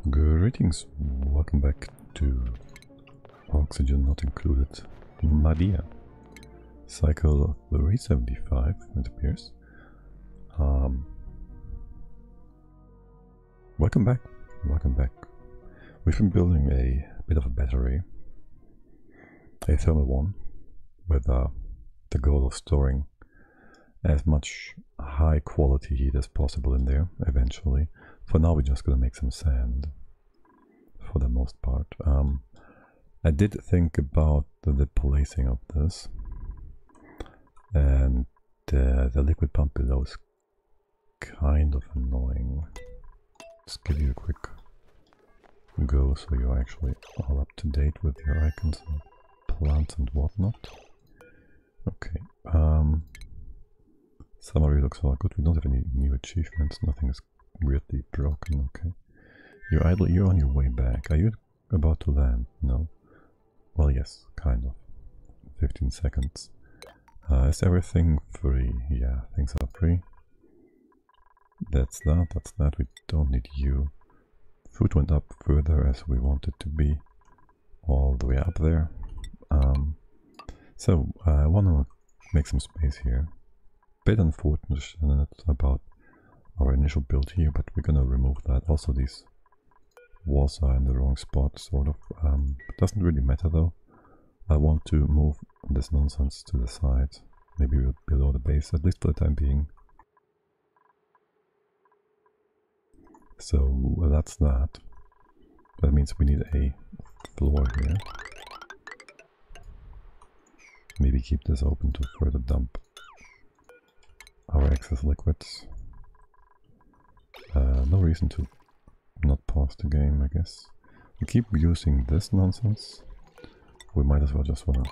Greetings, welcome back to Oxygen Not Included MaDiAA. Cycle 375, it appears. Welcome back, welcome back. We've been building a bit of a battery, a thermal one, with the goal of storing as much high quality heat as possible in there eventually. For now we're just gonna make some sand for the most part. I did think about the placing of this, and the liquid pump below is kind of annoying. Let's give you a quick go so you're actually all up to date with your icons and plants and whatnot. Okay, summary looks all good. We don't have any new achievements, nothing is weirdly broken. Okay, you're idle, you're on your way back. Are you about to land? No? Well, yes, kind of. 15 seconds. Is everything free? Yeah, things are free. That's that. We don't need you. Food went up further as we want it to be. All the way up there. So, I want to make some space here. Bit unfortunate about our initial build here, but we're gonna remove that. Also, these walls are in the wrong spot, sort of. It doesn't really matter though. I want to move this nonsense to the side, maybe below the base, at least for the time being. So that's that. That means we need a floor here. Maybe keep this open to further dump our excess liquids. No reason to not pause the game, I guess. We keep using this nonsense. We might as well just want to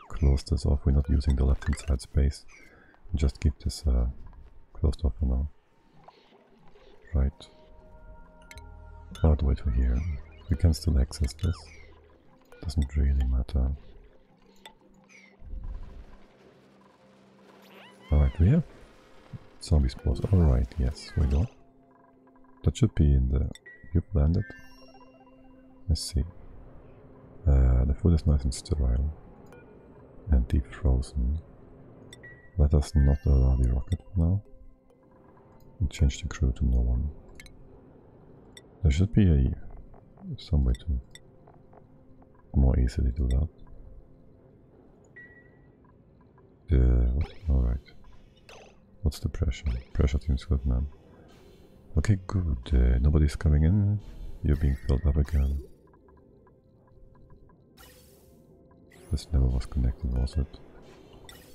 close this off. We're not using the left hand side space. Just keep this closed off for now. Right. All the way to here. We can still access this. Doesn't really matter. Alright, we have zombie spawns. Alright, yes, we go. That should be in the... You've landed. Let's see. The food is nice and sterile. And deep frozen. Let us not allow the rocket now. And change the crew to no one. There should be some way to more easily do that. Alright. What's the pressure? Pressure seems good, man. Okay, good. Nobody's coming in. You're being filled up again. This never was connected, was it?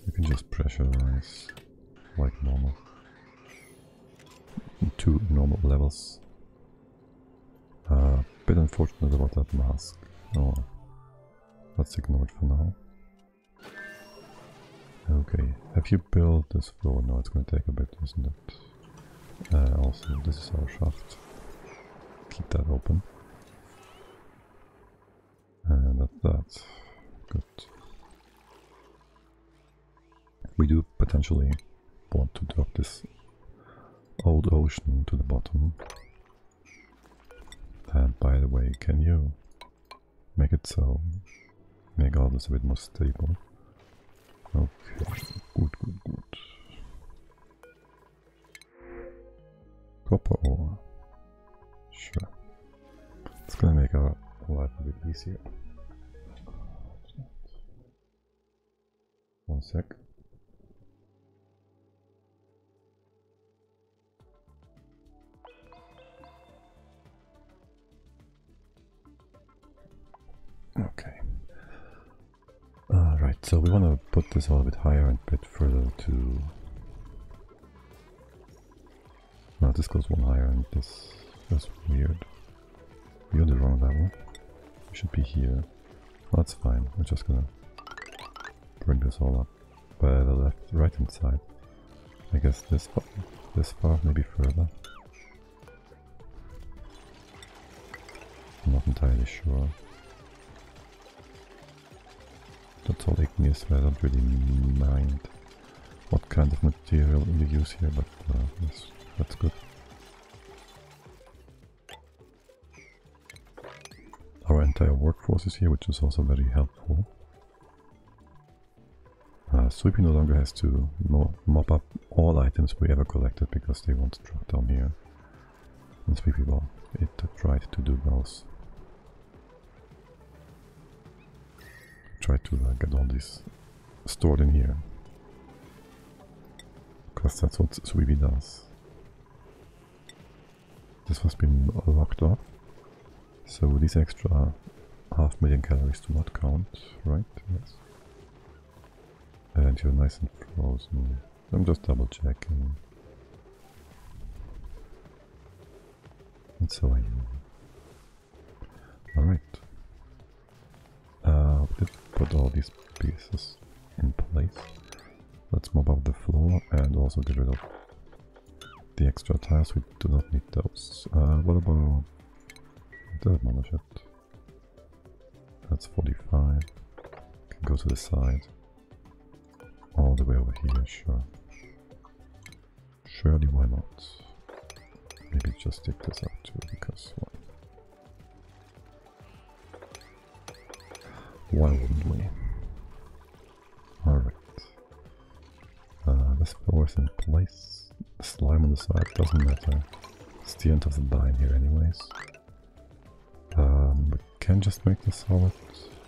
You can just pressurize like normal. 2 normal levels. Bit unfortunate about that mask. Oh, let's ignore it for now. Okay, have you built this floor? No, it's going to take a bit, isn't it? Also, this is our shaft. Keep that open. And that's good. We do potentially want to drop this old ocean to the bottom. And by the way, can you make it so? Make all this a bit more stable. Okay, good. Copper ore. Sure. It's gonna make our life a bit easier. One sec. Okay. Right, so we want to put this all a bit higher and a bit further to... No, this goes one higher and this is weird. We're on the wrong level. We should be here. Well, that's fine. We're just gonna bring this all up by the right hand side. I guess this far, maybe further. I'm not entirely sure. That's all igneous, I don't really mind what kind of material you use here, but yes, that's good. Our entire workforce is here, which is also very helpful. Sweepy no longer has to mop up all items we ever collected because they won't drop down here. And Sweepy, well, it tried to do those. Try to get all these stored in here, because that's what Sweepy does. This has been locked off, so these extra 500,000 calories do not count, right? Yes. And you're nice and frozen. I'm just double checking. And so are you. Alright. Let's put all these pieces in place. Let's mop up the floor and also get rid of the extra tiles. We do not need those. What about... Doesn't demolish it. That's 45. Can go to the side. All the way over here, sure. Surely, why not? Maybe just take this out too, because why? Why wouldn't we? Alright. This floor is in place. The slime on the side doesn't matter. It's the end of the line here anyways. We can just make this solid.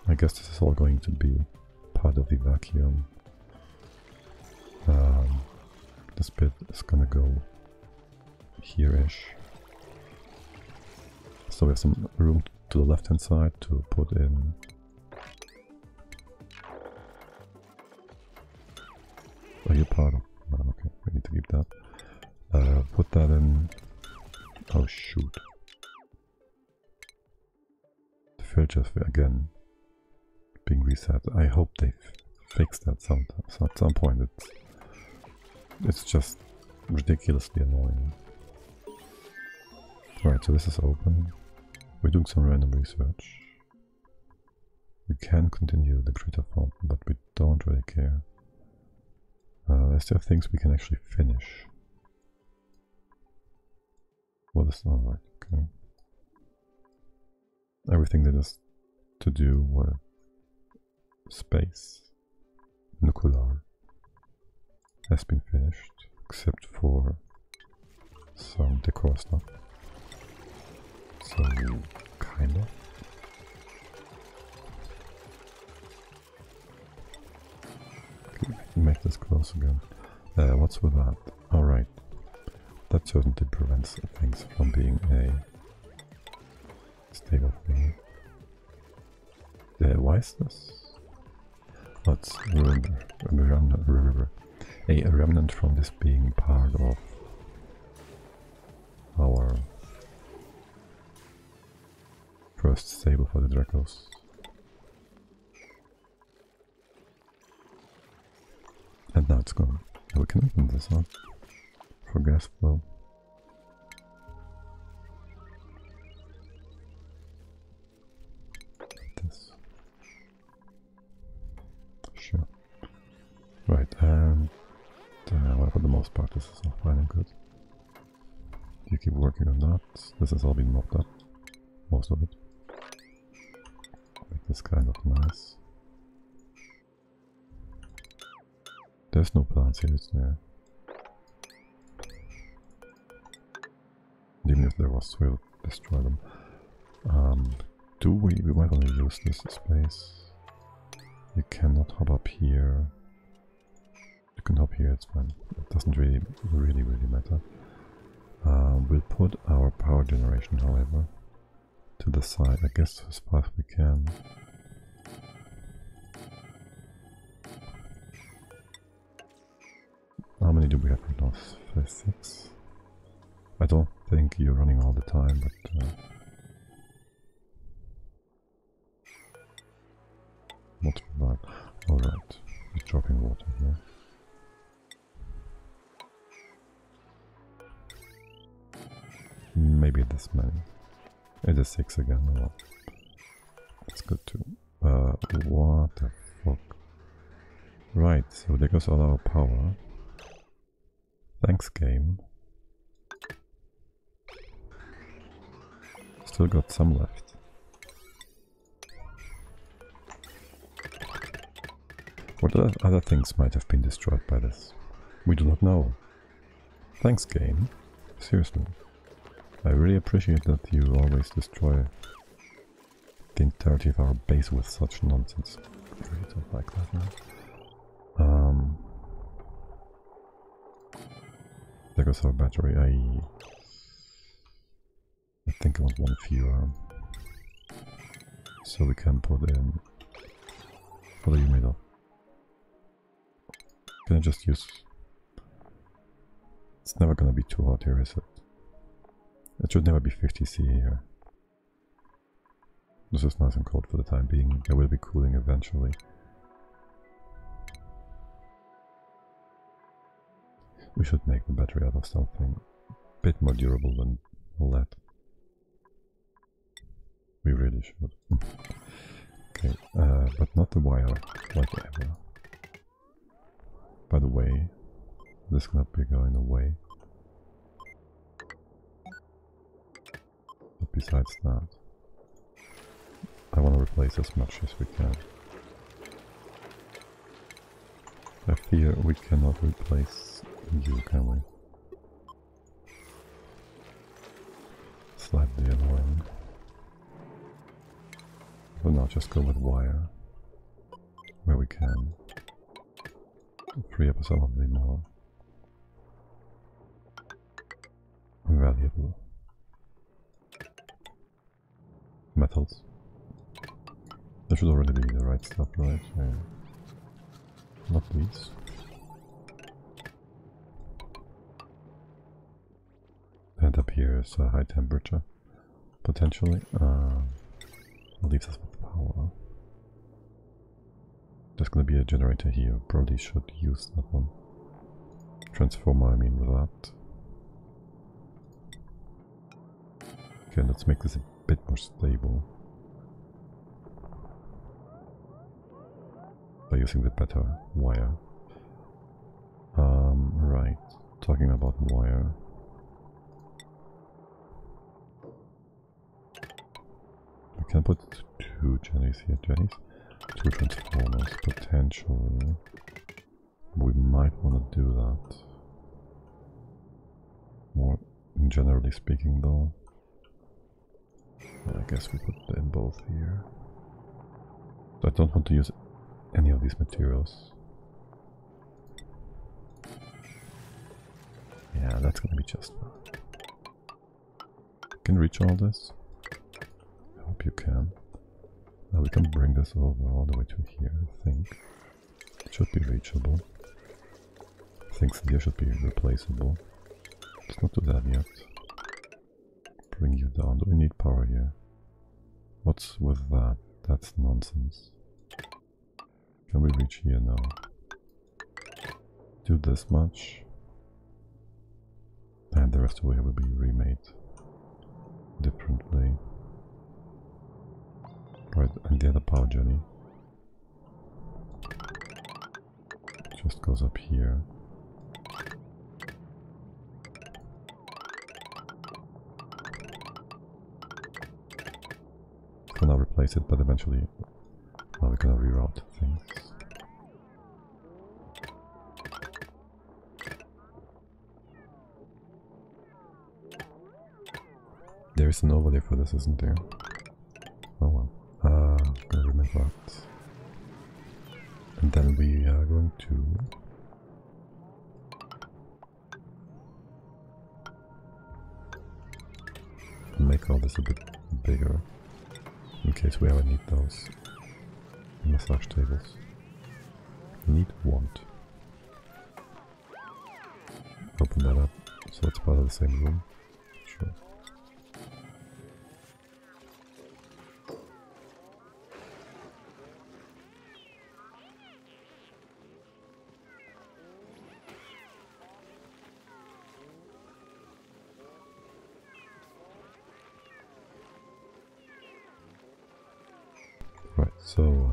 I guess this is all going to be part of the vacuum. This bit is gonna go here-ish. So we have some room to the left hand side to put in your part of... Oh, okay, we need to keep that. Put that in... Oh shoot. The filter again being reset. I hope they fix that sometimes. At some point it's just ridiculously annoying. Alright, so this is open. We're doing some random research. We can continue the critter fountain, but we don't really care. Is there things we can actually finish? What is alright, okay. Everything that is to do with space, nuclear, has been finished, except for some decor stuff. So, kind of. Okay, make this close again. What's with that? Alright. That certainly prevents things from being a stable thing. Why is this? Oh, it's a remnant from this being part of our first stable for the Dracos. And now it's gone. We can open this up for gas flow. This. Sure. Right, and well, for the most part this is all fine and good. You keep working on that. This has all been mopped up. Most of it. Make this kind of nice. There's no plants here, is there? Even if there was, we'll destroy them. We might want to use this space. You cannot hop up here. You can hop here, it's fine. It doesn't really matter. We'll put our power generation, however, to the side. I guess as far as we can. How many do we have right now? 6? I don't think you're running all the time, but not too bad. Alright, he's dropping water here. Maybe this many. It is 6 again, oh well. That's good too. What the fuck? Right, so there goes all our power. Thanks, game. Still got some left. What other things might have been destroyed by this? We do not know. Thanks, game. Seriously. I really appreciate that you always destroy the entirety of our base with such nonsense. I really don't like that now. There goes our battery. I think I want one fewer. So we can put in... What are you made of? Can I just use... It's never gonna be too hot here, is it? It should never be 50C here. This is nice and cold for the time being. There will be cooling eventually. We should make the battery out of something a bit more durable than lead. We really should. Okay, but not the wire, like ever. By the way, this cannot be going away. But besides that, I want to replace as much as we can. I fear we cannot replace you, can we? Slightly annoying. But now just go with wire where we can. Free up some of the more valuable metals. There should already be the right stuff, right? Not these. And up here is a high temperature, potentially. Leaves us with power. There's gonna be a generator here, probably should use that one. Transformer, I mean, with that. Okay, let's make this a bit more stable. By using the better wire. Right, talking about wire. We can put 2 jennies here, 2 transformers, potentially. We might want to do that. More generally speaking though. I guess we put them both here. So I don't want to use any of these materials. that's gonna be just fine. Can you reach all this? I hope you can. Now we can bring this over all the way to here, I think. It should be reachable. Things here should be replaceable. Let's not do that yet. Bring you down. Do we need power here? What's with that? That's nonsense. Can we reach here now? Do this much. And the rest of the way will be remade differently. Right, and the other power journey just goes up here. For now replace it, but eventually now we're gonna reroute things. There is an overlay for this, isn't there? Oh well. Gonna remove that. And then we are going to make all this a bit bigger in case we ever need those massage tables. Want. Open that up so it's part of the same room. Sure. Right, so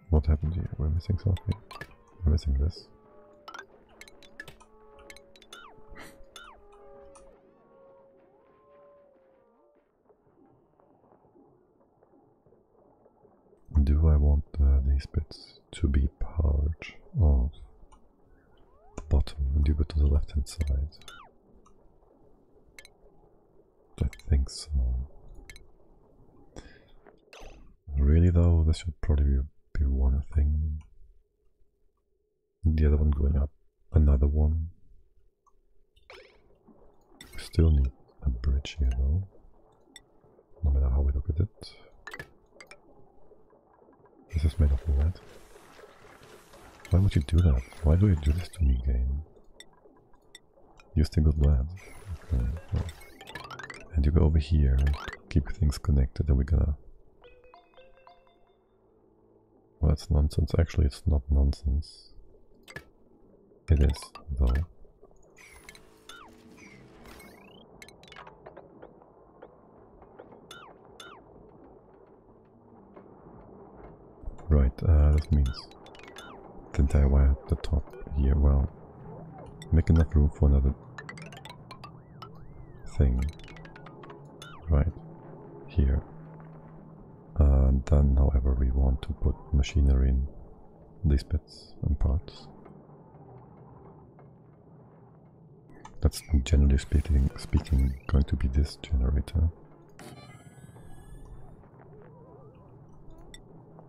what happened here? We're missing something. We're missing this. Do I want these bits to be part of the bottom and do it to the left hand side? I think so. Really though, this should probably be one thing. The other one going up, another one. We still need a bridge here though, no matter how we look at it. This is made of lead. Why would you do that? Why do you do this to me, game? Use the good lead. Okay, well. And you go over here and keep things connected, and we're gonna... Well, that's nonsense. Actually, it's not nonsense. It is, though. Right, that means the entire wire at the top here, well, make enough room for another thing, right, here. And then, however, we want to put machinery in these bits and parts. That's generally speaking going to be this generator.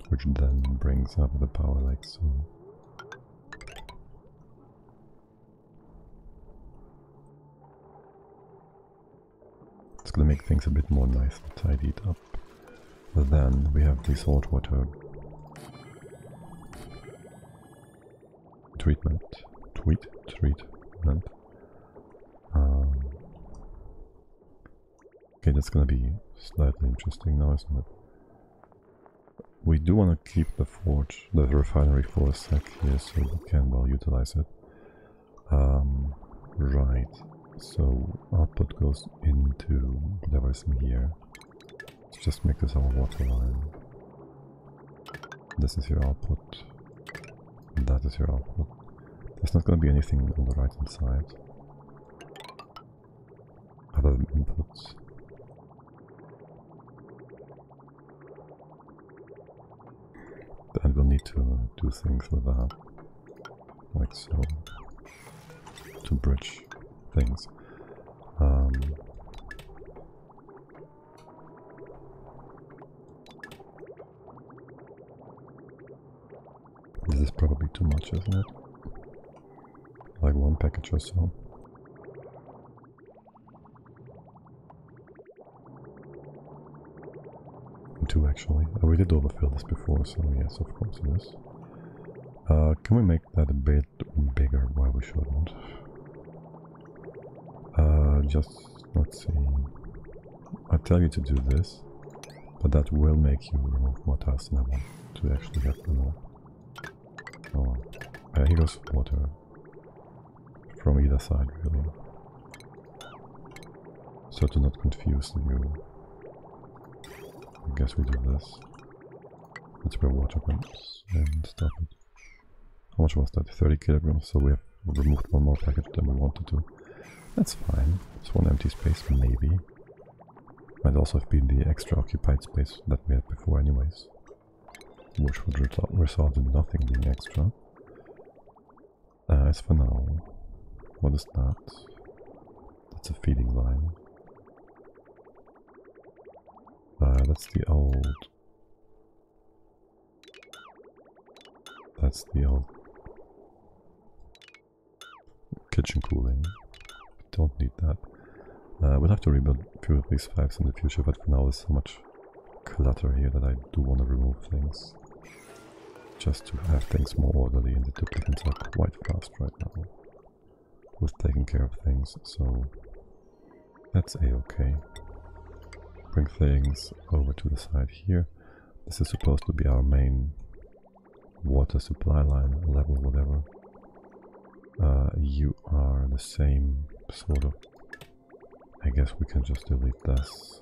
Which then brings up the power like so. It's gonna make things a bit more nice and tidied up. But then we have the saltwater treatment. Treatment. Okay, that's gonna be slightly interesting now, isn't it? We do want to keep the forge, the refinery for a sec here, so we can well utilize it. Right, so output goes into whatever is in here. Let's just make this our water line. This is your output. And that is your output. There's not going to be anything on the right hand side other than inputs. And we'll need to do things with that, like so, to bridge things. This is probably too much, isn't it? like 1 package or so. And 2 actually. We did overfill this before, so yes, of course it is. Can we make that a bit bigger? Why we shouldn't? Just, let's see. I tell you to do this, but that will make you remove more tiles than I want to actually get removed. Oh, here goes water from either side, really. So to not confuse the view, I guess we do this. That's where water comes and stop it. How much was that? 30 kilograms, so we have removed 1 more package than we wanted to. That's fine. It's 1 empty space, maybe. Might also have been the extra occupied space that we had before anyways. Which would result in nothing being extra. As for now, what is that? That's a feeding line. That's the old... That's the old... kitchen cooling. Don't need that. We'll have to rebuild a few of these 5s in the future, but for now there's so much clutter here that I do want to remove things. Just to have things more orderly, and the duplicants are quite fast right now with taking care of things, so that's a-okay. Bring things over to the side here. This is supposed to be our main water supply line, level, whatever. You are the same sort of... I guess we can just delete this.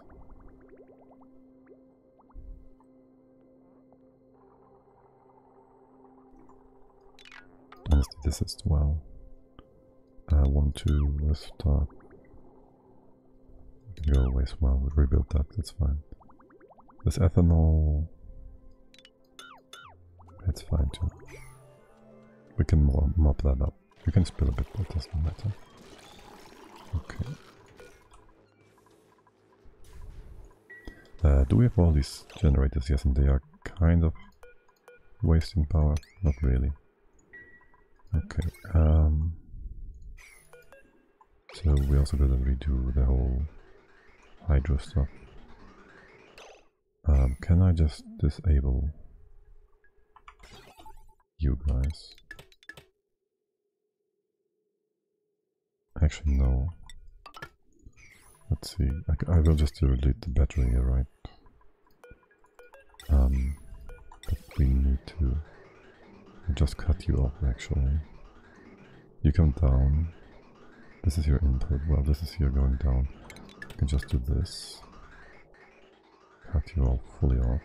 Honestly, this as well. 1, 2, let's start. We can go away as well, we rebuild that, that's fine. This ethanol... It's fine too. We can mop that up. You can spill a bit, but it doesn't matter. Okay. Do we have all these generators? Yes, and they are kind of wasting power. Not really. Okay. So we also gotta redo the whole hydro stuff. Can I just disable you guys? Actually, no. Let's see. I will just delete the battery here, right? But we need to just cut you off, actually. You come down. This is your input. Well, this is your going down. You can just do this. Cut you all fully off.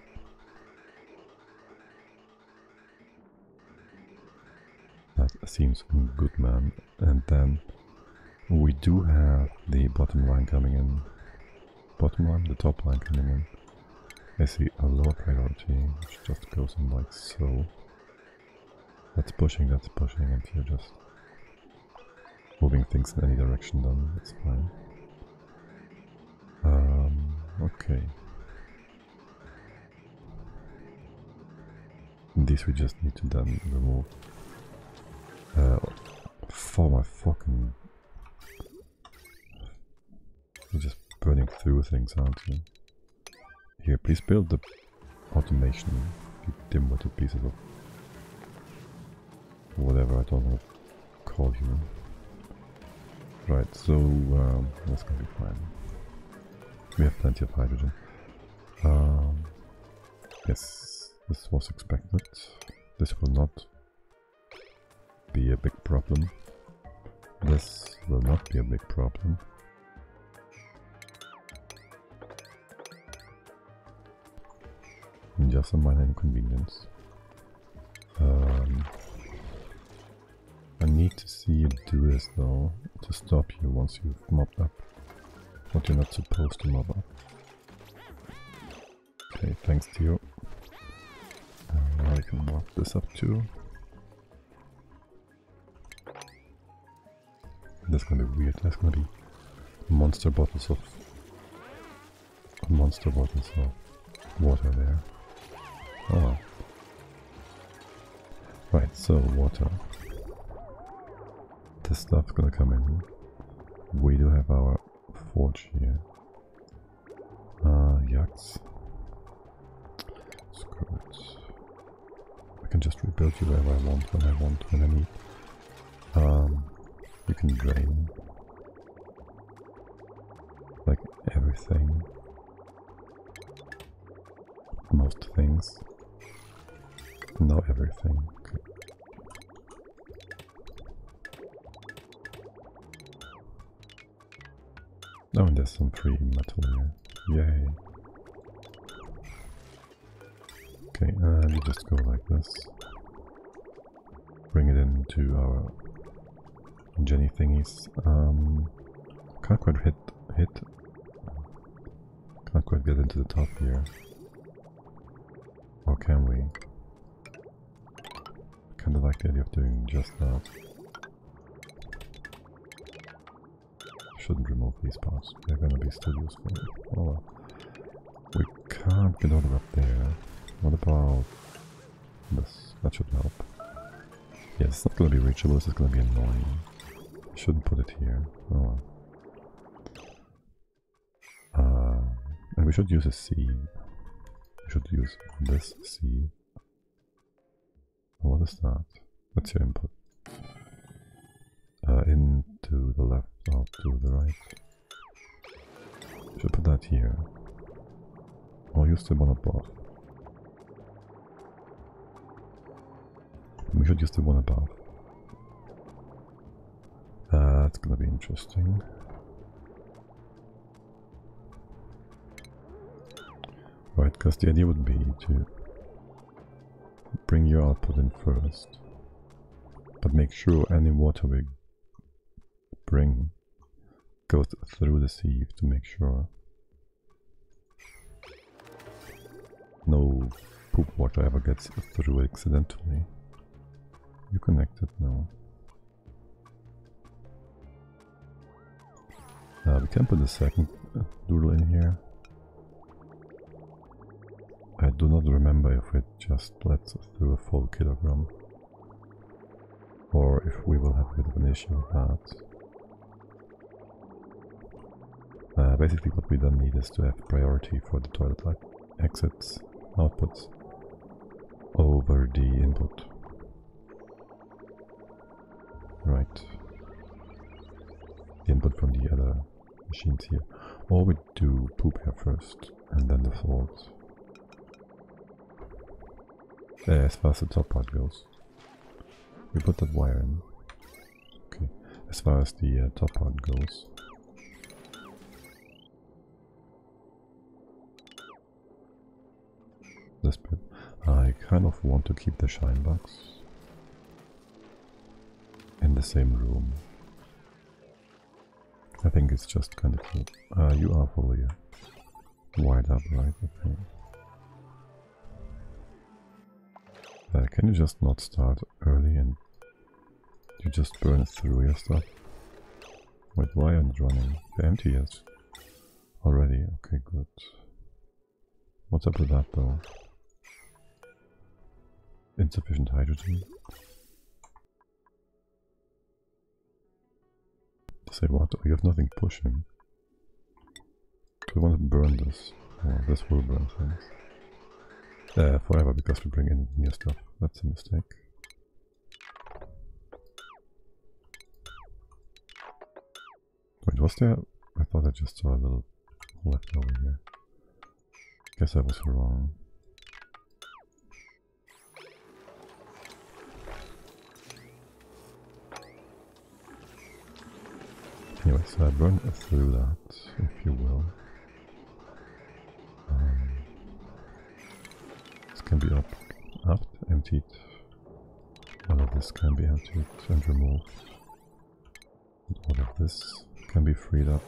That seems good, man. And then we do have the bottom line coming in. Bottom line? The top line coming in. I see a lower priority, which just goes in like so. That's pushing, and you're just moving things in any direction then, that's fine. Okay. These we just need to then remove. For my fucking... You're just burning through things, aren't you? Here, please build the automation, you dim-witted pieces of... whatever, I don't know what to call you. Right, so that's gonna be fine. We have plenty of hydrogen. Yes, this was expected. This will not be a big problem. This will not be a big problem. Just a minor inconvenience. I need to see you do this though, to stop you once you've mopped up what you're not supposed to mop up. Okay, thanks to you. Now I can mop this up too. That's gonna be weird. There's gonna be monster bottles of water there. Oh well. Right, so water. this stuff's gonna come in. We do have our forge here. Yucks. Screw it. I can just rebuild you wherever I want, when I need. You can drain. Like everything. Most things. Now everything. Okay. Oh, and there's some free metal here. Yay. Okay, you just go like this. Bring it into our Jenny thingies. Can't quite hit. Can't quite get into the top here. Or can we? Kinda like the idea of doing just that. Shouldn't remove these parts, they're gonna be still useful. Oh well. We can't get all the way up there. What about this? That should help. Yeah, it's not gonna be reachable, this is gonna be annoying. I shouldn't put it here. Oh well. And we should use a seed. We should use this seed. What is that? What's your input? In to the left, out to the right. Should put that here. Or use the one above. We should use the one above. That's gonna be interesting. Right, because the idea would be to bring your output in first, but make sure any water we bring goes through the sieve to make sure no poop water ever gets through accidentally. You connected now. We can put the second doodle in here. I do not remember if it just lets through a full kilogram, or if we will have a bit of an issue with that. Basically what we then need is to have priority for the toilet exits, outputs, over the input. Right. The input from the other machines here. Or we do poop here first, and then the salt. As far as the top part goes. We put that wire in. Okay. As far as the top part goes. This bit. I kind of want to keep the shine box in the same room. I think it's just kind of cool. You are fully wired up, right? Okay. Can you just not start early and you just burn through your stuff? Wait, why aren't you running? They're empty, yes. Already, okay, good. What's up with that though? Insufficient hydrogen? Say what? We have nothing pushing. Do we want to burn this? Oh, this will burn things. Forever, because we bring in new stuff. That's a mistake. Wait, was there? I thought I just saw a little left over here. Guess I was wrong. Anyway, so I burn through that, if you will. This can be upped, emptied. All of this can be emptied and removed. And all of this can be freed up.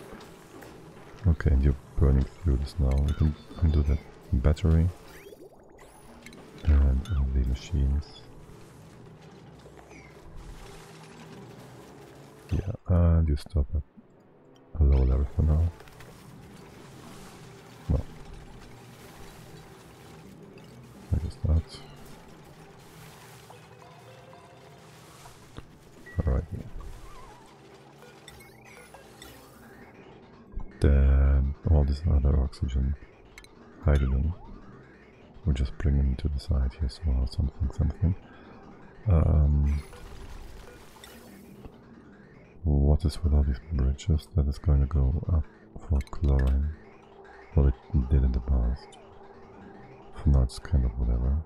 Okay, and you're burning through this now. We can undo that battery. And all the machines. Yeah, and you stop at a low level for now. Well, I guess that. Alright. all this other oxygen, hydrogen, we'll just bring them to the side here somehow, something. What is with all these bridges? That is going to go up for chlorine. Well, it did in the past. For now it's kind of whatever.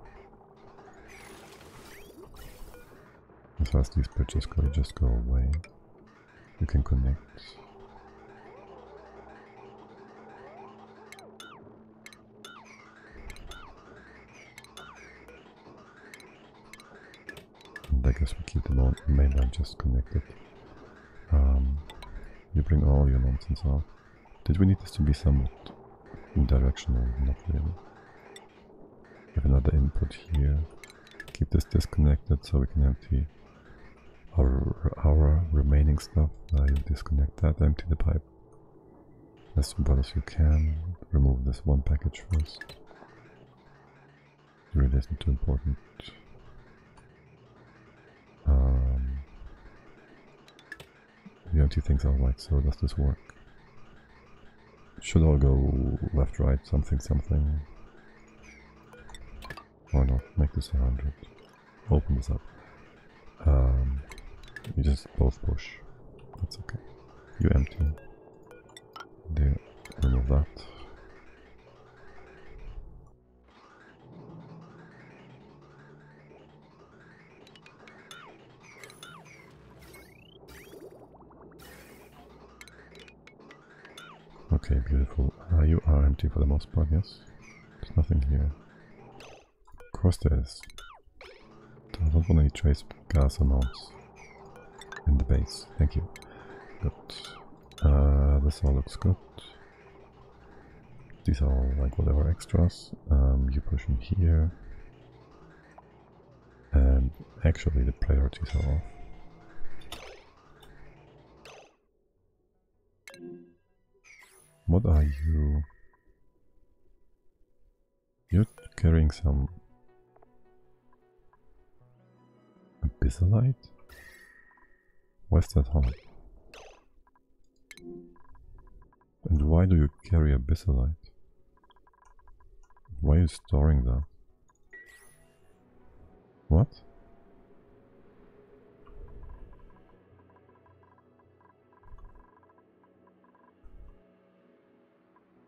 As far as these bridges go, they just go away. You can connect. And I guess we keep the main line just connected. You bring all your nonsense out. Did we need this to be somewhat directional? Not really. Have another input here. Keep this disconnected so we can empty our remaining stuff. You disconnect that, empty the pipe as well as you can. Remove this one package first. It really isn't too important. You empty things out like so. Does this work? It should all go left, right, something. Or not, make this 100. Open this up. You just both push. That's okay. You empty. There, remove that. Okay, beautiful. You are empty for the most part, yes? There's nothing here. Of course there is. I don't want any trace gas amounts in the base. Thank you. Good. This all looks good. These are all like whatever extras. You push in here. And actually the priorities are off. What are you? You're carrying some abyssalite? Where's that hot? And why do you carry abyssalite? Why are you storing that? What?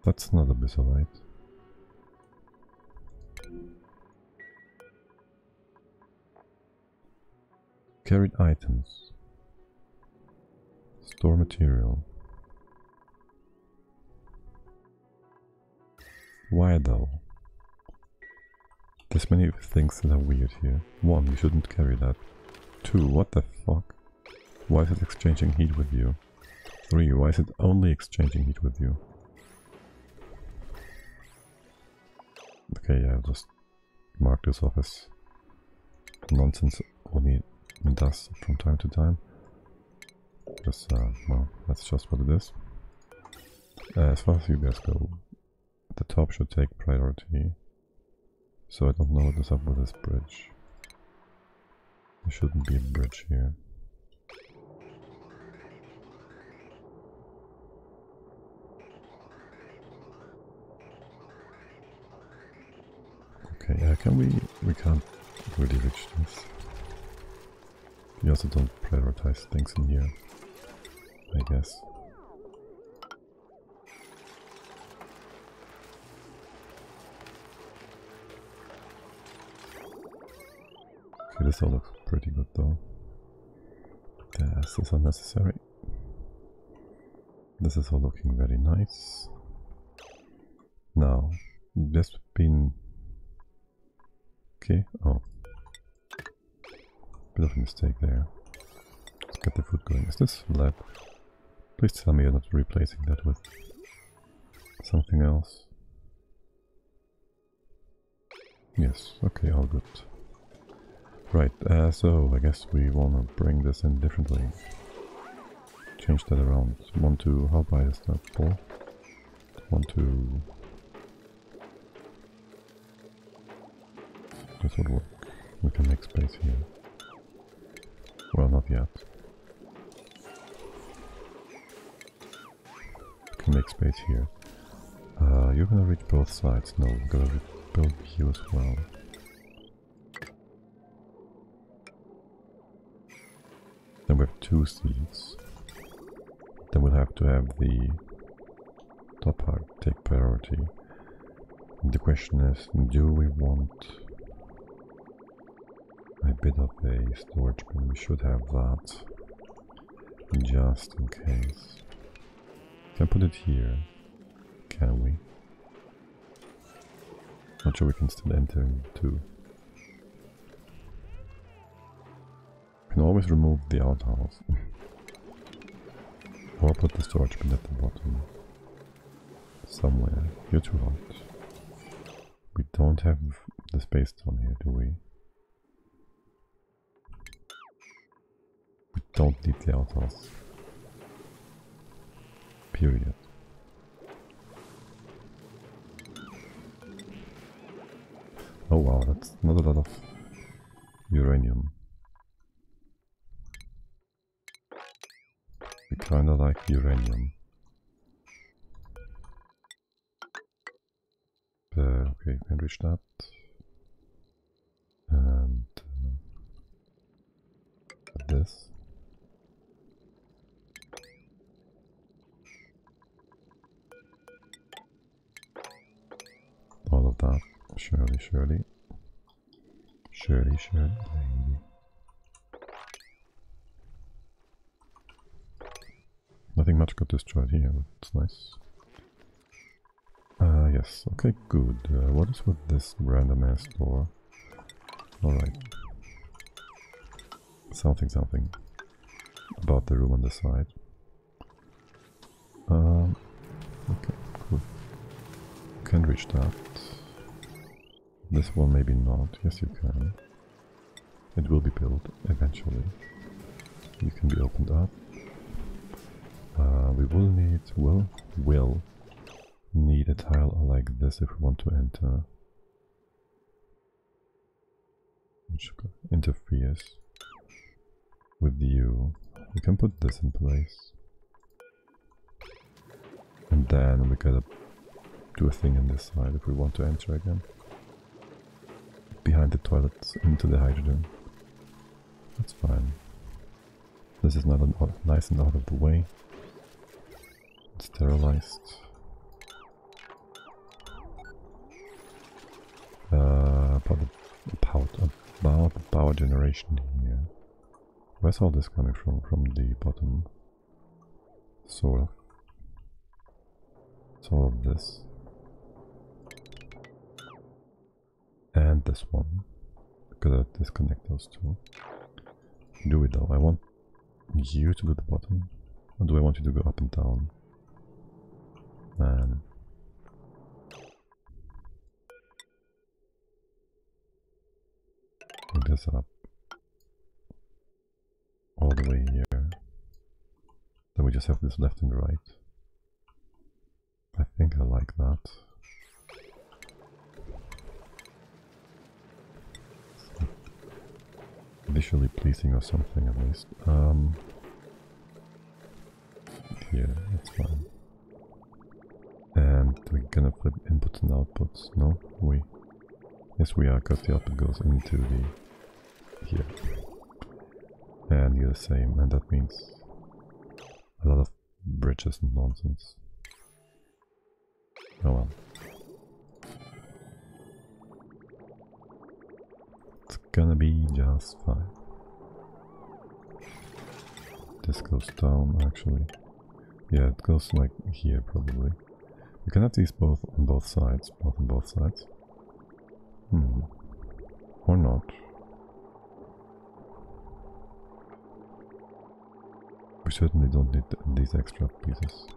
That's not abyssalite. Carried items. Store material. Why though? There's many things that are weird here. 1, you shouldn't carry that. 2, what the fuck? Why is it exchanging heat with you? 3, why is it only exchanging heat with you? Okay, yeah, I'll just mark this off as nonsense only it does from time to time. Because, well, that's just what it is. As far as you guys go, the top should take priority. So I don't know what is up with this bridge. There shouldn't be a bridge here. Okay, we can't really reach this. We also don't prioritize things in here, I guess. Okay, this all looks pretty good though. This is unnecessary. This is all looking very nice. Now, there's been... Okay, oh. Bit of a mistake there. Let's get the food going. Is this lead? Please tell me you're not replacing that with something else. Yes, okay, all good. Right, so I guess we wanna bring this in differently. Change that around. 1, 2, how wide is that? 4? 1, 2... This would work. We can make space here. Well, not yet. We can make space here. You're gonna reach both sides. No, we're gonna build you as well. Then we have 2 seats. Then we'll have to have the top part take priority. And the question is, do we want a bit of a storage bin? We should have that, just in case. Can put it here, can we? Not sure we can still enter into. Can always remove the outhouse. Or put the storage bin at the bottom. Somewhere. You're too hot. We don't have the space down here, do we? We don't need the outhouse. Period. Oh wow, that's not a lot of uranium. We kinda like uranium. Okay, can reach that. And this. All of that. Surely, surely. Surely, surely, lady. Nothing much got destroyed here, but it's nice. Yes, okay, good. What is with this random ass door? Alright. Something about the room on the side. Okay, cool. Can reach that. This one maybe not. Yes, you can. It will be built eventually. You can be opened up. We will need a tile like this if we want to enter, which interferes with you. We can put this in place, and then we gotta do a thing on this side if we want to enter again. Behind the toilets into the hydrogen. That's fine. This is not nice and out of the way. It's sterilized. About the power generation here. Where's all this coming from? From the bottom. Sort of. It's all of this. And this one. Gotta disconnect those two. Do it though. I want you to do the bottom. Or do I want you to go up and down? Man. Bring this up. All the way here. Then we just have this left and right. I think I like that. Visually pleasing or something at least. Here, that's fine. And we're gonna flip inputs and outputs. No, we. Yes, we are, because the output goes into the here. And you're the same, and that means a lot of bridges and nonsense. Oh well. It's gonna be just fine. This goes down actually. Yeah, it goes like here probably. We can have these both on both sides. Both on both sides. Or not. We certainly don't need these extra pieces.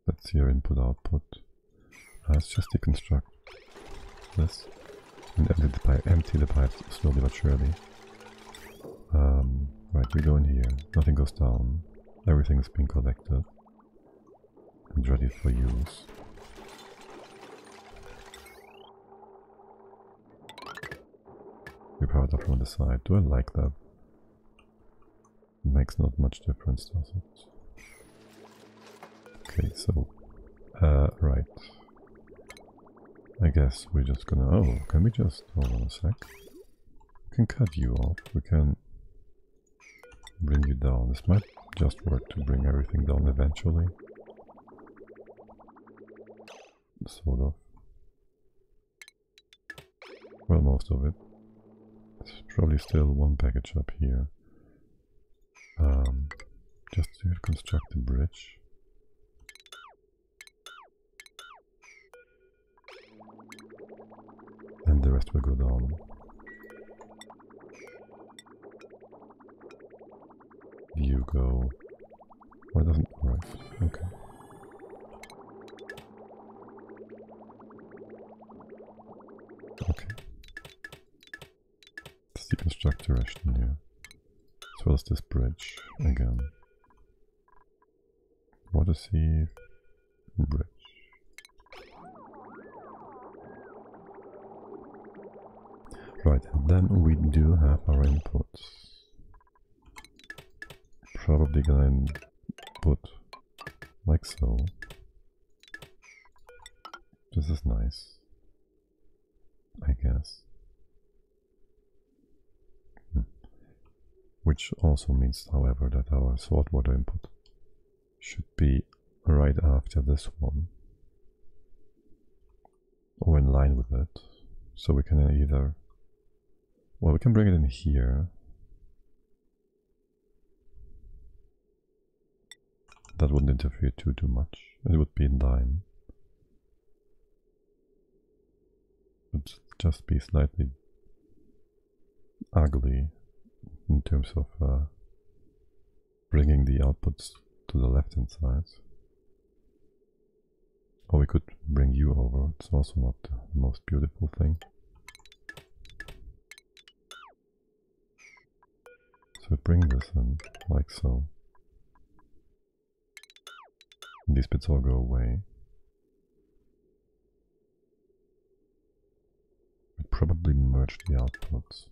That's your input output. Let's just deconstruct this and empty the pipes slowly but surely. Right, we go in here. Nothing goes down. Everything is being collected and ready for use. We powered up from the side. Do I like that? makes not much difference, does it? Okay, so, right. I guess we're just gonna, oh, can we just, hold on a sec. We can cut you off, we can bring you down. This might just work to bring everything down eventually. Sort of. Well, most of it. There's probably still one package up here. Just to construct a bridge. And the rest will go down. You go. Why doesn't... Right, okay. Okay. Let's deconstruct the rest in here. As well as this bridge again. Water sieve, bridge. Right, and then we do have our inputs. Probably gonna put like so. This is nice, I guess. Which also means, however, that our saltwater input should be right after this one, or in line with it. So we can either, well, we can bring it in here. That wouldn't interfere too much. It would be in line. It would just be slightly ugly in terms of bringing the outputs to the left hand side. Or we could bring you over. It's also not the most beautiful thing. So we bring this in like so. These bits all go away. We'd probably merge the outputs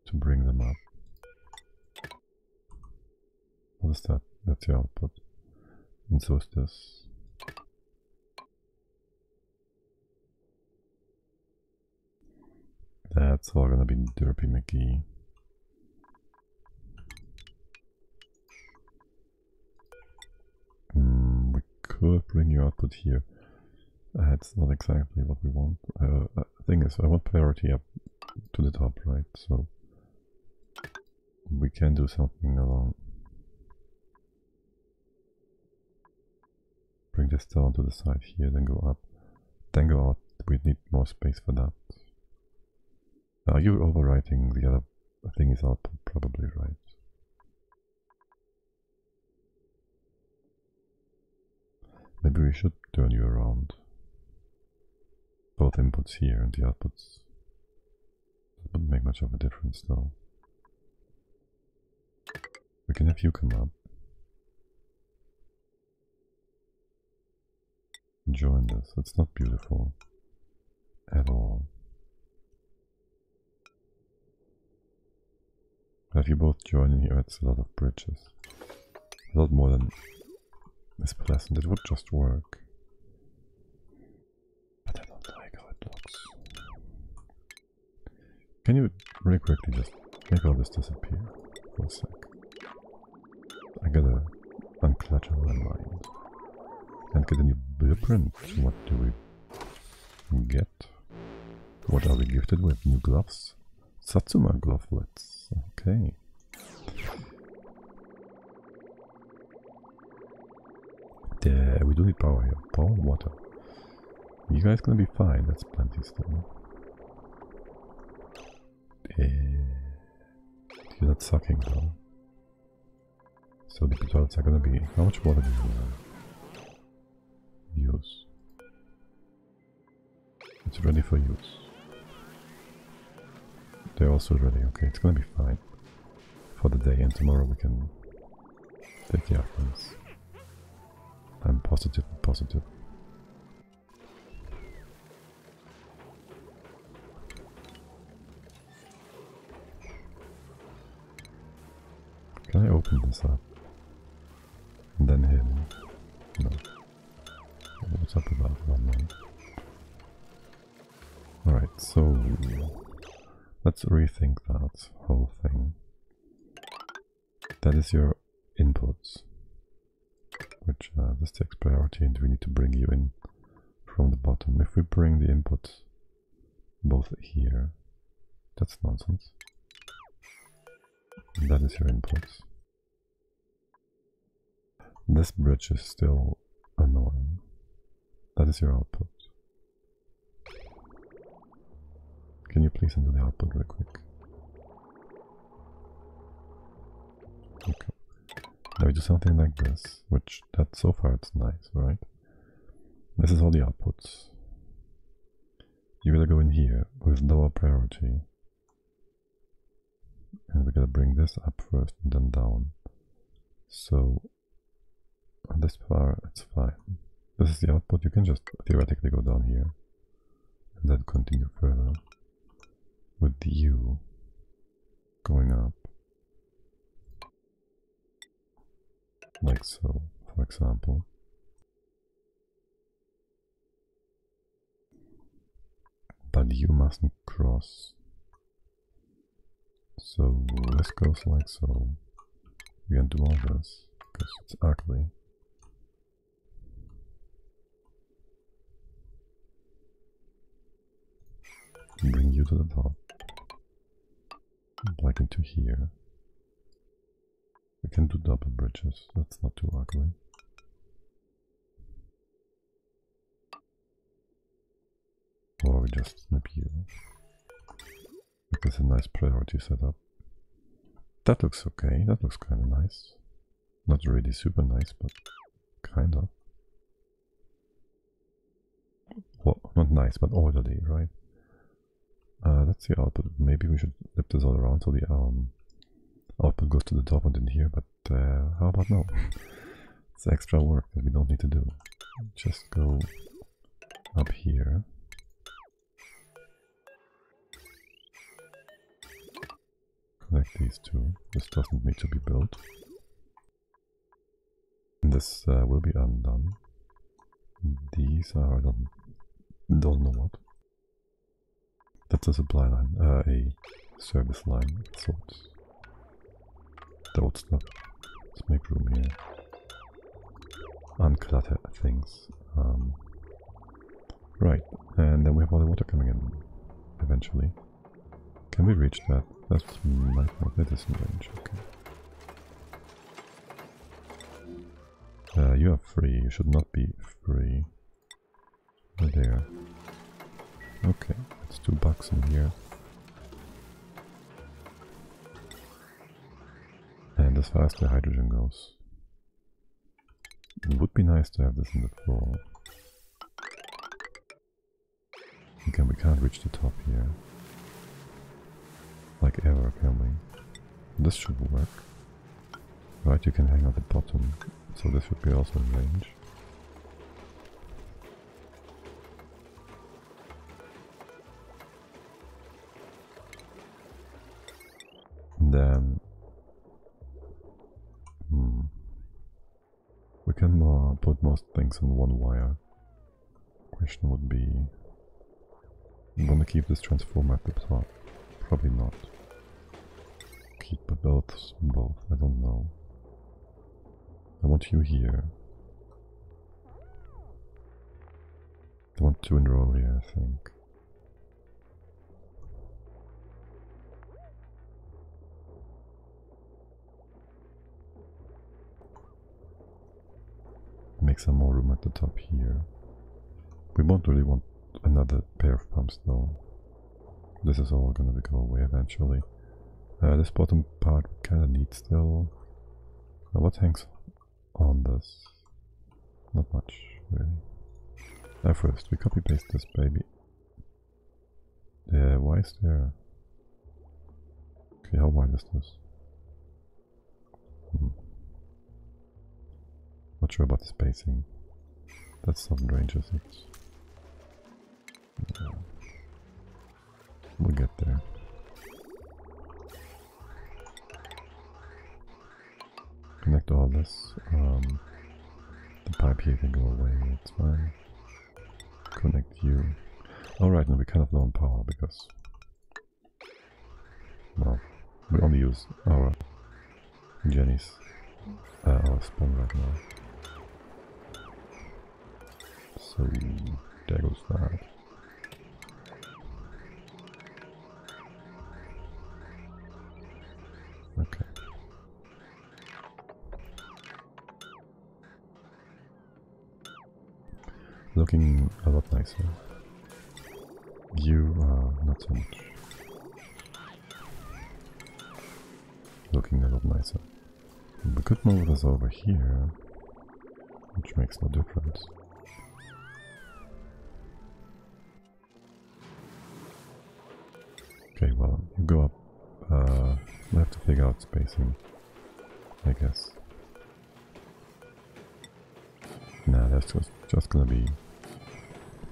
to bring them up. What is that? That's the output. And so is this. That's all gonna be derpy McGee. We could bring your output here. It's not exactly what we want. The thing is, I want priority up to the top, right? So we can do something along. Bring this down to the side here, then go up, then go out. We need more space for that. You're overwriting the other thing is output, probably right. Maybe we should turn you around. Both inputs here and the outputs. That wouldn't make much of a difference though. We can have you come up. Join this. It's not beautiful at all. Have you both join in here? It's a lot of bridges. A lot more than is pleasant. It would just work. But I don't like how it looks. Can you really quickly just make all this disappear for a sec? I gotta unclutter my mind and get a new blueprint. What do we get? What are we gifted with? New gloves? Satsuma glovelets. Okay. We do need power here. Power and water. You guys gonna be fine. That's plenty still. You're not sucking though. So the results are gonna be... How much water do you use? It's ready for use. They're also ready. Okay, it's gonna be fine for the day, and tomorrow we can take care of things. I'm positive. Can I open this up? And then him? No. What's up about that one? Alright, so let's rethink that whole thing. That is your inputs, which this takes priority, and we need to bring you in from the bottom. If we bring the inputs both here, that's nonsense. That is your inputs. This bridge is still annoying. That is your output. Can you please undo the output real quick? Okay. Now we do something like this, which that so far it's nice, right? This is all the outputs. You gotta go in here with lower priority. And we gotta bring this up first and then down. So on this far it's fine. This is the output. You can just theoretically go down here and then continue further with the U going up. Like so, for example. But you mustn't cross. So this goes like so. We undo all this because it's ugly. Bring you to the top. Like into here. We can do double bridges, that's not too ugly. Or we just snip you. Because a nice priority setup. That looks okay, that looks kinda nice. Not really super nice, but kinda. Well, not nice, but orderly, right? That's the output. Maybe we should flip this all around so the output goes to the top and in here, but how about no? It's extra work that we don't need to do. Just go up here. Connect these two. This doesn't need to be built. And this will be undone. These are don't know what. That's a supply line, a service line of sorts. The old stuff. Let's make room here. Unclutter things. Right, and then we have all the water coming in eventually. Can we reach that? That might not. That is in range. Okay. You are free. You should not be free. Right there. Okay, it's $2 in here. And as far as the hydrogen goes, it would be nice to have this in the floor. Again, we can't reach the top here. Like ever, can we? This should work. Right, you can hang at the bottom, so this should be also in range. Then we can put most things on one wire. Question would be, you want to keep this transformer at the top? Probably not. Keep both, I don't know. I want you here. I want 2 in a row here, I think. Make some more room at the top here. We won't really want another pair of pumps though. This is all gonna go away eventually. This bottom part we kinda need still. Now what hangs on this? Not much, really. First, we copy paste this baby. Why is there... Okay, how wide is this? Not sure about the spacing. That's not in range, is it? No. We'll get there. this. The pipe here can go away, it's fine. Connect you. Alright, now we kind of low on power because, well, we only use our Jenny's, our spawn right now. So, there goes that. Okay. Looking a lot nicer. You are not so much. Looking a lot nicer. We could move this over here, which makes no difference. Okay, well, you go up. We have to figure out spacing, I guess. Nah, there's just gonna be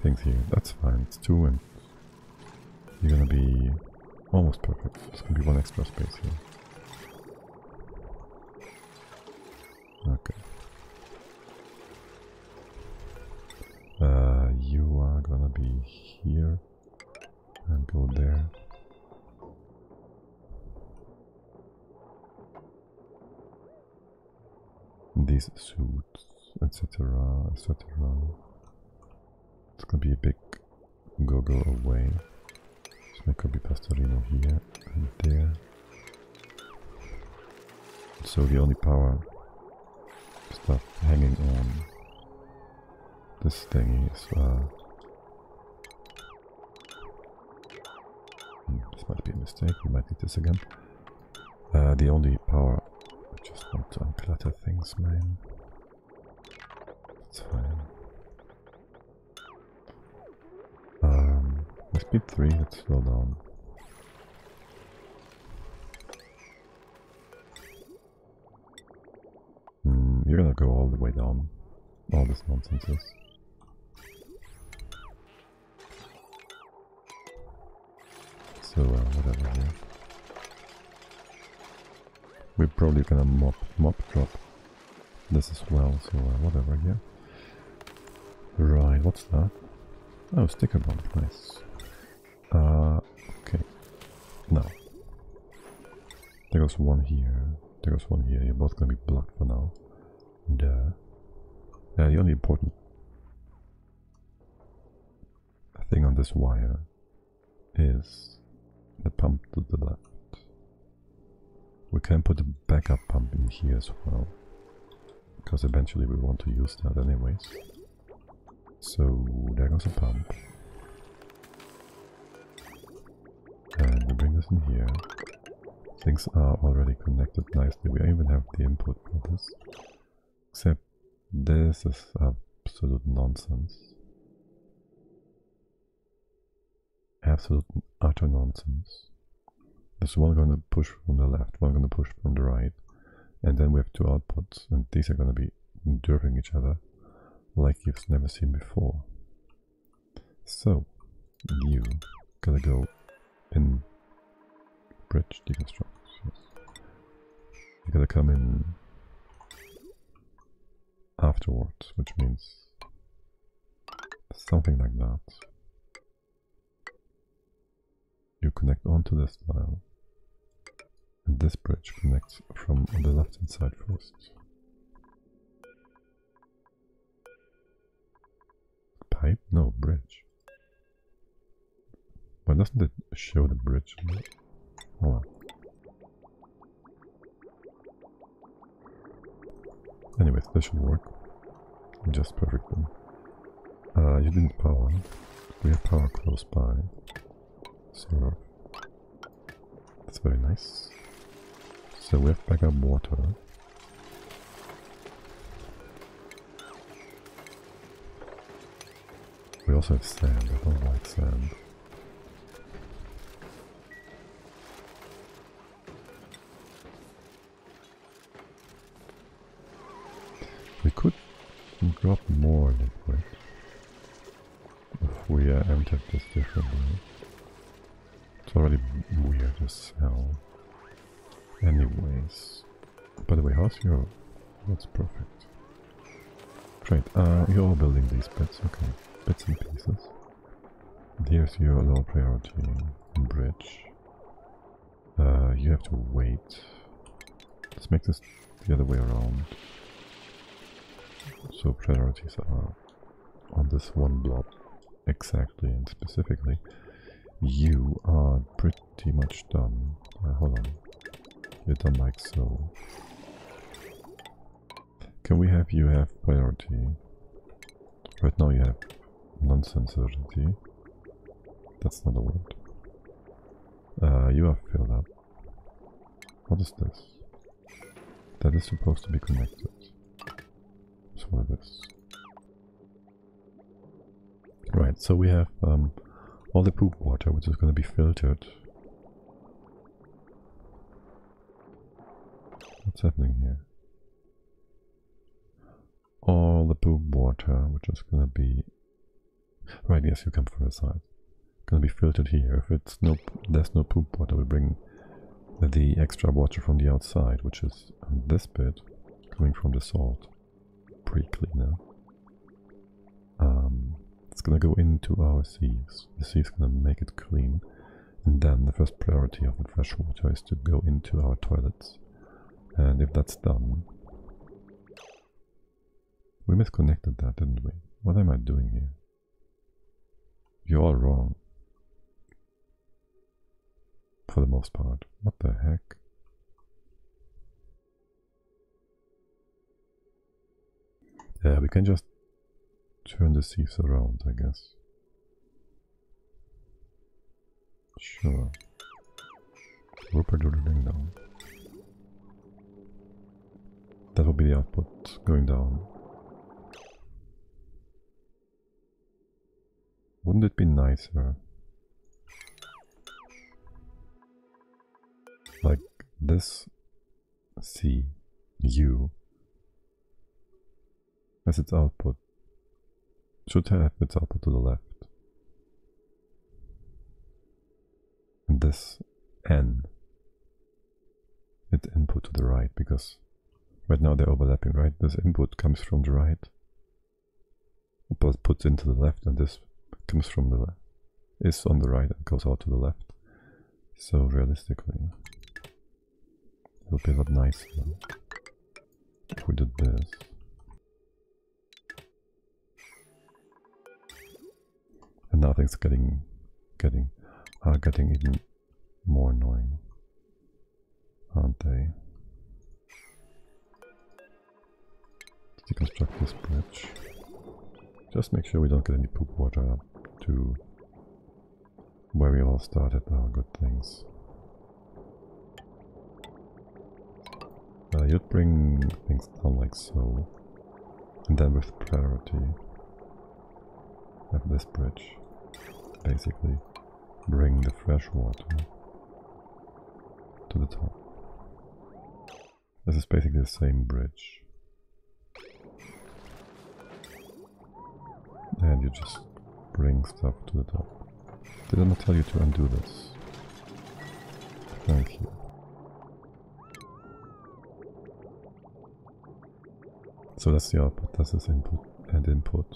things here. That's fine, it's 2 and you're gonna be almost perfect. There's gonna be 1 extra space here. Okay. You are gonna be here and go there. These suits, etc., etc. It's gonna be a big go-go away. So there could be Pastorino here and there. So the only power stuff hanging on this thingy is this might be a mistake, we might need this again. The only power, I just want to unclutter things, man. It's fine. With speed 3, let's slow down. You're gonna go all the way down. All this nonsense is. So, whatever here. We're probably gonna mop drop this as well, so whatever here. Right, what's that? Oh, sticker bomb, nice. Okay. Now. There goes 1 here. There goes 1 here. You're both gonna be blocked for now. The only important thing on this wire is the pump to the left. We can put a backup pump in here as well, because eventually we want to use that anyways. So there goes a pump. And we bring this in here. Things are already connected nicely. We even have the input for this. Except this is absolute nonsense. Absolute utter nonsense. There's one going to push from the left, one going to push from the right. And then we have 2 outputs, and these are going to be derping each other like you've never seen before. So, you gotta go in bridge deconstruct. Yes. You gotta come in afterwards, which means something like that. You connect onto this tile, and this bridge connects from the left hand side first. Pipe? No, bridge. Why doesn't it show the bridge? Oh well. Anyways, this should work. Just perfectly. You didn't power. We have power close by. Sort of. That's very nice. So we have backup water. We also have sand. I don't like sand. We could drop more liquid if we entered this differently. It's already weird as hell. Anyways. By the way, how's your That's perfect. Great, you're all building these bits, okay. Bits and pieces. And here's your low priority bridge. You have to wait. Let's make this the other way around. So priorities are on this one blob exactly and specifically. You are pretty much done. Hold on. You're done like so. Can we have you have priority? Right now you have non-sensitivity. That's not a word. You are filled up. What is this? That is supposed to be connected. So what is this? Right, so we have all the poop water, which is going to be filtered. What's happening here? All the poop water, which is going to be... Right, yes, you come from the side. Going to be filtered here. If it's there's no poop water, we bring the extra water from the outside, which is this bit, coming from the salt pre-cleaner. It's going to go into our sieves. The sieve is going to make it clean. And then the first priority of the fresh water is to go into our toilets. And if that's done... We misconnected that, didn't we? What am I doing here? You're all wrong. For the most part. What the heck? Yeah, we can just turn the sieves around, I guess. Sure. Whoop-a-doodling down. That will be the output going down. Wouldn't it be nicer? Like this C, U, as its output, should have its output to the left. And this N, its input to the right, because right now they're overlapping, right? This input comes from the right, but puts into the left, and this comes from the left, is on the right and goes out to the left. So realistically, it would be a lot nicer if we did this. And now things getting even more annoying, aren't they? Let's deconstruct this bridge. Just make sure we don't get any poop water up to where we all started our good things. You'd bring things down like so, and then with priority have this bridge basically bring the fresh water to the top. This is basically the same bridge. And you just bring stuff to the top. Did I not tell you to undo this? Thank you. So that's the output, that's this input and input.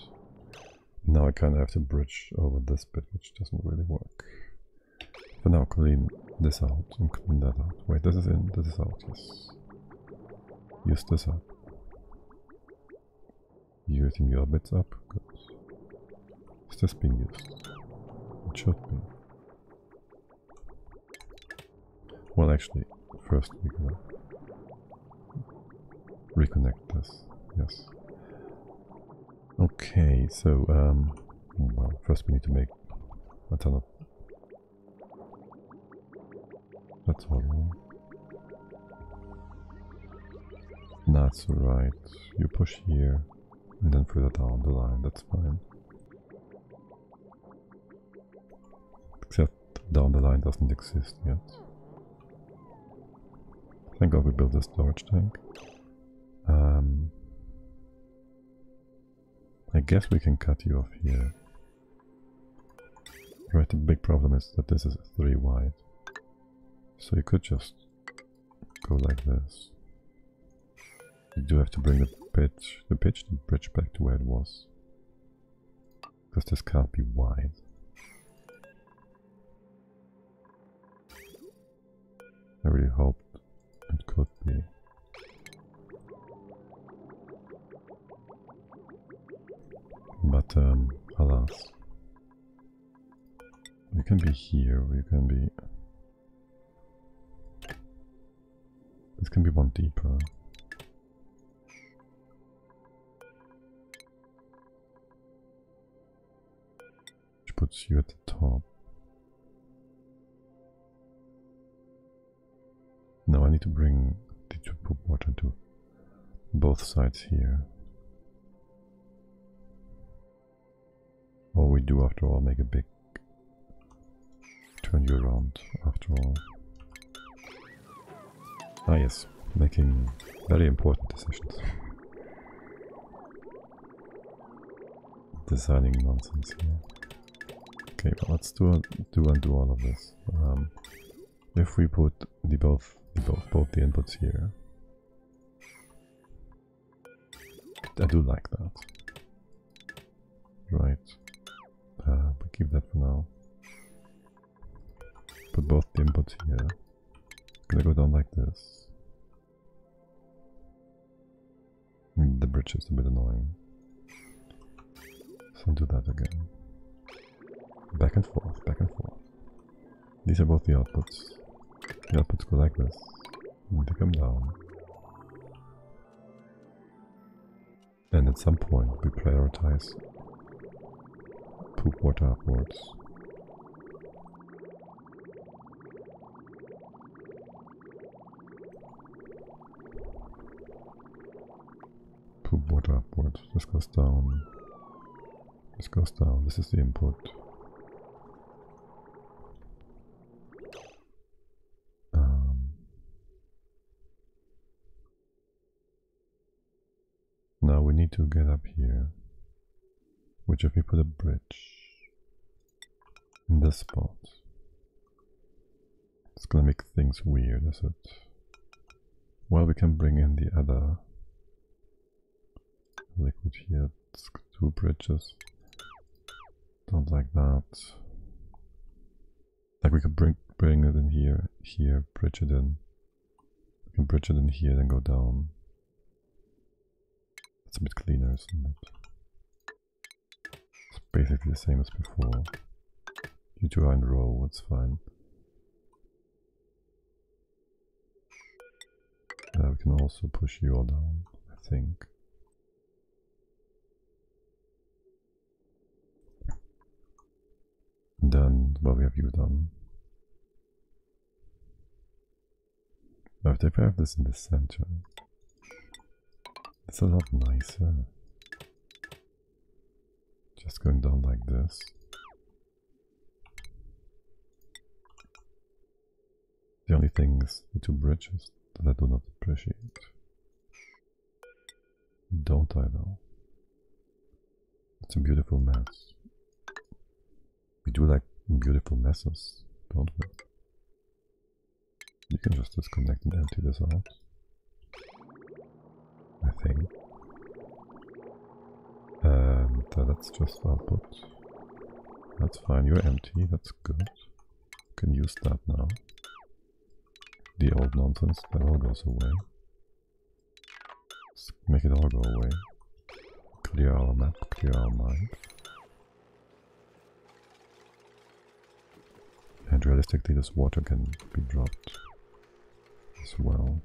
Now I kind of have to bridge over this bit, which doesn't really work. For now, clean this out and clean that out. Wait, this is in, this is out, yes. Use this up. Using your bits up, good. Is this being used? It should be. Well, actually, first we're gonna reconnect this. Yes. Okay, so, well, first we need to make a ton of... That's all. That's right. You push here, and then further down the line, that's fine. Except down the line doesn't exist yet. Thank God we built a storage tank. I guess we can cut you off here. Right, the big problem is that this is 3 wide. So you could just go like this. We do have to bring the bridge back to where it was. Because this can't be wide. I really hoped it could be. But, alas. You can be here, or you can be... This can be one deeper. Which puts you at the top. Now I need to bring the put water to both sides here. Or we do after all make a big turn you around after all. Ah yes, making very important decisions. Designing nonsense here. Okay, well, let's do all of this. If we put both the inputs here, I do like that. Right, we keep that for now. Put both the inputs here. Gonna go down like this. The bridge is a bit annoying. So do that again. Back and forth, back and forth. These are both the outputs. The outputs go like this. And they come down. And at some point we prioritize poop water upwards. Poop water upwards. This goes down. This goes down. This is the input. Now we need to get up here. Which if we put a bridge in this spot, it's gonna make things weird, is it? Well, we can bring in the other liquid here. It's 2 bridges. Don't like that. Like we could bring it in here, bridge it in. We can bridge it in here, then go down. It's a bit cleaner, isn't it? It's basically the same as before. You two are in a row, it's fine. We can also push you all down, I think. Then, well, we have you done. But if I have this in the center, it's a lot nicer. Just going down like this. The only thing is the 2 bridges that I do not appreciate. Don't I though? It's a beautiful mess. We do like beautiful messes, don't we? You can just disconnect and empty this out. I think. And that's just output. That's fine, you're empty, that's good. You can use that now. The old nonsense, that all goes away. Let's make it all go away. Clear our map, clear our mind. And realistically this water can be dropped as well.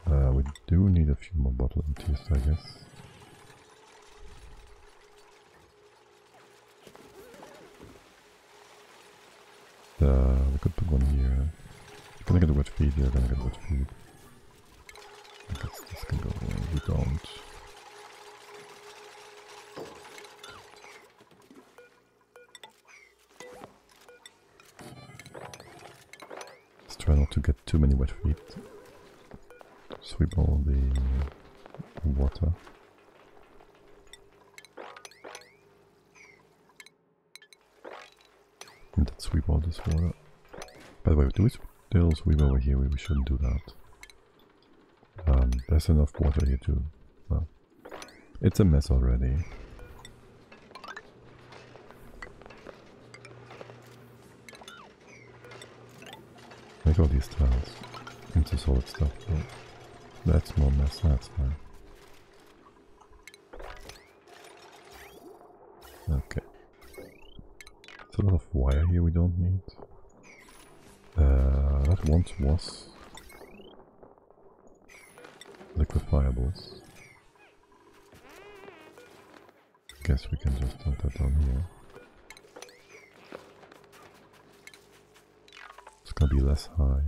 We do need a few more bottle empties, I guess. We could put one here. You're gonna get a wet feed, you're gonna get a wet feed. I guess this can go away, we don't. Let's try not to get too many wet feet. Sweep all the water. And then sweep all this water. By the way, do we still sweep over here? We shouldn't do that. There's enough water here too. Well, it's a mess already. Make all these tiles into solid stuff. Oh, that's more mess, that's fine. Okay. There's a lot of wire here we don't need. That once was liquefiables. Guess we can just dump that down here. It's gonna be less high.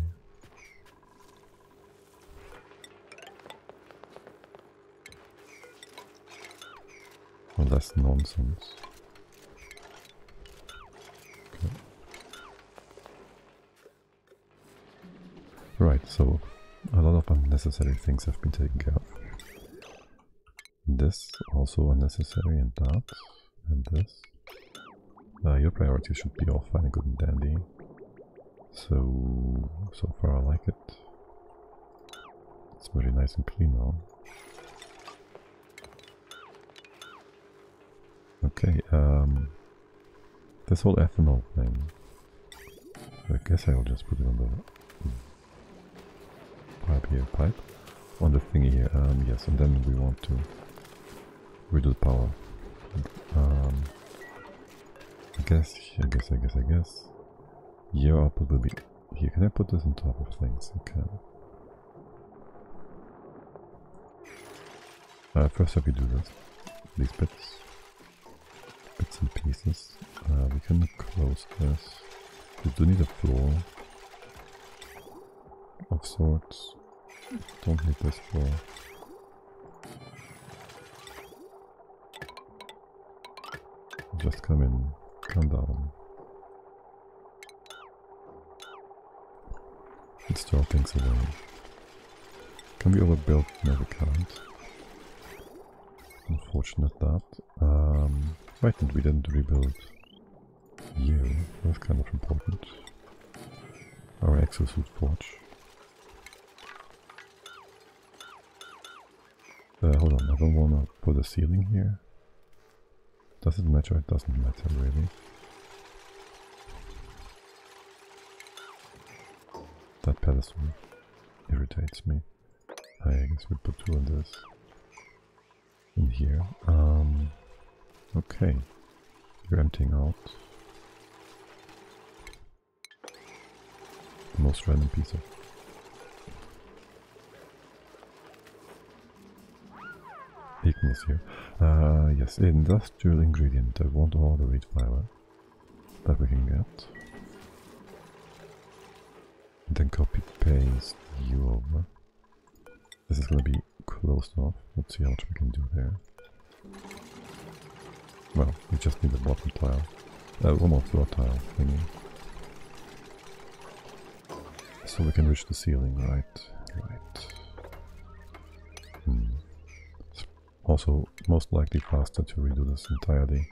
Or less nonsense. Okay. Right, so a lot of unnecessary things have been taken care of. This also unnecessary, and that, and this. Your priorities should be all fine and good and dandy. So far I like it. It's very nice and clean now. Okay, this whole ethanol thing. I guess I'll just put it on the pipe here, on the thingy here. Yes, and then we want to reduce power. I guess. Your output will be here. Can I put this on top of things? I can. First off, we do this. These bits and pieces. We can close this. We do need a floor of sorts. Don't need this floor. Just come in, come down. Let's throw things away. Can we overbuild? No, we can't. Unfortunate that. Right, and we didn't rebuild you. That's kind of important. Our exosuit forge. Hold on, I don't wanna put a ceiling here. Does it matter? It doesn't matter really. That pedestal irritates me. I guess we put two of this in here. Okay. You're emptying out. The most random piece of weakness here. Yes, industrial ingredient. I want all the wheat fiber that we can get. And then copy paste you over. This is gonna be closed off. Let's see how much we can do there. Well, we just need a bottom tile. One more floor tile thingy. So we can reach the ceiling, right? Right. Also, most likely faster to redo this entirely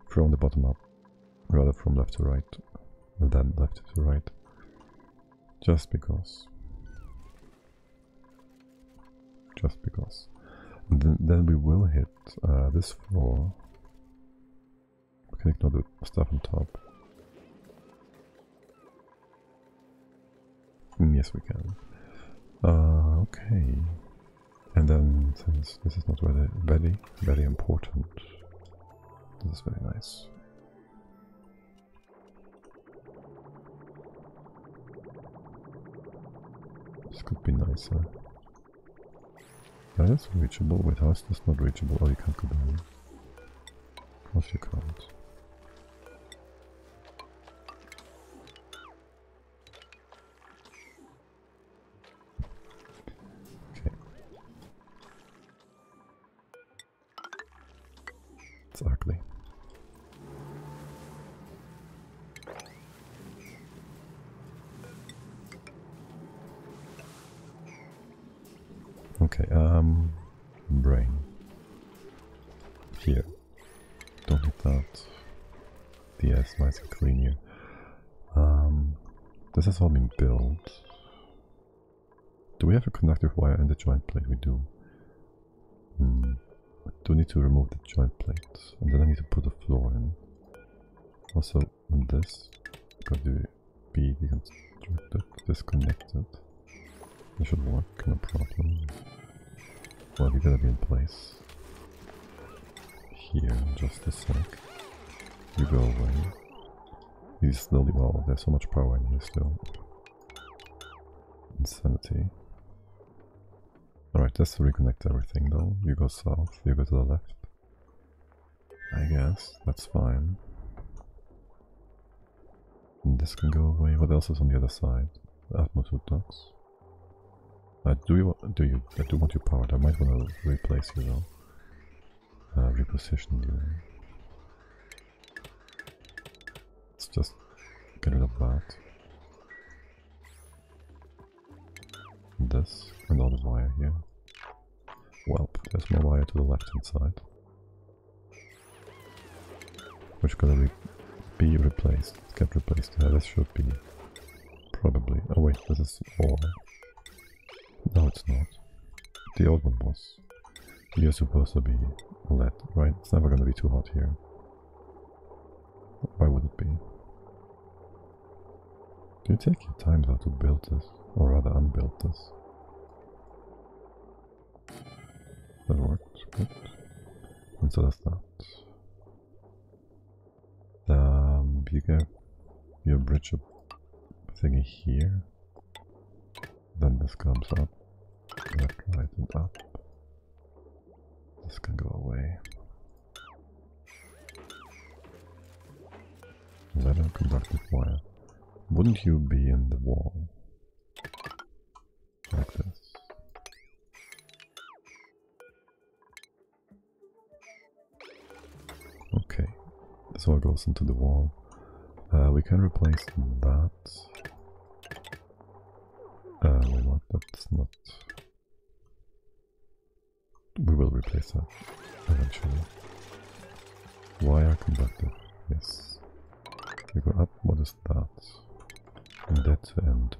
from the bottom up, rather from left to right, than left to right. Just because. Just because. And then we will hit this floor. We can ignore the stuff on top. Yes, we can. Okay. And then, since this is not very important, this is very nice. This could be nicer. That is reachable. Wait, how is this not reachable? Oh, you can't go down. Of course you can't. Okay. It's ugly. Okay, brain. Here. Don't need that. DS, nice and clean here. This has all been built. Do we have a conductive wire in the joint plate? We do. I do need to remove the joint plate, and then I need to put a floor in. Also, this got to be deconstructed, disconnected. It should work, no problem. Well, you gotta be in place. Here, just a sec. You go away. You slowly, well, there's so much power in here still. Insanity. Alright, let's reconnect everything though. You go south, you go to the left. I guess, that's fine. And this can go away. What else is on the other side? Atmosphere ducts. I do want you powered. I might want to replace you though. Reposition you. Let's just get rid of that. This and all the wire here. Well, there's more wire to the left hand side, which gotta be replaced. Get replaced. This should be probably. Oh wait, this is all. No, it's not. The old one was. You're supposed to be LED, right? It's never gonna be too hot here. Why would it be? Do you take your time though to build this? Or rather unbuild this? That worked, good. And so does that. You get your bridge thingy here. Then this comes up. Left, right, and up. This can go away. Leather conductive wire. Wouldn't you be in the wall? Like this. Okay. This all goes into the wall. We can replace that. Wait, what? That's not... We will replace that eventually. Wire conductive, yes. You go up, what is that? End to end.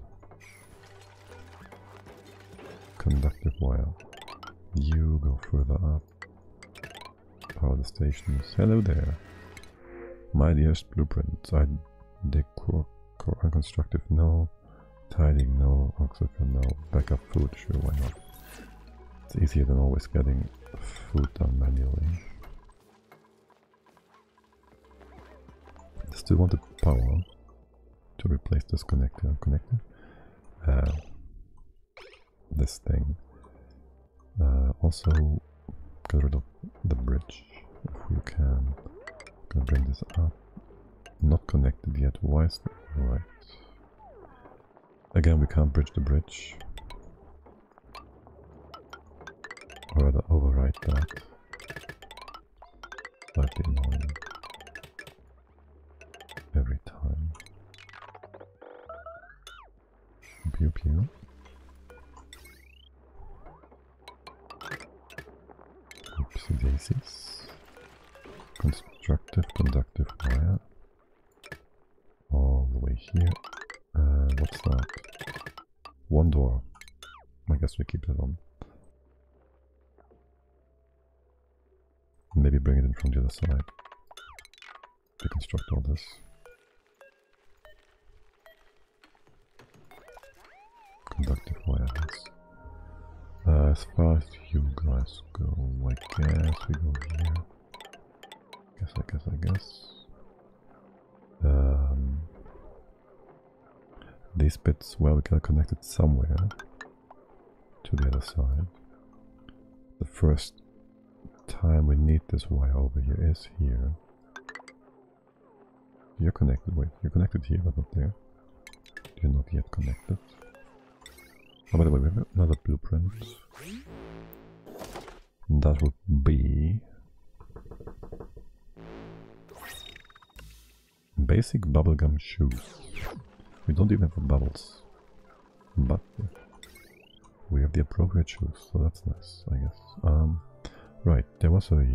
Conductive wire. You go further up. Power the stations. Hello there. MaDiAA blueprint. I decor unconstructive, no. Tidying, no. Oxygen, no. Backup food, sure, why not? It's easier than always getting food done manually. Still want the power to replace this connector. This thing. Also, get rid of the bridge if we can. Gonna bring this up. Not connected yet. Why is that? Right. Again, we can't bridge the bridge. Or rather, override that. Slightly annoying. Every time. Pew pew. Oopsie daisies. Constructive, conductive wire. All the way here. What's that? One door. I guess we keep that on. Maybe bring it in from the other side. Deconstruct all this. Conductive wire has. As far as you guys go, I guess we go here. I guess. These bits, well, we gotta connect it somewhere to the other side. The first time we need this wire over here is here. You're connected, wait, you're connected here but not there. You're not yet connected. Oh, by the way, we have another blueprint. And that would be basic bubblegum shoes. We don't even have bubbles, but we have the appropriate shoes, so that's nice, I guess. Right, there was a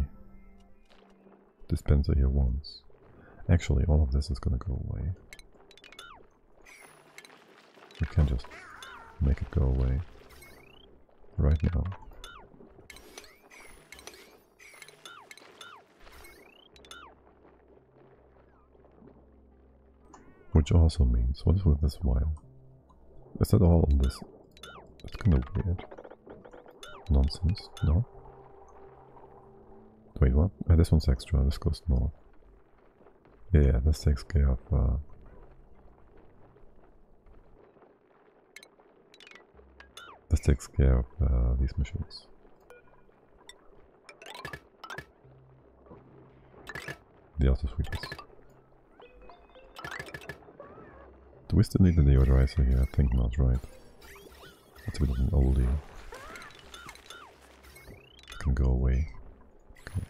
dispenser here once. Actually, all of this is gonna go away. We can just make it go away. right now. Which also means, what is with this wire? Is that all on this? That's kind of weird. Nonsense, no? Wait, what? This one's extra, this goes north. Yeah, this takes care of... this takes care of these machines. The auto sweepers. Do we still need the deodorizer here? I think not, right? That's a bit of an oldie. It can go away. Okay.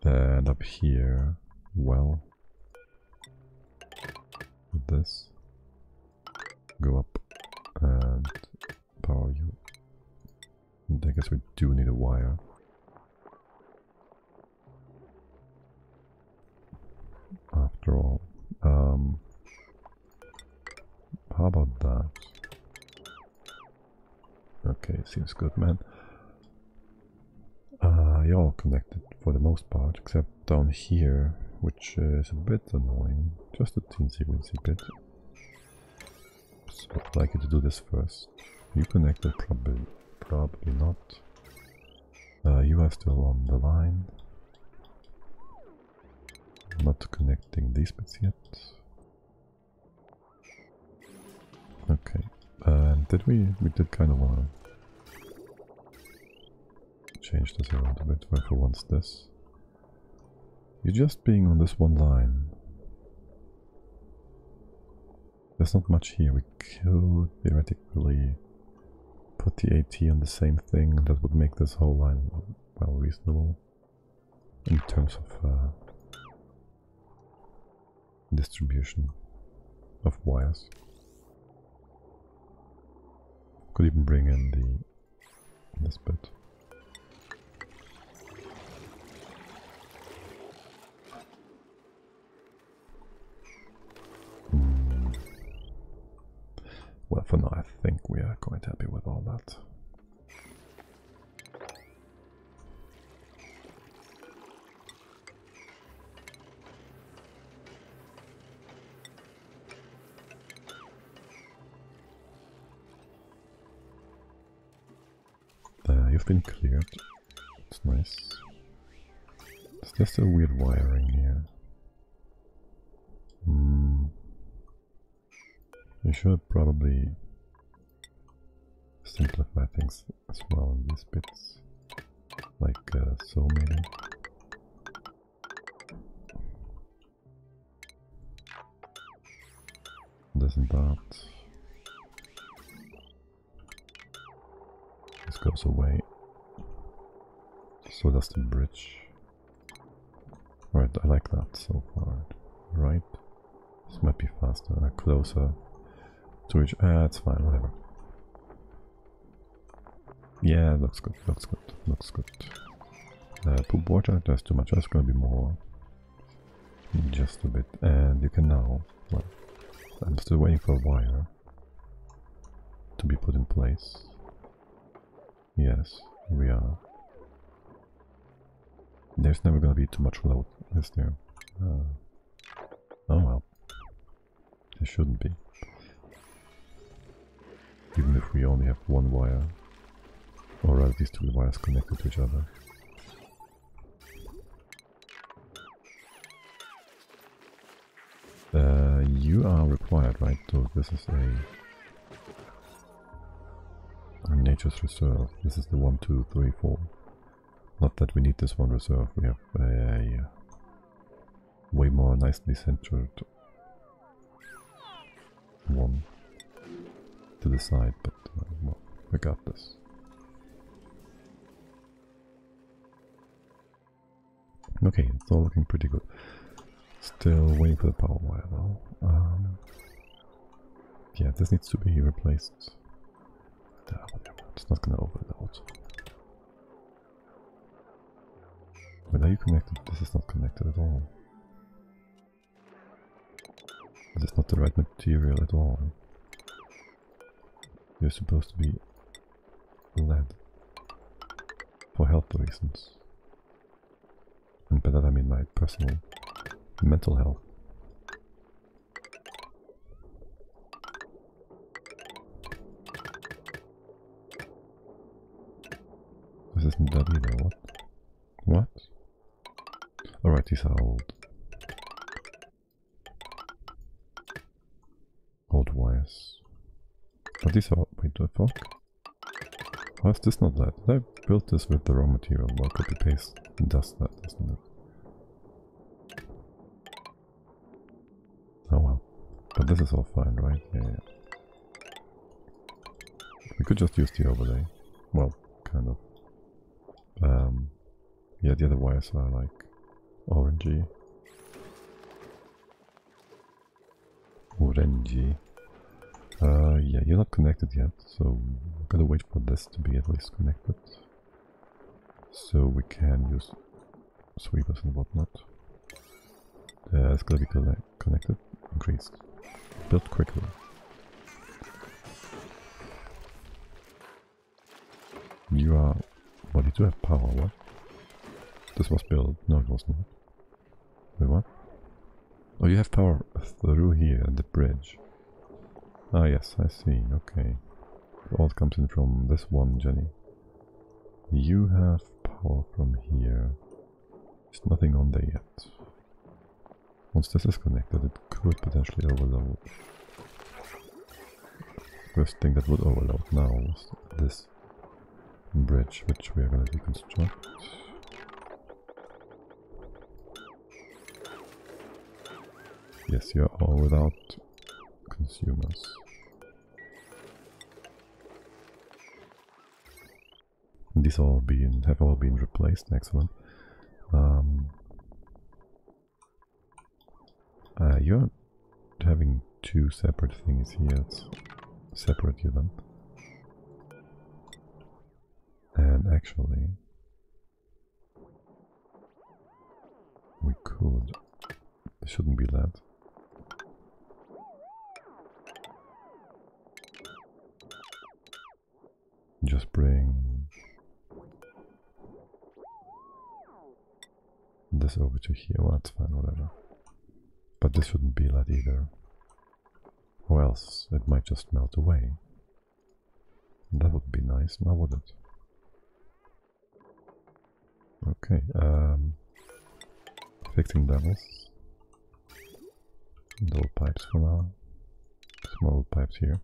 And up here, well, with this, go up and power you. And I guess we do need a wire. After all, how about that? Okay, seems good, man. You're all connected for the most part, except down here, which is a bit annoying. Just a teensy-weensy bit. So I'd like you to do this first. You connected, probably not. You are still on the line. Not connecting these bits yet. Okay. Did we did kind of want to change this around a bit. Where for once this. You're just being on this one line. There's not much here. We could theoretically put the AT on the same thing. That would make this whole line well reasonable in terms of distribution of wires. Could even bring in this bit. Well, for now I think we are quite happy with all that. You've been cleared. It's nice. It's just a weird wiring here. You should probably simplify things as well in these bits. Like so maybe. This and that. This goes away. So does the bridge. Right, I like that so far. Right. This might be faster, closer to each. It's fine, whatever. Yeah, looks good, looks good, looks good. Poop water, there's too much, there's gonna be more. Just a bit, and you can now, well, I'm still waiting for a wire to be put in place. Yes, we are. There's never gonna be too much load, is there? Oh well. There shouldn't be. Even if we only have one wire. Or at least two wires connected to each other. You are required, right? So this is a nature's reserve. This is the 1, 2, 3, 4. Not that we need this one reserve. We have a way more nicely centered one to the side, but well, we got this. Okay, it's all looking pretty good. Still waiting for the power wire though. Yeah, this needs to be replaced. Whatever, it's not gonna overload. Wait, are you connected? This is not connected at all. This is not the right material at all. You're supposed to be lead for health reasons. And by that I mean my personal mental health. This isn't that either, what? What? Alright, these are old. Old wires. But these are... wait, the fuck? How is this not that? Did I build this with the raw material? Well, copy paste does that, doesn't it? Oh well. But this is all fine, right? Yeah. We could just use the overlay. Well, kind of. Yeah, the other wires are like orangey. Orangey. Yeah, you're not connected yet, so I'm gonna wait for this to be at least connected. So we can use sweepers and whatnot. It's gonna be connected, increased. Built quickly. You are... well, you do have power, what? This was built... no, it was not. Wait, what? Oh, you have power through here at the bridge. Ah, yes, I see, okay. All comes in from this one, Jenny. You have power from here. There's nothing on there yet. Once this is connected, it could potentially overload. First thing that would overload now is this bridge, which we are going to deconstruct. Yes, you are all without consumers. These have all been replaced. Excellent. You're having two separate things here. Let's separate you then. And actually, we could. It shouldn't be that. Just bring this over to here. Well, that's fine, whatever. But this shouldn't be that either. Or else it might just melt away. That would be nice, now would it? Okay, fixing levels. The old pipes for now. Some old pipes here.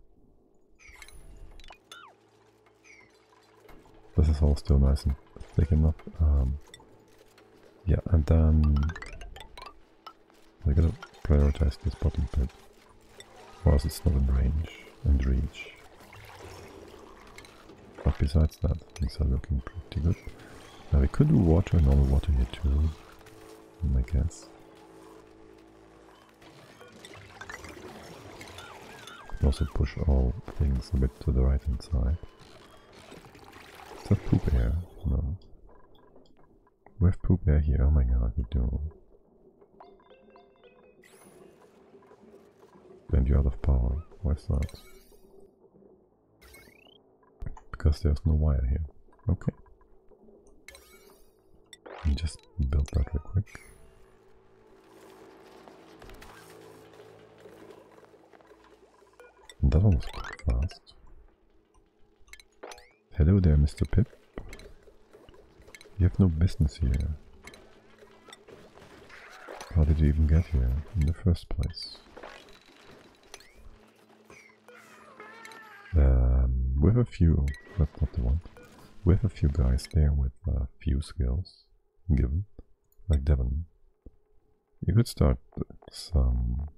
This is all still nice and thick enough. Yeah, and then we're gonna prioritize this bottom pit, or else it's not in range and reach. But besides that, things are looking pretty good. Now we could do water, normal water here too, I guess. Also push all things a bit to the right hand side. Is that poop air? No. We have poop air here, oh my god, we do. And you're out of power. Why's that? Because there's no wire here. Okay. And just build that real quick. And that one was quite fast. Hello there, Mr. Pip. You have no business here. How did you even get here in the first place? With a few, that's not the one. With a few guys there with a few skills given, like Devon, you could start some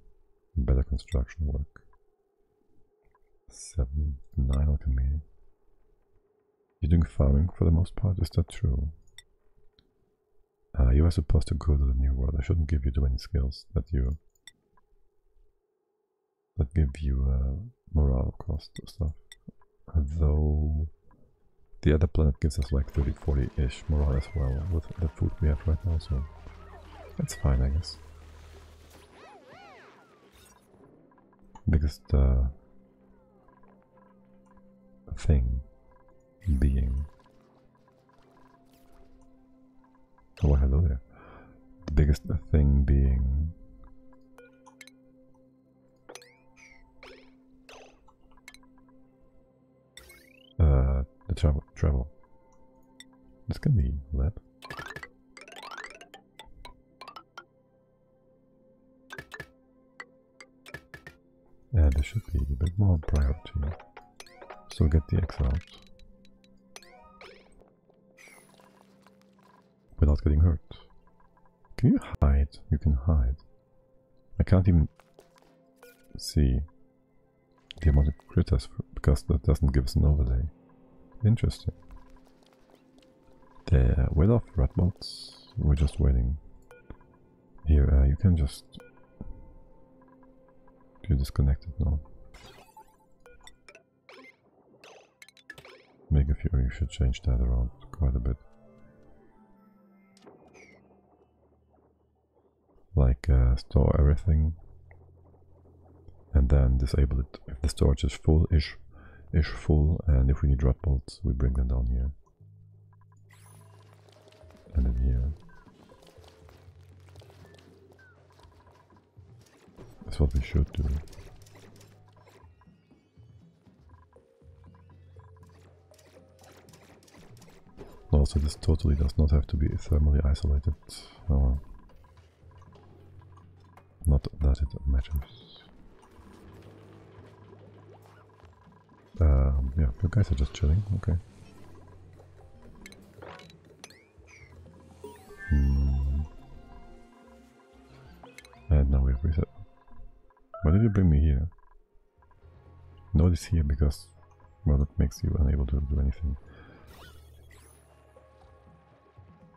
better construction work. 7, 9 alchemy. You're doing farming for the most part, is that true? You are supposed to go to the new world. I shouldn't give you too many skills that give you morale cost stuff. Though the other planet gives us like 30-40-ish morale as well with the food we have right now, so that's fine, I guess. Biggest thing being. Oh, hello there. The biggest thing being... the travel. This can be lab. Yeah, there should be a bit more priority. So get the X out. Without getting hurt. Can you hide? You can hide. I can't even see the amount of critters because that doesn't give us an overlay. Interesting. There, wait off rat bots. We're just waiting. Here, you can just... You're disconnected now. Make a few, you should change that around quite a bit. Like, store everything. And then disable it if the storage is full-ish, full, and if we need rat bolts, we bring them down here. And then here. That's what we should do. Also, this totally does not have to be thermally isolated. Not that it matters. Yeah, you guys are just chilling, okay. And now we've reset. Why did you bring me here? Notice here because, well, that makes you unable to do anything.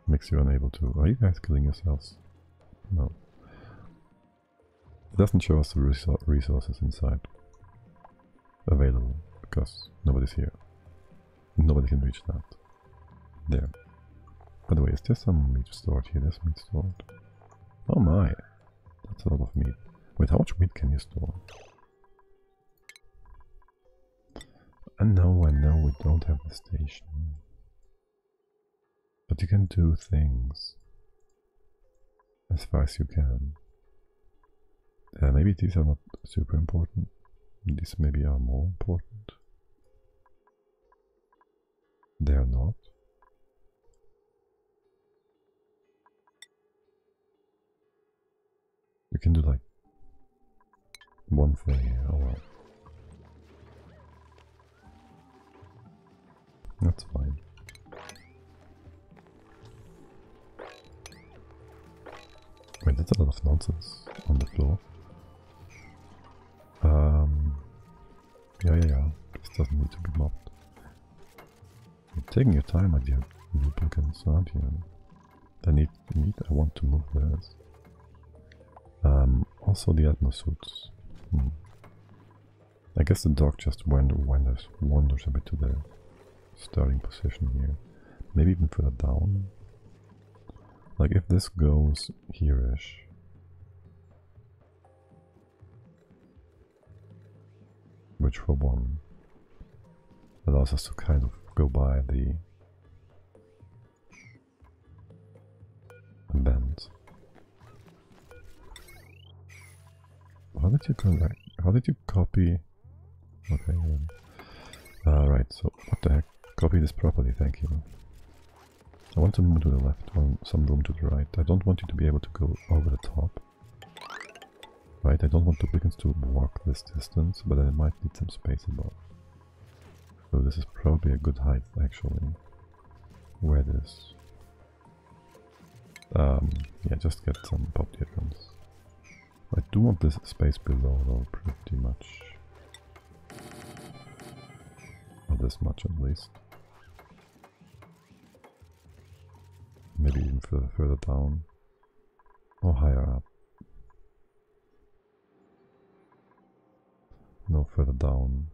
Makes you unable to... Are you guys killing yourselves? No. It doesn't show us the resources inside available because nobody's here. Nobody can reach that. There. By the way, is there some meat stored here? There's meat stored. Oh my! That's a lot of meat. Wait, how much meat can you store? I know we don't have the station. But you can do things. As far as you can. Maybe these are not super important. These maybe are more important. They are not. You can do like one thing here. Oh well. That's fine. Wait, that's a lot of nonsense on the floor. Yeah. This doesn't need to be mopped. You're taking your time, my dear lubricants, aren't you? I need meat. I want to move this. Also the atmosuits. I guess the dog just wanders a bit to the starting position here. Maybe even further down. Like if this goes here-ish. Which for one allows us to kind of go by the bend. How did you come back? How did you copy? Okay, right, so what the heck? Copy this properly, thank you. I want to move to the left, some room to the right. I don't want you to be able to go over the top. Right, I don't want duplicants to walk this distance, but I might need some space above. So this is probably a good height, actually. Where this? Yeah, just get some pop diagrams. I do want this space below, though, pretty much. Or this much, at least. Maybe even further down. Or higher up. No, further down.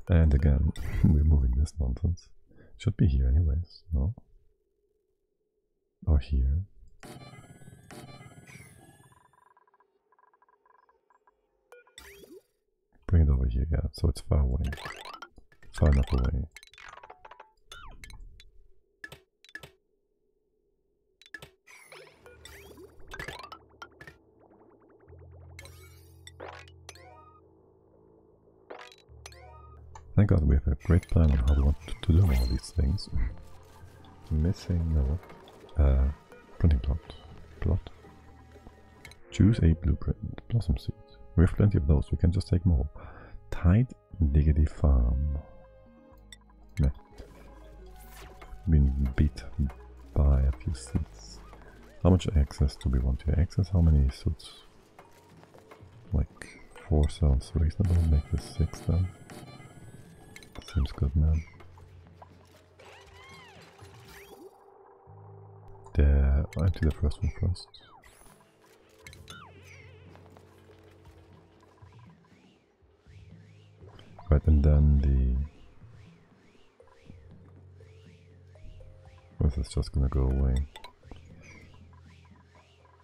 And again, we're moving this nonsense. Should be here anyways, no? Or here. Bring it over here, yeah, so it's far away. Far enough away. Thank God we have a great plan on how we want to do all these things. Missing no. Printing plot. Choose a blueprint. Blossom seeds. We have plenty of those. We can just take more. Tight diggity farm. Meh. Been beat by a few seeds. How much access do we want to access? How many suits? Like 4 sounds reasonable. Make this 6 then. Seems good, man. Empty the first one first. Right, and then this is just gonna go away.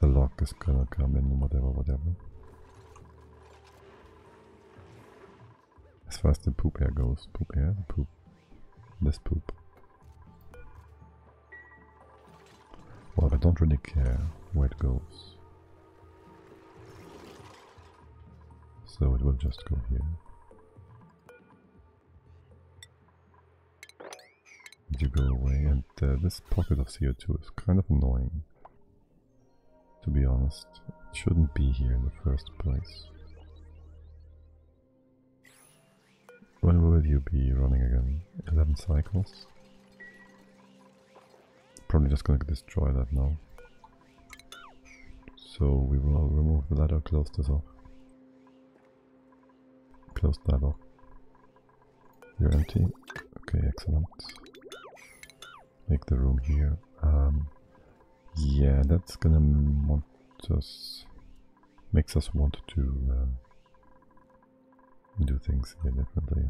The lock is gonna come in, whatever. As far as the poop air goes, this poop. Well, I don't really care where it goes. So it will just go here. You go away, and this pocket of CO2 is kind of annoying. To be honest, it shouldn't be here in the first place. When will you be running again? 11 cycles? Probably just gonna destroy that now. So we will remove the ladder, close this off. Close that off. You're empty. Okay, excellent. Make the room here. Yeah, that's gonna makes us want to do things here differently.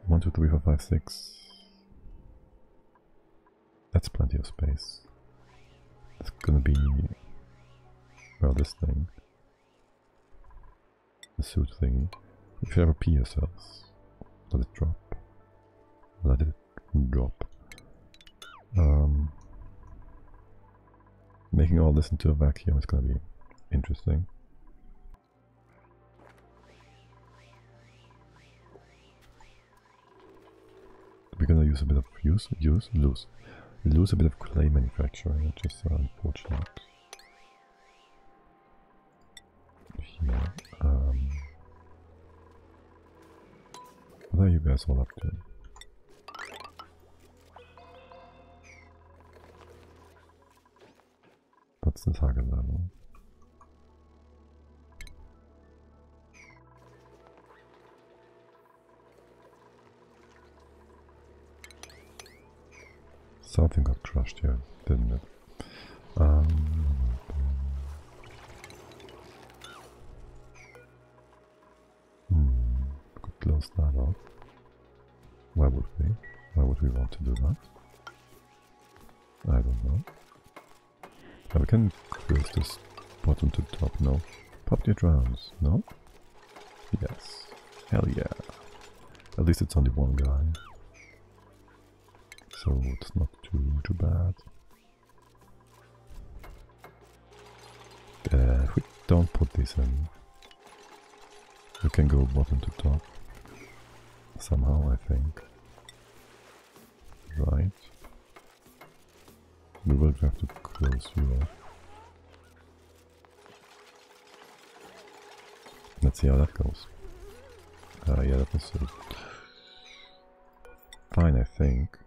1, 2, 3, 4, 5, 6. That's plenty of space. It's gonna be, well, this thing. The suit thingy. If you ever pee yourselves, let it drop. Let it drop. Making all this into a vacuum is gonna be interesting. We're gonna use a bit of lose a bit of clay manufacturing, which is unfortunate. Here. What are you guys all up to? What's the target level? Something got crushed here, didn't it? Could close that off. Why would we? Why would we want to do that? I don't know. Now we can close this bottom to top, no? Pop your drowns, no? Yes. Hell yeah. At least it's only one guy. So it's not too bad. If we don't put these in, we can go bottom to top. Somehow, I think. Right. We will have to close you off. Let's see how that goes. Yeah, that was fine, I think.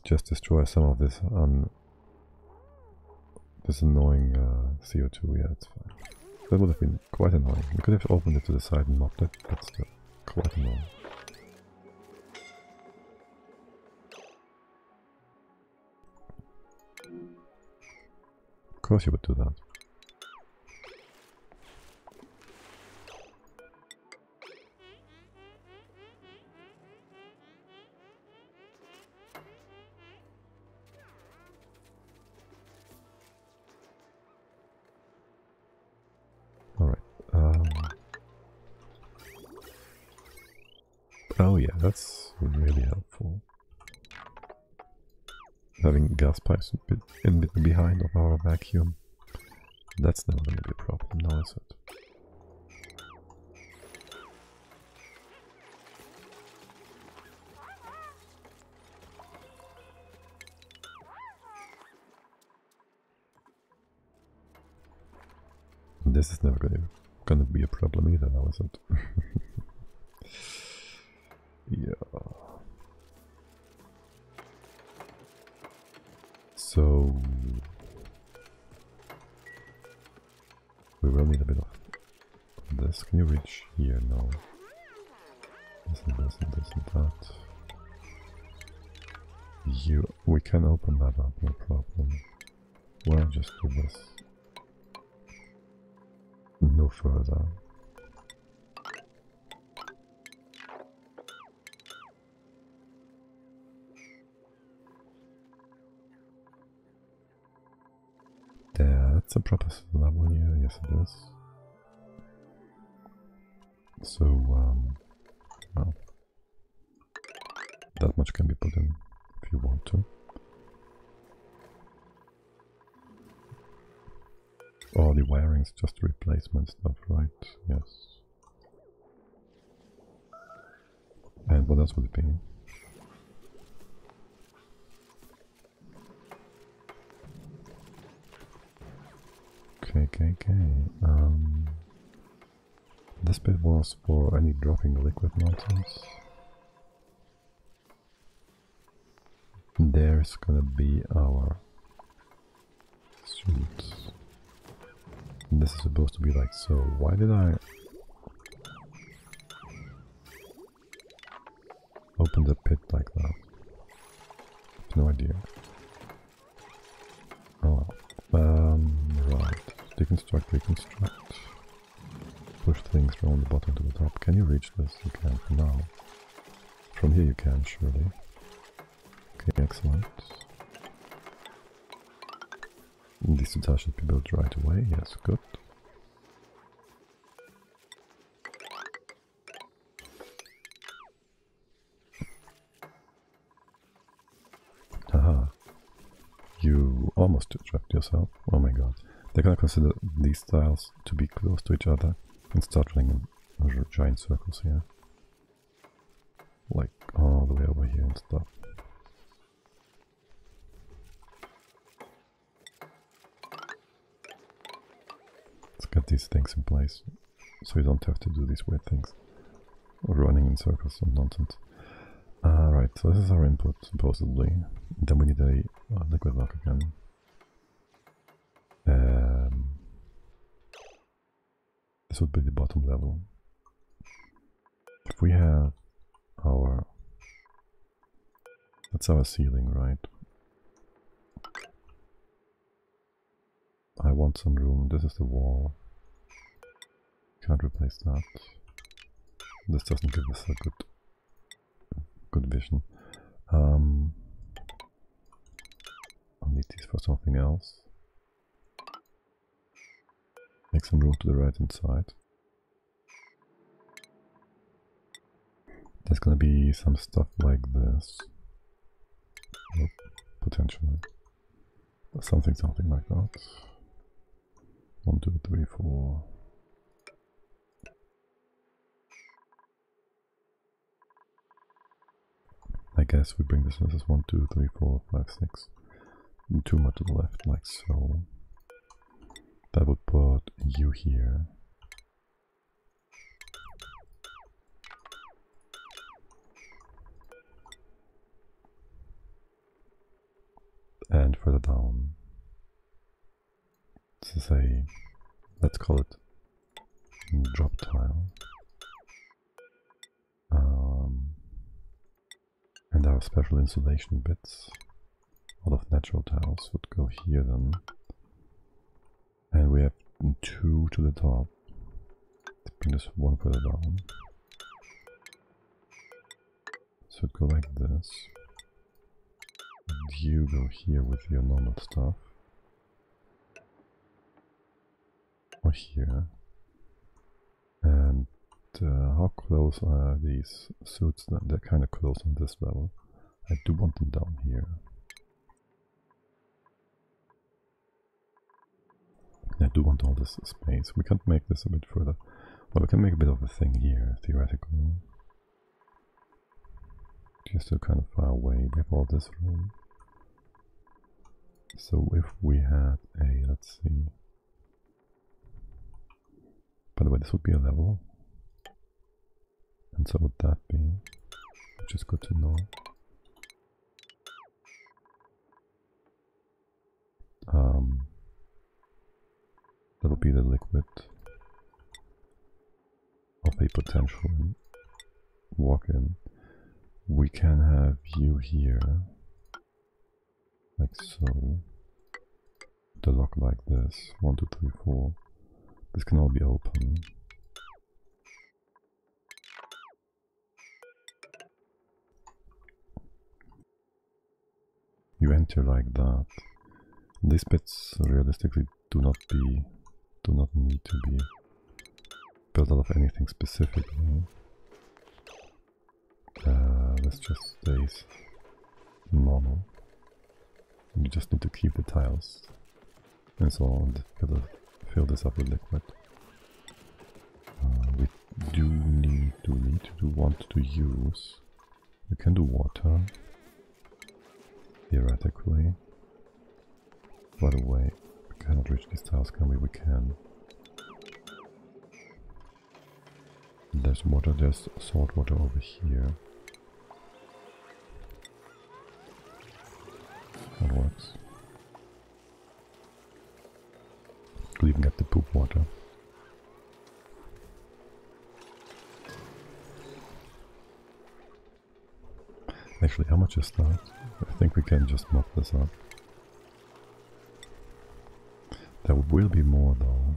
Just destroy some of this this annoying CO2. Yeah, that's fine. That would have been quite annoying. We could have opened it to the side and mopped it, but still quite annoying. Of course you would do that. Oh yeah, that's really helpful. Having gas pipes a bit behind of our vacuum. That's never going to be a problem now, is it? This is never gonna be a problem either now, is it? Yeah. So we will need a bit of this. Can you reach here? No. This and this and this and that. We can open that up, no problem. Well, just do this. No further. That's a proper level here, yes it is. So, well, that much can be put in if you want to. Oh, the wiring's just replacement stuff, right? Yes. And what else would it be? Okay. This bit was for any dropping liquid nonsense. There's gonna be our suits. This is supposed to be like so. Why did I open the pit like that? No idea. Oh, right. Deconstruct, reconstruct. Push things from the bottom to the top. Can you reach this? You can for now. From here you can, surely. Okay, excellent. These two tiles should be built right away. Yes, good. Haha. You almost trapped yourself. Oh my god. They're gonna consider these tiles to be close to each other and start running in giant circles here. Like all the way over here and stuff. Let's get these things in place so you don't have to do these weird things. Or running in circles and nonsense. Right, so this is our input, supposedly. Then we need a liquid lock again. This would be the bottom level. If we have our... That's our ceiling, right? I want some room. This is the wall. Can't replace that. This doesn't give us a good vision. I'll need these for something else. Make some room to the right hand side. There's gonna be some stuff like this. Nope, potentially. Something like that. 1, 2, 3, 4. I guess we bring this as 1, 2, 3, 4, 5, 6. And 2 more to the left, like so. That would put you here. And further down. This is a, let's call it drop tile. And our special insulation bits out of natural tiles would go here then. And we have 2 to the top. Let's bring this 1 further down. So it'd go like this. And you go here with your normal stuff. Or here. And how close are these suits then? They're kind of close on this level. I do want them down here. I do want all this space. We can't make this a bit further. Well, we can make a bit of a thing here, theoretically. Just so kind of far away. We have all this room. So if we had a, let's see. By the way, this would be a level. And so would that be, which is good to know. That would be the liquid of a potential walk-in. We can have you here, like so. The lock like this, 1, 2, 3, 4. This can all be open. You enter like that. These bits realistically do not need to be built out of anything specifically. This just stays normal. You just need to keep the tiles and so on, fill this up with liquid. We want to use. We can do water theoretically. By the way, we cannot reach these tiles, can we? We can. There's water, there's salt water over here. That works. Could even get the poop water. Actually, how much is that? I think we can just mop this up. There will be more though.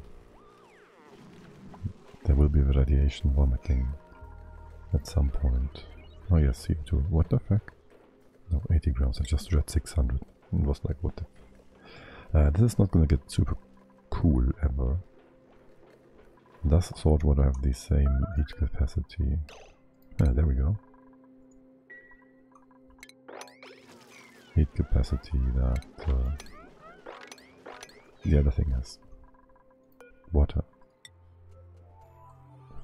There will be radiation vomiting at some point. Oh yes, CO2. What the fuck? No, 80 grams. I just read 600. It was like, what the... this is not gonna get super cool ever. Does salt water have the same heat capacity? There we go. Heat capacity that the other thing has. Water.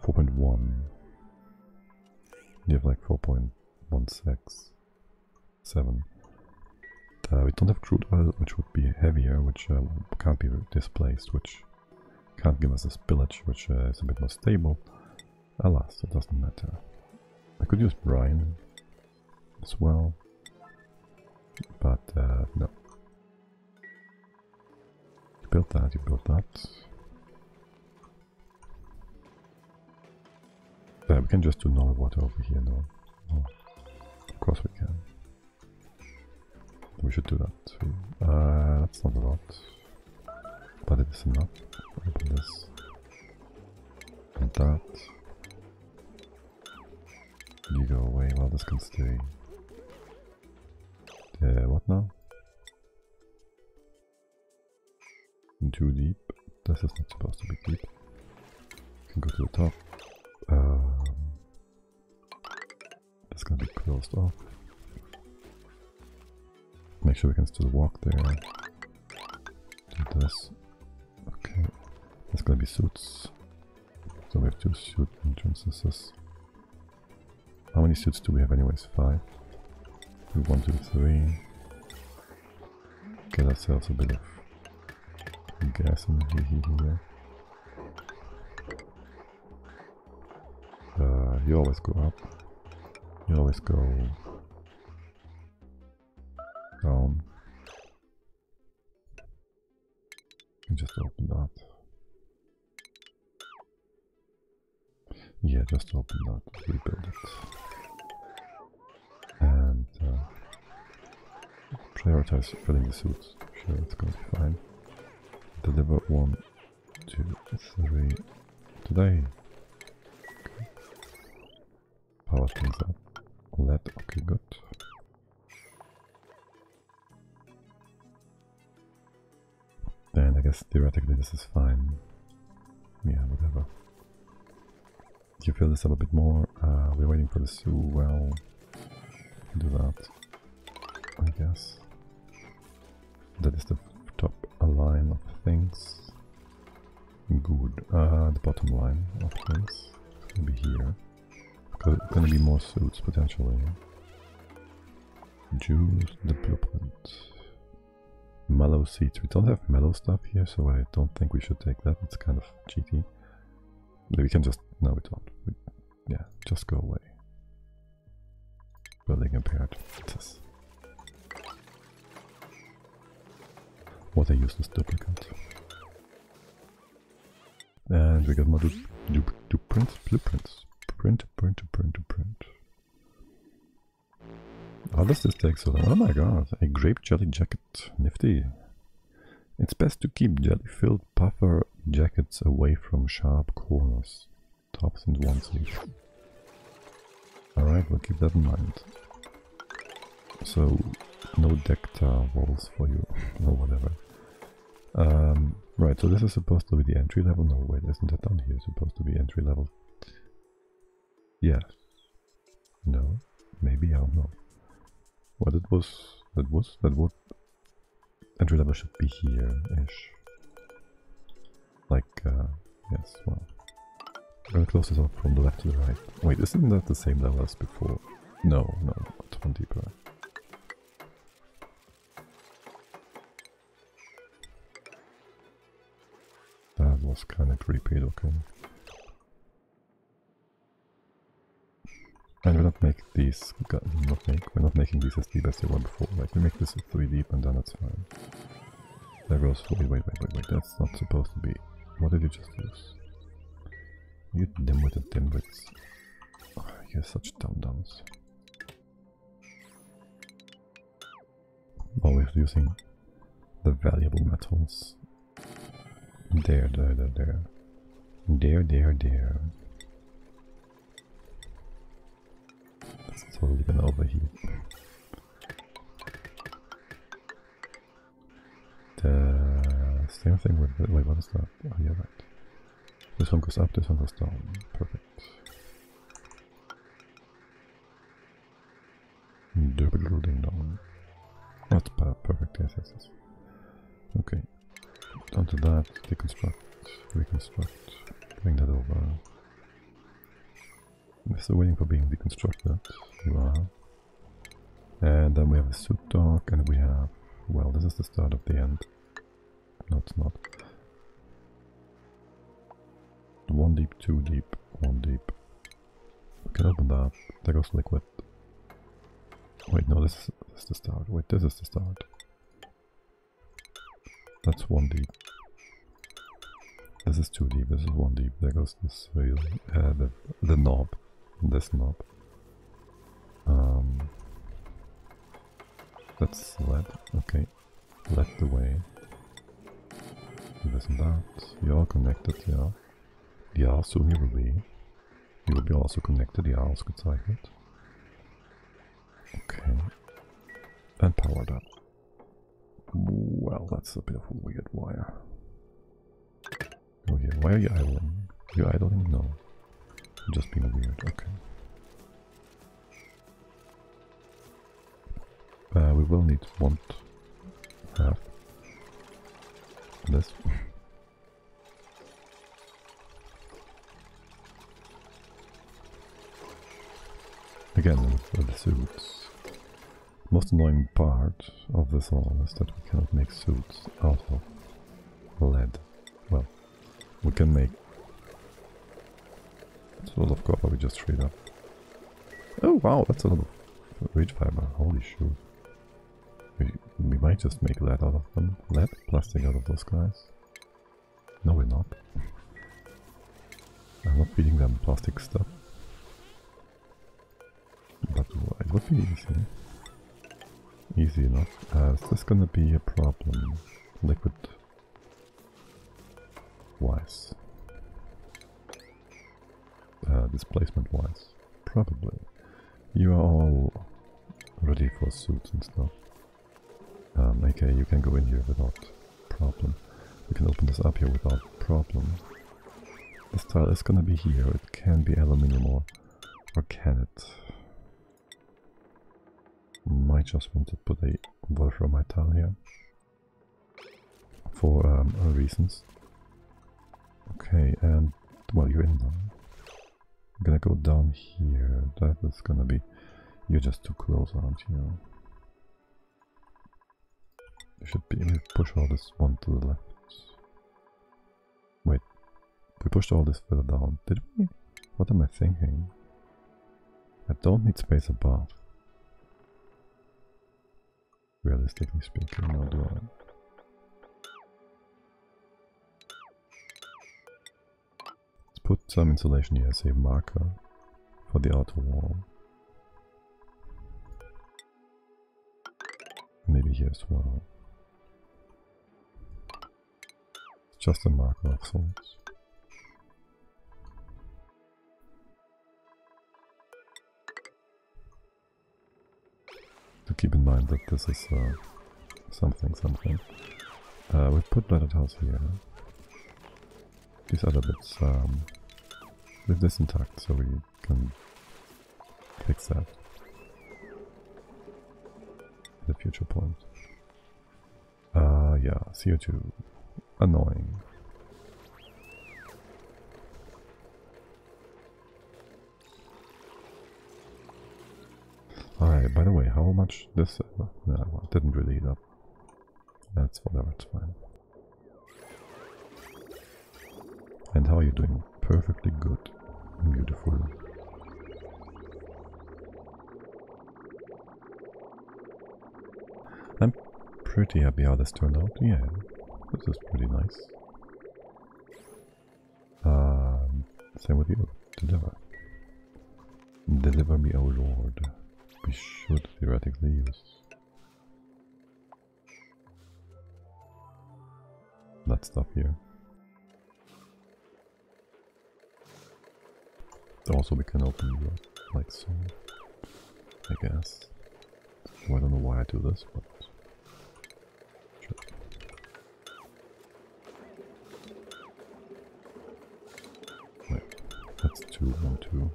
4.1. You have like 4.16. 7. We don't have crude oil, which would be heavier, which can't be displaced, which can't give us a spillage, which is a bit more stable. Alas, it doesn't matter. I could use brine as well, but no. You built that, you built that. We can just do normal water over here, no. Of course we can. We should do that too. That's not a lot, but it is enough. Open this and that. You go away while this can stay. What now? Too deep. This is not supposed to be deep. You can go to the top. That's gonna be closed off. Make sure we can still walk there. Do this. Okay. There's gonna be suits. So we have 2 suit entrances. How many suits do we have anyways? 5. 1, 2, 3. Get ourselves a bit of gas in here. You always go up. You always go down. And just open that. Yeah, just open that. Rebuild it. And prioritize filling the suits. Sure, it's gonna be fine. Deliver 1, 2, 3 today. Okay. Power things up. Lead, okay, good. And I guess theoretically this is fine. Yeah, whatever. You fill this up a bit more. We're waiting for the sewer well. Do that, I guess. That is the top line of things. Good. The bottom line of things is gonna be here. Gonna be more suits potentially. Juice the blueprint. Mellow seeds. We don't have mellow stuff here, so I don't think we should take that. It's kind of cheaty. But we can just... no, we don't. Yeah, just go away. Building impaired. What a useless duplicate. And we got more blueprints. Print. How does this take so long? Oh my god, a grape jelly jacket. Nifty. It's best to keep jelly-filled puffer jackets away from sharp corners. Tops and onesies. Alright, we'll keep that in mind. So, no deck walls for you, or whatever. Right, so this is supposed to be the entry level. No, wait, isn't that down here supposed to be entry level? Yes. No. Maybe, I don't know. What it was, that would entry level should be here-ish. Like, yes, well. I'm gonna close this off from the left to the right. Wait, isn't that the same level as before? No, it's one deeper. That was kinda creepy looking. And we're not making these, we're not making these as deep as they were before. Like, we make this 3 deep and then it's fine. There goes, wait, that's not supposed to be. What did you just use? You dimwitted dimwits. Oh, you're such dum-dums. Always using the valuable metals. There. That's totally gonna overheat. The same thing with the, wait, what is that? Oh yeah, right. This one goes up, this one goes down. Perfect. Ding dong. That's perfect, yes. Okay. Down to that, deconstruct, reconstruct, bring that over. We're still waiting for being deconstructed. You are. And then we have a suit dog, and we have, well, this is the start of the end. No, it's not. 1 deep, 2 deep, 1 deep. We can open that. There goes liquid. Wait, no, this is the start. Wait, this is the start. That's 1 deep. This is 2 deep, this is 1 deep. There goes this wheel, the knob. This knob. That's lead. Okay. Lead the way. This and that. You're all connected, yeah. Yeah, soon you will be. You will be also connected, yeah, ausgezeichnet. Okay. And powered up. Well, that's a bit of a weird wire. Oh yeah, why are you idling? You idling? No. You're just being weird, okay. We will need half this. Again, with the suits. Most annoying part of this all is that we cannot make suits out of lead. Well, we can make a lot of copper we just freed up. Oh wow, that's a lot of ridge fiber, holy shoot. We might just make lead out of them. Lead? Plastic out of those guys? No, we're not. I'm not feeding them plastic stuff. But it would be easy. Easy enough. Is this gonna be a problem? Liquid wise. Displacement wise. Probably. You are all ready for suits and stuff. Okay, you can go in here without problem. We can open this up here without problem. This tile is gonna be here. It can be aluminium or can it? Might just want to put a wolframite tile here for reasons. Okay, and well, you're in now. I'm gonna go down here. That is gonna be... You're just too close, aren't you? You should be able to push all this one to the left. Wait, we pushed all this further down, did we? What am I thinking? I don't need space above. Realistically speaking, now do I? Let's put some insulation here as a marker for the outer wall. Maybe here as well. Just a marker of sorts. To keep in mind that this is something. We put that house here. These other bits, leave this intact so we can fix that at a future point. Yeah, CO2. Annoying. Alright, by the way, how much this... no, didn't really eat up. That's whatever, it's fine. And how are you doing? Perfectly good. Beautiful. I'm pretty happy how this turned out. Yeah, this is pretty nice. Same with you. Deliver. Deliver me, O Lord. We should theoretically use that stuff here. Also, we can open it like so, I guess. Well, I don't know why I do this, but sure. Wait, that's 2, 1, 2.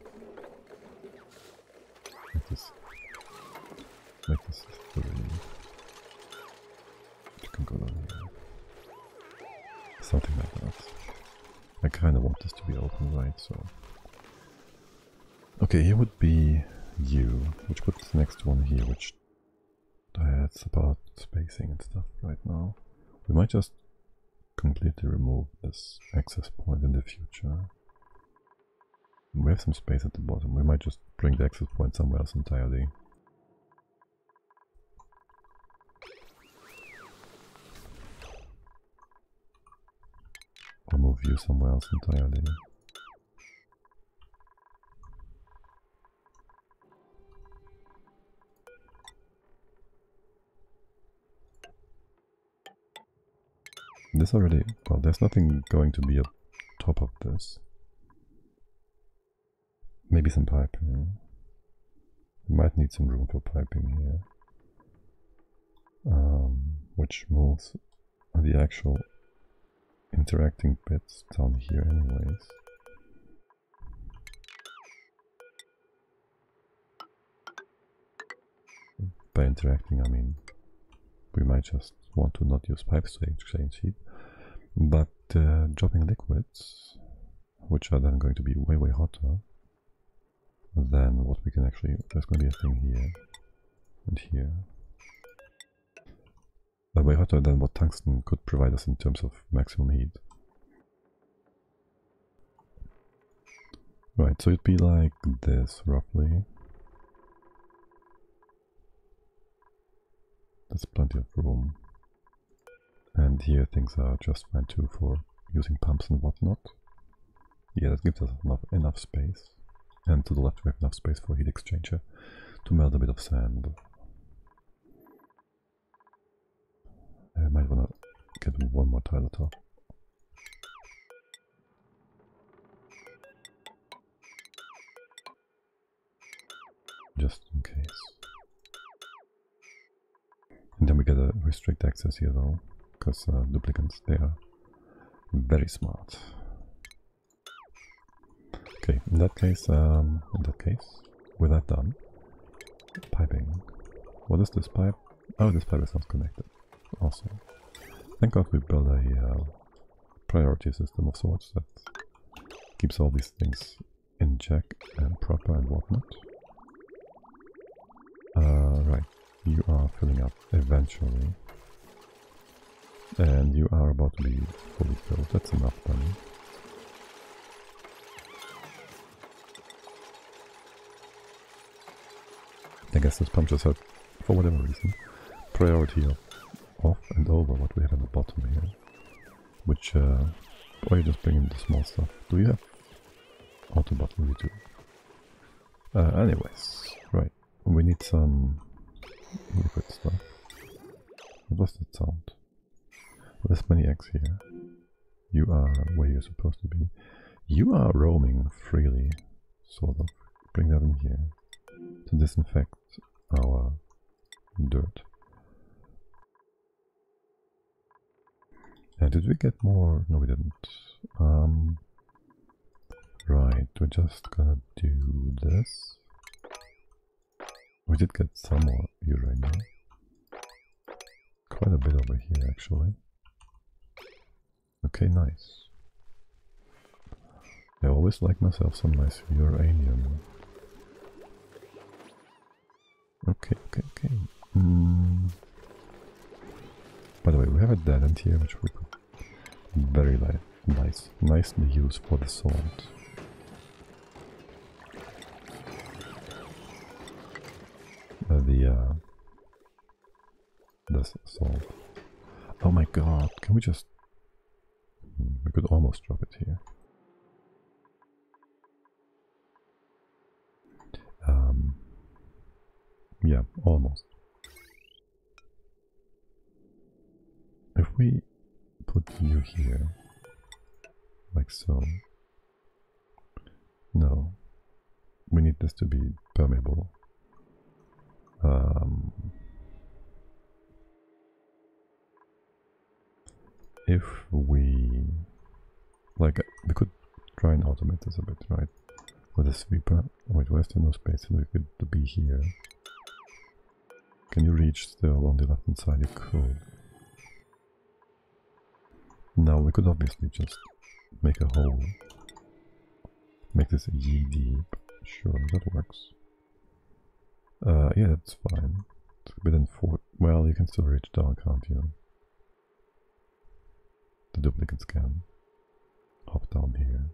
Make this 3. You can go down here. Something like that. I kind of want this to be open, right? So. Okay, here would be you, which puts the next one here, which it's about spacing and stuff right now. We might just completely remove this access point in the future. We have some space at the bottom. We might just bring the access point somewhere else entirely. Or move you somewhere else entirely. This already, well, there's nothing going to be up top of this. Maybe some piping. We might need some room for piping here. Which moves the actual interacting bits down here anyways. By interacting, I mean, we might just want to not use pipes to exchange heat, but dropping liquids, which are then going to be way hotter than what we can actually... There's going to be a thing here and here. Way hotter than what tungsten could provide us in terms of maximum heat. Right, so it'd be like this roughly. There's plenty of room. And here things are just fine too for using pumps and whatnot. Yeah, that gives us enough space. And to the left we have enough space for heat exchanger to melt a bit of sand. I might wanna get one more tile top. Just in case. And then we gotta restrict access here though, because duplicants, they are very smart. Okay, in that case, with that done, piping. What is this pipe? Oh, this pipe is not connected. Awesome. Thank God we built a priority system of sorts that keeps all these things in check and proper and whatnot. Right, you are filling up eventually. And you are about to be fully filled. That's enough money. I guess those pumpers have, for whatever reason, priority off and over what we have at the bottom here. Which, or you just bring in the small stuff. Do you have auto bottle? You do. Anyways, right. We need some liquid stuff. What was that sound? There's many eggs here. You are where you're supposed to be. You are roaming freely, sort of. Bring that in here to disinfect our dirt. And did we get more? No, we didn't. Right, we're just gonna do this. We did get some more uranium. Quite a bit over here, actually. Okay, nice. I always like myself some nice uranium. Okay. By the way, we have a dead end here, which we could very nicely use for the salt. This salt. Oh my god, can we just... We could almost drop it here. Yeah, almost. If we put you here, like so. No. We need this to be permeable. If we... Like, we could try and automate this a bit, right? With a sweeper. Wait, where's the no space? And we could be here. Can you reach still on the left hand side? You could. Now we could obviously just make a hole. Make this a ye deep. Sure, that works. Yeah, that's fine. It's within 4. Well, you can still reach down, can't you? The duplicates can. Hop down here.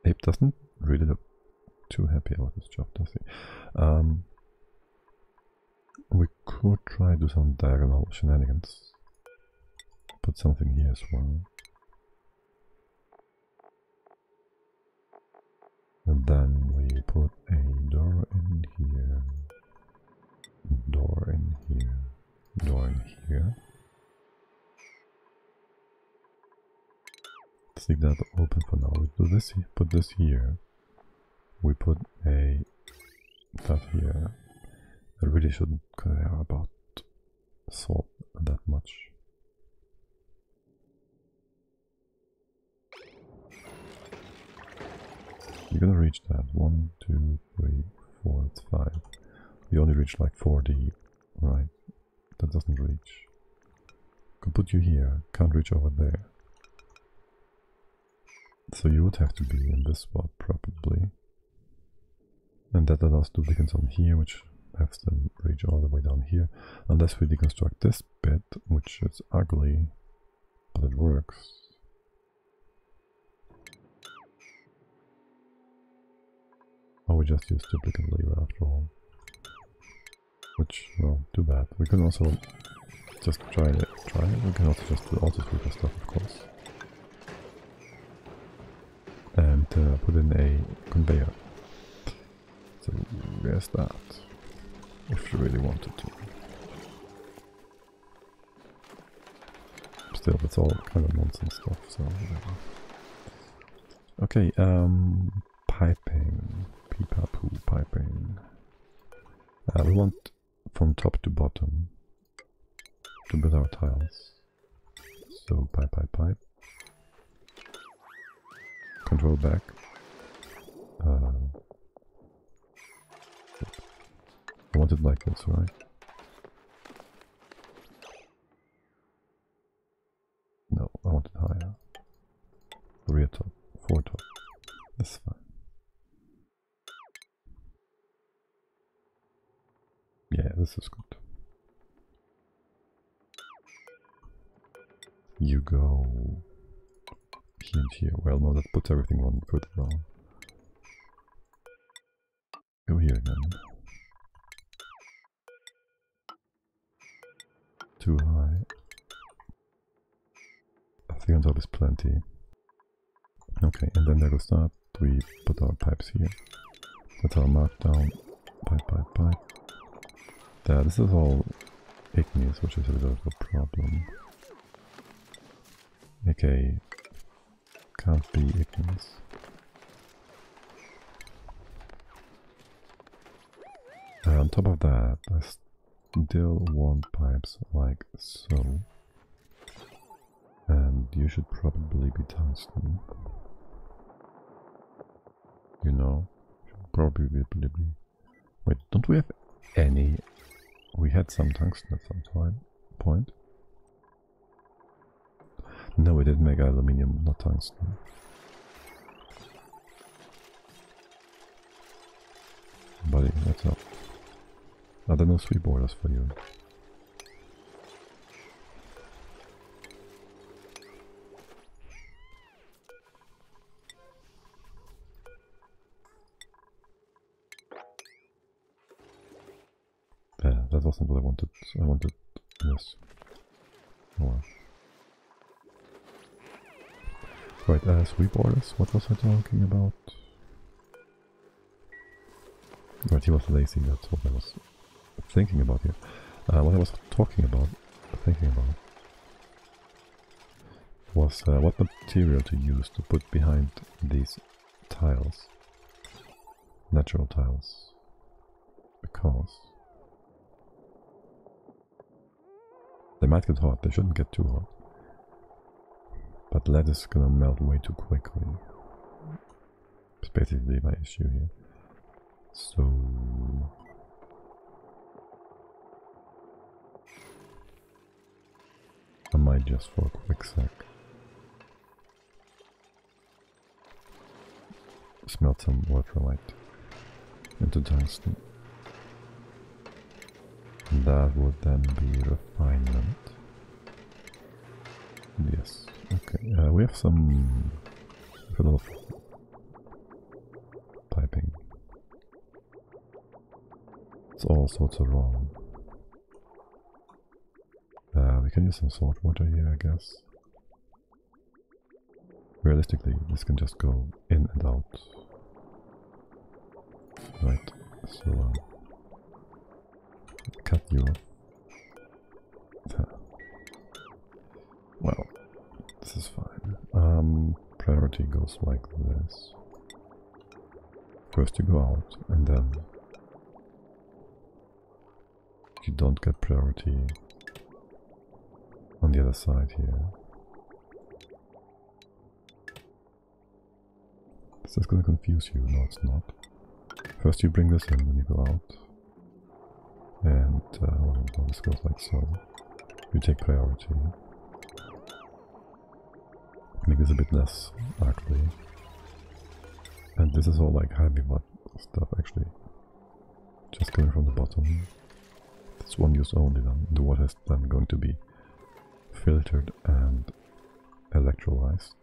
Ape doesn't really look too happy about this job, does he? We could try to do some diagonal shenanigans. Put something here as well. And then we put a door in here. Door in here. Door in here. Let's leave that open for now. We do this, put this here. We put a that here. I really shouldn't care about salt that much. You're gonna reach that. 1, 2, 3, 4, it's 5. We only reach like 4 deep, right? That doesn't reach. Could put you here, can't reach over there. So you would have to be in this spot probably. And that allows duplicates on here, which have to reach all the way down here. Unless we deconstruct this bit, which is ugly, but it works. Or we just use duplicate lever after all. Which, well, too bad. We can also just try it. We can also just do auto-sweeper stuff, of course. And put in a conveyor. So where's that? If you really wanted to. Still, that's all kind of nonsense stuff, so whatever. Okay, piping. Pee-pah-poo piping. We want from top to bottom to build our tiles. So pipe, pipe, pipe. Control back. I want it like this, right? this is good. You go here and here. Well, no, that puts everything one further down. Go here again. Too high. I think on top is plenty. Okay, and then there goes that. We put our pipes here. That's our markdown. Pipe, pipe, pipe. There, this is all igneous, which is a bit of a problem. Okay, can't be igneous. On top of that, I still want pipes like so. And you should probably be tungsten. You know, should probably be. Wait, don't we have any? We had some tungsten at some point. No, we didn't make aluminium, not tungsten. Buddy, what's up? Are there no 3 borders for you? That wasn't what I wanted. I wanted this. Oh well. Right, 3 borders. What was I talking about? Right, he was lazy. That's what I was thinking about here. What I was thinking about, was what material to use to put behind these tiles. Natural tiles. Because they might get hot, they shouldn't get too hot. But lead is gonna melt way too quickly. It's basically my issue here. So I might just for a quick sec smelt some ultralight into tungsten. That would then be refinement. Yes, okay. We have some a lot of piping. It's all sorts of wrong. We can use some salt water here, I guess. Realistically, this can just go in and out. Right, so cut you off. Well, this is fine. Priority goes like this. First you go out, and then you don't get priority on the other side here. Is this gonna confuse you? No, it's not. First you bring this in when you go out. And well, this goes like so. You take priority. Make this a bit less ugly. And this is all like heavy stuff actually. Just coming from the bottom. It's one use only then. The water is then going to be filtered and electrolyzed.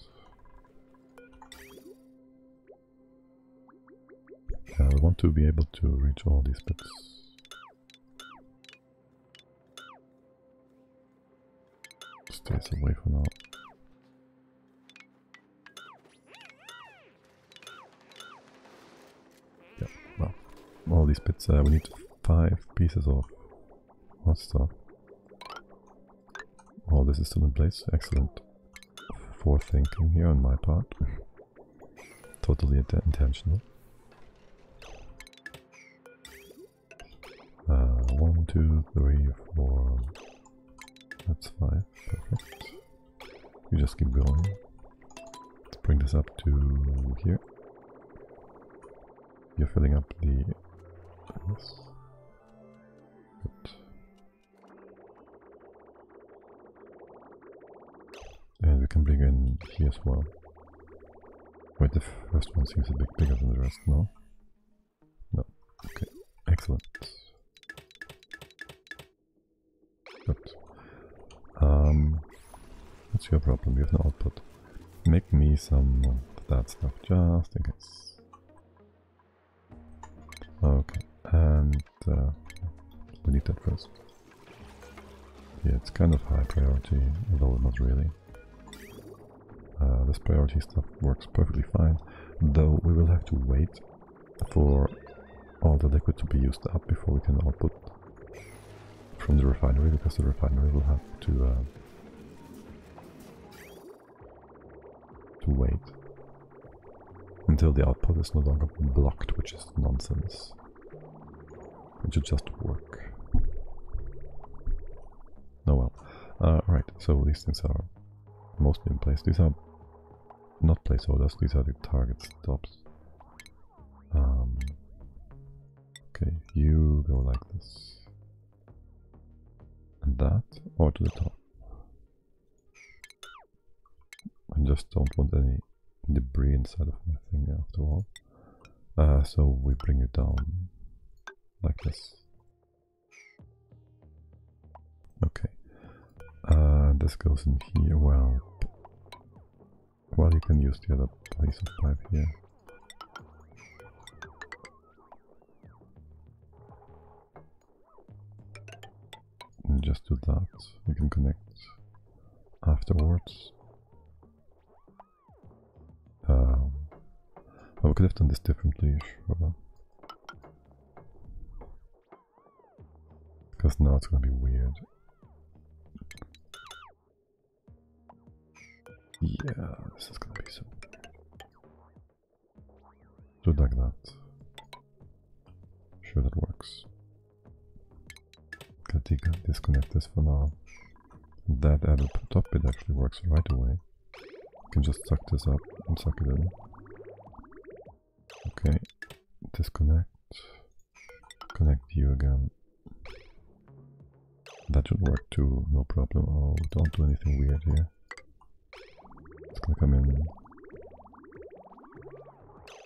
We want to be able to reach all these bits. Stays away for now. Yeah, well, all these bits, we need 5 pieces of hot stuff. All this is still in place, excellent forethinking here on my part. Totally intentional. 1, 2, 3, 4. That's 5. Perfect. You just keep going. Let's bring this up to here. You're filling up the this. Good. And we can bring in here as well. Wait, the first one seems a bit bigger than the rest, no? No. Okay. Excellent. What's your problem? You have no output. Make me some of that stuff, just in case. Okay, and we need that first. Yeah, it's kind of high priority, although not really. This priority stuff works perfectly fine, though we will have to wait for all the liquid to be used up before we can output from the refinery, because the refinery will have to wait until the output is no longer blocked, which is nonsense. It should just work. Oh well. Right, so these things are mostly in place. These are not placeholders, these are the target stops. Okay, you go like this. And that, or to the top. I just don't want any debris inside of my thing after all. So we bring it down like this. Okay. This goes in here. Well, you can use the other piece of pipe here. And just do that. You can connect afterwards. Well, we could have done this differently, sure. Because now it's going to be weird. Yeah, this is going to be so weird. Do it like that. Sure, that works. Can disconnect this for now. That added top bit actually works right away. You can just suck this up and suck it in. Okay, disconnect. Connect you again. That should work too, no problem. Oh, don't do anything weird here. It's gonna come in.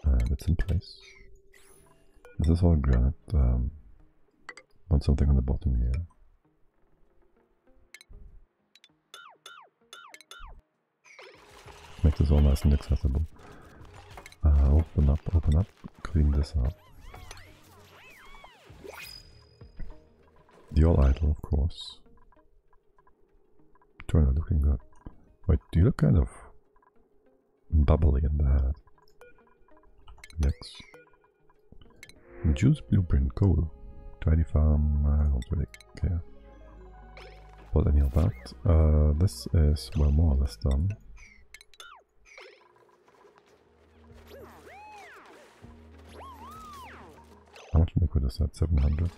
And it's in place. This is all granite. Want something on the bottom here. Make this all nice and accessible. Open up, clean this up. The all idle, of course. Turner looking good. Wait, do you look kind of bubbly in the head? Yes. Juice blueprint, cool. Tidy farm, I don't really care about any of that. This is, well, more or less done. How much liquid is that? 700.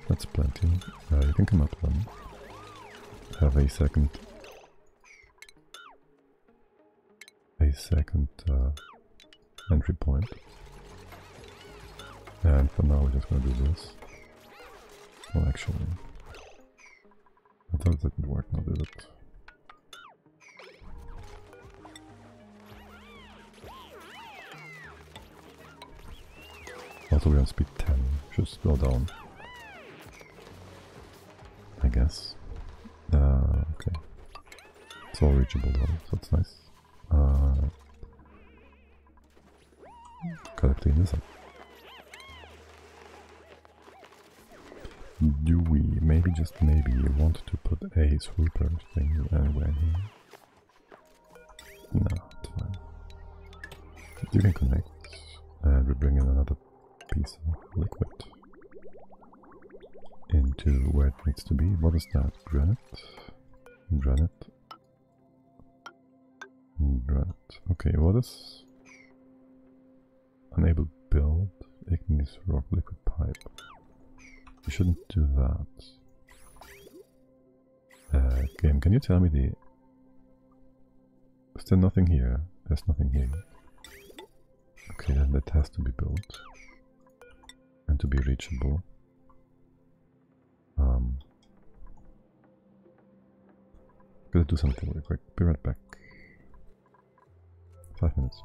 That's plenty. You can come up then. Have a second entry point. And for now we're just gonna do this. Well, actually, I thought it didn't work, now did it? Also we're on speed 10, should slow down, I guess. Okay. It's all reachable though, so it's nice. Gotta clean this up. Do we maybe, just maybe, want to put a swooper thing anywhere here? No, it's fine. You can connect, and we bring in another piece of liquid into where it needs to be. What is that? Granite? Granite? Granite. Okay, what is unable build igneous rock liquid pipe? You shouldn't do that. Game, can you tell me the... Is there nothing here? There's nothing here. Okay, then that has to be built. And to be reachable. Gotta do something really quick. Be right back. 5 minutes.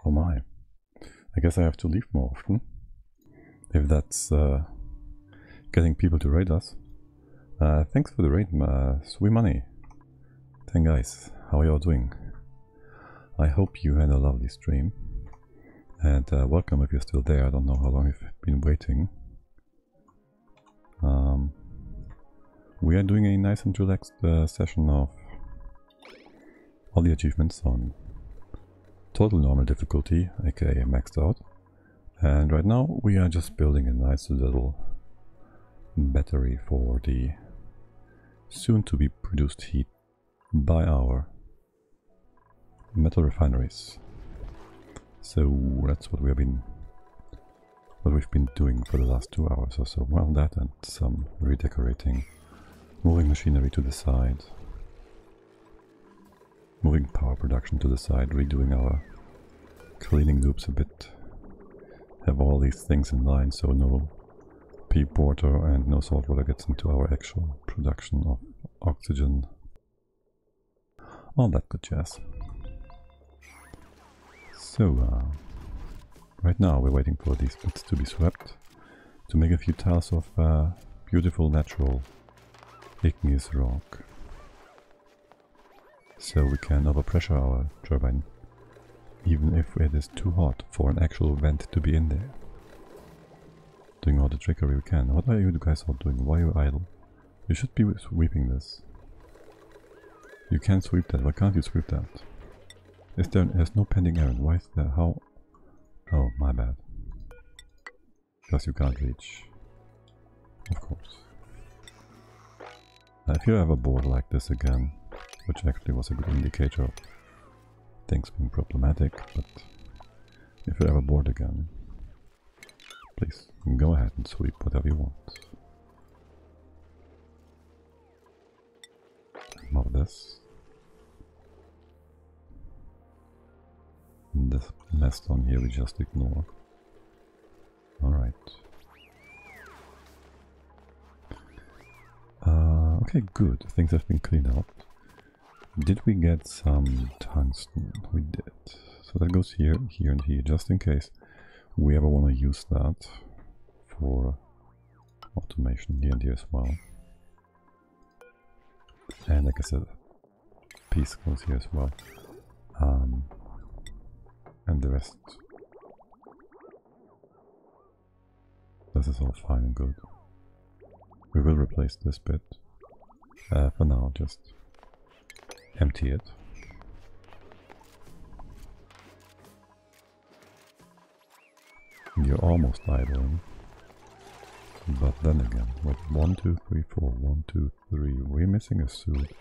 Oh my. I guess I have to leave more often. If that's getting people to raid us. Thanks for the raid, sweet money. Thank guys, how are you all doing? I hope you had a lovely stream. And welcome if you're still there. I don't know how long you've been waiting. We are doing a nice and relaxed session of all the achievements on total normal difficulty, aka maxed out. And right now we are just building a nice little battery for the soon to be produced heat by our metal refineries. So that's what we've been doing for the last 2 hours or so. Well, that and some redecorating, moving machinery to the side, moving power production to the side, redoing our cleaning loops a bit, have all these things in line so no peat water and no salt water gets into our actual production of oxygen. All that good jazz. So, right now we're waiting for these bits to be swept to make a few tiles of beautiful natural igneous rock. So we can overpressure our turbine even if it is too hot for an actual vent to be in there. Doing all the trickery we can. What are you guys all doing? Why are you idle? You should be sweeping this. You can't sweep that. Why can't you sweep that? There's no pending errand. Why is there? How? Oh, my bad. Because you can't reach. Of course. If you're ever bored like this again, which actually was a good indicator of things being problematic, but if you're ever bored again, please go ahead and sweep whatever you want. More of this. And this mess down here we just ignore. Alright. Okay, good. Things have been cleaned up. Did we get some tungsten? We did. So that goes here, here and here, just in case we ever want to use that for automation here and here as well. And like I said, piece goes here as well. And the rest. This is all fine and good. We will replace this bit. For now, just empty it. You're almost idling. But then again, what? 1, 2, 3, 4, 1, 2, 3. We're missing a suit.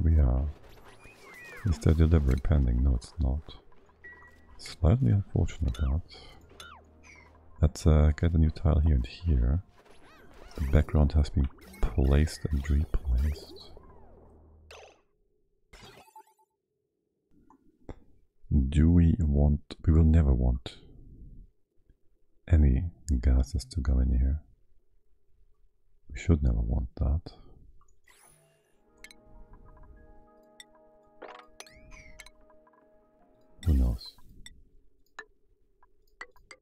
We are. Is there delivery pending? No, it's not. Slightly unfortunate that. Let's get a new tile here and here. The background has been placed and replaced. Do we want... We will never want any gases to go in here. We should never want that. Who knows?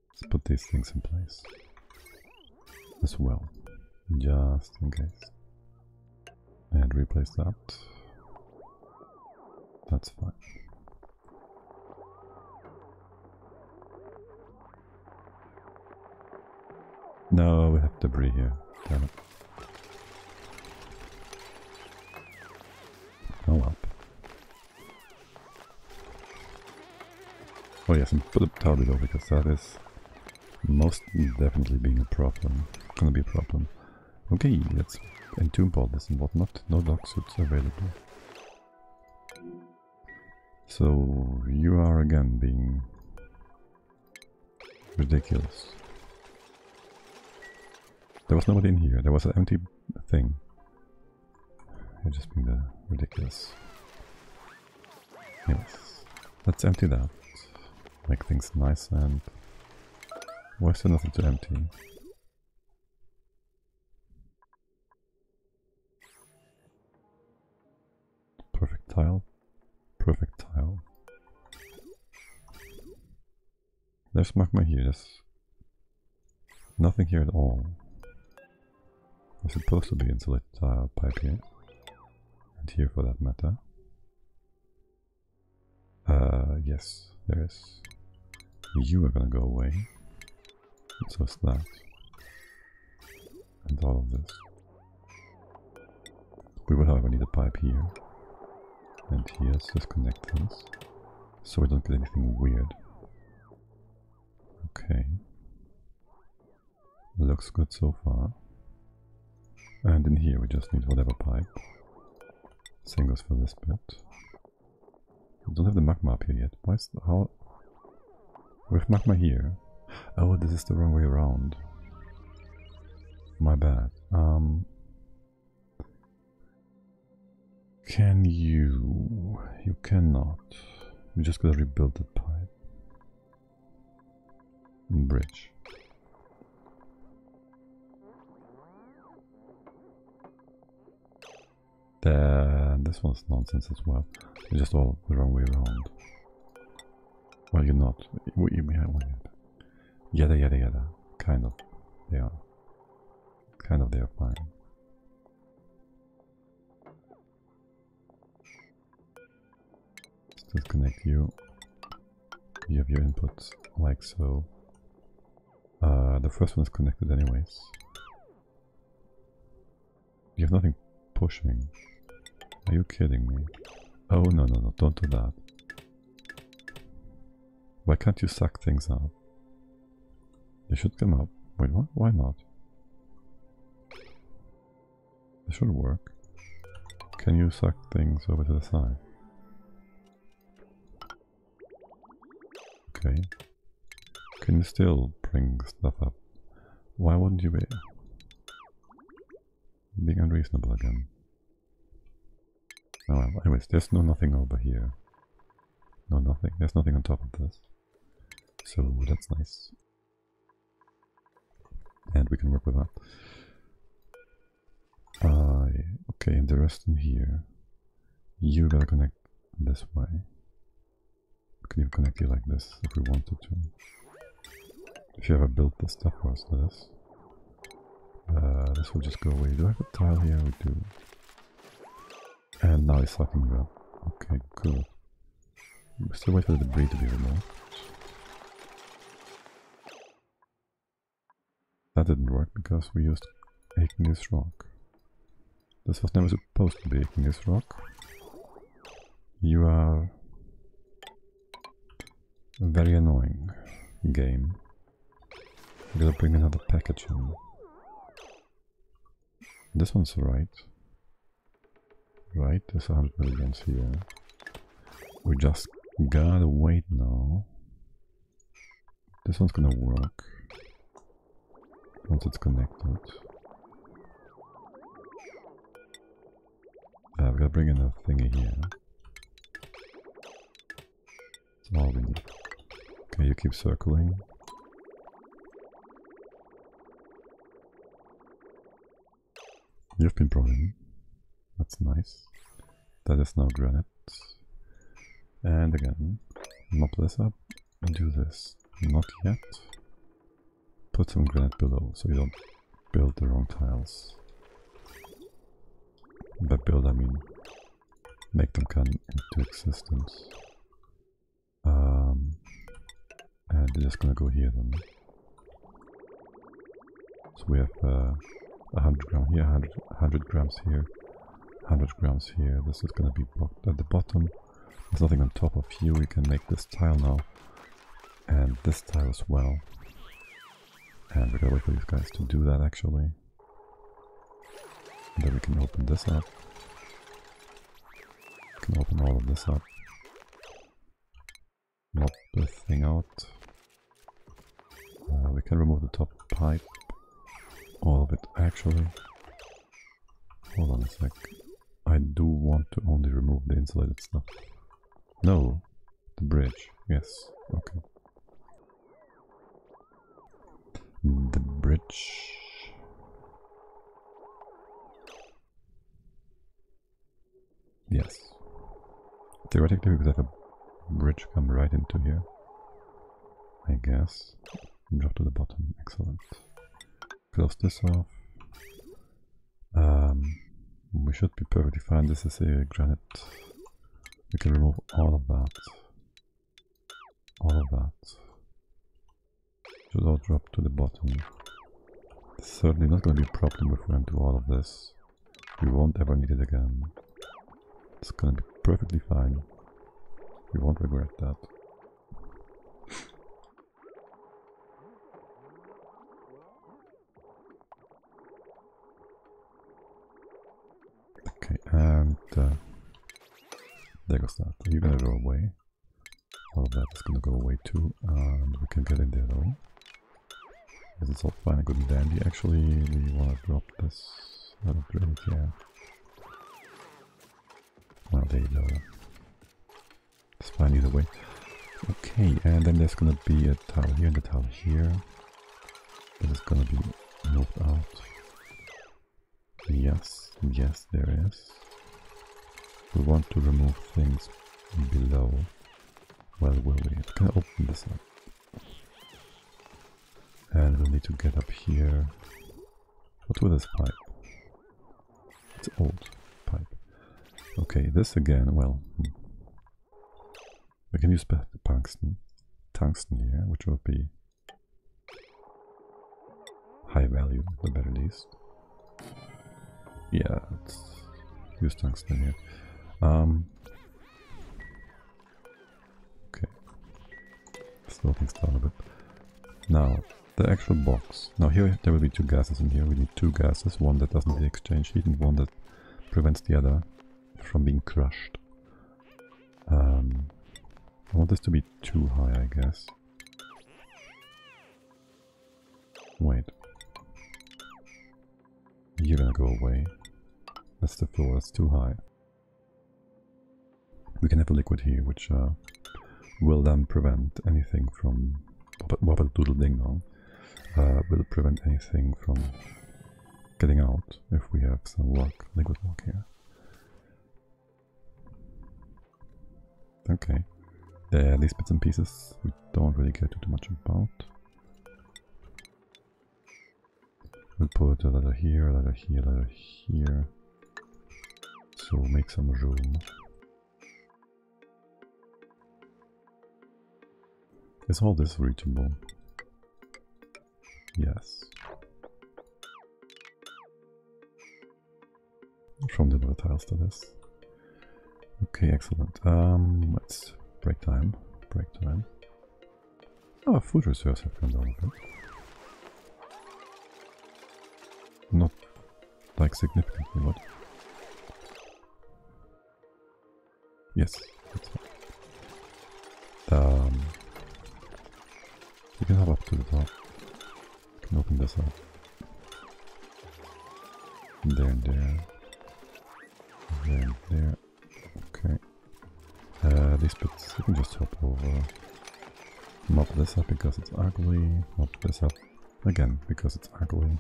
Let's put these things in place as well, just in case. And replace that. That's fine. No, we have debris here. Damn it. Oh well. Oh yes, and put a towel below because that is most definitely being a problem. Gonna be a problem. Okay, let's entomb all this and whatnot. No dog suits available. So you are again being ridiculous. There was nobody in here. There was an empty thing. You're just being ridiculous. Yes. Let's empty that. Make things nice and... Why is there nothing to empty? Perfect tile. go. There's magma here, there's nothing here at all. There's supposed to be insulated pipe here. And here for that matter. Yes, there is. You are gonna go away. And so is that. And all of this. We will however need a pipe here. And here, let's disconnect things. So we don't get anything weird. Okay. Looks good so far. And in here we just need whatever pipe. Same goes for this bit. We don't have the magma up here yet. Why is how? We have magma here. Oh, this is the wrong way around. My bad. Can you? You cannot. You just gotta rebuild the pipe. Bridge. This one's nonsense as well. It's just all the wrong way around. Well, you're not. Yada yada yada. Kind of. They are. Kind of they are fine. Let's disconnect you. You have your inputs like so. The first one is connected anyways. You have nothing pushing. Are you kidding me? Oh no no no, don't do that. Why can't you suck things up? They should come up. Wait, what? Why not? This should work. Can you suck things over to the side? Okay. Can you still bring stuff up? Why wouldn't you be? Being unreasonable again. Oh well, anyways, there's nothing over here. No, nothing. There's nothing on top of this. So that's nice. And we can work with that. Okay, and the rest in here. You gotta connect this way. We can even connect you like this if we wanted to. If you ever built this stuff for us, that is. This will just go away. Do I have a tile here? We do. And now it's sucking you up. Okay, good. We still wait for the debris to be removed. That didn't work because we used igneous rock. This was never supposed to be igneous rock. You are very annoying, game. I'm gonna bring another package in. This one's right. Right, there's 100 milligrams here. We just gotta wait now. This one's gonna work once it's connected. We gotta bring in a thingy here. That's all we need. Okay, you keep circling. You've been brought in. That's nice. That is now granite. And again, mop this up and do this. Not yet. Put some granite below so you don't build the wrong tiles. By build I mean make them come into existence. And they're just gonna go here then. So we have 100 grams here, 100 grams here, 100 grams here. This is gonna be blocked at the bottom. There's nothing on top of you. We can make this tile now. And this tile as well. And we're gonna wait for these guys to do that actually. And then we can open this up. We can open all of this up. Mop the thing out. We can remove the top pipe. All of it actually. Hold on a sec. I do want to only remove the insulated stuff. No, the bridge. Yes, okay. The bridge. Yes. Theoretically we could have a bridge come right into here, I guess. Drop to the bottom, excellent. Close this off. We should be perfectly fine. This is a granite. We can remove all of that. All of that. Should all drop to the bottom. It's certainly not going to be a problem if we undo all of this. We won't ever need it again. It's going to be perfectly fine. We won't regret that. Okay, and there goes that. You're gonna go away. All of that is gonna go away too, and we can get in there though. Because it's all fine and good and dandy. Actually, we wanna drop this. I don't really care. Well, there you go. It's fine either way. Okay, and then there's gonna be a tile here and a tile here. That is gonna be moved out. Yes, yes, there is. We want to remove things below. Well, will we? I'm gonna open this up. And we'll need to get up here. What's with this pipe? It's old pipe. Okay, this again, well... We can use the tungsten here, which will be high value at the very least. Yeah, let's use tungsten here. Okay. Slow things down a bit. Now, the actual box. Now here there will be two gases in here. We need two gases, one that doesn't need exchange heat and one that prevents the other from being crushed. I want this to be too high, I guess. Wait. You're gonna go away. That's the floor, that's too high. We can have a liquid here, which will then prevent anything from... Wobble doodle ding dong. Will prevent anything from getting out if we have some luck, liquid luck here. Okay. There are these bits and pieces we don't really care too much about. We'll put a ladder here, a ladder here, a ladder here. So make some room. Is all this reachable? Yes. From the other tiles to this. Okay, excellent. Let's break time. Break time. Oh, food reserves have come down a bit. Not like significantly, but yes, that's fine. You can hop up to the top. You can open this up. And there and there. There and there. Okay. These bits you can just hop over. Mop this up because it's ugly. Mop this up again because it's ugly.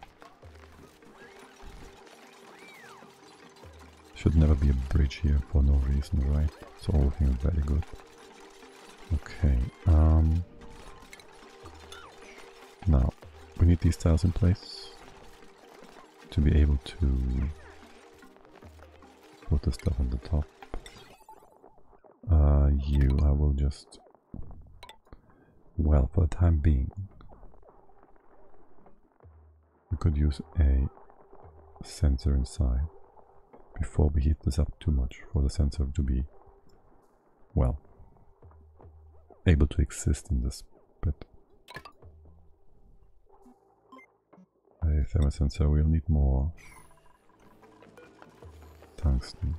Should never be a bridge here for no reason, right? So everything is very good. Okay, now we need these tiles in place to be able to put the stuff on the top. I will just, well, for the time being, we could use a sensor inside before we heat this up too much for the sensor to be, well, able to exist in this bit. A thermosensor will need more tungsten.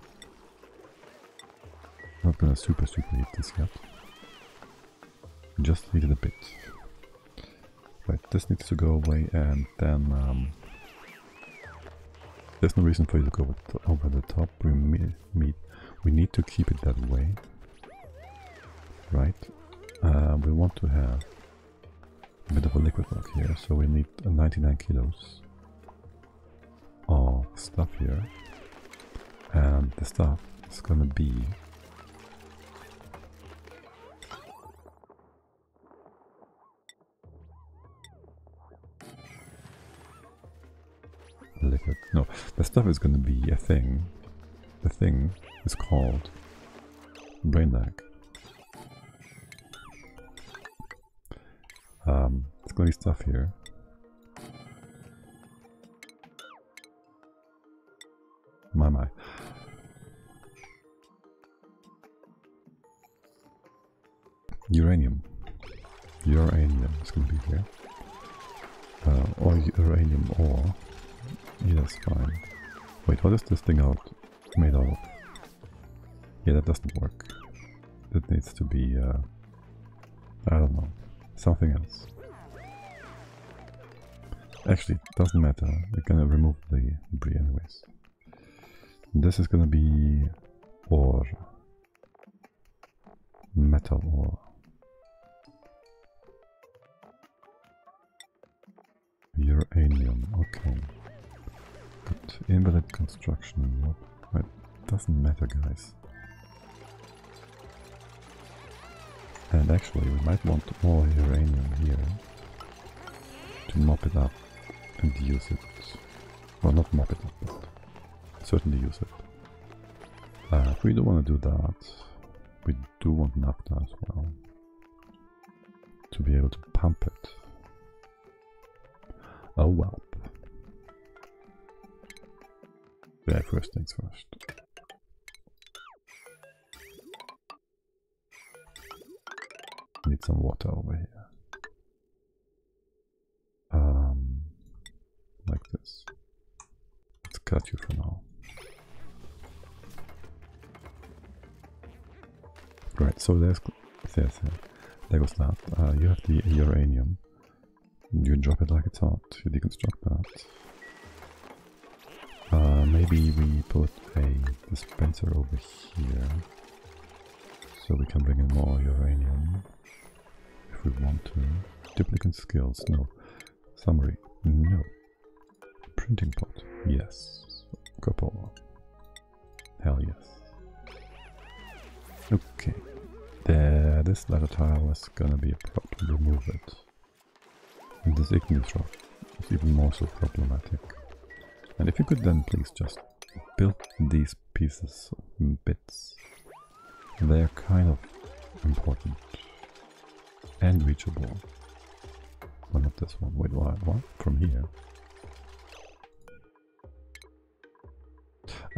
Not gonna super heat this yet. Just heat it a bit. Right, this needs to go away, and then there's no reason for you to go over the top. We need to keep it that way. Right? We want to have a bit of a liquid lock here, so we need 99 kilos of stuff here. And the stuff is gonna be liquid. No, the stuff is gonna be a thing. The thing is called brain lag. It's gonna be stuff here. My. Uranium. Uranium is gonna be here. Or uranium ore. Yeah, that's fine. Wait, what is this thing made out of? Yeah, that doesn't work. That needs to be, I don't know, something else. Actually, it doesn't matter. We're gonna remove the debris anyways. This is gonna be ore. Metal ore. Uranium, okay. Good. Invalid construction. What? It doesn't matter, guys. And actually, we might want more uranium here to mop it up and use it. Well, not mop it up, but certainly use it. If we don't want to do that, we do want naphtha as well to be able to pump it. Oh well. Yeah, first things first. Need some water over here. Like this. Let's cut you for now. Right, so there goes that. You have the uranium. You drop it like it's hot. You deconstruct that. Maybe we put a dispenser over here, so we can bring in more uranium if we want to. Duplicate skills, no. Summary, no. Printing pot, yes. Copper, hell yes. Okay, this leather tile is gonna be a problem. Remove it. And this igneous rock is even more so problematic. And if you could then please just build these pieces in bits. They're kind of important and reachable. Well, not this one. Wait, what? From here?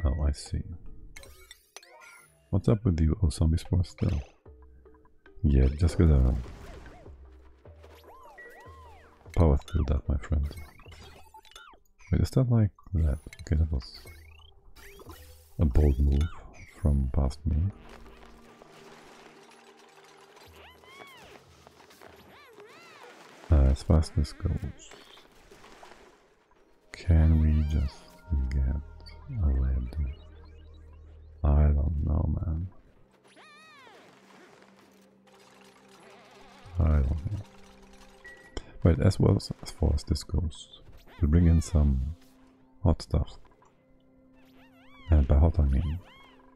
Oh, I see. What's up with you, oh zombie spores still? Yeah, just gotta power through that, my friend. Wait, is that like that? Okay, that was a bold move from past me. As fast as this goes, can we just get a lead? I don't know, man. I don't know. Right, as far as this goes, we'll bring in some hot stuff. And by hot I mean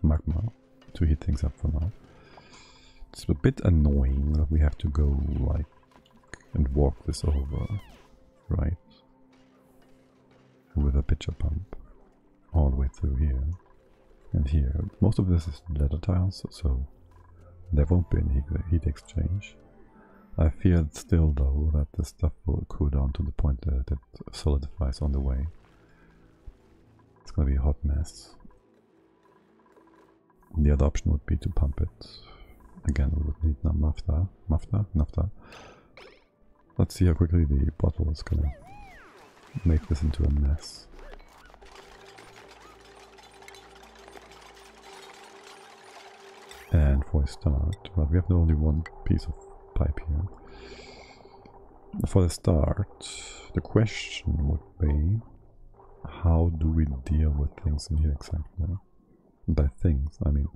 magma, to heat things up for now. It's a bit annoying that we have to go like and walk this over, right? With a pitcher pump all the way through here and here. Most of this is leather tiles, so there won't be any heat exchange. I fear still though that this stuff will cool down to the point that it solidifies on the way. It's gonna be a hot mess. The other option would be to pump it. Again, we would need naphtha. Let's see how quickly the bottle is gonna make this into a mess. And for a start, well, we have only one piece of pipe here. For the start, the question would be, how do we deal with things in here exactly? By things, I mean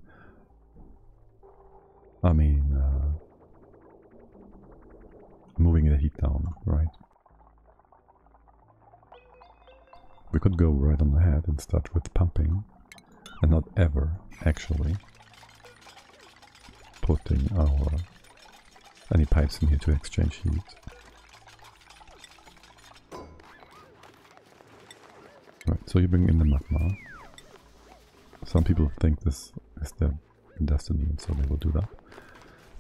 moving the heat down, right? We could go right on ahead and start with pumping, and not ever actually putting any pipes in here to exchange heat. Right, So you bring in the magma. Some people think this is their destiny, and so they will do that.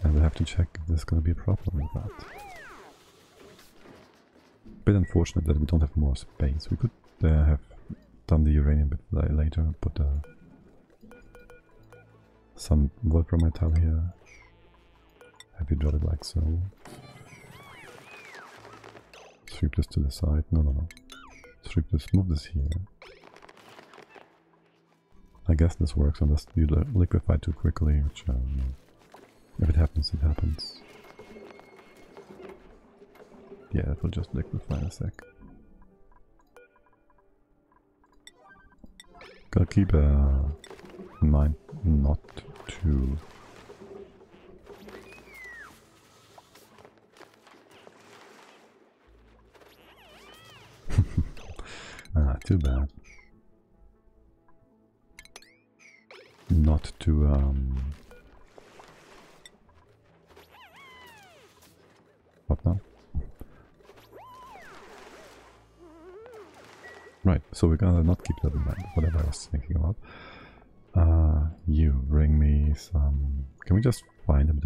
And we'll have to check if there's going to be a problem with that. Bit unfortunate that we don't have more space. We could have done the uranium bit later, put some volcromite metal here. Have you drawn it like so? Sweep this to the side. No. Sweep this, move this here. I guess this works unless you liquefy too quickly, which if it happens, it happens. Yeah, it will just liquefy in a sec. Gotta keep in mind not to too bad. Not to what now? Right, so we're gonna not keep that in mind, whatever I was thinking about. You bring me some... Can we just find a bit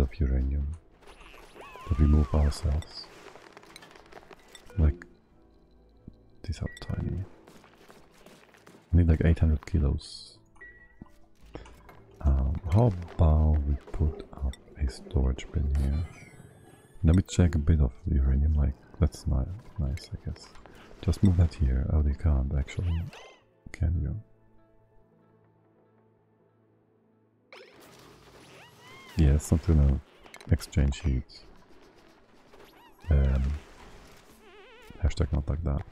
of uranium that we move ourselves? Like, these are tiny. I need like 800 kilos. How about we put up a storage bin here? Let me check a bit of uranium, like, that's nice, I guess. Just move that here. Oh, you can't actually, can you? Yeah, it's not gonna exchange heat. Hashtag not like that.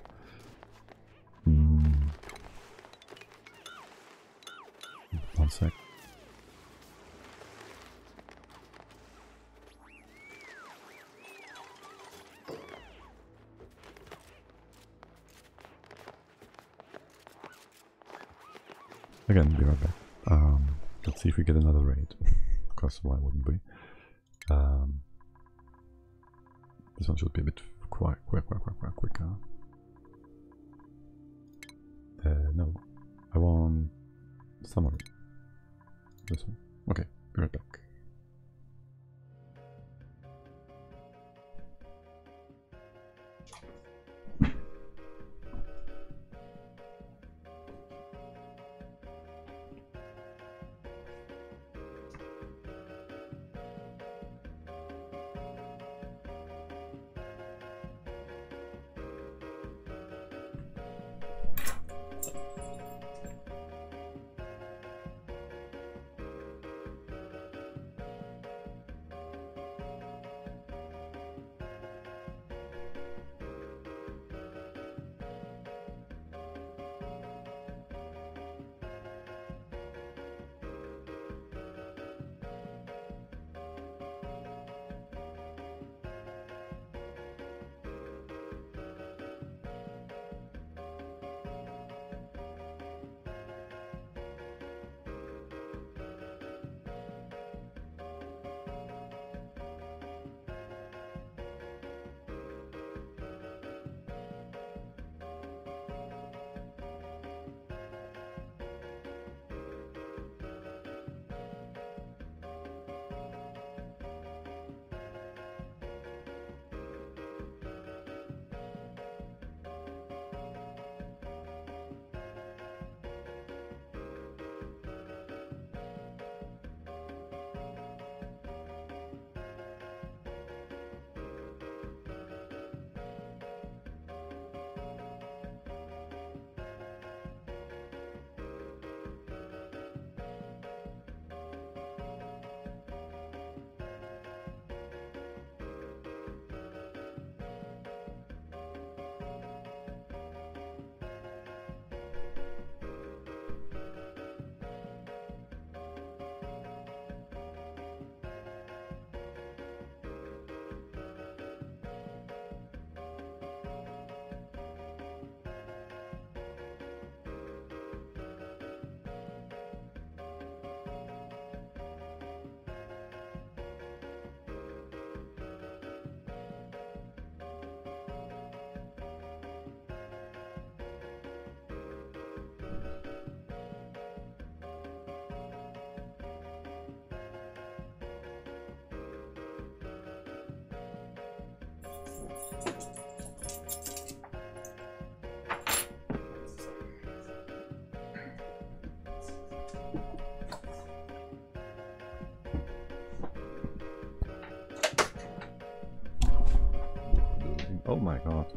One sec. Again, be right back. Let's see if we get another raid. Because why wouldn't we? This one should be a bit quicker. No. I want summary. This one. Okay, be right back. Oh my god.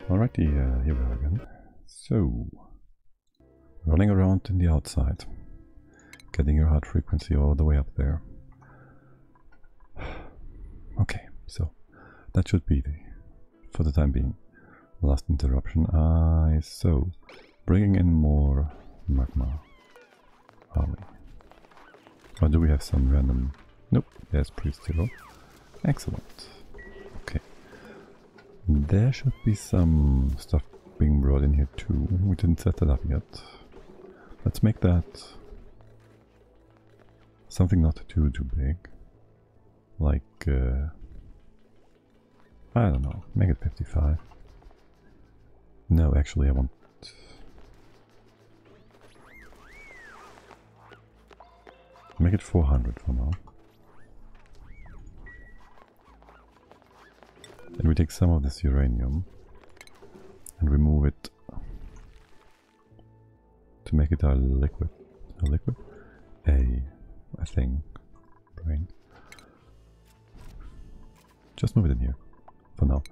Alrighty, here we are again. So, running around in the outside, getting your heart frequency all the way up there. Okay, so that should be for the time being, last interruption. So, bringing in more magma, are we? Or do we have some random... Nope, there's priest zero. Excellent. Okay. There should be some stuff being brought in here too. We didn't set that up yet. Let's make that something not too big. Like, I don't know, make it 55. No, actually I want... Make it 400 for now. And we take some of this uranium and remove it to make it a liquid. A thing. Brain. Just move it in here for now.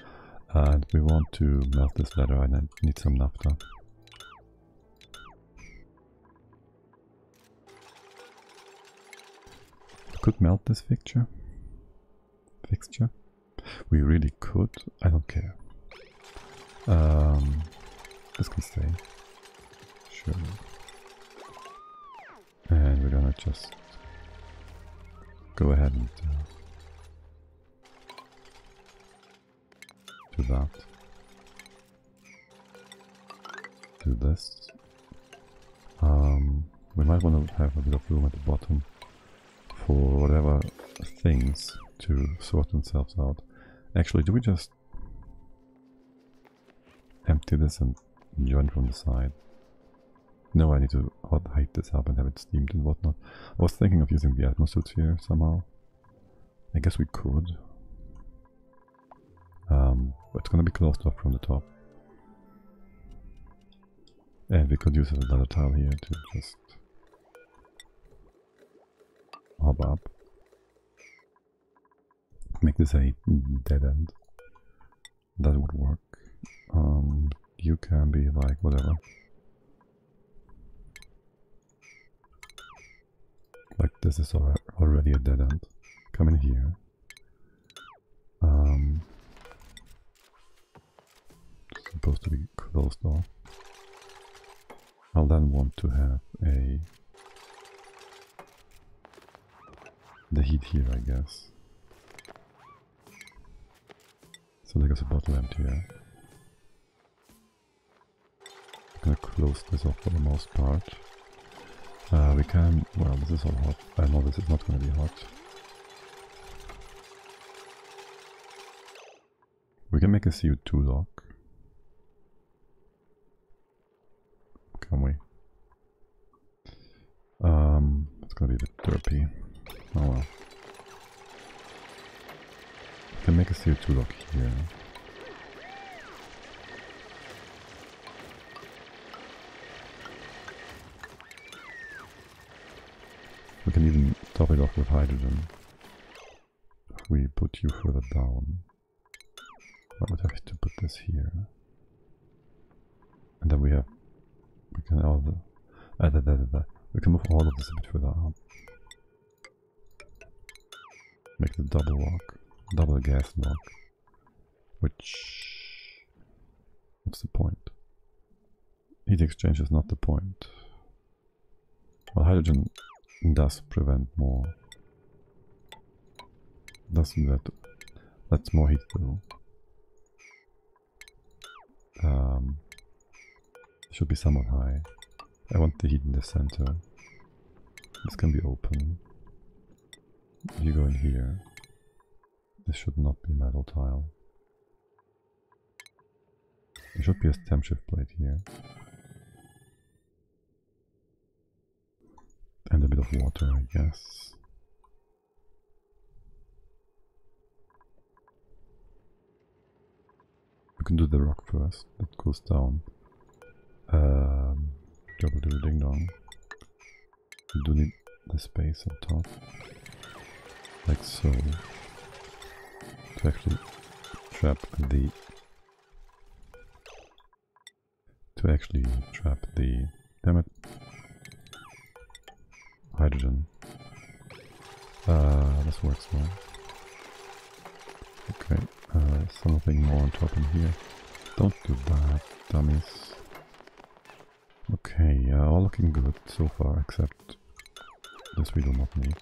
And we want to melt this leather. I need some naphtha. Could melt this fixture. We really could. I don't care. This can stay. Sure. And we're gonna just go ahead and do that. Do this. We might want to have a bit of room at the bottom for whatever things to sort themselves out. Actually, do we just empty this and join from the side? No, I need to height this up and have it steamed and whatnot. I was thinking of using the atmosuits here somehow. I guess we could. But it's gonna be closed off from the top. And we could use another tile here to just hop up. Make this a dead end. That would work. You can be like whatever. Like this is already a dead end. Come in here. It's supposed to be closed off. I'll then want to have the heat here, I guess. So there's a bottle empty here. I'm gonna close this off for the most part. We can... well, this is all hot. I know this is not gonna be hot. We can make a CO2 lock. Can we? It's gonna be a bit derpy. Oh well. We can make a CO2 lock here. We can even top it off with hydrogen. If we put you further down, I would have to put this here. And then we can all we can move all of this a bit further up. Make the double gas lock. Which... what's the point? Heat exchange is not the point. Well, hydrogen does prevent more. Doesn't that? That's more heat though. should be somewhat high. I want the heat in the center. This can be open. You go in here. This should not be metal tile. There should be a temp shift plate here. And a bit of water, I guess. We can do the rock first, that cools down. Double do ding dong. We do need the space on top. Like so. To actually trap the... Damn it. Hydrogen. This works well. Okay, something more on top in here. Don't do that, dummies. Okay, all looking good so far, except this we do not need.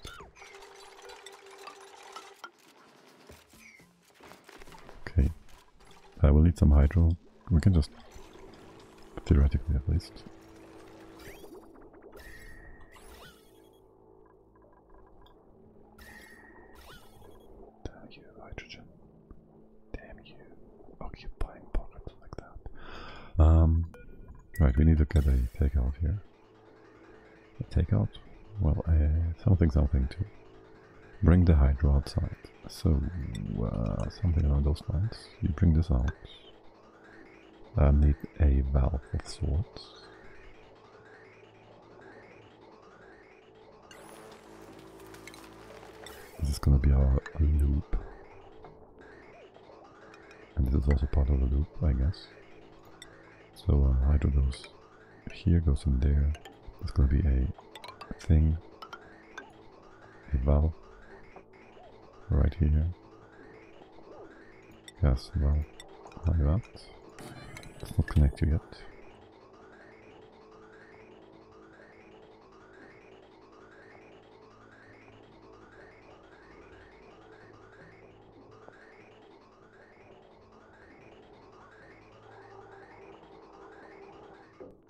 Okay, we'll need some hydro. We can just, theoretically at least. Damn you, hydrogen. Damn you, occupying pockets like that. Right, we need to get a takeout here. A takeout? Well, something to bring the hydro outside. So, something along those lines. You bring this out. I need a valve of sorts. This is gonna be our loop. And this is also part of the loop, I guess. So hydro goes here, goes in there. There's gonna be a thing, a valve right here. Gas valve like that. Let's not connect you yet.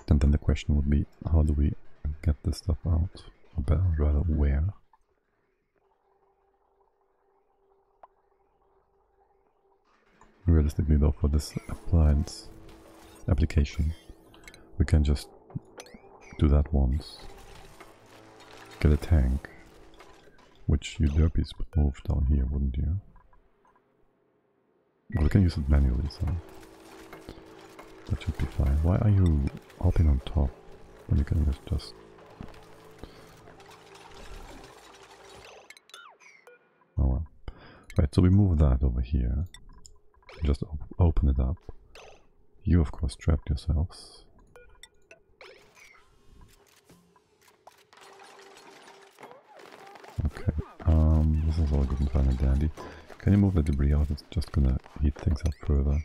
And then the question would be, how do we get this stuff out? Or better, rather, where? Realistically though, for this application, we can just do that once. Get a tank, which you derpies would move down here, wouldn't you? Well, we can use it manually, so that should be fine. Why are you hopping on top when you can just... Oh well. Right, so we move that over here. Just open it up. You of course trapped yourselves. Okay, this is all good and fine and dandy. Can you move the debris out? It's just gonna heat things up further.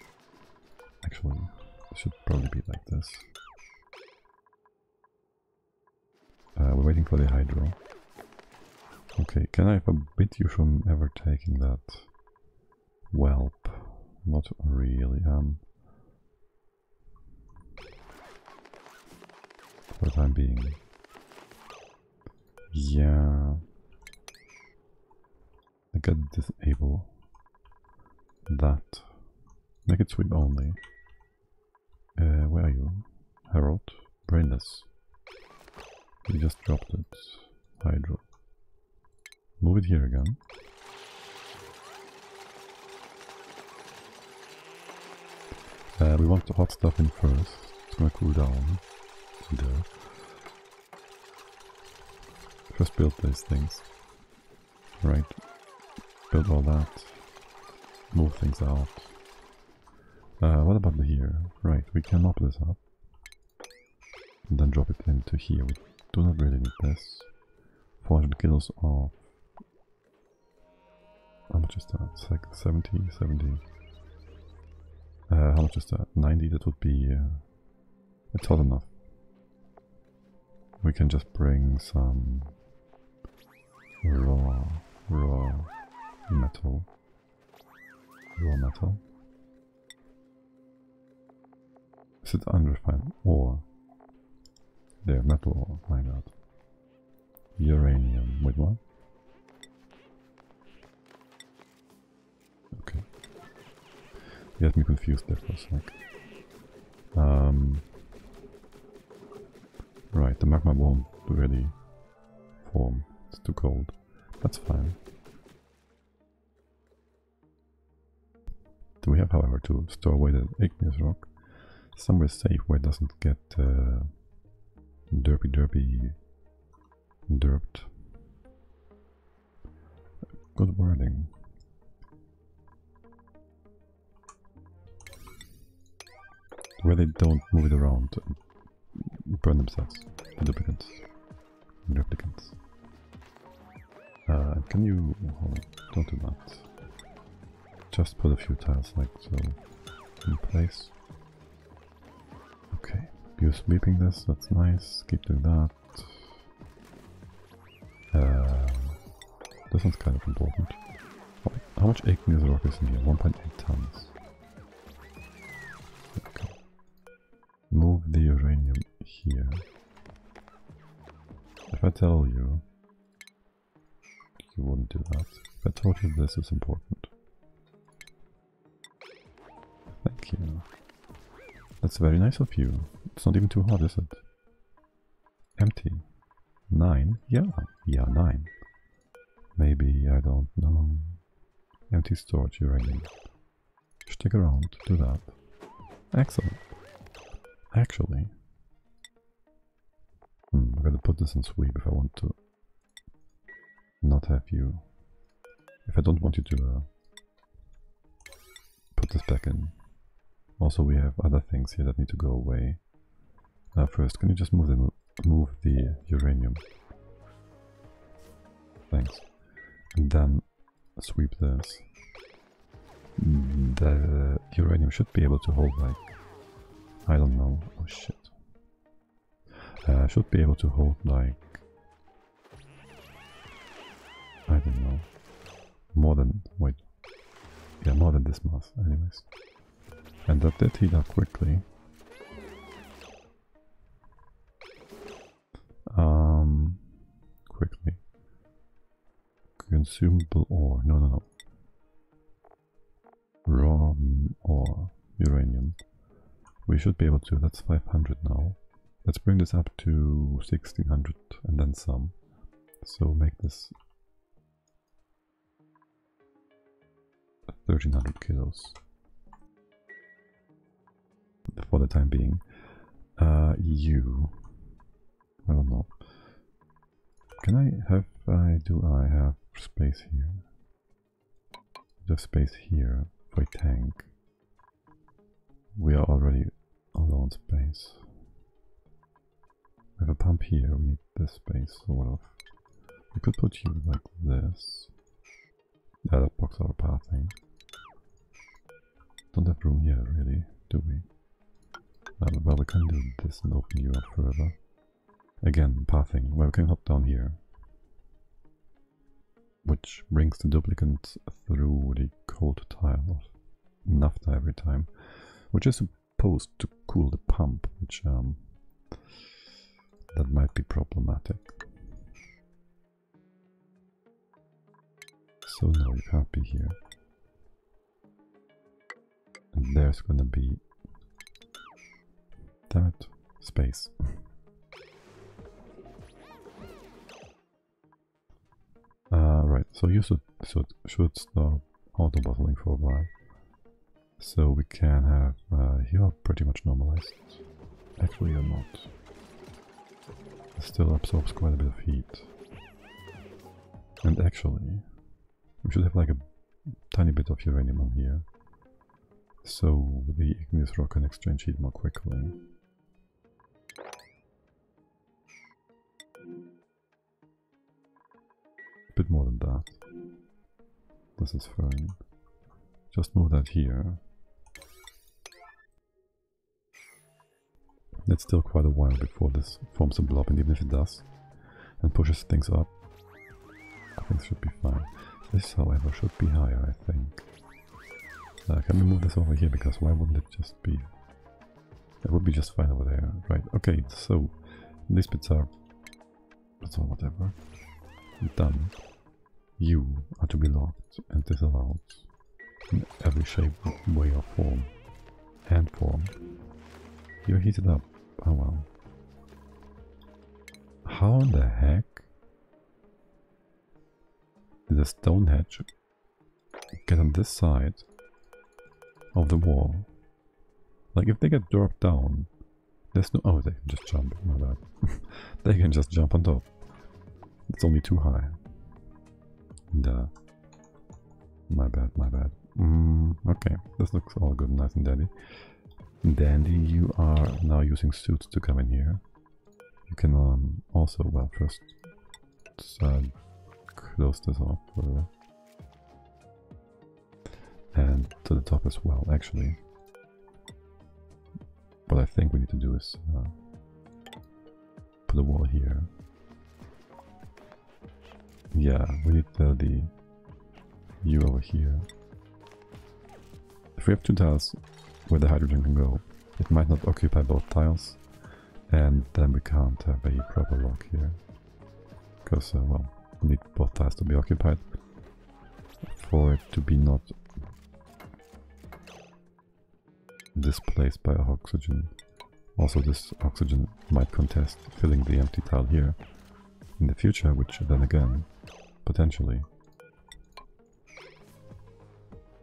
Actually, it should probably be like this. We're waiting for the hydro. Okay, can I forbid you from ever taking that whelp? Not really, for the time being. Yeah. I gotta disable that. Make it sweep only. Where are you? Harold? Brainless. You just dropped it. Hydro. Move it here again. We want the hot stuff in first. It's gonna cool down. There. First build these things. Right. Build all that. Move things out. What about the here? Right, we can mop this up. And then drop it into here. We do not really need this. 400 kilos of... How much is that? It's like 70? How much is that? 90? That would be... it's hot enough. We can just bring some... raw metal. Is it unrefined ore? There, metal ore, my god. Uranium, wait, what? Okay. You got me confused there for a sec. Right, the magma won't really form. It's too cold. That's fine. Do we have, however, to store away the igneous rock somewhere safe where it doesn't get derpy derped? Good wording. Where they don't move it around and burn themselves. The replicants. Can you... hold on, don't do that. Just put a few tiles like so in place. Okay, you're sweeping this, that's nice. Keep doing that. This one's kind of important. How much igneous rock is in here? 1.8 tons. Okay. Move the uranium here. If I tell you, you wouldn't do that. If I told you this is important. Thank you. That's very nice of you. It's not even too hot, is it? Empty. 9? Yeah. Yeah, 9. Maybe, I don't know. Empty storage uranium. Stick around, do that. Excellent. Actually, I'm gonna put this in sweep if I want to not have you. If I don't want you to put this back in. Also, we have other things here that need to go away. First, can you just move the uranium? Thanks. And then sweep this. The uranium should be able to hold like, I don't know, oh shit. Should be able to hold like, I don't know, more than, wait, yeah, more than this mass anyways. And that did heat up quickly. Quickly. Consumable ore, no. Raw ore, uranium. We should be able to, that's 500 now. Let's bring this up to 1600 and then some. So make this 1300 kilos. For the time being. I don't know. Can I have, do I have space here? There's space here for a tank. We are already low on space. We have a pump here, we need this space, sort of. We could put you like this. Yeah, that blocks our pathing. Don't have room here, really, do we? Well, we can do this and open you up further. Again, pathing. Well, we can hop down here. Which brings the duplicant through the cold tile of naphtha every time. Which is supposed to cool the pump, which that might be problematic. So no, you can't be here. And there's gonna be, damn it, space. Right, so you should stop auto bottling for a while. So we can have, you're pretty much normalized. Actually you're not. It still absorbs quite a bit of heat. And actually, we should have like a tiny bit of uranium on here. So the igneous rock can exchange heat more quickly. A bit more than that. This is fine. Just move that here. It's still quite a while before this forms a blob, and even if it does and pushes things up, things should be fine. This, however, should be higher, I think. Can we move this over here? Because why wouldn't it just be That would be just fine over there. Right, okay, so these bits are... so whatever. Done. You are to be locked and disallowed in every shape, way or form. And form. You're heated up. Oh well. How in the heck did a stone hedge get on this side of the wall? Like if they get dropped down, there's no... oh, they can just jump, my bad. They can just jump on top. It's only too high. Duh. My bad, my bad. Okay, this looks all good, nice and dandy. Dandy, you are now using suits to come in here. You can also, well, first close this off a little bit. And to the top as well, actually. What I think we need to do is put a wall here. Yeah, we need the U over here. If we have two tiles where the hydrogen can go, it might not occupy both tiles, and then we can't have a proper lock here. Because, well, we need both tiles to be occupied for it to be not displaced by oxygen. Also, this oxygen might contest filling the empty tile here in the future, which then again, potentially,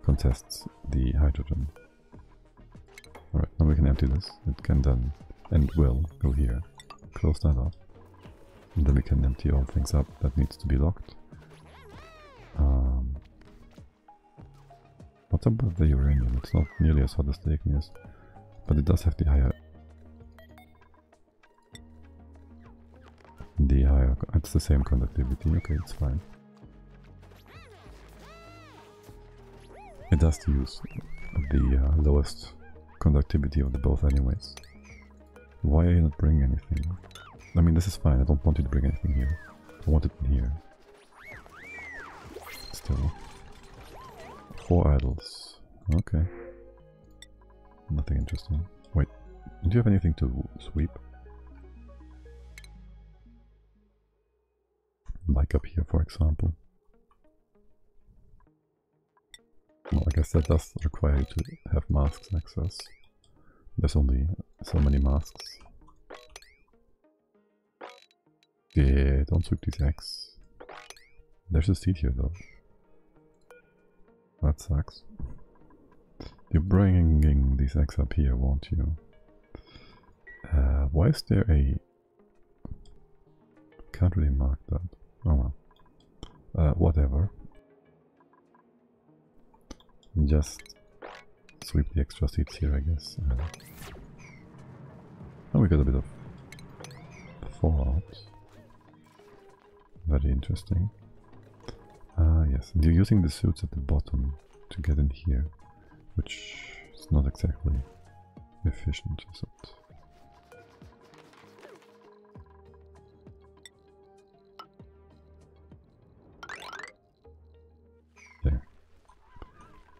contests the hydrogen. Alright, now we can empty this. It can then, and will, go here. Close that off. And then we can empty all things up that needs to be locked. What's up with the uranium? It's not nearly as hot as the igneous, but it does have the higher... it's the same conductivity, okay, it's fine. It does use the lowest conductivity of the both anyways. Why are you not bringing anything? I mean, this is fine, I don't want you to bring anything here. I want it in here. Still. 4 idols. Okay. Nothing interesting. Wait, do you have anything to sweep? Like up here, for example. Well, I guess that does require you to have masks access. There's only so many masks. Yeah, don't sweep these eggs. There's a seed here though. That sucks. You're bringing these eggs up here, won't you? Why is there a... Can't really mark that. Oh well. Whatever. Just sweep the extra seeds here, I guess. Oh, we got a bit of fallout. Very interesting. Yes, and you're using the suits at the bottom to get in here, which is not exactly efficient, is it? There.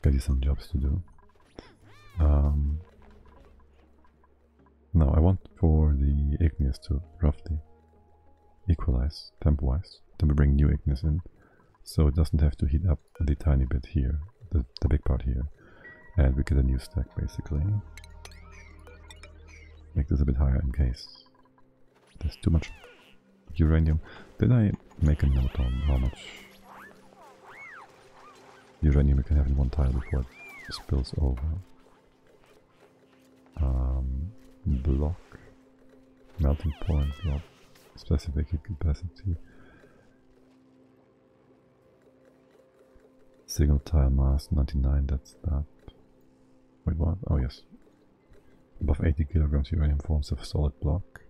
Got you some jobs to do. Now I want for the igneous to roughly equalize temp-wise. Then we bring new igneous in, so it doesn't have to heat up the tiny bit here, the big part here, and we get a new stack basically. Make this a bit higher in case there's too much uranium. Did I make a note on how much uranium we can have in one tile before it spills over? Block, melting point, block, specific heat capacity, single tile mass 99, that's that. Wait, what? Oh yes. Above 80 kilograms uranium forms a solid block.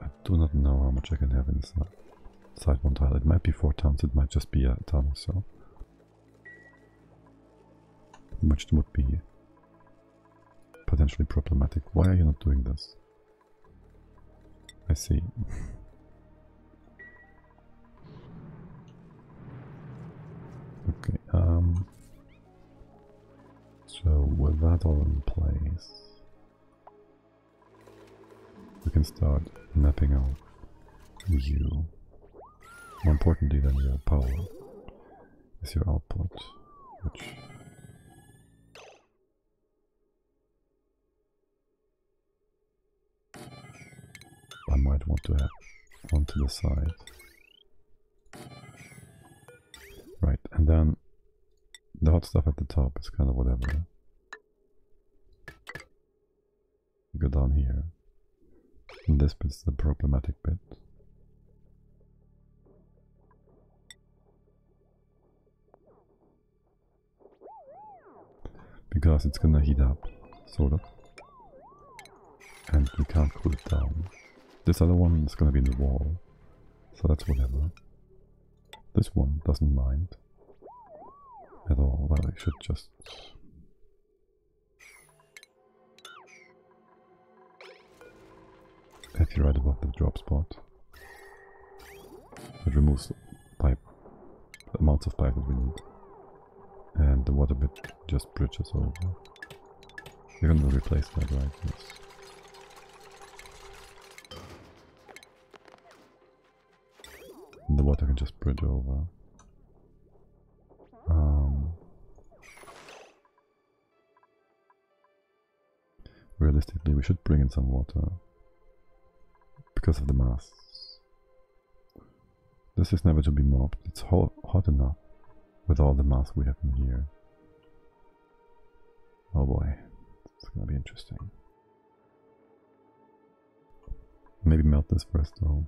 I do not know how much I can have inside one tile. It might be 4 tons, it might just be a ton or so. Which would be potentially problematic. Why are you not doing this? I see. Okay, let's So with that all in place, we can start mapping out you. More importantly than your power is your output, which I might want to have onto the side. Right, and then the hot stuff at the top is kind of whatever. You go down here, and this bit's the problematic bit. Because it's gonna heat up, sort of. And we can't cool it down. This other one is gonna be in the wall, so that's whatever. This one doesn't mind at all. Well, I should just... If you're right above the drop spot, it removes pipe, the amounts of pipe that we need. And the water bit just bridges over. You're gonna replace that, right? Yes. And the water can just bridge over. Realistically, we should bring in some water because of the mass. This is never to be mobbed. It's hot enough with all the mass we have in here. Oh boy, it's gonna be interesting. Maybe melt this first though.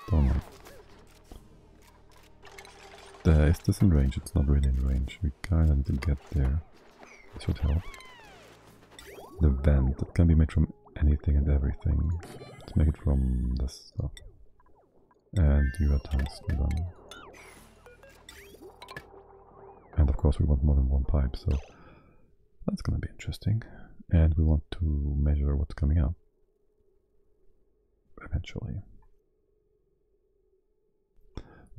Don't know. Is this in range? It's not really in range. We kinda need to get there. This should help. The vent, it can be made from anything and everything. Let's make it from this stuff. And you got tungsten done. And of course we want more than one pipe, so that's gonna be interesting. And we want to measure what's coming out eventually.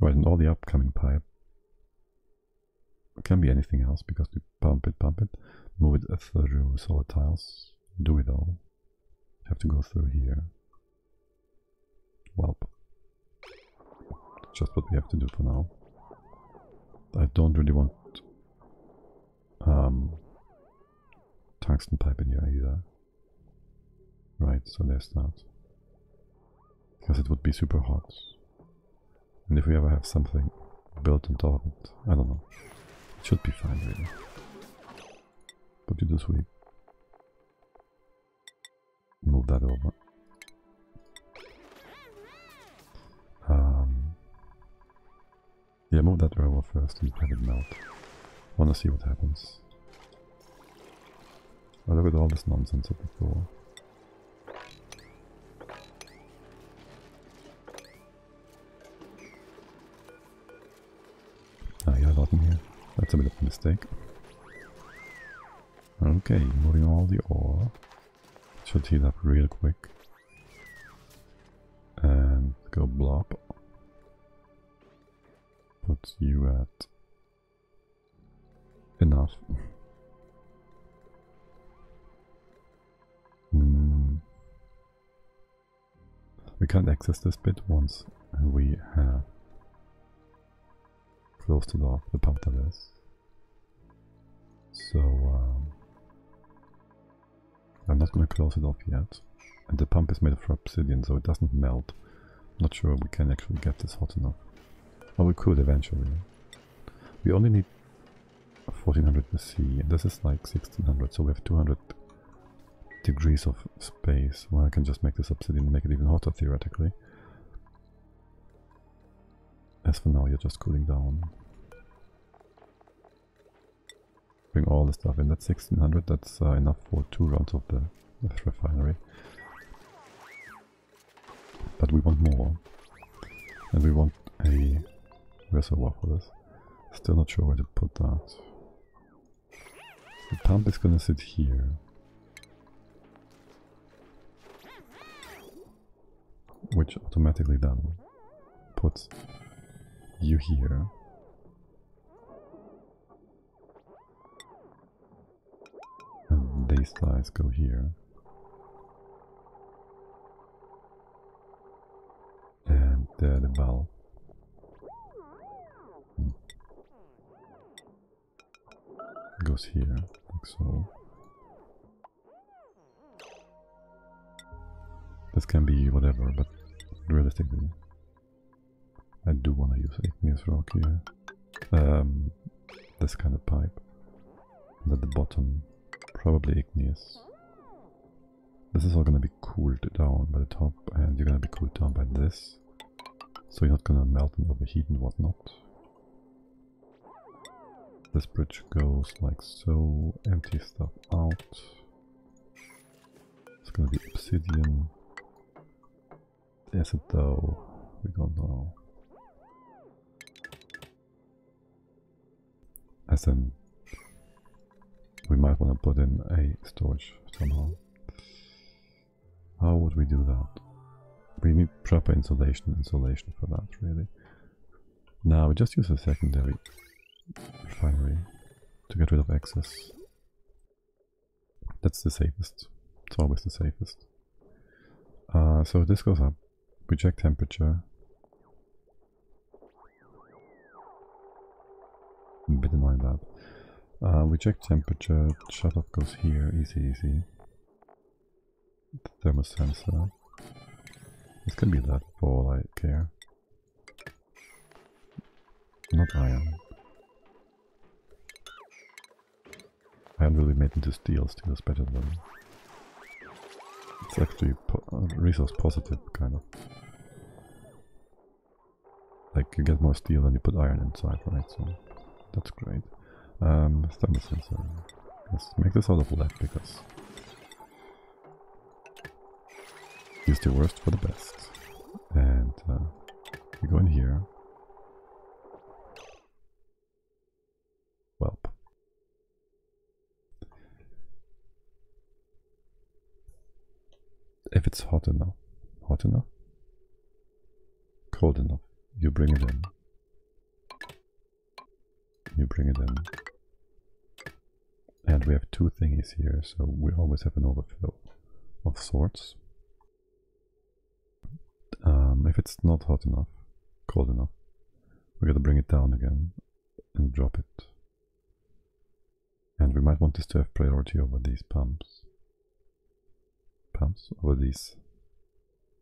Right, and all the upcoming pipe can be anything else because we pump it, move it through solid tiles, do it all. Have to go through here. Well, just what we have to do for now. I don't really want tungsten pipe in here either. Right, so there's that. Because it would be super hot. And if we ever have something built on top of it, I don't know. It should be fine really. Put you to sleep. Move that over. Yeah, move that over first and have it melt. Wanna see what happens. Oh, look at all this nonsense at the floor. Ah, you have a lot in here. That's a bit of a mistake. Okay, moving all the ore. It should heat up real quick. And go blob. Put you at enough. We can't access this bit once we have closed it off, the pump that is. So I'm not going to close it off yet. And the pump is made of obsidian, so it doesn't melt. Not sure we can actually get this hot enough. Well, we could eventually. We only need 1400 C, and this is like 1600, so we have 200 degrees of space. Well, I can just make this obsidian and make it even hotter theoretically. As for now, you're just cooling down. Bring all the stuff in. That's 1600, that's enough for 2 rounds of the refinery. But we want more. And we want a reservoir for this. Still not sure where to put that. The pump is gonna sit here. Which automatically then puts you here. these guys go here. And the valve. Goes here, like so. This can be whatever, but realistically, I do want to use igneous rock here. This kind of pipe. And at the bottom, probably igneous. This is all going to be cooled down by the top, and you're going to be cooled down by this. So you're not going to melt and overheat and whatnot. This bridge goes like so, empty stuff out. It's going to be obsidian. Is it though? We don't know. As in, we might want to put in a storage somehow. How would we do that? We need proper insulation for that, really. Now we just use a secondary refinery to get rid of excess. That's the safest. It's always the safest. So this goes up. We check temperature. A bit annoying that. We check temperature. Shut off goes here. Easy, easy. The thermosensor. This can be that for all I care. Not iron. Iron will be made into steel. Steel is better than. It's actually resource positive, kind of. Like you get more steel and you put iron inside, right? So that's great. Thermosensor. Let's make this out of lead because use the worst for the best. And we go in here. Well. If it's hot enough, cold enough, you bring it in. You bring it in. And we have two thingies here, so we always have an overflow of sorts. If it's not hot enough, cold enough, we gotta bring it down again and drop it. And we might want this to have priority over these pumps. Over these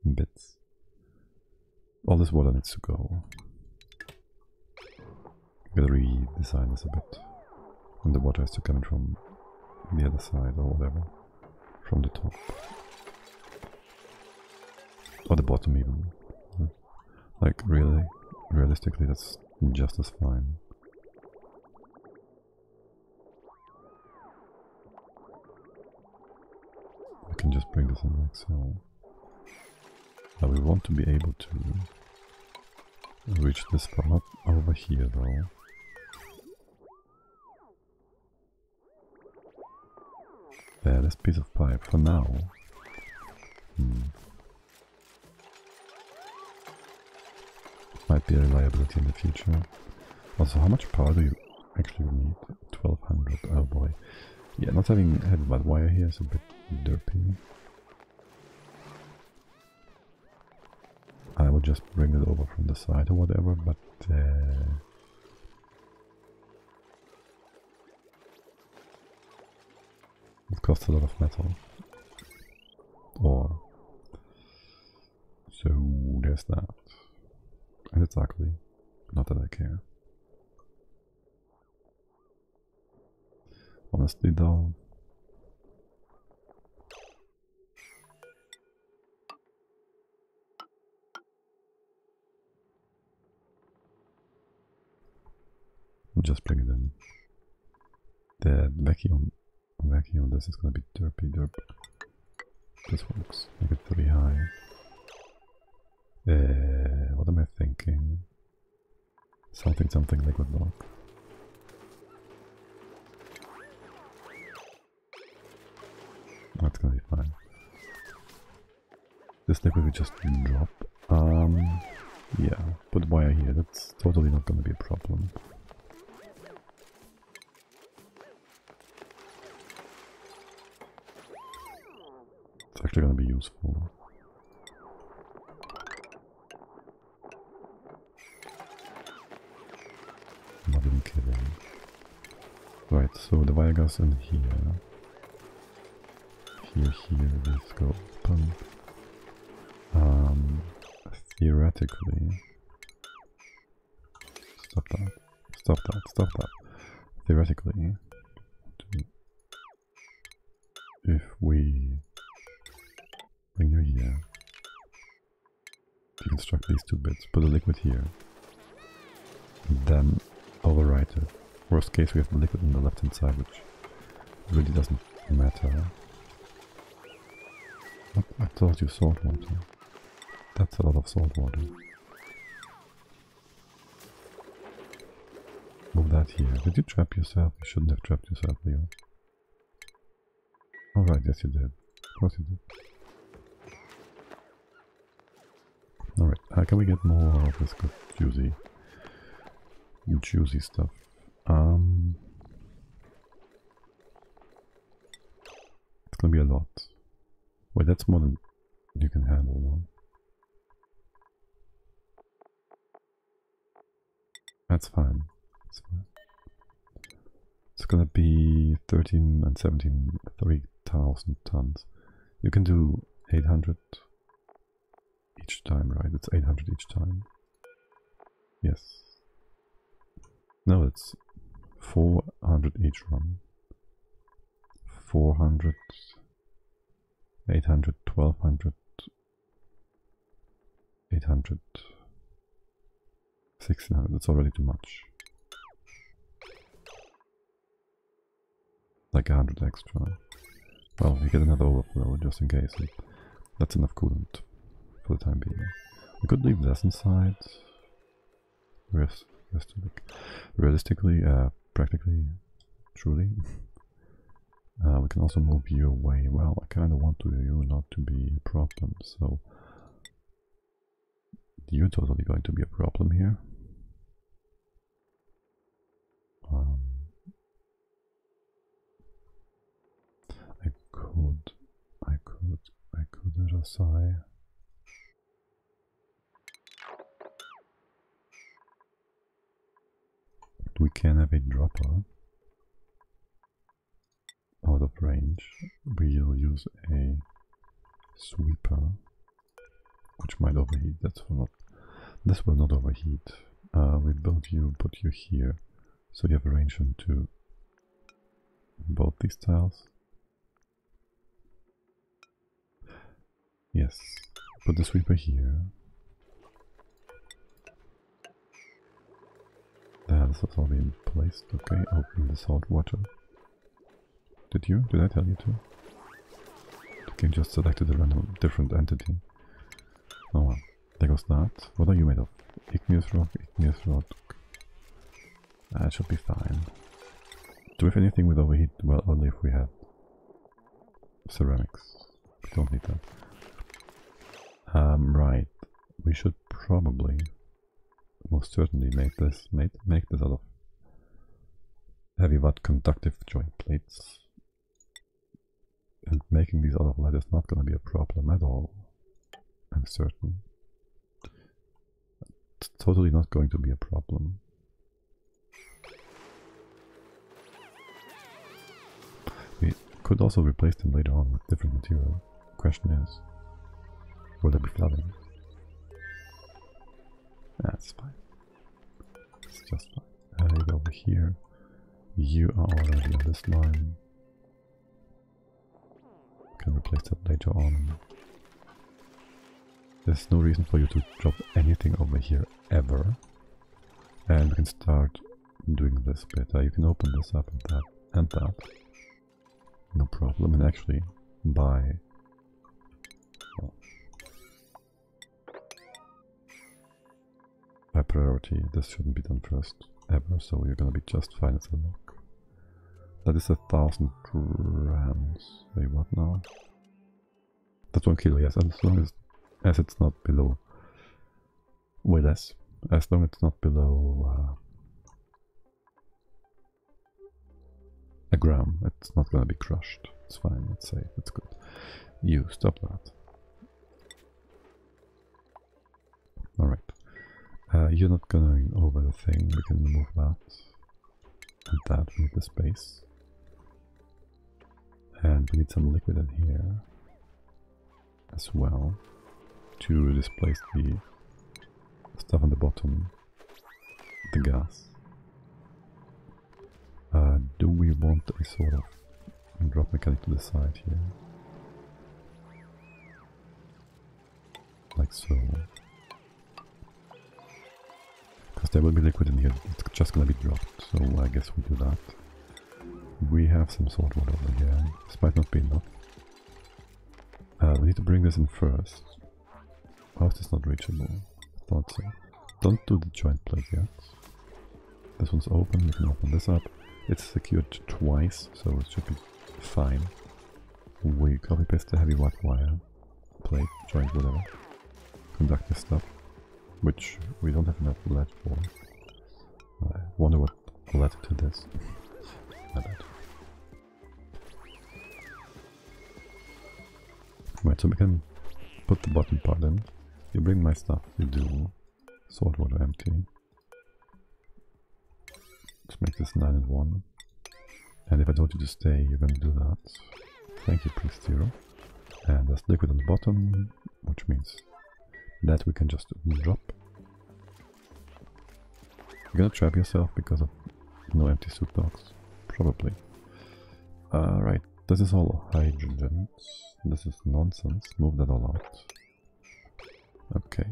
bits. All this water needs to go. Gotta redesign this a bit. And the water has to come in from the other side or whatever. From the top. Or the bottom even. Like really, realistically that's just as fine. We can just bring this in like so. Now we want to be able to reach this far, not over here though. There, this piece of pipe for now. Might be a reliability in the future. Also, how much power do you actually need? 1200, oh boy. Yeah, not having heavy bad wire here is a bit derpy. I will just bring it over from the side or whatever, but it costs a lot of metal. Or so there's that. And it's ugly. Not that I care. Honestly though, just bring it in. The vacuum, this is gonna be derpy derp. This works. Make it 3 high. What am I thinking? Something liquid block. That's gonna be fine. This liquid we just drop. Yeah, put wire here. That's totally not gonna be a problem. It's actually gonna be useful. Not even kidding. Right, so the Viagas in here. Here, this go open. Theoretically... Stop that. Theoretically, if we bring you here, deconstruct these two bits, put a liquid here, then overwrite it. Worst case, we have the liquid on the left hand side, which really doesn't matter. I told you salt water. That's a lot of salt water. Move that here. Did you trap yourself? You shouldn't have trapped yourself, Leo. Alright, yes you did. Of course you did. Alright, how can we get more of this good juicy stuff? It's gonna be a lot. Wait, that's more than you can handle, no? That's fine. That's fine. It's gonna be 13 and 17, 3,000 tons. You can do 800 each time, right? It's 800 each time. Yes. No, it's 400 each run. 400, 800, 1200, 800, 1600. That's already too much. Like 100 extra. Well, we get another overflow just in case. And that's enough coolant for the time being. We could leave this inside. Realistically, practically, truly. We can also move you away. Well, I kind of want you not to be a problem, so you're totally going to be a problem here. I could Rasai. We can have a dropper out of range. We'll use a sweeper, which might overheat. This will not overheat. We build you, put you here, so you have a range into both these tiles. Yes, put the sweeper here. This is already in place. Okay, open the salt water. Did you? Did I tell you to? The game just selected a random different entity. Oh well, there goes that. What are you made of? Igneous rock, igneous rock. That should be fine. Do we have anything with overheat? Well, only if we had ceramics. We don't need that. Right. We should probably, most certainly, make this out of heavy but conductive joint plates. And making these out of lead is not going to be a problem at all. I'm certain. It's totally not going to be a problem. We could also replace them later on with different material. Question is, will there be flooding? That's fine. It's just fine. You go over here. You are already on this line. Can replace that later on. There's no reason for you to drop anything over here ever. And we can start doing this bit. You can open this up and that and that. No problem. And actually, by priority, this shouldn't be done first ever, so you're gonna be just fine as a look. That is 1,000 grams. Wait, what now? That's 1 kilo, yes, as long as it's not below, way less, as long as it's not below a gram, it's not gonna be crushed. It's fine, it's safe, it's good. You, stop that. Alright. You're not going over the thing, we can remove that. And that, we need the space. And we need some liquid in here as well to displace the stuff on the bottom, the gas. Do we want a sort of drop mechanic to the side here? Like so. Because there will be liquid in here, it's just gonna be dropped, so I guess we do that. We have some salt water over here, this might not be enough. We need to bring this in first. How is this not reachable? I thought so. Don't do the joint plate yet. This one's open, we can open this up. It's secured twice, so it should be fine. We copy paste the heavy white wire, plate, joint, whatever. Conductor stuff, which we don't have enough lead for. I wonder what led to this. My bad. Right, so we can put the bottom part in. You bring my stuff, you do salt water empty. Let's make this 9 and 1. And if I told you to stay, you're gonna do that. Thank you, Priest Zero. And there's liquid on the bottom, which means that we can just drop. You're gonna trap yourself because of no empty soup box. Probably. Right, this is all hydrogen. This is nonsense. Move that all out. Okay.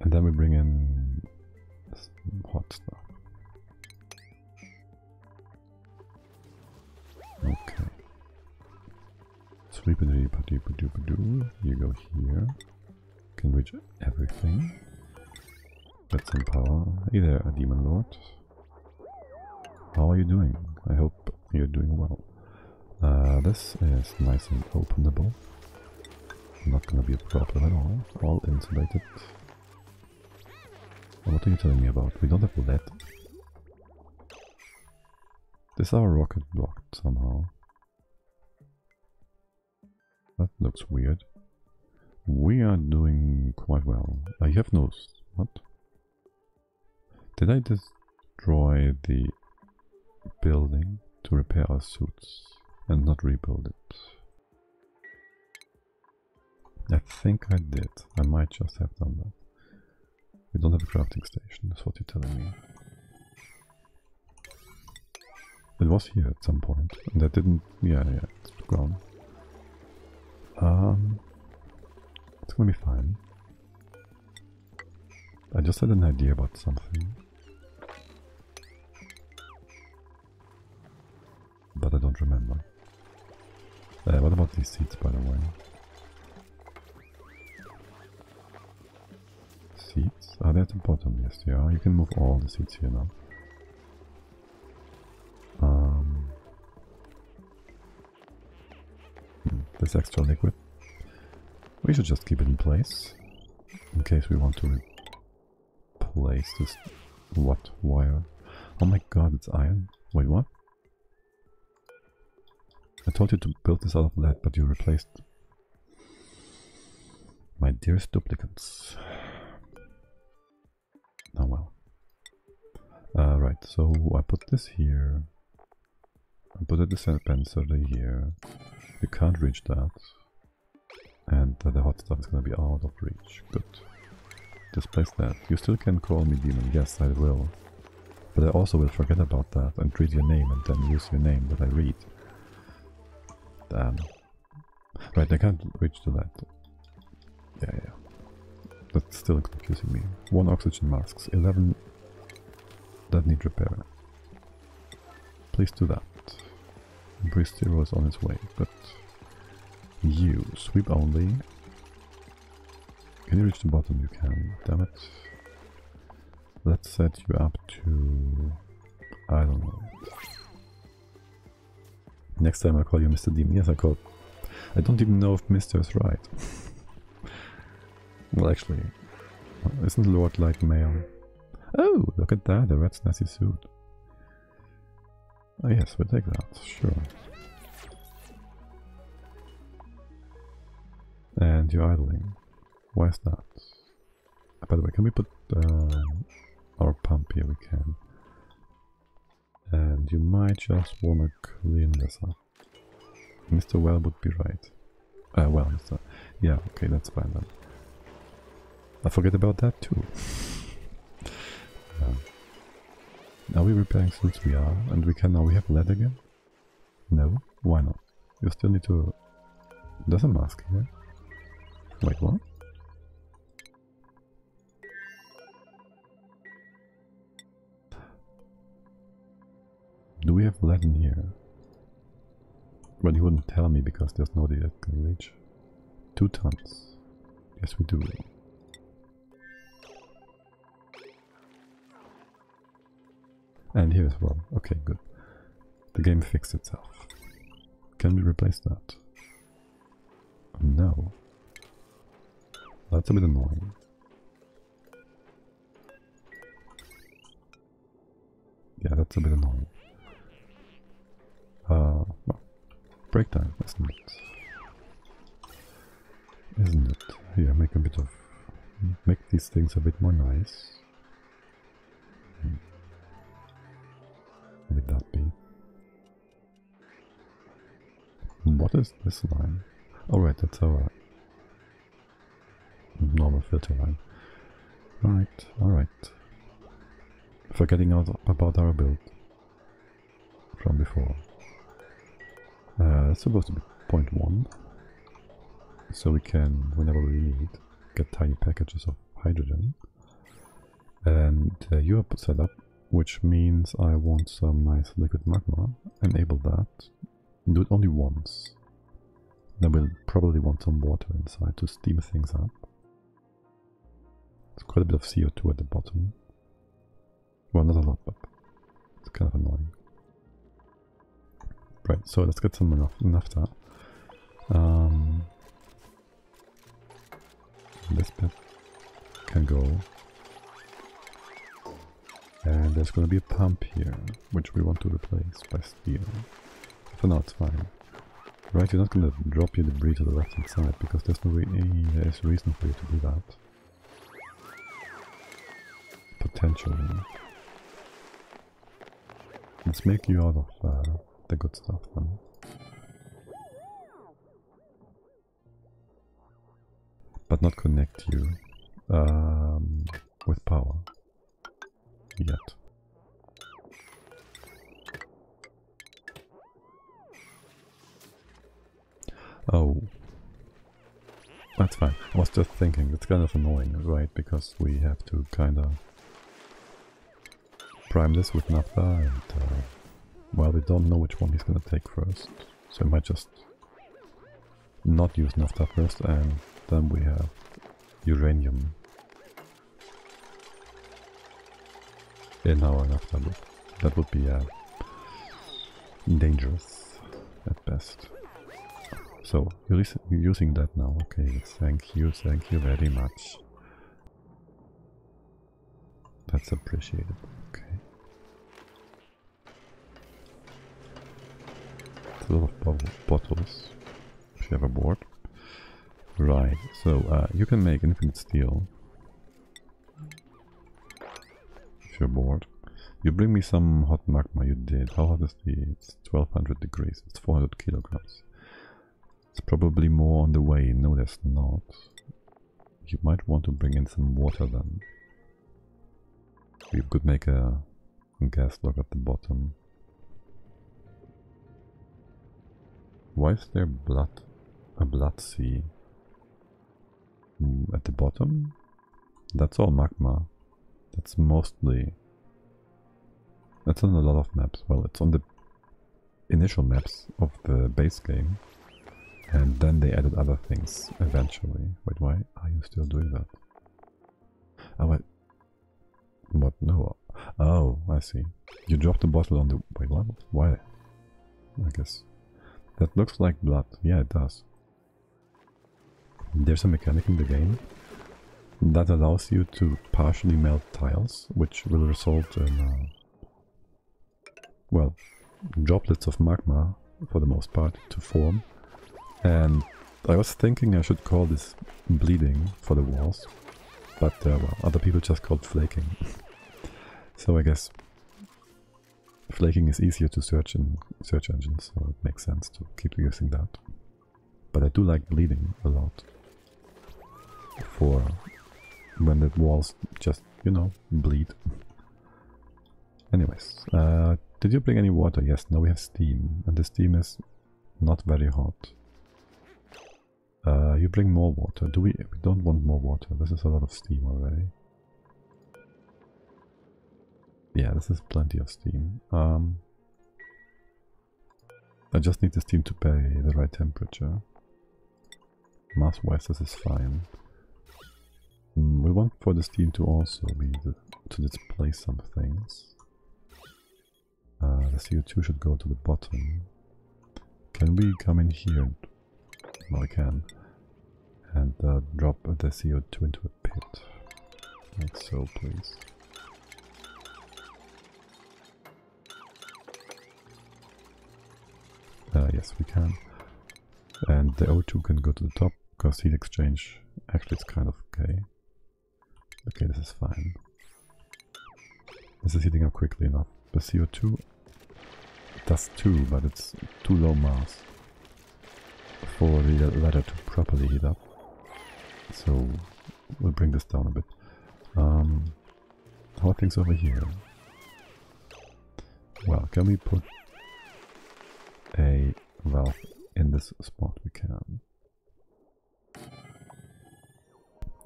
And then we bring in some hot stuff. Okay. Sweep-a-dee-pa-dee-pa-doo-pa-doo. You go here. Can reach everything. Get some power. Hey there, a demon lord. How are you doing? I hope you're doing well. This is nice and openable. Not gonna be a problem at all. All insulated. What are you telling me about? We don't have lead. This our rocket blocked somehow. That looks weird. We are doing quite well. You have no... what? Did I destroy the building to repair our suits and not rebuild it? I think I did. I might just have done that. We don't have a crafting station, that's what you're telling me. It was here at some point, and I didn't... yeah, it's gone. It's gonna be fine. I just had an idea about something. But I don't remember. What about these seats, by the way? Seats? Are they at the bottom? Yes, they are. You can move all the seats here now. This extra liquid. We should just keep it in place. In case we want to replace this... what? Wire? Oh my god, it's iron. Wait, what? I told you to build this out of lead, but you replaced... my dearest duplicants. Oh well. Right, so I put this here. I put a dispenser here. You can't reach that. And the hot stuff is gonna be out of reach. Good. Displace that. You still can call me demon, yes I will. But I also will forget about that and read your name and then use your name that I read. Damn. Right, I can't reach to that. Yeah. That's still confusing me. 1 oxygen masks, 11 that need repair. Please do that. Priest Zero is on his way, but you, sweep only. Can you reach the bottom? You can, damn it. Let's set you up to... I don't know. Next time I'll call you Mr. Demon. Yes, I call... I don't even know if Mr. is right. Well, actually, isn't Lord like male? Oh, look at that, a red snazzy suit. Oh yes, we'll take that, sure. Right, so I put this here. I put it in the center here. You can't reach that. And the hot stuff is gonna be out of reach. Good. Displace that. You still can call me demon, yes I will. But I also will forget about that and read your name and then use your name that I read. And you're idling. Why is that? By the way, can we put our pump here? We can. And you might just want to clean this up. Mr. Well would be right. Well, Mr. Yeah, okay, that's fine then. I forget about that too. Are we repairing since we are? And we can now, we have lead again? No? Why not? You still need to... There's a mask here. Wait, what? Do we have lead in here? But he wouldn't tell me because there's nobody that can reach. 2 tons. Yes, we do. And here as well. Okay, good. The game fixed itself. Can we replace that? No. That's a bit annoying. Yeah, that's a bit annoying. Well, break time, isn't it? Isn't it? Here, make a bit of... Make these things a bit more nice. Let that be. What is this line? Oh right, that's our normal filter line. Right, alright. Forgetting about our build from before. It's supposed to be 0.1. So we can, whenever we need, get tiny packages of hydrogen. And you are set up, which means I want some nice liquid magma. Enable that. Do it only once. Then we'll probably want some water inside to steam things up. There's quite a bit of CO2 at the bottom. Well, not a lot, but it's kind of annoying. Right, so let's get some naphtha. This bit can go. And there's going to be a pump here, which we want to replace by steel. For now it's fine. Right, you're not going to drop your debris to the left hand side, because there's no there's a reason for you to do that. Potentially. Let's make you out of the good stuff then. But not connect you with power. Yet. Oh. That's fine. I was just thinking, it's kind of annoying, right? Because we have to kind of prime this with naphtha and well, we don't know which one he's gonna take first. So we might just not use naphtha first, and then we have uranium in our naphtha loop. That would be dangerous at best. So, you're using that now. Okay, thank you very much. That's appreciated. Okay. It's a lot of bottles. If you have a board. Right, so you can make infinite steel. If you're bored. You bring me some hot magma, you did. How hot is it's 1200 degrees, it's 400 kilograms. It's probably more on the way. No, there's not. You might want to bring in some water then. We could make a gas log at the bottom. Why is there a blood sea at the bottom? That's all magma. That's mostly... That's on a lot of maps. Well, it's on the initial maps of the base game. And then they added other things eventually. Wait, why are you still doing that? Oh, wait. What? No. Oh, I see. You dropped the bottle on the... Wait, what? Why? I guess. That looks like blood. Yeah, it does. There's a mechanic in the game that allows you to partially melt tiles, which will result in, well, droplets of magma, for the most part, to form. And I was thinking I should call this bleeding for the walls, but well, other people just called flaking. So I guess flaking is easier to search in search engines, so it makes sense to keep using that. But I do like bleeding a lot for when the walls just, you know, bleed. Anyways, did you bring any water? Yes, now we have steam, and the steam is not very hot. You bring more water. We don't want more water. This is a lot of steam already. Yeah, this is plenty of steam. I just need the steam to pay the right temperature. Mass-wise, this is fine. We want for the steam to also be to display some things. The CO2 should go to the bottom. Can we come in here? Well, we can. And drop the CO2 into a pit. Like so, please. Yes, we can. And the O2 can go to the top, because heat exchange, actually it's kind of okay. Okay, this is fine. This is heating up quickly enough. The CO2 does too, but it's too low mass for the ladder to properly heat up. So we'll bring this down a bit. How are things over here? Well, can we put a valve in this spot? We can.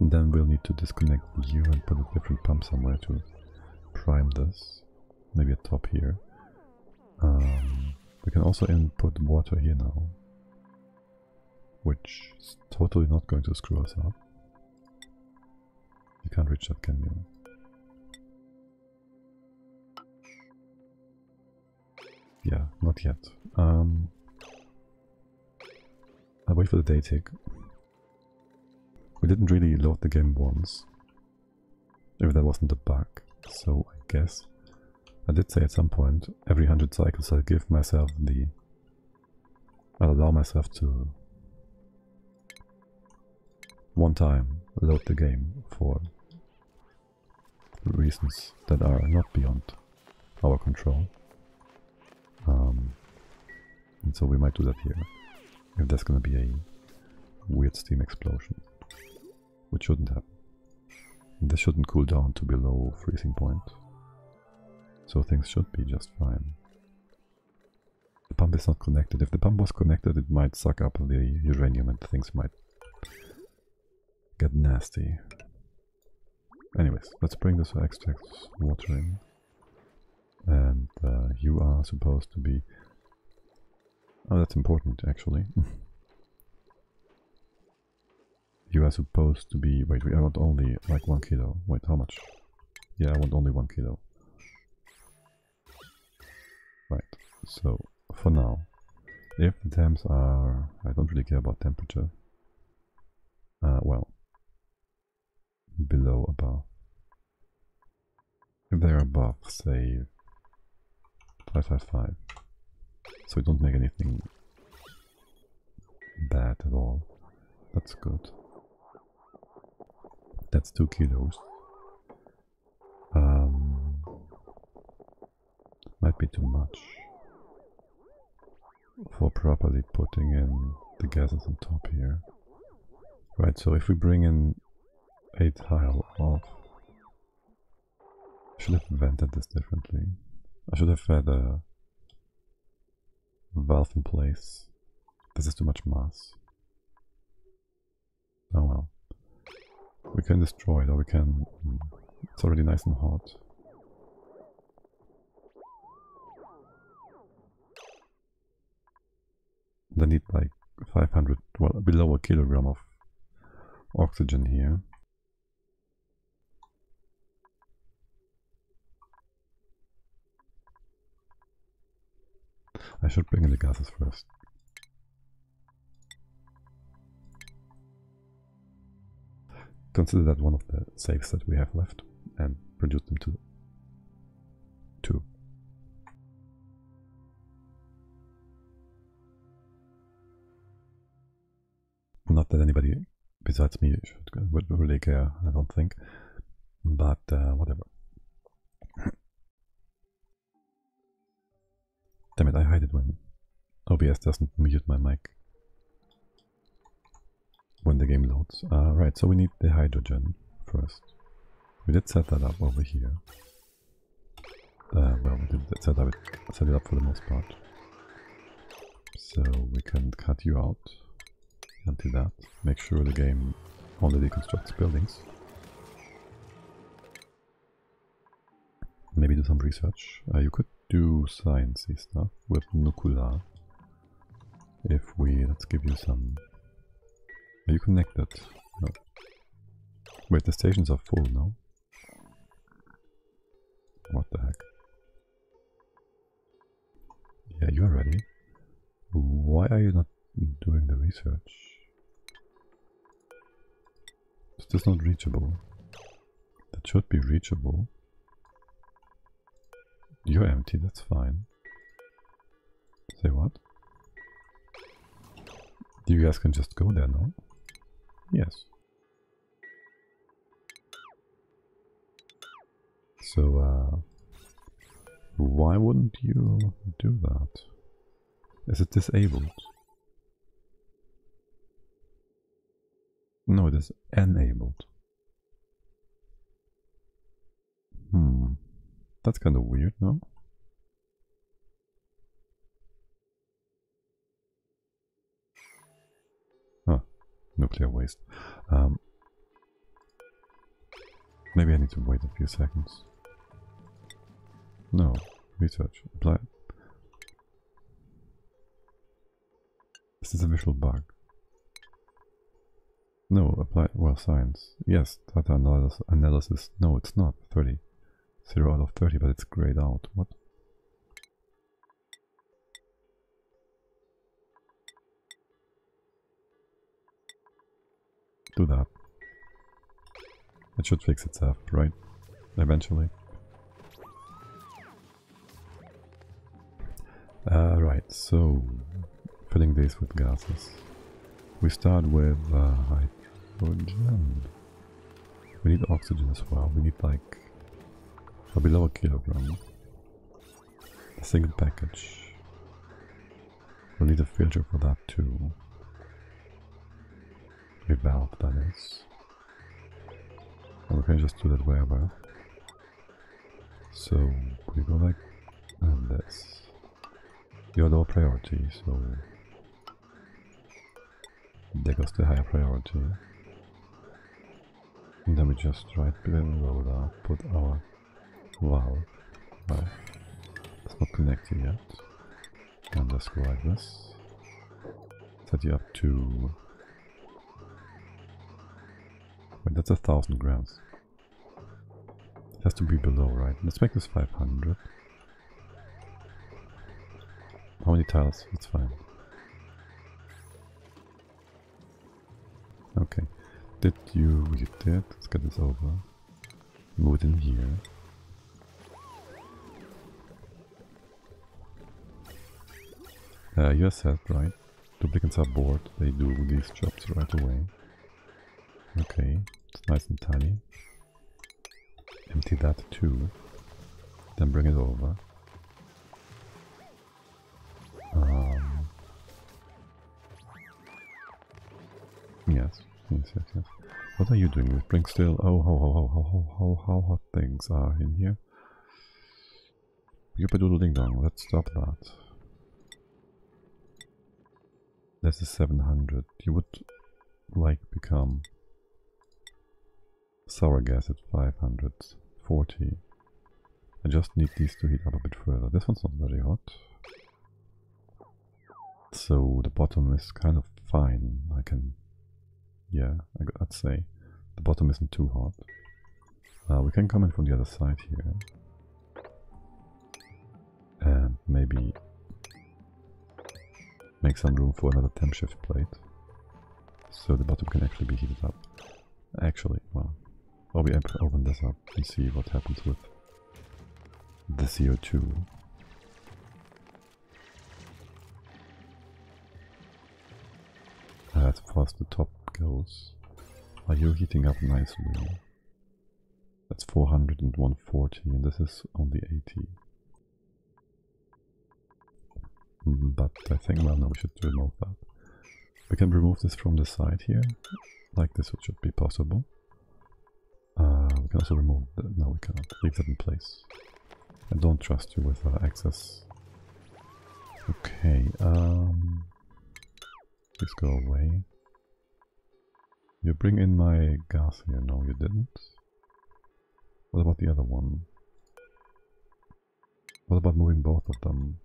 And then we'll need to disconnect you and put a different pump somewhere to prime this. Maybe a top here. We can also input water here now, which is totally not going to screw us up. You can't reach that, can you? Yeah, not yet. I'll wait for the day tick. We didn't really load the game once, if that wasn't a bug, so I guess I did say at some point, every 100 cycles I'll give myself I'll allow myself to one time load the game for reasons that are not beyond our control. And so we might do that here, if there's gonna be a weird steam explosion, which shouldn't happen. This shouldn't cool down to below freezing point, so things should be just fine. The pump is not connected. If the pump was connected, it might suck up the uranium and things might get nasty. Anyways, let's bring this extract water in. And you are supposed to be... Oh, that's important, actually. You are supposed to be... Wait, I want only like 1 kilo. Wait, how much? Yeah, I want only 1 kilo. Right, so for now, if the temps are... I don't really care about temperature. Well, below, above. If they're above, say 555, so we don't make anything bad at all. That's good. That's 2 kilos. Might be too much for properly putting in the gases on top here. Right, so if we bring in a tile of... I should have vented this differently. I should have had a valve in place. This is too much mass. Oh well. We can destroy it, or we can... It's already nice and hot. They need like 500, well, below a kilogram of oxygen here. I should bring in the gases first. Consider that one of the safes that we have left and produce them to 2. that anybody besides me would really care, I don't think. But whatever. Damn it, I hide it when OBS doesn't mute my mic when the game loads. Right, so we need the hydrogen first. We did set that up over here. Well, we did set it up for the most part. So we can cut you out until that. Make sure the game only deconstructs buildings. Maybe do some research. You could do sciencey stuff with nuclear. If we, let's give you some... Are you connected? No. Wait, the stations are full now. What the heck? Yeah, you are ready. Why are you not doing the research? Is this not reachable? That should be reachable. You're empty, that's fine. Say what? You guys can just go there now? Yes. So, why wouldn't you do that? Is it disabled? No, it is enabled. That's kind of weird, no? Huh, nuclear waste. Maybe I need to wait a few seconds. No, research, apply. This is a visual bug. No, apply, well, science. Yes, data analysis. No, it's not. 30. 0 out of 30, but it's grayed out. What? Do that. It should fix itself, right? Eventually. Right, so filling these with gases. We start with hydrogen. We need oxygen as well. We need like below a kilogram. A single package. We'll need a filter for that too. A valve, that is. And we can just do that wherever. So we go like this. You're low priority, so there goes the higher priority. And then we just right below that put our valve. Right. It's not connected yet. And let's go like this. Set you up to... Wait, that's 1,000 grams. It has to be below, right? Let's make this 500. How many tiles? It's fine. Okay. You did. Let's get this over. Move it in here. You're set, right? Duplicates are bored. They do these jobs right away. Okay. It's nice and tiny. Empty that too. Then bring it over. Yes. What are you doing with bring still? Oh, how hot things are in here. Yupadoodle ding dong, let's stop that. This is 700. You would like become sour gas at 540. I just need these to heat up a bit further. This one's not very hot. So the bottom is kind of fine. Yeah, I'd say the bottom isn't too hot. We can come in from the other side here. And maybe make some room for another temp shift plate. So the bottom can actually be heated up. Actually, well, I'll open this up and see what happens with the CO2. Let's force the top goes. Are you heating up nicely? That's 400 and 140, and this is only 80. But I think, well, no, we should remove that. We can remove this from the side here, like this, which should be possible. We can also remove the, no, we cannot. Leave that in place. I don't trust you with access. Okay, please go away. You bring in my gas here. No, you didn't. What about the other one? What about moving both of them?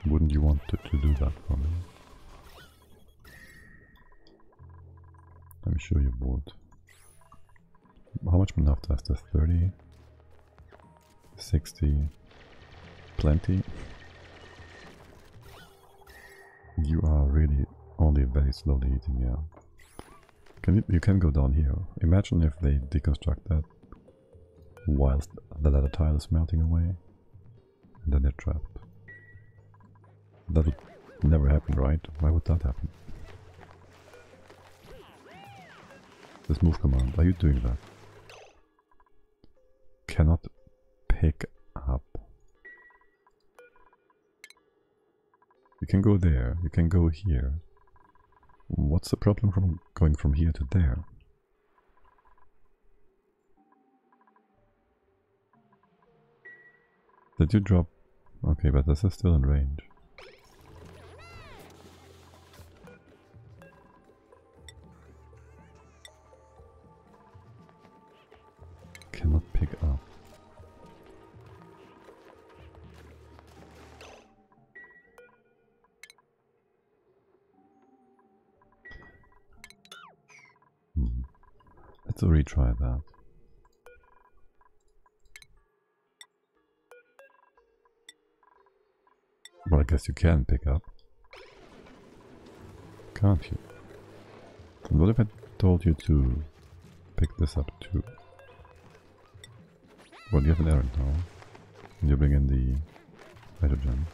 Wouldn't you want to do that for me? I'm sure you would. How much enough does this? 30? 60? Plenty? You are really only very slowly eating, yeah. You can go down here. Imagine if they deconstruct that whilst the leather tile is melting away, and then they're trapped. That would never happen, right? Why would that happen? This move command, are you doing that? Cannot pick up. You can go there, you can go here. What's the problem from going from here to there? Did you drop? Okay, but this is still in range. Cannot pick up. Let's retry that. Well, I guess you can pick up. Can't you? And what if I told you to pick this up too? Well, you have an errand now. And you bring in the hydrogen.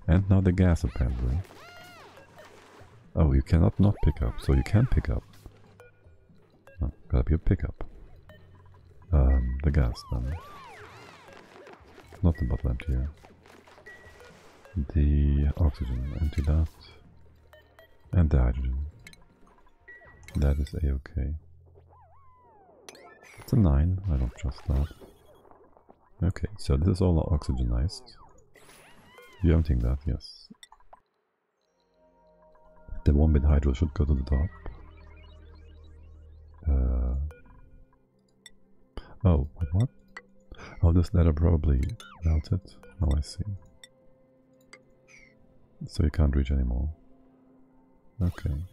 And now the gas, apparently. Oh, you cannot not pick up, so you can pick up. Oh, gotta be a pickup. The gas, then. Not the bottle empty here. The oxygen, empty that. And the hydrogen. That is a-okay. It's a 9, I don't trust that. Okay, so this is all oxygenized. You're emptying that, yes. The 1-bit hydro should go to the top. Oh, wait, what? Oh, this letter probably melted. Oh, I see. So you can't reach anymore. Okay.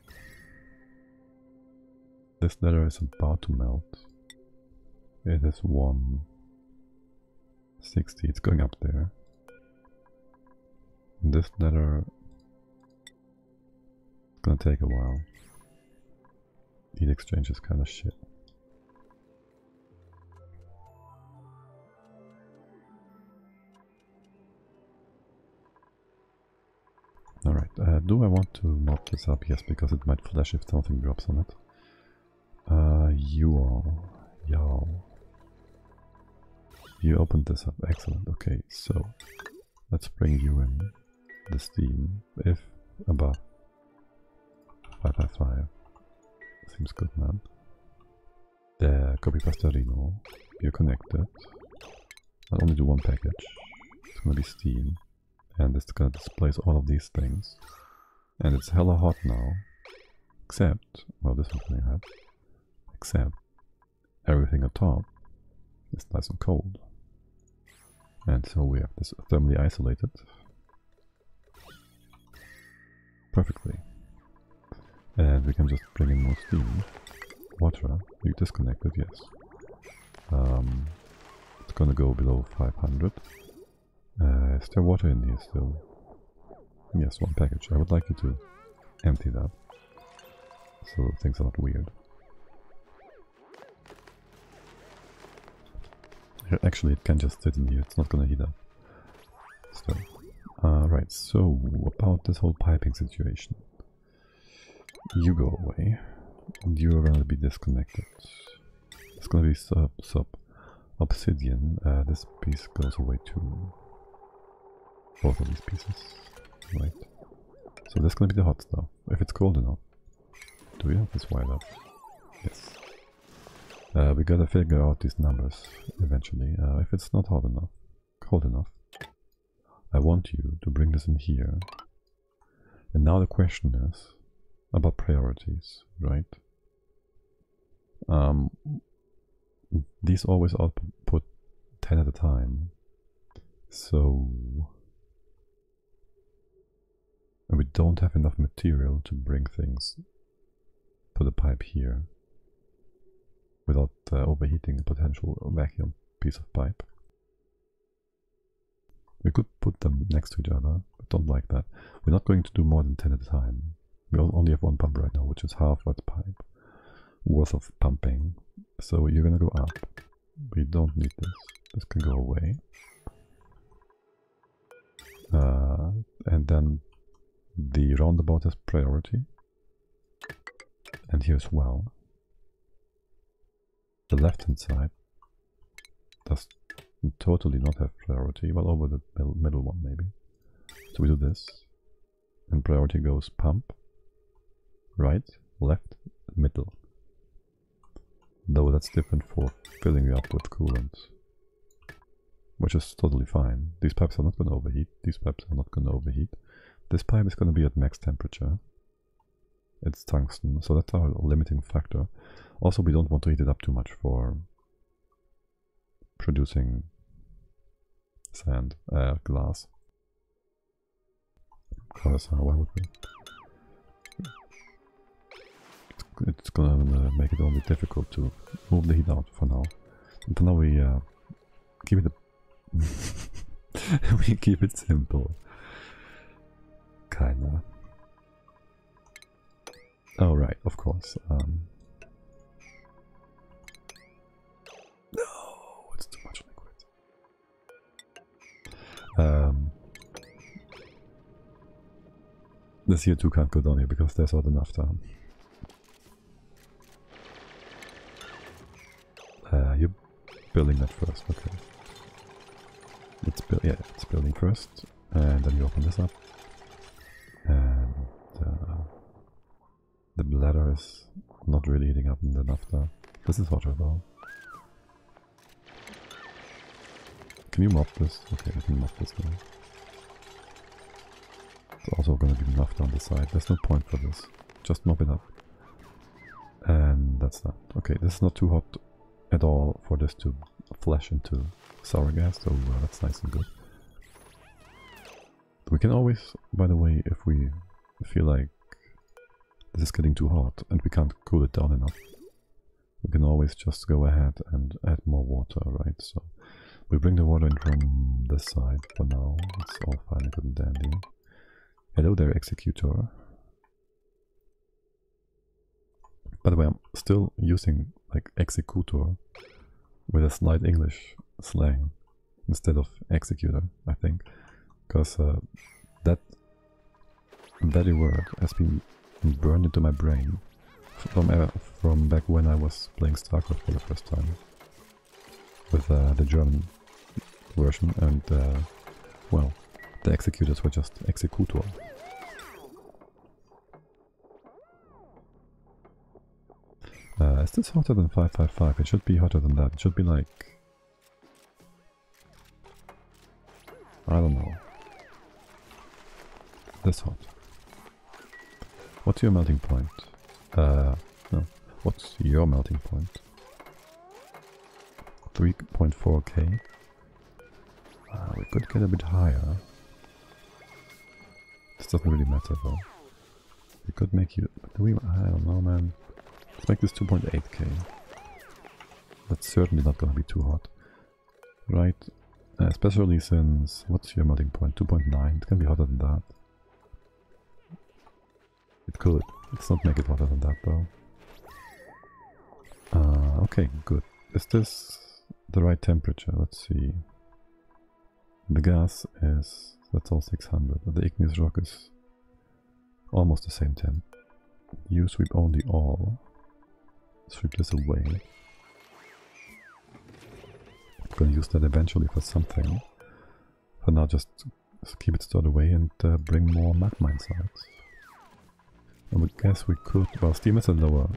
This letter is about to melt. It is 160. It's going up there. And this letter is gonna take a while. Heat exchange is kind of shit. Alright, do I want to mop this up? Yes, because it might flash if something drops on it. Y'all. You opened this up, excellent. Okay, so let's bring you in the steam, if above 555. Seems good, man. The copy pastorino, you're connected. I'll only do one package. It's gonna be steam. And it's gonna displace all of these things. And it's hella hot now. Except, well, this one's gonna have. Except, everything on top is nice and cold. And so we have this thermally isolated. Perfectly. And we can just bring in more steam. Water, you disconnected, yes. It's gonna go below 500. Is there water in here still? Yes, one package. I would like you to empty that. So things are not weird. Actually, it can just sit in here. It's not gonna heat up. So, Right, so about this whole piping situation. You go away, and you're gonna be disconnected. It's gonna be sub obsidian. This piece goes away too. Both of these pieces, right? So that's gonna be the hot stuff. If it's cold enough, do we have this wired up? Yes. We gotta figure out these numbers eventually. If it's not hot enough, cold enough, I want you to bring this in here. And now the question is about priorities, right? These always output 10 at a time. So... and we don't have enough material to bring things to the pipe here without overheating a potential vacuum piece of pipe. We could put them next to each other, but don't like that. We're not going to do more than 10 at a time. We only have one pump right now, which is half that pipe worth of pumping. So you're gonna go up. We don't need this. This can go away. And then the roundabout has priority. And here as well. The left hand side does totally not have priority, well, over the middle one maybe. So we do this, and priority goes pump, right, left, middle. Though that's different for filling you up with coolant, which is totally fine. These pipes are not going to overheat, these pipes are not going to overheat. This pipe is going to be at max temperature. It's tungsten, so that's our limiting factor. Also, we don't want to heat it up too much for producing sand, glass. Because why would we? It's gonna make it only difficult to move the heat out for now. And for now we keep it we keep it simple. Kinda. Oh right, of course. No, it's too much liquid. The CO2 can't go down here because there's not enough time. You're building that first, okay. It's building first, and then you open this up. And the bladder is not really heating up in the naphtha. This is hotter though. Can you mop this? Okay, I can mop this now. It's also going to be naphtha on the side. There's no point for this. Just mop it up. And that's that. Okay, this is not too hot at all for this to flash into sour gas, so that's nice and good. We can always, by the way, if we feel like this is getting too hot and we can't cool it down enough, we can always just go ahead and add more water, right? So we bring the water in from this side for now. It's all fine and good and dandy. Hello there, executor. By the way, I'm still using like executor with a slight English slang instead of executor, I think, because that very word has been burned into my brain from back when I was playing StarCraft for the first time with the German version, and well, the executors were just executor. Is this hotter than 555? It should be hotter than that. It should be like... I don't know. This hot. What's your melting point? No. What's your melting point? 3.4k. We could get a bit higher. This doesn't really matter though. We could make you... I don't know, man. Let's make this 2.8k. That's certainly not gonna be too hot. Right? Especially since... What's your melting point? 2.9? It can be hotter than that. It could. Let's not make it hotter than that though. Okay, good. Is this the right temperature? Let's see. The gas is That's all 600. The igneous rock is almost the same 10. You sweep only all. Sweep this away. I'm gonna use that eventually for something. For now, just keep it stored away and bring more magma inside. I would guess we could. Well, steam is a lower.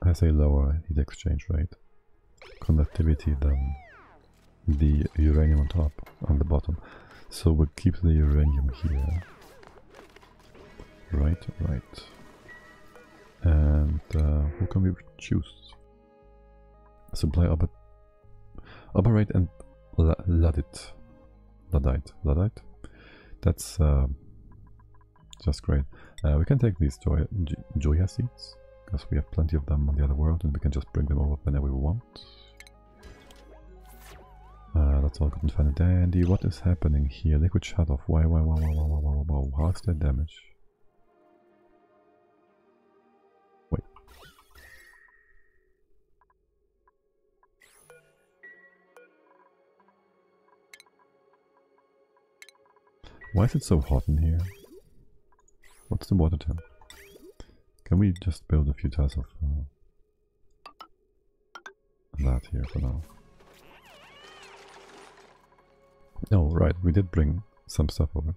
Has a lower heat exchange rate, conductivity than the uranium on top, on the bottom. So we'll keep the uranium here. Right. And who can we choose? Supply operate and Luddite. That's just great. We can take these Joya seeds, because we have plenty of them on the other world, and we can just bring them over whenever we want. That's all good and fine and dandy. What is happening here? Liquid shut off. Why? How is that damage? Wait. Why is it so hot in here? What's the water temp? Can we just build a few tiles of that here for now? Oh, right, we did bring some stuff over,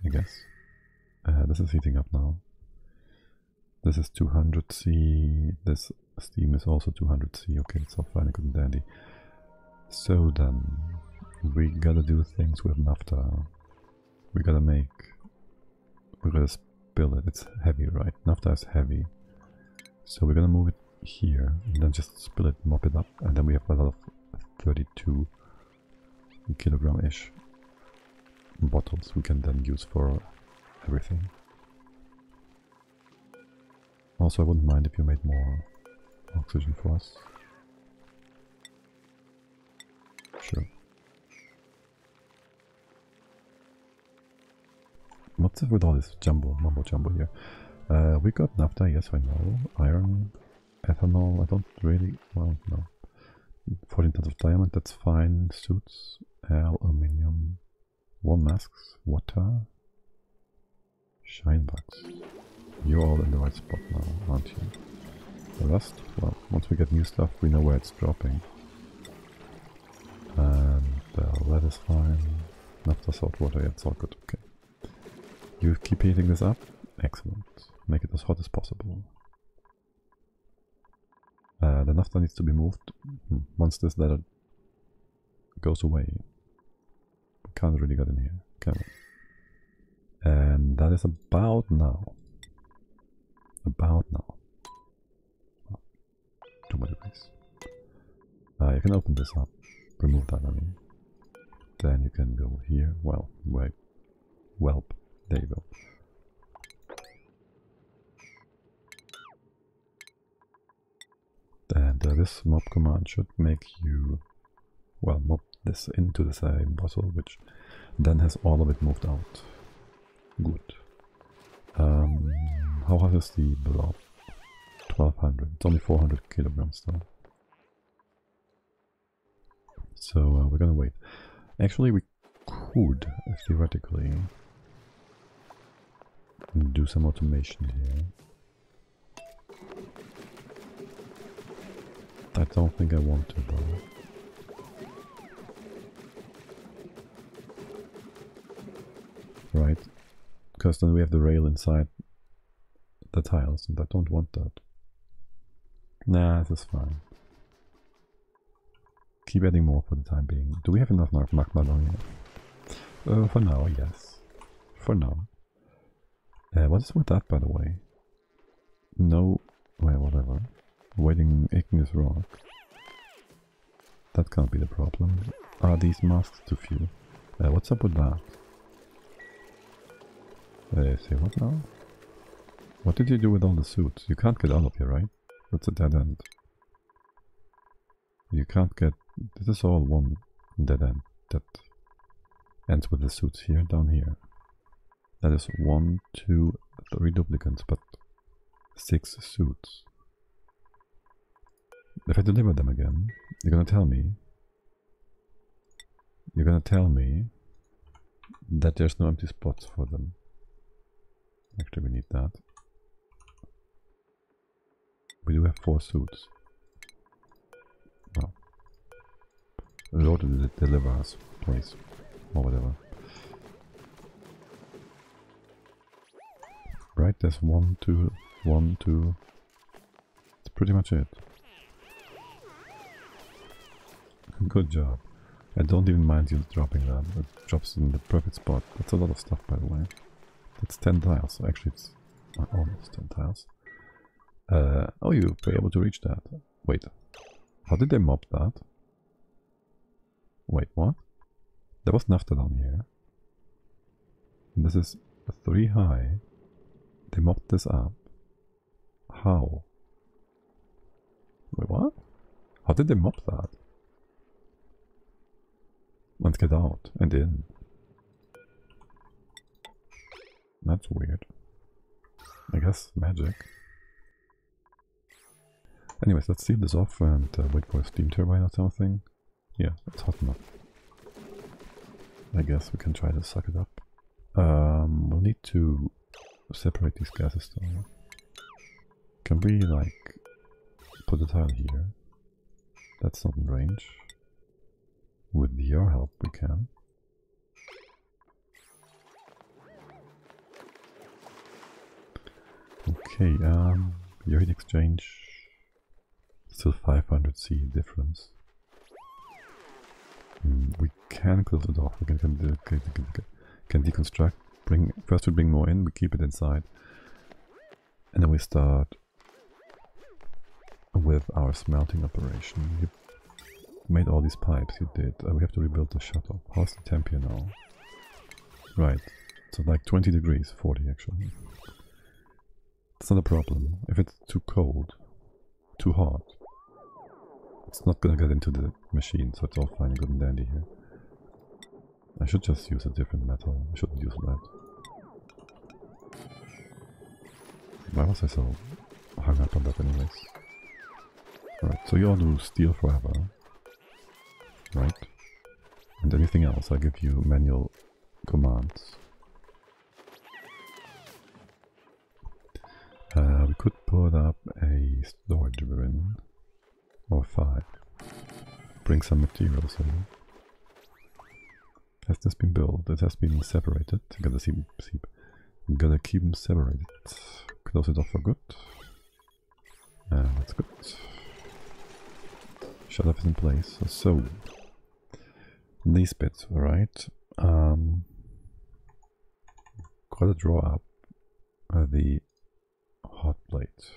I guess. This is heating up now. This is 200 C. This steam is also 200 C. Okay, it's all fine and good and dandy. So then, we gotta do things with naphtha. We gotta spill it. It's heavy, right? Naphtha is heavy. So we're gonna move it here, and then just spill it, mop it up, and then we have a lot of 32 kilogram-ish bottles we can then use for everything. Also, I wouldn't mind if you made more oxygen for us. Sure. What's up with all this mumbo jumbo here? We got naphtha, yes I know. Iron, ethanol, I don't really, well, no. 14 tons of diamond, that's fine. Suits, aluminium, 1 masks, water, shine bugs. You're all in the right spot now, aren't you? The rest, well, once we get new stuff, we know where it's dropping. And lead is fine. Naphtha, salt water, yeah, it's all good, okay. You keep heating this up? Excellent. Make it as hot as possible. The naphtha needs to be moved once this letter goes away. We can't really get in here, can we? And that is about now. About now. Oh, 2 more degrees. You can open this up. Remove that, I mean. Then you can go here. Well, wait. Welp. There you go. And this mob command should make you, well, mob this into the same bottle, which then has all of it moved out. Good. How hot is the blob? 1200. It's only 400 kilograms though. So we're gonna wait. Actually, we could theoretically do some automation here. I don't think I want to though. Right? Because then we have the rail inside the tiles and I don't want that. Nah, this is fine. Keep adding more for the time being. Do we have enough magma down here? For now, yes. For now. What is with that, by the way? No, well, whatever. Waiting igneous rock. That can't be the problem. Are these masks too few? What's up with that? Say what now? What did you do with all the suits? You can't get out of here, right? That's a dead end. You can't get... This is all one dead end that ends with the suits here, down here. That is 1, 2, 3 duplicants, but 6 suits. If I deliver them again, you're gonna tell me You're gonna tell me that there's no empty spots for them. Actually, we need that. We do have 4 suits. Well, load and deliver us, please. Or whatever. Right, there's 1, 2, 1, 2. That's pretty much it. Good job. I don't even mind you dropping that. It drops in the perfect spot. That's a lot of stuff, by the way. That's 10 tiles. Actually, it's almost 10 tiles. Oh, you were able to reach that. Wait. How did they mop that? Wait, what? There was naphtha down here. This is 3 high. They mopped this up. How? Wait, what? How did they mop that? Let's get out and in. That's weird. I guess magic. Anyways, let's seal this off and wait for a steam turbine or something. Yeah, it's hot enough. I guess we can try to suck it up. We'll need to separate these gases though. Can we, like, put a tile here? That's not in range. With your help, we can. Okay, your heat exchange. Still 500 C difference. We can close it off. We can deconstruct. First we bring more in, we keep it inside. And then we start with our smelting operation. You made all these pipes, you did. We have to rebuild the shuttle. How's the temp here now? Right, so like 20 degrees, 40 actually. It's not a problem. If it's too cold, too hot, it's not gonna get into the machine, so it's all fine and good and dandy here. I should just use a different metal. I shouldn't use lead. Why was I so hung up on that anyways? Right, so you all do steel forever. Right? And anything else, I give you manual commands. We could put up a storage bin. Or 5. Bring some materials in. Has this been built? It has been separated. Gotta keep them separated. Close it off for good. That's good. Shut off is in place. So these bits, right? Gotta draw up the hot plate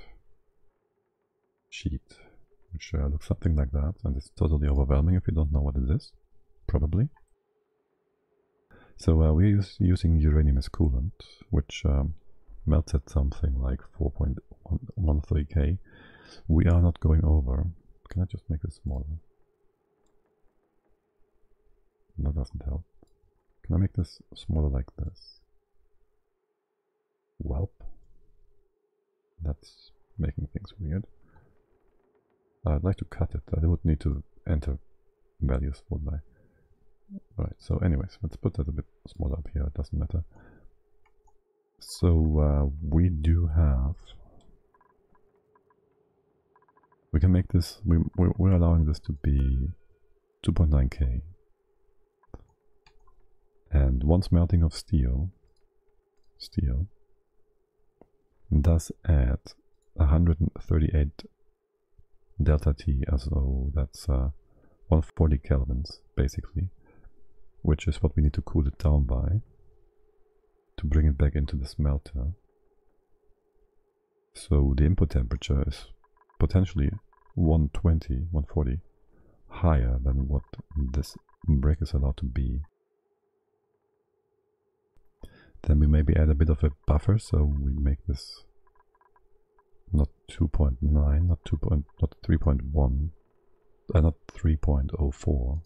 sheet, which looks something like that, and it's totally overwhelming if you don't know what it is, probably. So we're using uranium as coolant, which melts at something like 4.13 K. We are not going over. Can I just make it smaller? That doesn't help. Can I make this smaller like this? Welp. That's making things weird. I'd like to cut it. I would need to enter values, wouldn't I? Right, so anyways, let's put that a bit smaller up here, it doesn't matter. So we do have... We can make this... We're allowing this to be 2.9 K. And one smelting of steel does add 138 delta T, so that's 140 kelvins basically, which is what we need to cool it down by to bring it back into the smelter. So the input temperature is potentially 120, 140 higher than what this brick is allowed to be. Then we maybe add a bit of a buffer, so we make this not 2.9, not 3.1, not 3.04,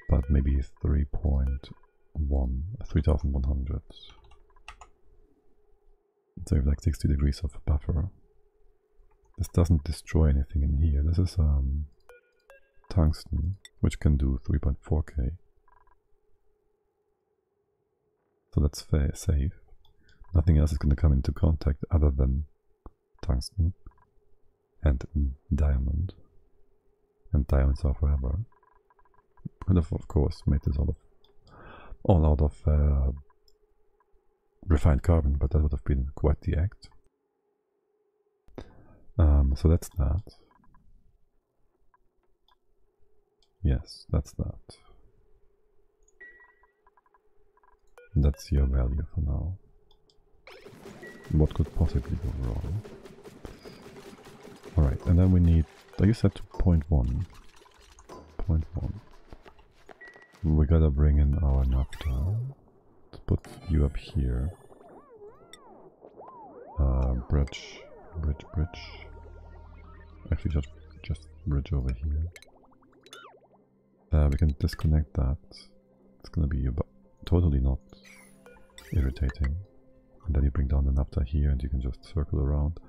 but maybe 3.1, 3100. So we have like 60 degrees of buffer. This doesn't destroy anything in here. This is tungsten, which can do 3.4k. So that's safe. Nothing else is going to come into contact other than tungsten and diamond. And diamonds are forever. Could have, of course, made this all out of refined carbon, but that would have been quite the act. So that's that. Yes, that's that. That's your value for now. What could possibly go wrong? Alright, and then we need... Are you set to 0.1? 0.1. We gotta bring in our naphtha. Let's put you up here. Bridge. Actually, just bridge over here. We can disconnect that. It's gonna be totally not irritating. And then you bring down the naphtha here and you can just circle around.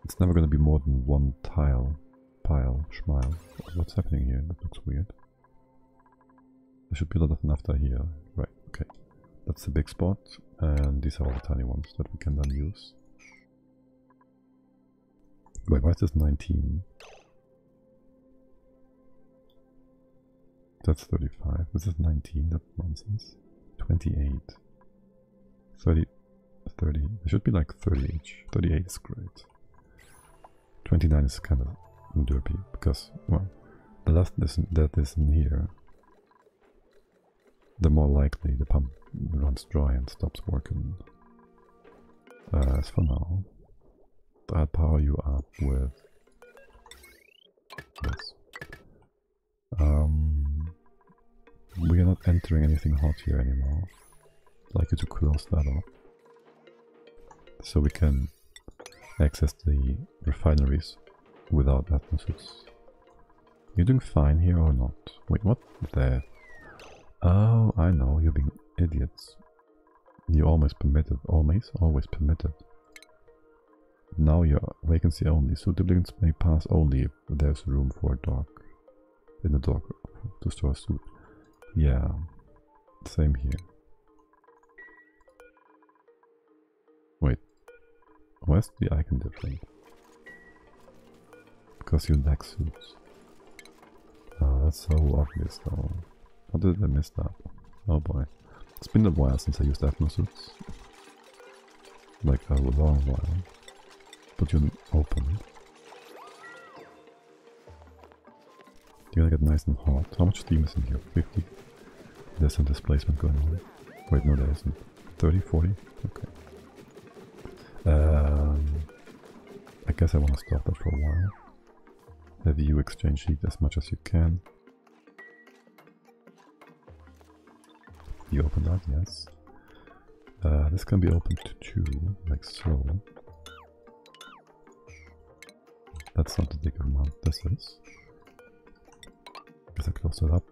It's never gonna be more than one pile, schmile. What's happening here? That looks weird. There should be a lot of naphtha here. Right, okay. That's the big spot, and these are all the tiny ones that we can then use. Wait, why is this 19? That's 35. This is 19, that's nonsense. 28. 30. There should be like 30 each. 38 is great. 29 is kind of derpy, because, well, the less that is in here, the more likely the pump runs dry and stops working. As for now, I'll power you up with this. We are not entering anything hot here anymore. I'd like you to close that off, so we can access the refineries without atmosuits. You're doing fine here or not? Wait, what? There. Oh, I know, you're being idiots. You're always permitted. Always permitted. Now you're vacancy only. Suitabilities may pass only if there's room for a dock. In the dock to store a suit. Yeah, same here. Wait, where's the icon different? Because you lack suits. Oh, that's so obvious though. How did I miss that? Oh boy. It's been a while since I used atmosuits. Like a long while. But you open. You're gonna get nice and hot. How much steam is in here? 50? There's some displacement going on. Wait, no there isn't. 30, 40? Okay. I guess I want to stop that for a while. Have you exchange heat as much as you can. You open that? Yes. This can be opened to 2, like so. That's not the big amount, this is. Guess I close it up.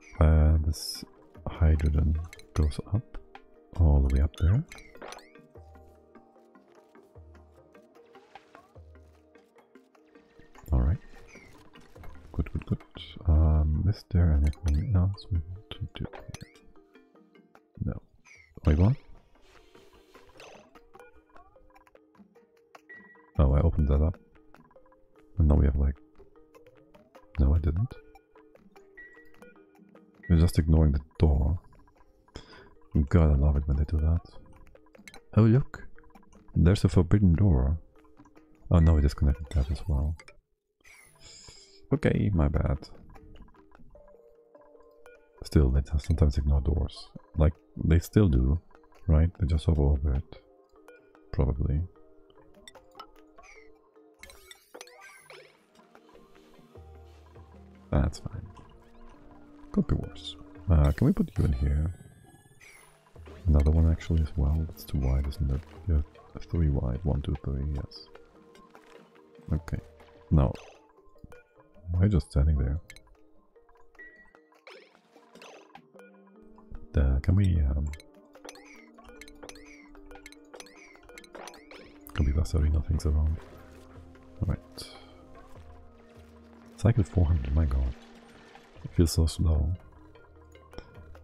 This hydrogen goes up, all the way up there. Alright. Good. Is there anything else we want to do here? No. Wait, what? Oh, I opened that up. And now we have like... No, I didn't. We're just ignoring the door. God, I love it when they do that. Oh, look! There's a forbidden door. Oh no, we disconnected that as well. Okay, my bad. Still, they sometimes ignore doors. Like, they still do, right? They just hover over it. Probably. That's fine. Could be worse. Can we put you in here? Another one actually as well. That's too wide, isn't it? Yeah, 3 wide. 1, 2, 3, yes. Okay. Now, why are you just standing there? Can we Vassarina things around? Alright. Cycle 400, my god. Feels so slow.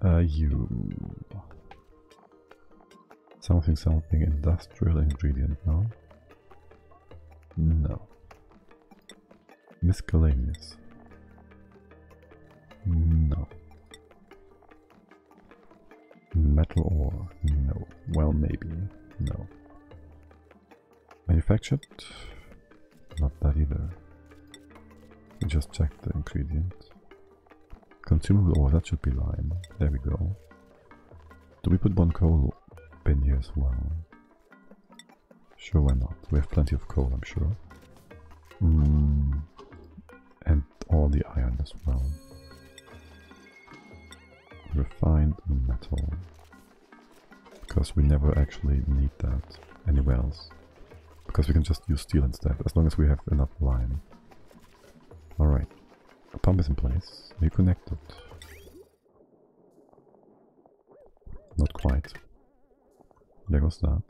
You... Something industrial ingredient, no? No. Miscellaneous. No. Metal ore? No. Well, maybe. No. Manufactured? Not that either. We just checked the ingredient. Consumable ore, that should be lime. There we go. Do we put one coal bin here as well? Sure, why not? We have plenty of coal, I'm sure. And all the iron as well. Refined metal. Because we never actually need that anywhere else. Because we can just use steel instead, as long as we have enough lime. Alright. The pump is in place. Are you connected? Not quite. There goes that.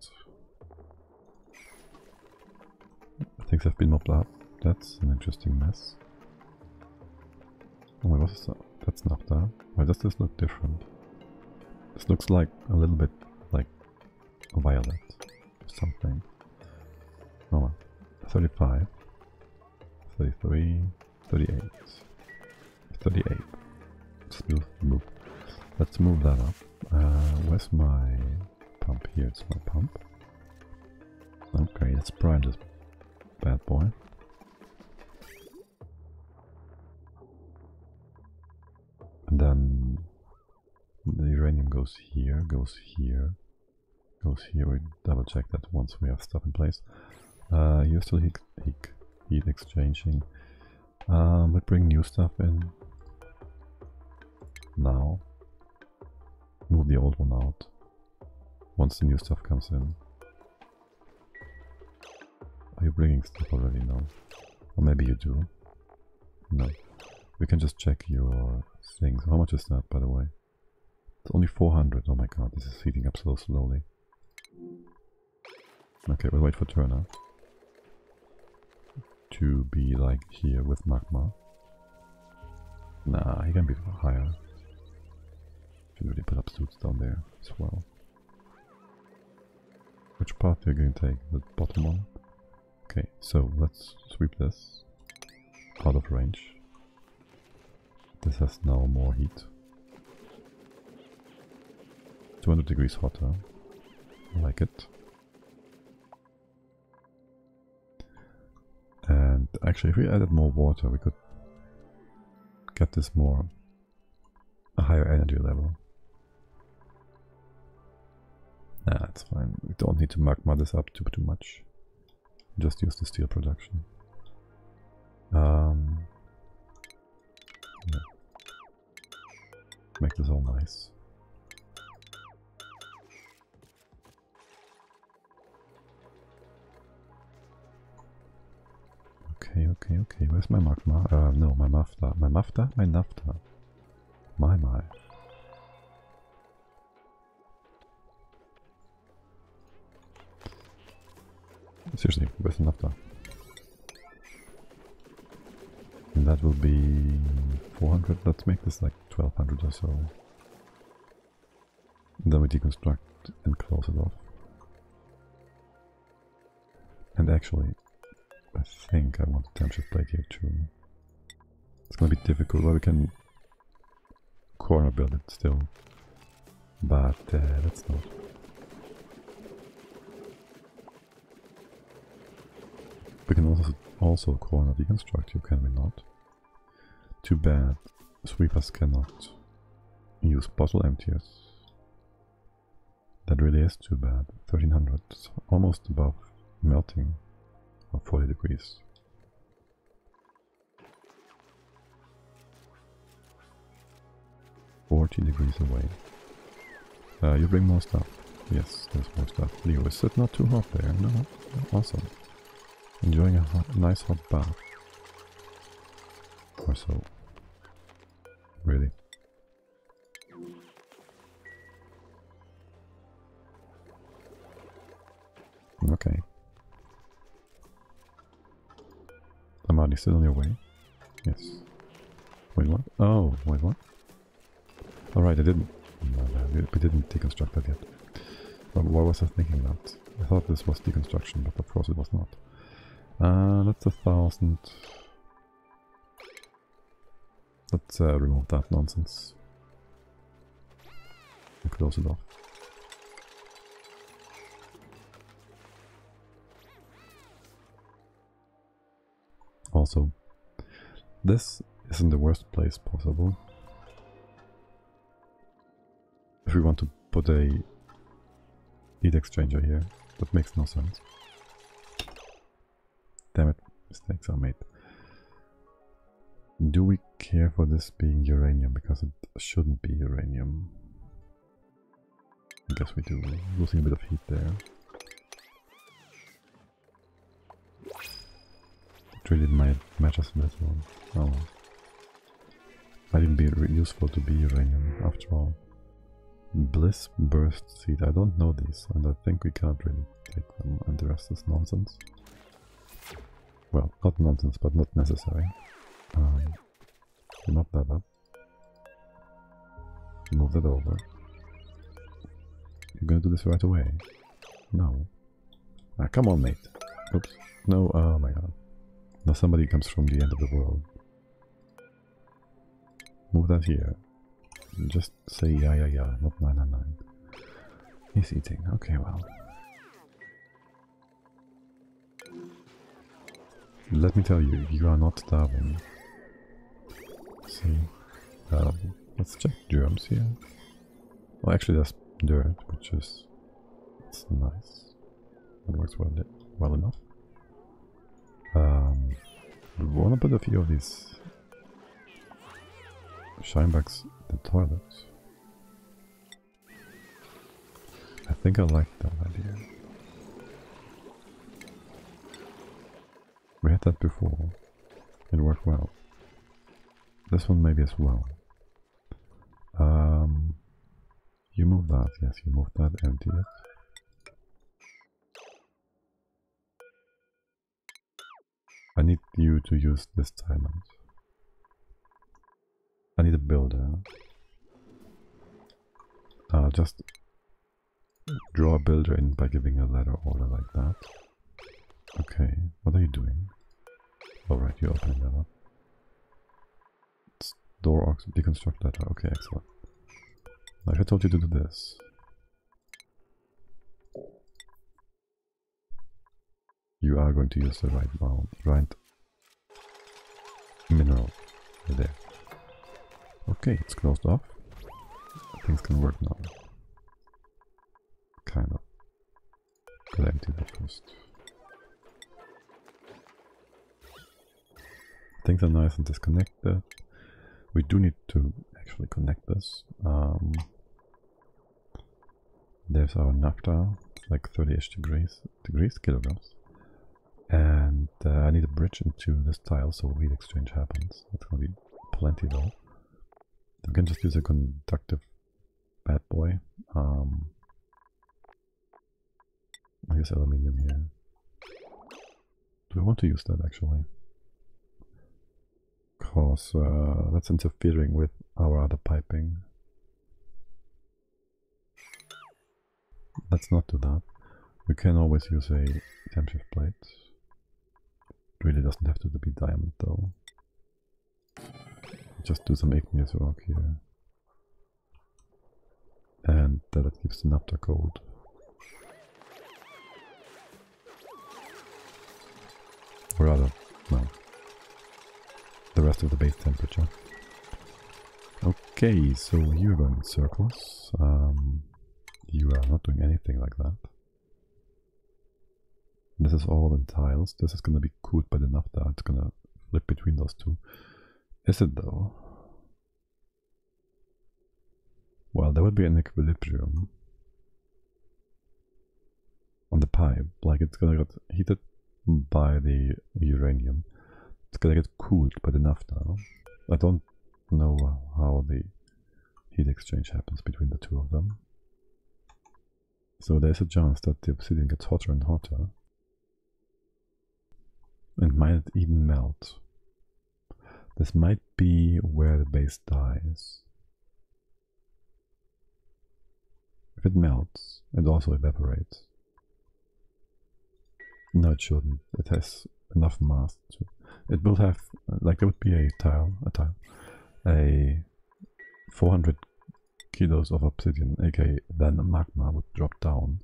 Things have been mopped up. That's an interesting mess. Oh my, what is that? That's not that. Why does this look different? This looks like a little bit like violet or something. Oh well. 35, 33, 38, 38. Let's move that up. Where's my pump? Here, it's my pump. Okay, let's prime this bad boy. And then the uranium goes here, goes here, goes here. We double check that once we have stuff in place. You're still heat exchanging. We bring new stuff in. Now. Move the old one out. Once the new stuff comes in. Are you bringing stuff already? No. Or maybe you do. No. We can just check your things. How much is that, by the way? It's only 400. Oh my god, this is heating up so slowly. Okay, we'll wait for Turner to be like here with magma. Nah, he can be higher. Should really put up suits down there as well. Which path are you going to take? The bottom one? Okay, so let's sweep this out of range. This has now more heat. 200 degrees hotter. I like it. And actually, if we added more water, we could get this more a higher energy level. Nah, it's fine. We don't need to magma this up too much. Just use the steel production. Yeah. Make this all nice. Okay. Where's my magma? No, my mafta. My mafta? My nafta. My. Seriously, where's the nafta? And that will be 400. Let's make this like 1200 or so. And then we deconstruct and close it off. And actually, I think I want a temperature plate here too. It's gonna be difficult, but we can corner build it still. But let's not. We can also corner deconstruct you, can we not? Too bad. Sweepers cannot use bottle emptiers. That really is too bad. 1300, almost above melting of 40 degrees. $40 away. You bring more stuff. Yes, there's more stuff. Leo, is it not too hot there? No? Awesome. Enjoying a nice hot bath. Or so. Really. Okay. Amadi, still on your way? Yes. Wait, what? Oh, wait, what? Alright, I didn't... No, we didn't deconstruct that yet. But why was I thinking that? I thought this was deconstruction, but of course it was not. That's 1,000. Let's remove that nonsense. And close it off. Also, this isn't the worst place possible. If we want to put a heat exchanger here, that makes no sense. Damn it, mistakes are made. Do we care for this being uranium? Because it shouldn't be uranium. I guess we do. Losing a bit of heat there. It really might match us in this one. Oh well. Might even be useful to be uranium after all. Bliss burst seed. I don't know these, and I think we can't really take them, and the rest is nonsense. Well, not nonsense, but not necessary. Mop that up. Move that over. You're gonna do this right away? No. Ah, come on, mate. Oops. No, oh my god. Now somebody comes from the end of the world. Move that here. Just say yeah, not 999. He's eating. Okay, well. Let me tell you, you are not starving. See? Let's check germs here. Well, actually there's dirt, which is... it's nice. It works well enough. We wanna put a few of these shinebugs in the toilet. I think I like that idea. We had that before. It worked well. This one maybe as well. You move that, yes, you move that, empty it. I need you to use this diamond. I need a builder. Just draw a builder in by giving a ladder order like that. Okay, what are you doing? Alright, you're opening that up. Door deconstruct ladder. Okay, excellent. Now if I told you to do this. You are going to use the right mineral right there. Okay, it's closed off. Things can work now. Kind of. Gotta empty that first. Things are nice and disconnected. We do need to actually connect this. There's our naphtha, like 30-ish degrees, kilograms. And I need a bridge into this tile so heat exchange happens. That's gonna be plenty though. We can just use a conductive bad boy. I use aluminium here. Do I want to use that actually? Because that's interfering with our other piping. Let's not do that. We can always use a temp shift plate. It really doesn't have to be diamond though. Just do some igneous rock here. And that keeps the naphtha cold. Or rather, no. The rest of the base temperature. Okay, so you're going in circles. You are not doing anything like that. This is all in tiles. This is gonna be cooled by the naphtha. It's gonna flip between those two. Is it though? Well, there would be an equilibrium on the pipe. Like it's gonna get heated by the uranium. It's gonna get cooled by the naphtha. I don't know how the heat exchange happens between the two of them. So there's a chance that the obsidian gets hotter and hotter. And might even melt. This might be where the base dies. If it melts, it also evaporates. No, it shouldn't. It has enough mass to... It will have, like there would be a 400 kilos of obsidian, aka then magma would drop down.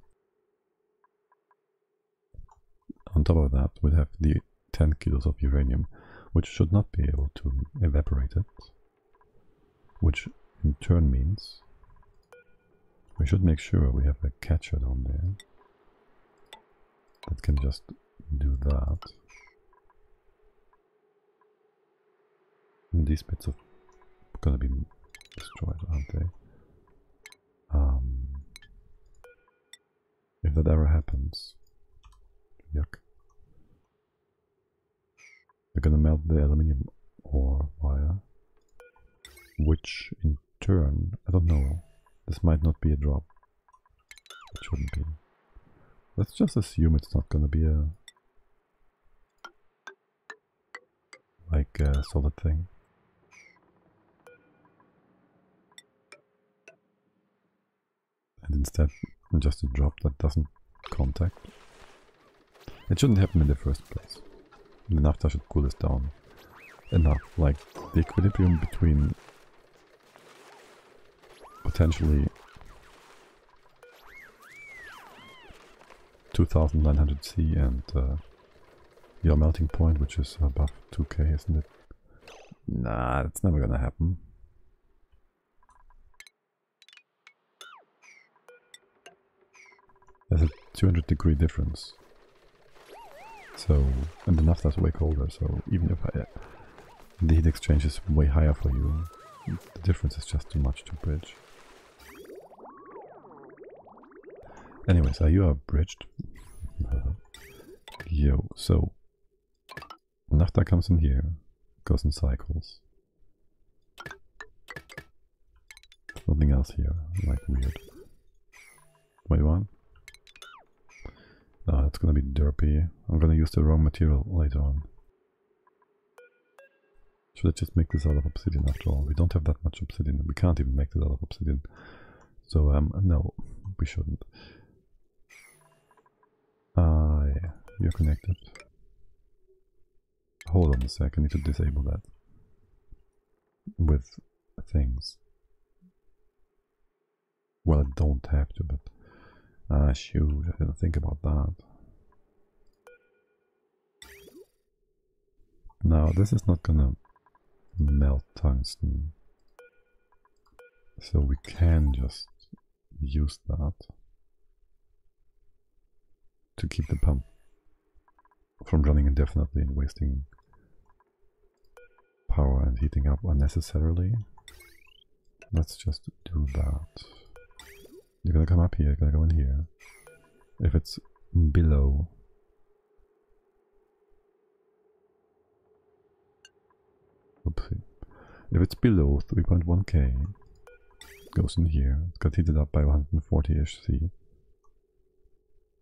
On top of that, we'd have the 10 kilos of uranium, which should not be able to evaporate it, which in turn means we should make sure we have a catcher down there that can just do that. And these bits are gonna be destroyed, aren't they? If that ever happens, yuck. They're gonna melt the aluminium ore wire, which in turn, I don't know, this might not be a drop. It shouldn't be. Let's just assume it's not gonna be a solid thing. And instead just a drop that doesn't contact. It shouldn't happen in the first place. The naphtha should cool this down enough, like the equilibrium between potentially 2900 C and your melting point, which is above 2k, isn't it? Nah, it's never gonna happen. There's a 200-degree difference. So, and the naphtha is way colder, so even if the heat exchange is way higher for you, the difference is just too much to bridge. Anyways, are you bridged? Yo, so naphtha comes in here, goes in cycles. Nothing else here, like weird. Wait, what? It's gonna be derpy. I'm gonna use the wrong material later on. Should I just make this out of obsidian after all? We don't have that much obsidian. We can't even make this out of obsidian. So, no, we shouldn't. Yeah, you're connected. Hold on a sec, I need to disable that. With things. Well, I don't have to, but... shoot, I didn't think about that. Now, this is not gonna melt tungsten. So we can just use that to keep the pump from running indefinitely and wasting power and heating up unnecessarily. Let's just do that. You're gonna come up here, you're gonna go in here. If it's below... Oopsie. If it's below 3.1k, goes in here. It got heated up by 140-ish C.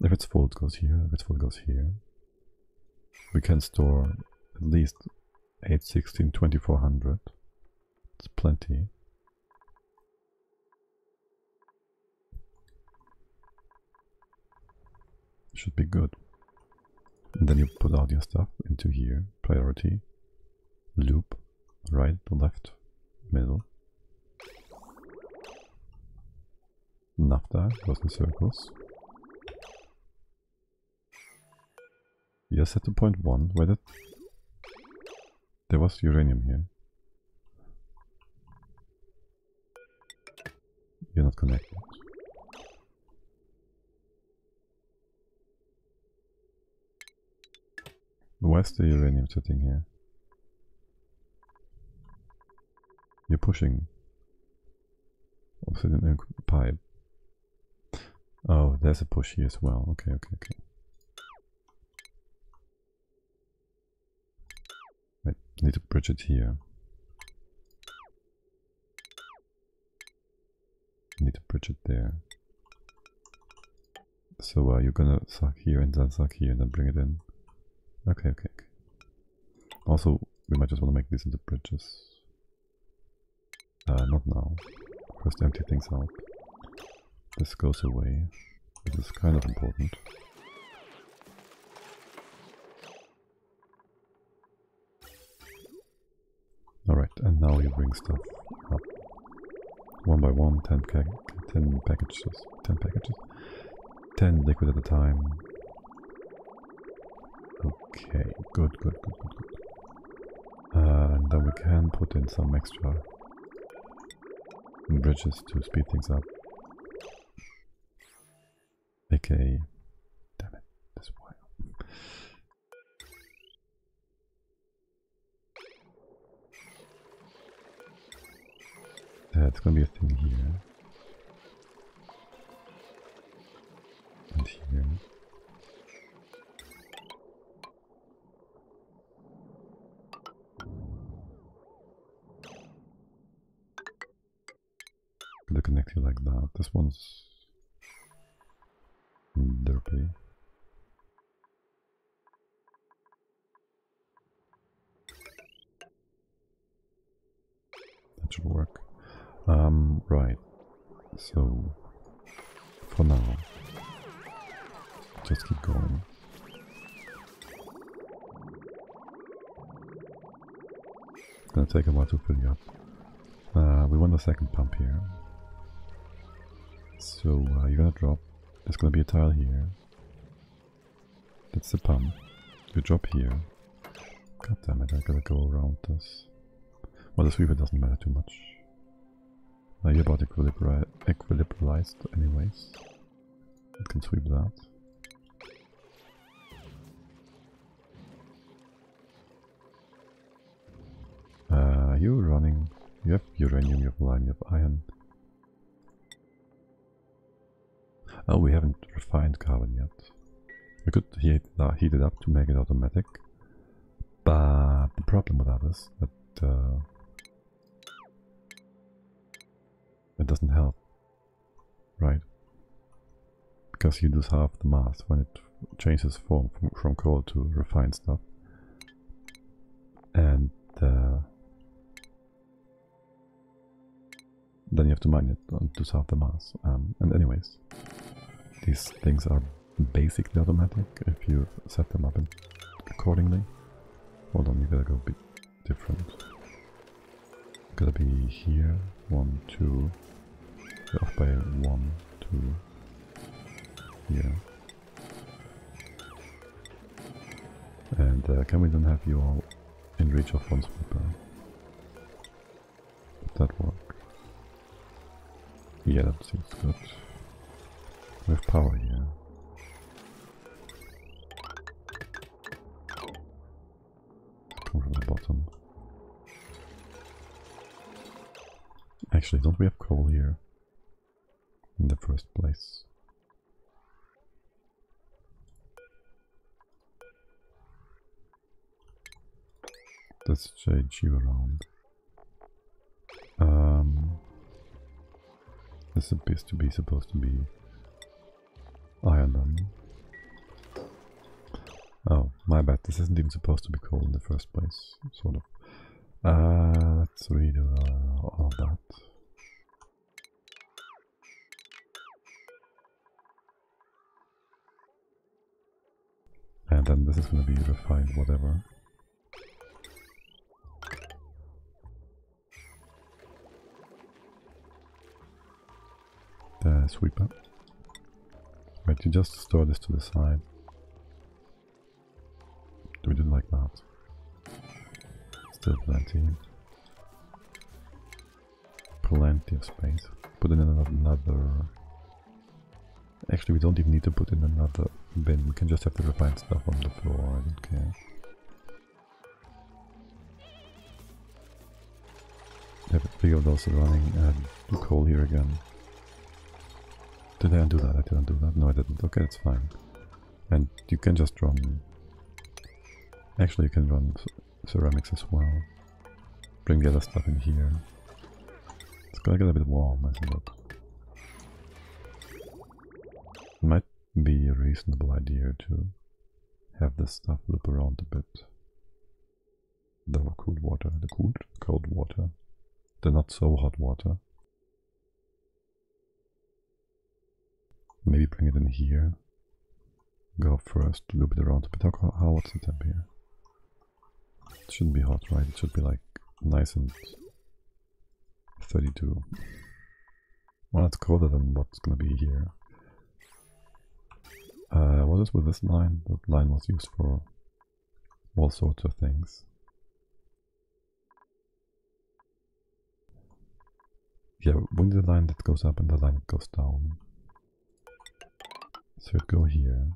If it's full, it goes here. If it's full, it goes here. We can store at least 816 2400. It's plenty. Should be good. And then you put out your stuff into here. Priority. Loop. Right, left, middle. Naphtha goes in circles. You're set to point 1. Where there was uranium here. You're not connected. Where's the uranium sitting here? You're pushing obsidian pipe. Oh, there's a push here as well. Okay. Wait, need to bridge it here. Need to bridge it there. So you're gonna suck here and then suck here and then bring it in. Okay. Also, we might just want to make these into bridges. Not now. First empty things out. This goes away. This is kind of important. Alright, and now you bring stuff up. One by one, 10 packages. 10 packages? 10 liquid at a time. Okay, good. And then we can put in some extra bridges to speed things up. AKA, damn it, this wire. It's gonna be a thing here. And here. Gonna connect you like that. This one's derpy. That should work. Right. So for now, just keep going. It's gonna take a while to fill you up. We want a second pump here. So you're gonna drop. There's gonna be a tile here. That's the pump. You drop here. God damn it, I gotta go around this. Well, the sweeper doesn't matter too much. You're about equilibralized anyways. It can sweep that. You're running. You have uranium, you have lime, you have iron. Oh, we haven't refined carbon yet. We could heat it up to make it automatic. But the problem with that is that it doesn't help, right? Because you lose half the mass when it changes form from coal to refined stuff. And then you have to mine it and lose half the mass. And anyways, these things are basically automatic if you set them up accordingly. Hold on, you gotta go a bit different. Gotta be here, 1, 2, off by 1, 2, here. And can we then have you all in reach of one sweeper? Would that work? Yeah, that seems good. We have power here. Come from the bottom. Actually, don't we have coal here in the first place? Let's change you around. This appears to be supposed to be iron then. Oh, my bad, this isn't even supposed to be coal in the first place, sort of. Let's redo all of that. And then this is going to be refined whatever. The sweeper. Right, you just store this to the side. Do we do it like that? Still plenty. Plenty of space. Put in another... Actually, we don't even need to put in another bin. We can just have the refined stuff on the floor. I don't care. Have 3 of those running and do coal here again. Did I undo that? I didn't do that. No, I didn't. Okay, it's fine. And you can just run... Actually, you can run ceramics as well. Bring the other stuff in here. It's gonna get a bit warm, isn't it? It might be a reasonable idea to have this stuff loop around a bit. the cold water, the cold water, the not so hot water. Maybe bring it in here. Go first, loop it around. But how what's the temp here? It shouldn't be hot, right? It should be like nice and 32. Well, it's colder than what's gonna be here. What is with this line? That line was used for all sorts of things. Yeah, we need the line that goes up and the line that goes down. So it'd go here.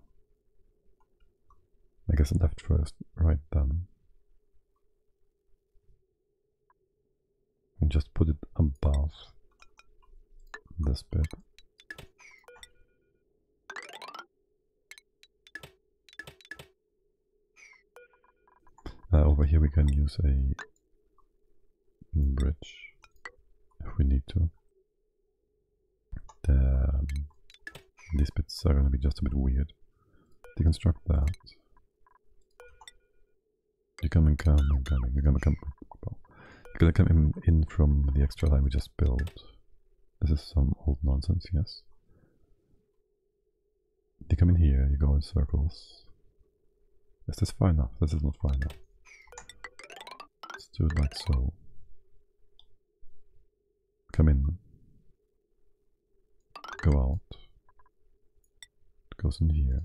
I guess left first, right then. And just put it above this bit. Over here we can use a bridge if we need to. These bits are going to be just a bit weird. Deconstruct that. You're gonna come in from the extra line we just built. This is some old nonsense, yes. You come in here, you go in circles. Is this far enough? This is not far enough. Let's do it like so. Come in. Go out. It goes in here.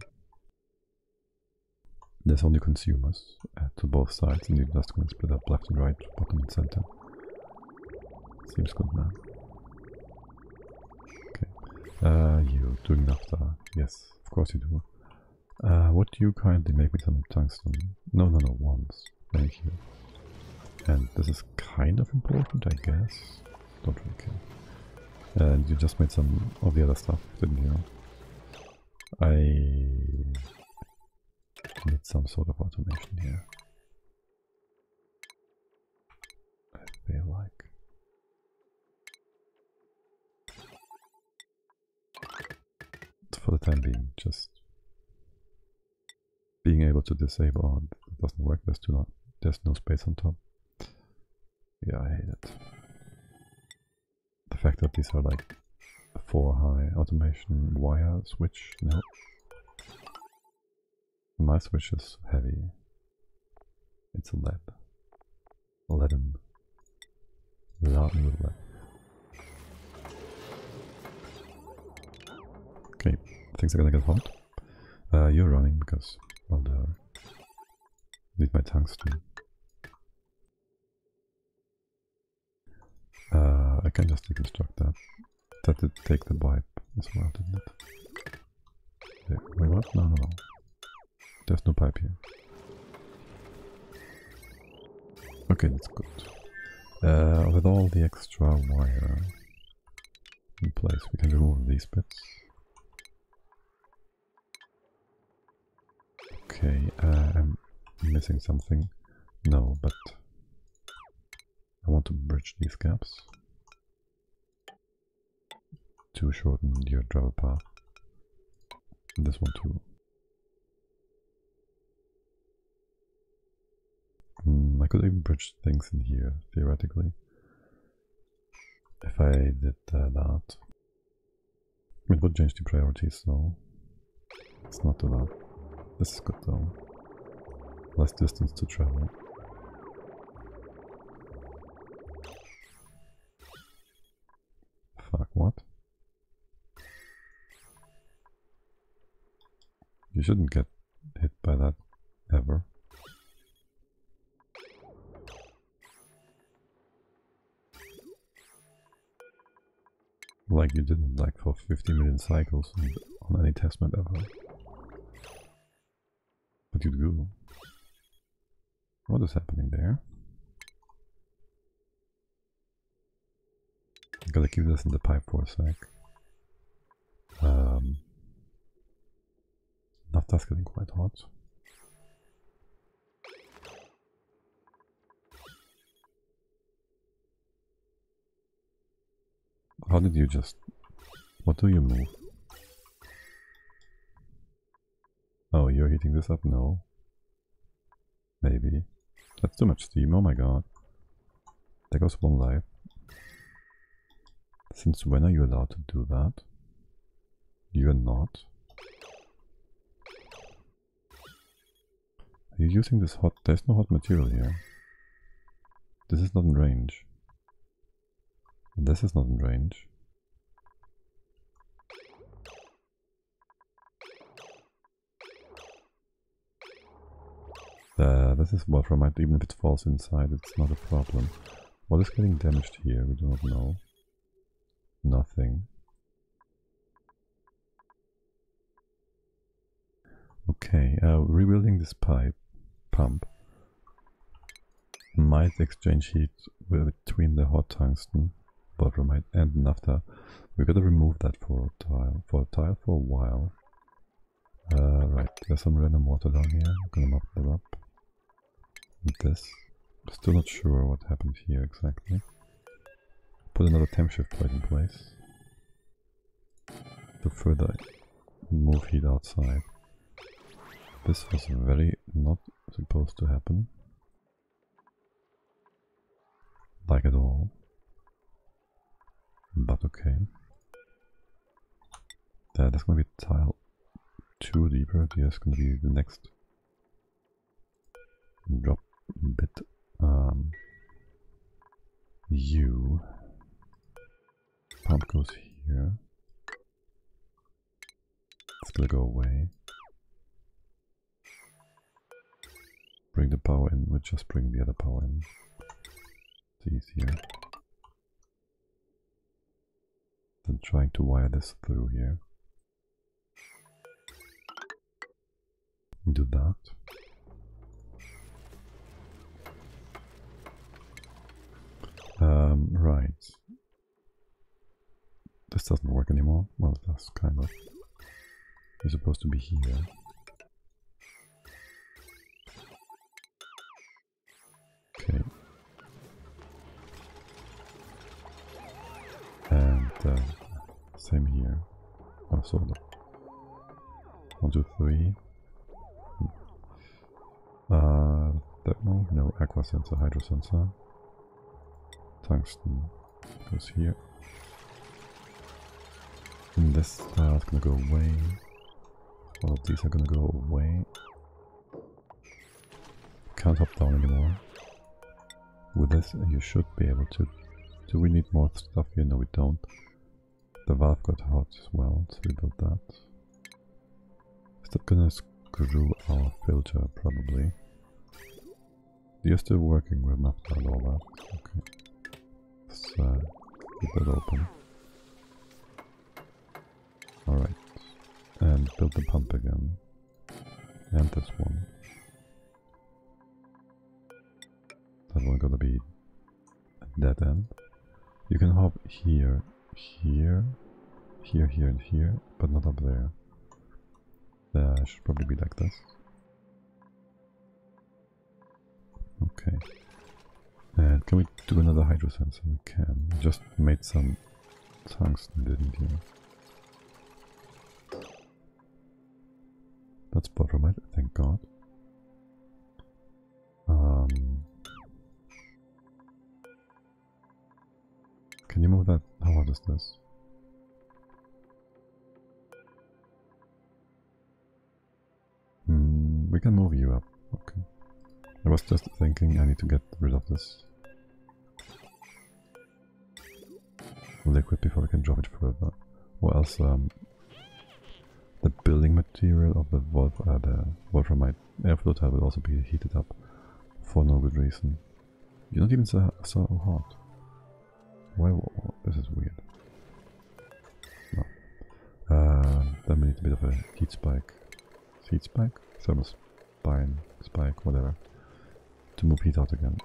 There's only consumers to both sides, and you're just going to split up left and right, bottom and center. Seems good, man. Okay. You doing naphtha? Yes, of course you do. Would you kindly make me some tungsten? No, once. Thank you. And this is kind of important, I guess. Don't really care. And you just made some of the other stuff, didn't you? I need some sort of automation here. I feel like. For the time being, just being able to disable it doesn't work. There's no space on top. Yeah, I hate it. The fact that these are like 4 high automation wire switch, no. My switch is heavy. It's a lead. Leaden. Laden with lead. Okay, things are gonna get hot. You're running because, well, need my tungsten. I can just deconstruct that. That did take the pipe as well, didn't it? There. Wait, what? No. There's no pipe here. Okay, that's good. With all the extra wire in place, we can remove these bits. Okay, I'm missing something. No, but I want to bridge these gaps to shorten your travel path. And this one too. I could even bridge things in here, theoretically. If I did that. It would change the priorities, so let's not do that. This is good though. Less distance to travel. Fuck, what? You shouldn't get hit by that, ever. Like you didn't, like for 50 million cycles on any test map ever. But you'd go. What is happening there? I'm gonna keep this in the pipe for a sec. Naphtha's getting quite hot. How did you just... What do you move? Oh, you're heating this up? No. Maybe. That's too much steam, oh my god. There goes one life. Since when are you allowed to do that? You're not. Are you using this hot... There's no hot material here. This is not in range. This is not in range. This is wolframite, even if it falls inside, it's not a problem. What is getting damaged here? We do not know. Nothing. Okay, rebuilding this pump might exchange heat between the hot tungsten, wolframite, and naphtha. We gotta remove that for a while. Right, there's some random water down here. I'm gonna mop that up. This. Still not sure what happened here exactly. Put another temp shift plate in place to further move heat outside. This was very not supposed to happen. Like at all. But okay. That's gonna be tile 2 deeper. Here's gonna be the next drop bit. Pump goes here. It's gonna go away. Bring the power in, we'll just bring the other power in. It's easier than trying to wire this through here. Do that. Right. This doesn't work anymore. Well, it does, kind of. You're supposed to be here. Okay. And same here. Oh, sort of. 1, 2, 3. Thermal? No, aqua sensor, hydro sensor. Tungsten goes here. And this tile is gonna go away. All of these are gonna go away. Can't hop down anymore. With this, you should be able to. Do we need more stuff here? No, we don't. The valve got hot as well, so we built that. Is that gonna screw our filter? Probably. You're still working with naphtha and all that. Okay. Let's keep that open. Alright. And build the pump again. And this one. That one gonna be a dead end. You can hop here, here, here, and here, but not up there. Should probably be like this. Okay. And can we do another hydro sensor? We can. We just made some tungsten, didn't you? That's wolframite, thank god. Can you move that? How hard is this? We can move you up. Okay. I was just thinking I need to get rid of this liquid before we can drop it further. Or else the building material of the wolframite airflow tile will also be heated up for no good reason. You're not even so hot. Why? This is weird. No. Then we need a bit of a heat spike. Heat spike? Thermal spike, whatever. To move heat out again.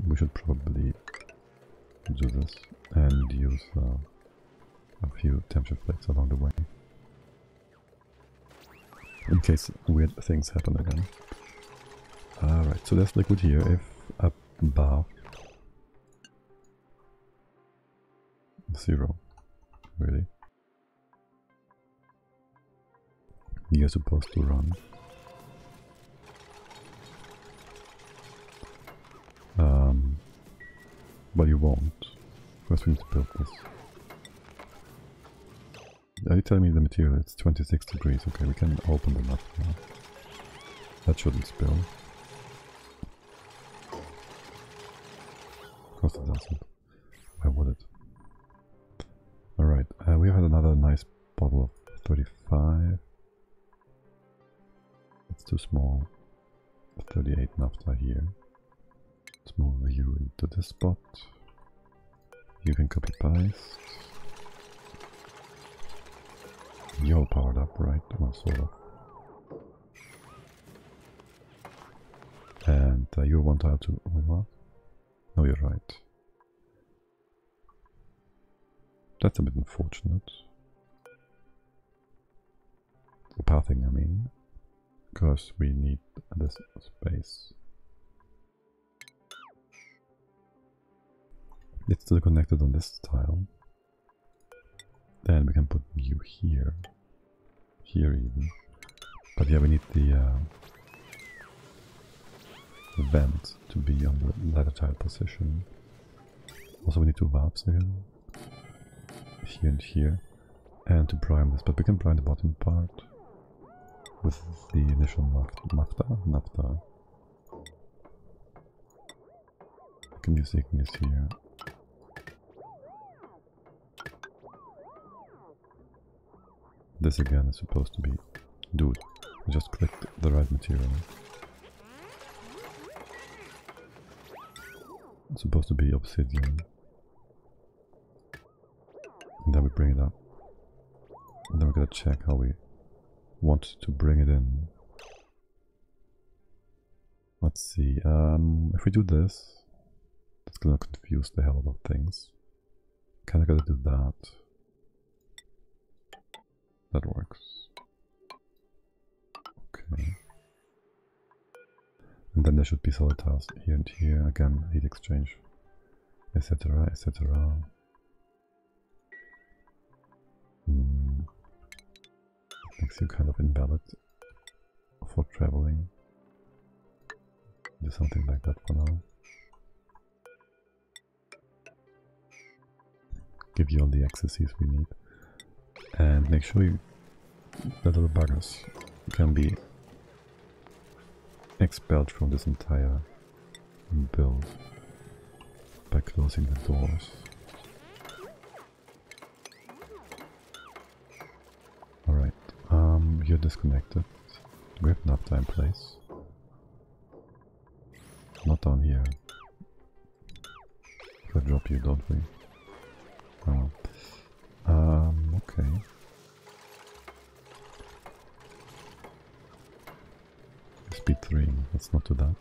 We should probably do this and use a few temperature plates along the way. In case weird things happen again. Alright, so there's liquid here. If up above 0, really. you're supposed to run. But you won't. First we need to build this. Are you telling me the material? It's 26 degrees. Okay, we can open them up now. That shouldn't spill. Of course it doesn't. Why would it? Alright, we had another nice bottle of 35. It's too small. 38 naphtha here. Let's move you into this spot. You can copy paste. You're all powered up, right? Well, sort of. And you want out to... Wait, what? No, you're right. That's a bit unfortunate. The pathing, I mean. Because we need this space. It's still connected on this tile. Then we can put you here. Here even. But yeah, we need the vent to be on the ladder tile position. Also we need two valves again. Here and here. And to prime this, but we can prime the bottom part with the initial naphtha. We can use ignis here. This again is supposed to be... Dude, I just clicked the right material. It's supposed to be obsidian. And then we bring it up. And then we're gonna check how we want to bring it in. Let's see, if we do this, it's gonna confuse the hell out of things. Kinda gotta do that. That works. Okay. And then there should be solid tiles here and here. Again, heat exchange, etc., etc. Makes you kind of invalid for traveling. Do something like that for now. Give you all the accesses we need. And make sure the little buggers can be expelled from this entire build by closing the doors. Alright, you're disconnected. We have naphtha in place. Not down here. We drop you, don't we? Oh. Okay. Speed 3, let's not do that.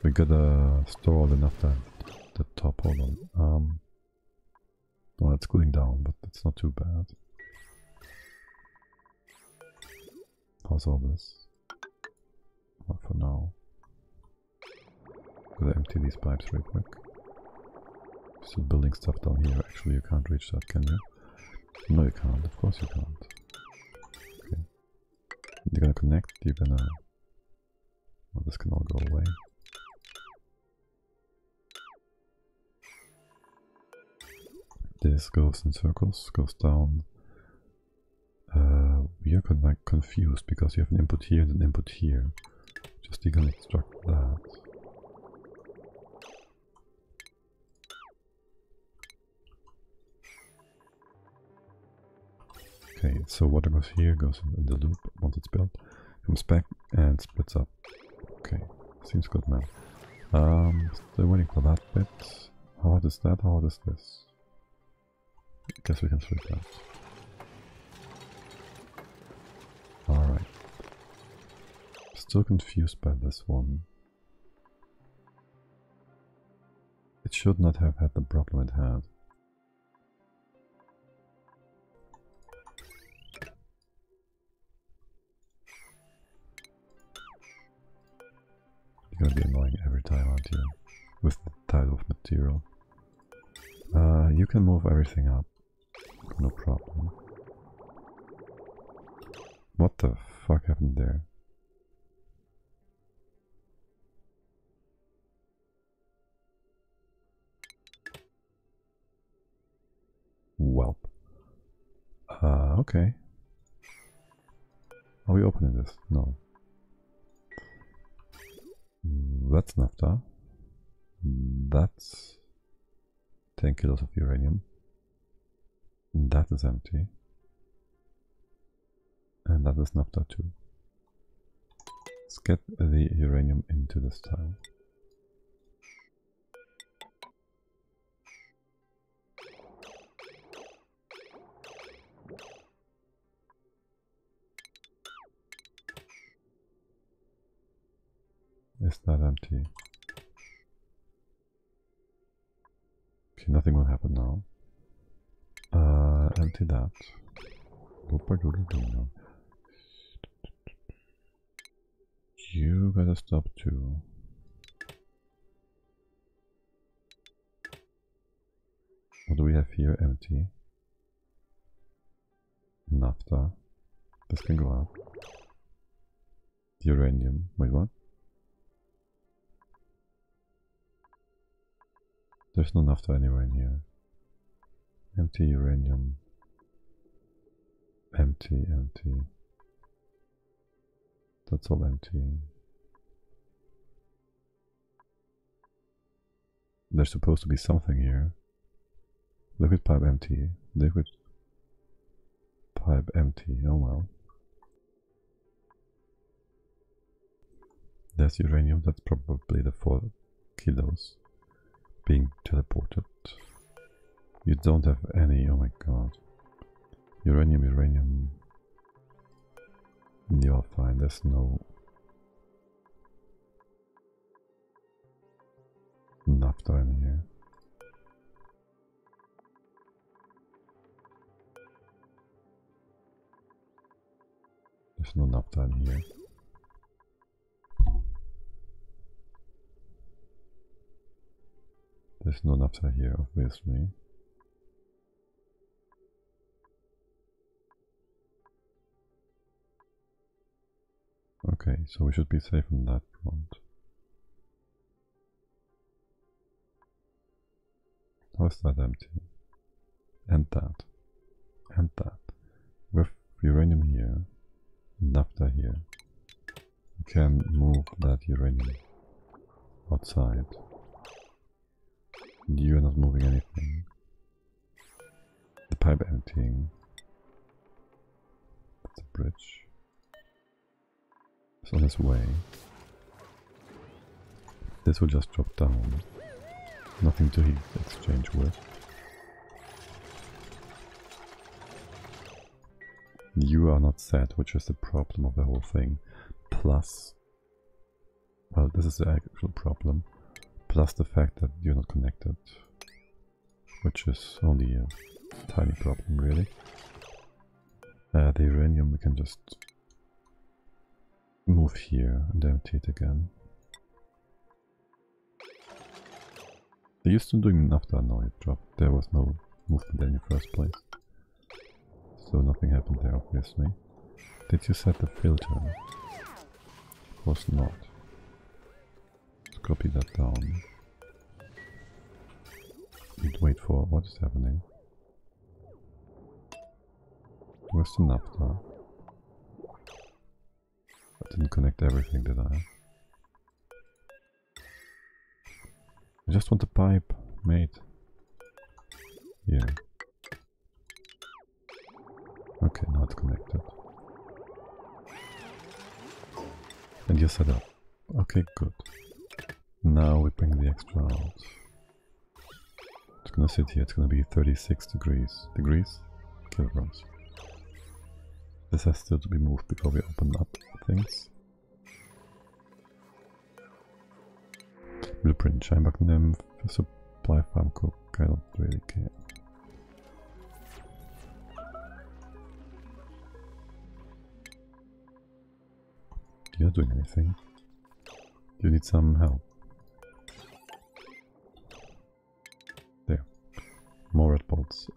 We gotta store all the naphtha at the top, hold on. Well, it's cooling down, but it's not too bad. How's all this? Not for now. Gotta empty these pipes real quick. Still building stuff down here. Actually, you can't reach that, can you? No, you can't. Of course you can't. Okay. You're gonna connect. You're gonna... Well, this can all go away. This goes in circles, goes down. We are confused because you have an input here and an input here. Just deconstruct that. Okay, so water goes here, goes in the loop once it's built, comes back and splits up. Okay, seems good, man. Still waiting for that bit. How hard is that? How hard is this? I guess we can switch that. Alright. Still confused by this one. It should not have had the problem it had. You're gonna be annoying every time, aren't you? With the type of material. You can move everything up. No problem. What the help. Okay. Are we opening this? No. That's naphtha. That's 10 kilos of uranium. That is empty. And that is naphtha too. Let's get the uranium into this tile. Is that empty? Okay, nothing will happen now. Empty that. You gotta stop too. What do we have here? Empty. Naphtha. This can go out. Uranium. Wait, what? There's no naphtha anywhere in here. Empty uranium. Empty, empty. That's all empty. There's supposed to be something here. Liquid pipe empty. Liquid pipe empty. Oh well. There's uranium. That's probably the 4 kilos being teleported. You don't have any. Oh my god. Uranium, uranium. You're fine. There's no naphtha in here. There's no naphtha in here. There's no naphtha here, obviously. Okay, so we should be safe on that front. How's that empty? And that. And that. With uranium here, naphtha here, we can move that uranium outside. You're not moving anything. The pipe emptying. That's a bridge. It's on its way. This will just drop down. Nothing to heat exchange with. You are not set, which is the problem of the whole thing. Plus, well, this is the actual problem. Plus the fact that you're not connected, which is only a tiny problem, really. The uranium we can just move here and empty it again. They used to doing naphtha, no, it dropped. There was no movement in the first place. So nothing happened there, obviously. Did you set the filter? Of course not. Let's copy that down. And wait for what is happening. Where's the naphtha? I didn't connect everything, did I? I just want the pipe, mate. Yeah. Okay, now it's connected. And you're set up. Okay, good. Now we bring the extra out. It's gonna sit here, it's gonna be 36 degrees. Kilograms. This has still to be moved before we open up things. Blueprint, Scheinbach nymph, supply farm cook, I don't really care. You're doing anything? Do you need some help? There. More red bolts.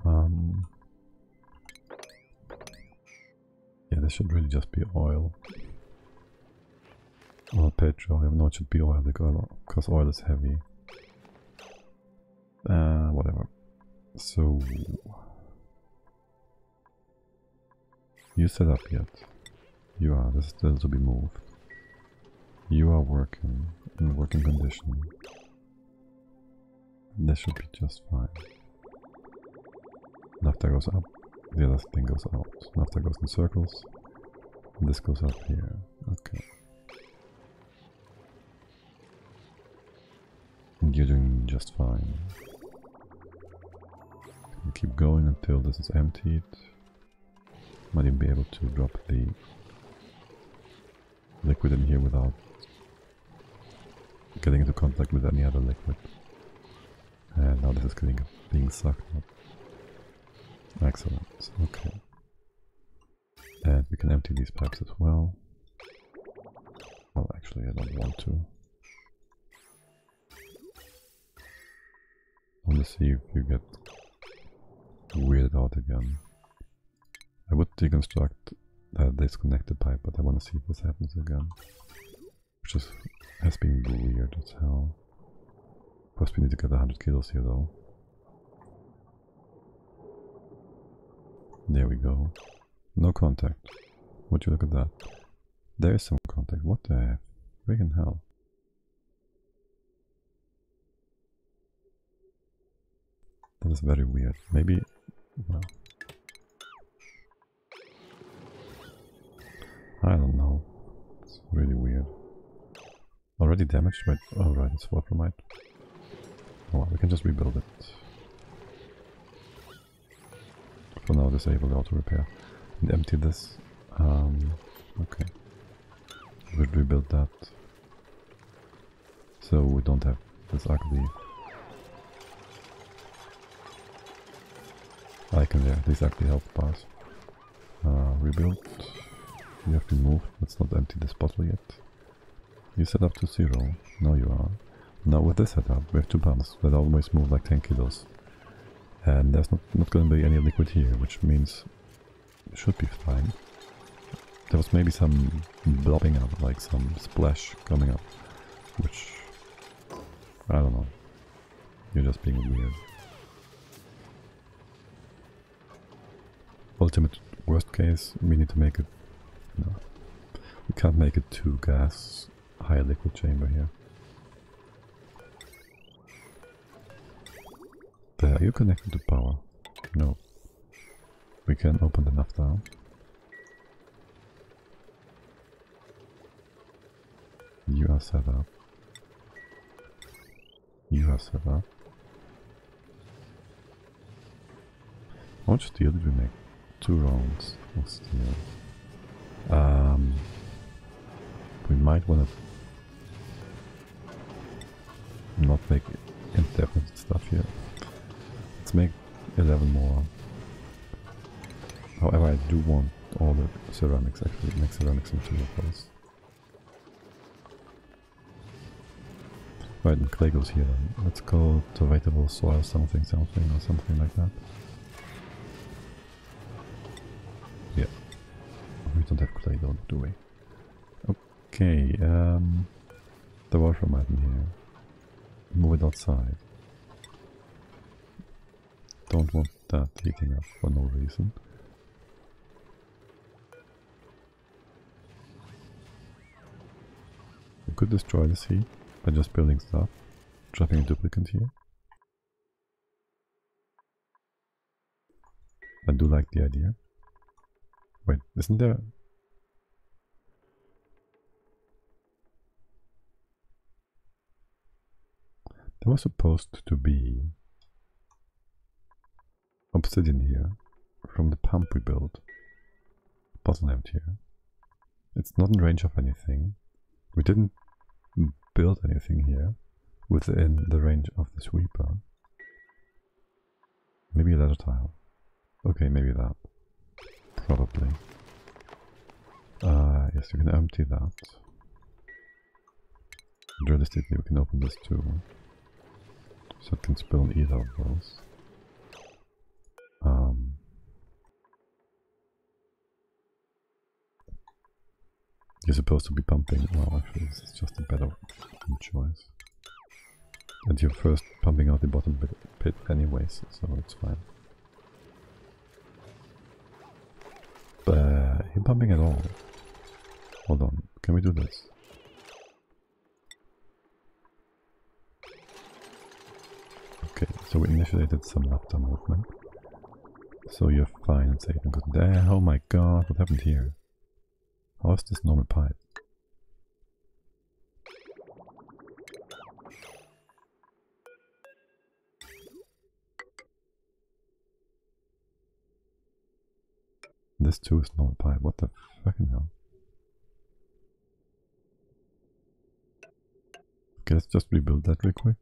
Yeah, this should really just be oil. Or petroleum. No, it should be oil because oil is heavy. Whatever. So You set up yet? You are. This is still to be moved. You are working in working condition. This should be just fine. Naphtha goes up, the other thing goes out. Naphtha goes in circles, and this goes up here. Okay. And you're doing just fine. We'll keep going until this is emptied. Might even be able to drop the liquid in here without getting into contact with any other liquid. And now this is being sucked up. Excellent. Okay. And we can empty these pipes as well. Well, actually, I don't want to. I want to see if you get weirded out again. I would deconstruct that disconnected pipe, but I want to see if this happens again. Which has been weird as hell. First we need to get 100 kilos here though. There we go. No contact. Would you look at that? There is some contact. What the friggin' hell? That is very weird. Maybe... well... I don't know. It's really weird. Already damaged? Wait, oh right, it's wolframite. Oh well, we can just rebuild it. For now, disable the auto repair. And empty this. Okay. We'll rebuild that. So we don't have this ugly icon there, these ugly health bars. Rebuild. You have been moved. Let's not empty this bottle yet. You set up to 0. Now you are. Now with this setup, we have 2 pumps that always move like 10 kilos. And there's not going to be any liquid here, which means it should be fine. There was maybe some blobbing up, like some splash coming up, which... I don't know. You're just being weird. Ultimate worst case, we need to make it... no. We can't make it 2 gas high liquid chamber here. There, are you connected to power? No. We can open the naphtha. You are set up. You are set up. How much steel did we make? 2 rounds of steel. We might want to not make indefinite stuff here. Let's make 11 more. However, I do want all the ceramics, actually make ceramics into those. Right, and clay goes here then. Let's go to vegetable soil something or something like that. Yeah. We don't have clay though, do we? Okay, the wolframite in here. Move it outside. Don't want that heating up for no reason. We could destroy this heat by just building stuff, dropping a duplicate here. I do like the idea. Wait, isn't there... there was supposed to be obsidian here from the pump we built. Bottlenecked here. It's not in range of anything. We didn't build anything here within the range of the sweeper. Maybe a ladder tile. Okay, maybe that. Probably. Yes, you can empty that. And realistically, we can open this too. So it can spill on either of those. You're supposed to be pumping. Well, actually, this is just a better choice. And you're first pumping out the bottom pit anyways, so it's fine. But pumping at all. Hold on, can we do this? Okay, so we initiated some left arm movement. So you're fine and safe and good there. Oh my god, what happened here? How is this normal pipe? This too is normal pipe, what the fucking hell? Okay, let's just rebuild that real quick.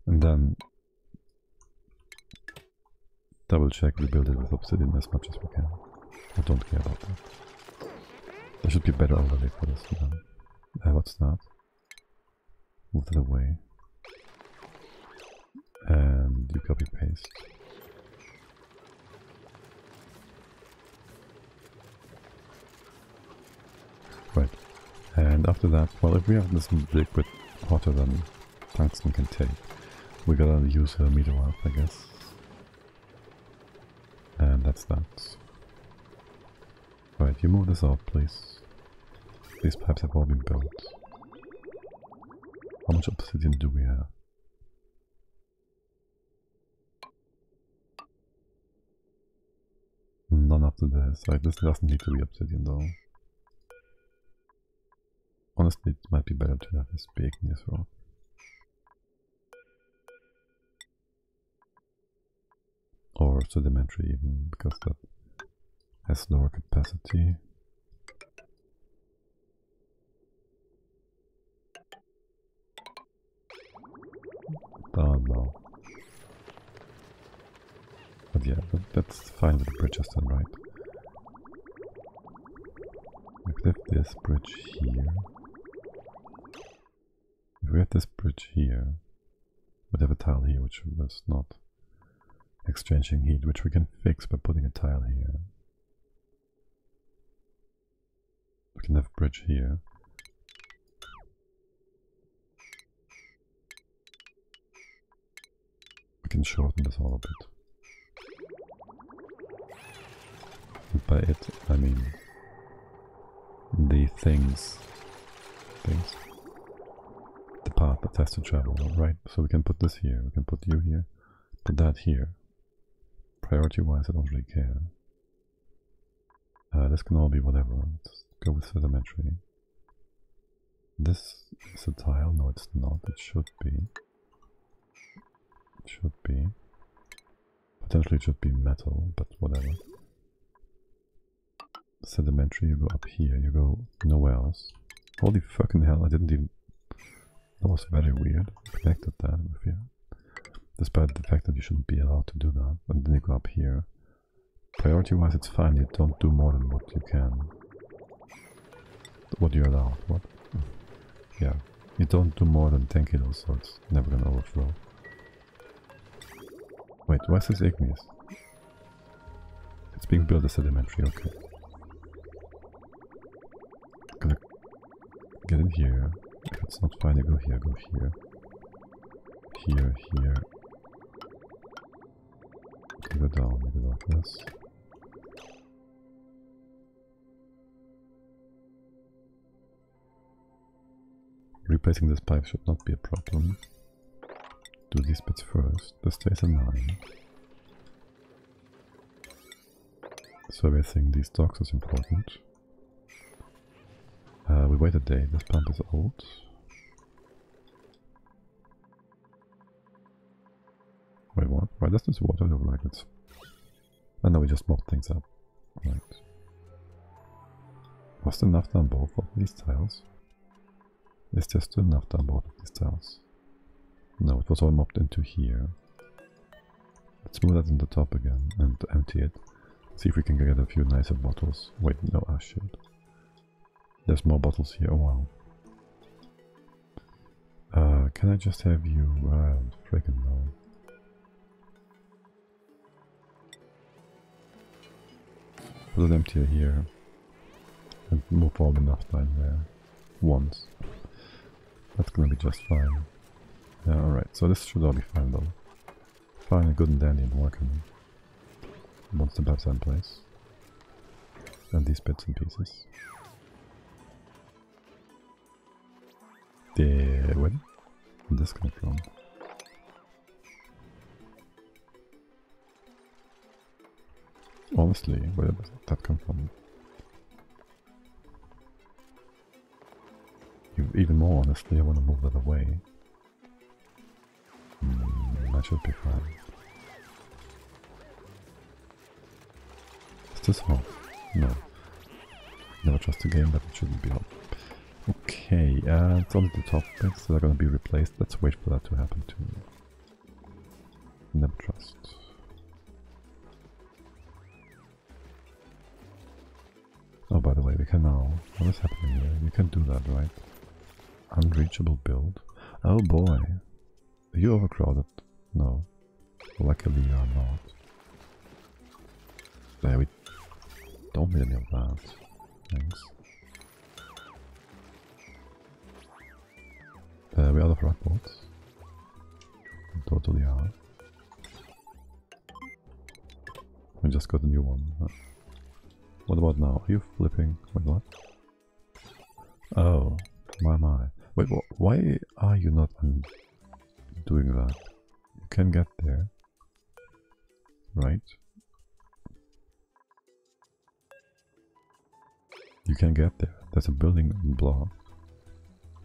And then double check, rebuild it with obsidian as much as we can. I don't care about that. There should be a better overlay for this. What's that? Move that away. And you copy paste. Right. And after that, well, if we have this liquid hotter than tungsten can take, we gotta use a MaDiAA, I guess. And that's that. Right, you move this out, please. These pipes have all been built. How much obsidian do we have? None after this. Like, this doesn't need to be obsidian though. Honestly, it might be better to have this big in this rock. Or sedimentary even, because that has lower capacity. No. But yeah, that's fine with the bridges then, right? We could have this bridge here. If we have this bridge here, we'd have a tile here which was not exchanging heat, which we can fix by putting a tile here. We can have a bridge here. We can shorten this all a bit. And by it, I mean the things. The path that has to travel, right? So we can put this here, we can put you here, put that here. Priority wise, I don't really care. This can all be whatever. Let's go with sedimentary. This is a tile. No, it's not. It should be. It should be. Potentially it should be metal, but whatever. Sedimentary, you go up here, you go nowhere else. Holy fucking hell, I didn't even... That was very weird. I connected that with you. Despite the fact that you shouldn't be allowed to do that. And then you go up here. Priority wise it's fine, you don't do more than what you can. What you're allowed, what? Yeah. You don't do more than 10 kilos, so it's never gonna overflow. Wait, why is this igneous? It's being built as sedimentary, okay. Gonna get in here. If it's not fine, you go here, go here. Here, here. You go down, you go like this. Replacing this pipe should not be a problem. Do these bits first. This stays a 9. Servicing these docks is important. We wait a day. This pump is old. Wait, what? Why does this water look like it's... I know we just mopped things up. Right. Was there enough on both of these tiles? Is there still enough on both of these tiles? No, it was all mopped into here. Let's move that in the top again and empty it. See if we can get a few nicer bottles. Wait, no, ah shit. There's more bottles here, oh wow. Can I just have you... freaking no. Put an emptier here. And move all enough down there. Once. That's gonna be just fine. Yeah, alright, so this should all be fine though. Fine and good and dandy and working. Once the pipes are in place. and these bits and pieces. Where did this come from? Honestly, where did that come from? Even more honestly, I want to move that away. That should be fine. Is this hot? No. Never trust a game that it shouldn't be hot. Okay, it's only the top bits that are going to be replaced. Let's wait for that to happen too. Never trust. Oh, by the way, we can now... What is happening here? You can do that, right? Unreachable build. Oh boy. Are you overcrowded? No. Luckily you are not. There, we don't need any of that. Thanks. We are out of rock bolts. Totally are. We just got a new one. What about now? Are you flipping? Wait, what? Oh, my. Wait, why are you not doing that? You can get there. Right? You can get there. There's a building block.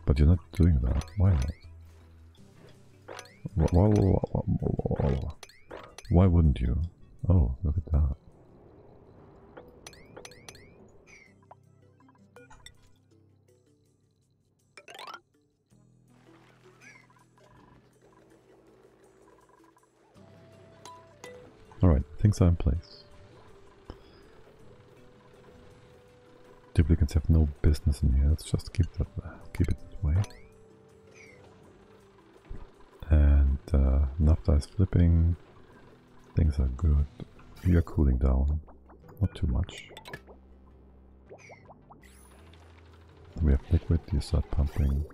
But you're not doing that. Why not? Why wouldn't you? Oh, look at that. Alright, things are in place. Duplicates have no business in here. Let's just keep it that way. And naphtha is flipping. Things are good. You are cooling down. Not too much. We have liquid. You start pumping.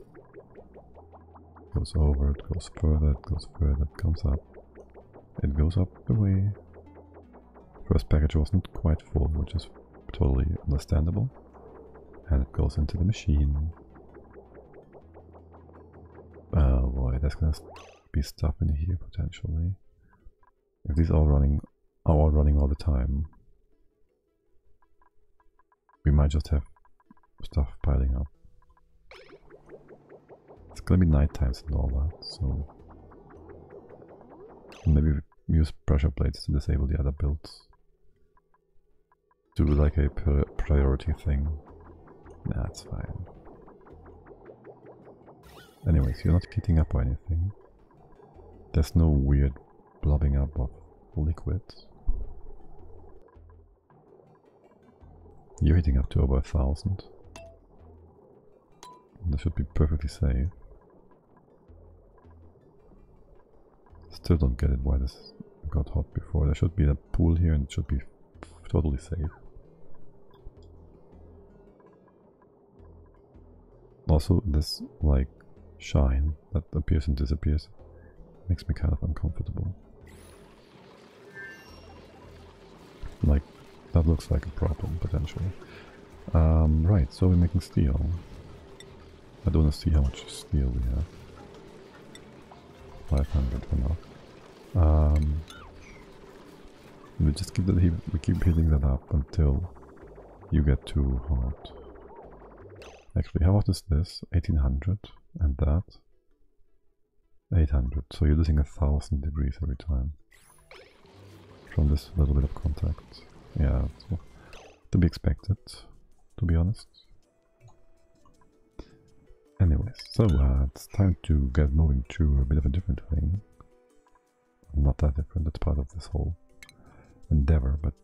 Goes over. It goes further. It goes further. It comes up. It goes up the way. First package wasn't quite full, which is totally understandable. And it goes into the machine. Oh boy, there's gonna be stuff in here potentially. If these are all running all the time, we might just have stuff piling up. It's gonna be night times and all that, so maybe we use pressure plates to disable the other builds. Do like a priority thing. That's fine. Anyways, you're not heating up or anything. There's no weird blobbing up of liquid. You're heating up to over 1000. That should be perfectly safe. Still don't get it why this got hot before. There should be a pool here and it should be totally safe. Also, this like shine that appears and disappears makes me kind of uncomfortable. Like, that looks like a problem potentially. Right, so we're making steel. I don't want to see how much steel we have. 500 for now. We just keep we keep heating that up until you get too hot. Actually, how hot is this? 1800 and that 800. So you're losing 1000 degrees every time from this little bit of contact. Yeah, so to be expected, to be honest. Anyways, so it's time to get moving to a bit of a different thing. Not that different, that's part of this whole endeavor, but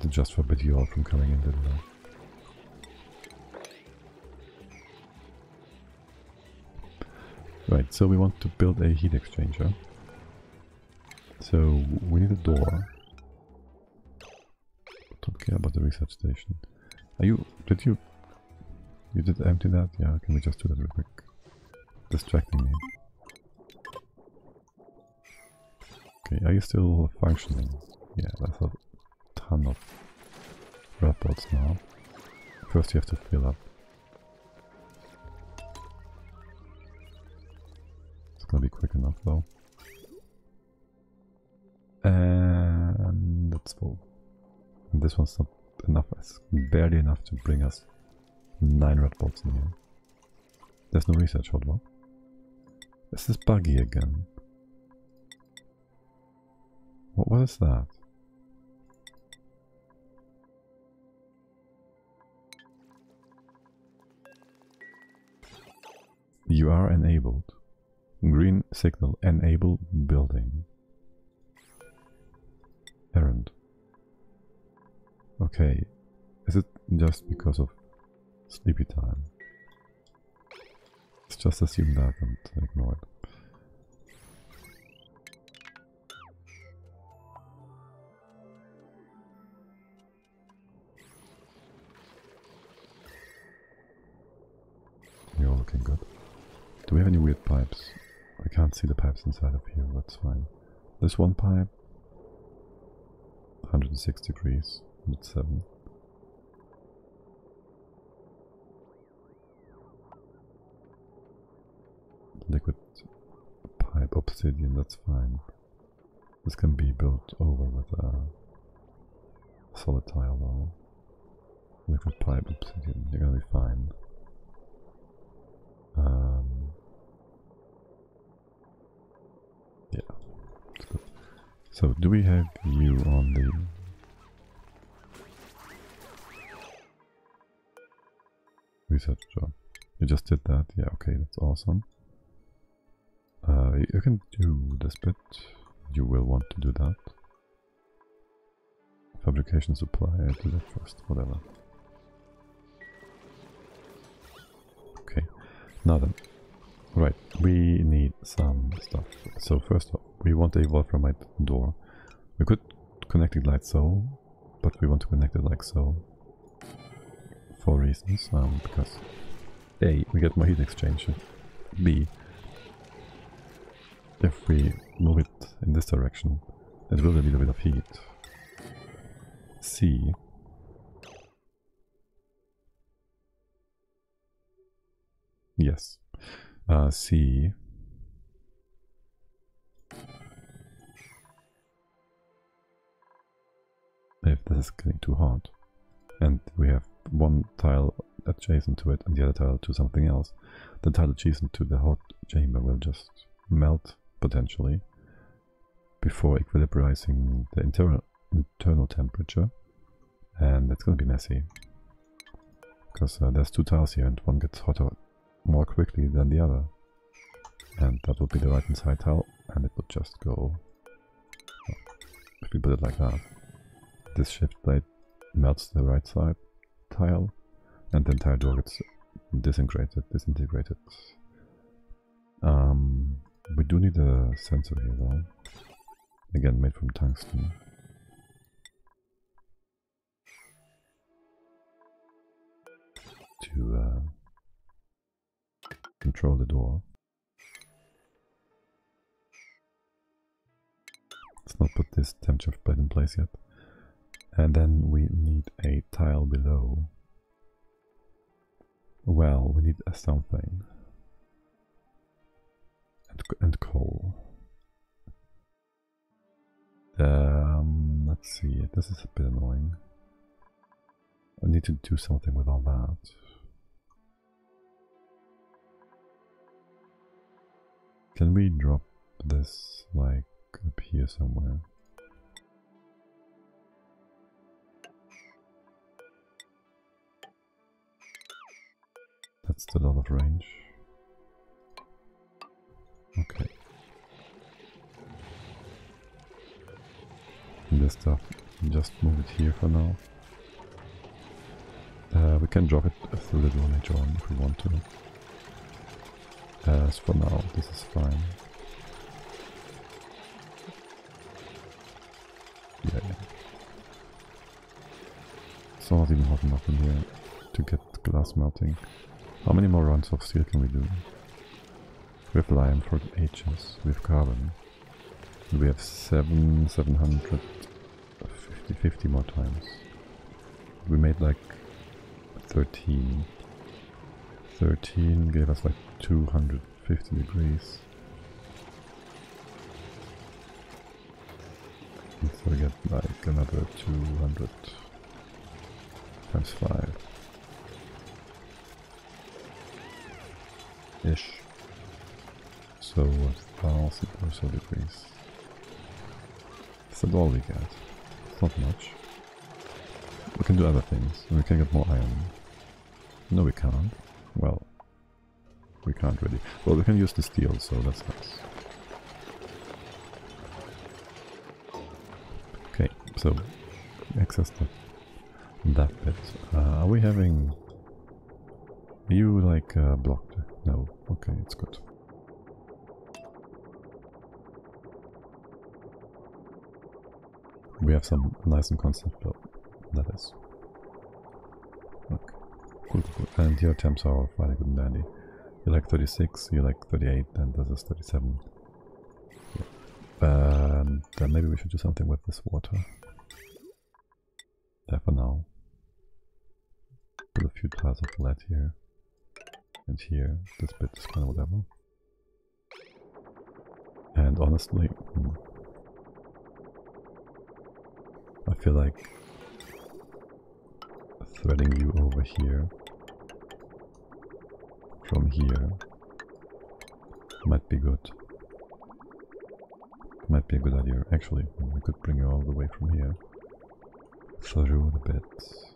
to just forbid you all from coming into the... Right, so we want to build a heat exchanger. So we need a door. Don't care about the research station. Are you... you did empty that? Yeah, can we just do that real quick? Distracting me. Okay, are you still functioning? Yeah, that's a ton of red bolts now. First you have to fill up. It's gonna be quick enough though. And that's full. And this one's not enough, it's barely enough to bring us 9 red bolts in here. There's no research, hold on. Is this buggy again? What is that? You are enabled. Green signal, enable building. Errand. Okay, is it just because of sleepy time? Let's just assume that and ignore it. You're looking good. Do we have any weird pipes? I can't see the pipes inside of here, that's fine. This one pipe, 106 degrees, 107. Liquid pipe obsidian, that's fine. This can be built over with a solid tile though. Liquid pipe obsidian, you're gonna be fine. Yeah, that's good. So, do we have you on the... research job? You just did that? Yeah, okay, that's awesome. You can do this bit. You will want to do that. Fabrication supply, I do that first, whatever. Okay, now then. Right, we need some stuff. So first off, we want a wolframite door. We could connect it like so, but we want to connect it like so. For reasons, because A, we get more heat exchange, B, if we move it in this direction, it will release a bit of heat. C, yes, C, if this is getting too hot, and we have one tile adjacent to it and the other tile to something else, the tile adjacent to the hot chamber will just melt, potentially, before equilibrizing the internal temperature, and it's going to be messy, because there's 2 tiles here and one gets hotter more quickly than the other, and that would be the right hand side tile, and it would just go, if we put it like that, this shift blade melts the right side tile, and the entire door gets disintegrated. We do need a sensor here though, again made from tungsten. To control the door. Let's not put this temperature plate in place yet. And then we need a tile below. Well, we need something. And coal. Let's see, this is a bit annoying. I need to do something with all that. Can we drop this, like, up here somewhere? That's still out of range. Okay. And this stuff, just move it here for now. We can drop it through the door later on if we want to. As for now, this is fine. Yeah. It's not even hot enough in here to get glass melting. How many more rounds of steel can we do? We have lime for ages, we have carbon. We have 700. 50 more times. We made like 13. 13 gave us like 250 degrees. And so we get like another 200 times 5. Ish. So 1000 or so degrees. That's all we get. It's not much. We can do other things. We can get more iron. No, we can't. Well, we can't really. Well, we can use the steel, so that's nice. Okay, so access that bit. Are we having... You like blocked? No. Okay, it's good. We have some nice and constant flow. That is. Okay. Cool, cool, cool. And your temps are fairly good and dandy. You like 36, you like 38, and this is 37. Yeah. And maybe we should do something with this water. There for now. Put a few tiles of lead here. And here. This bit is kind of whatever. And honestly... I feel like threading you over here from here might be good. Might be a good idea. Actually, we could bring you all the way from here through the bits.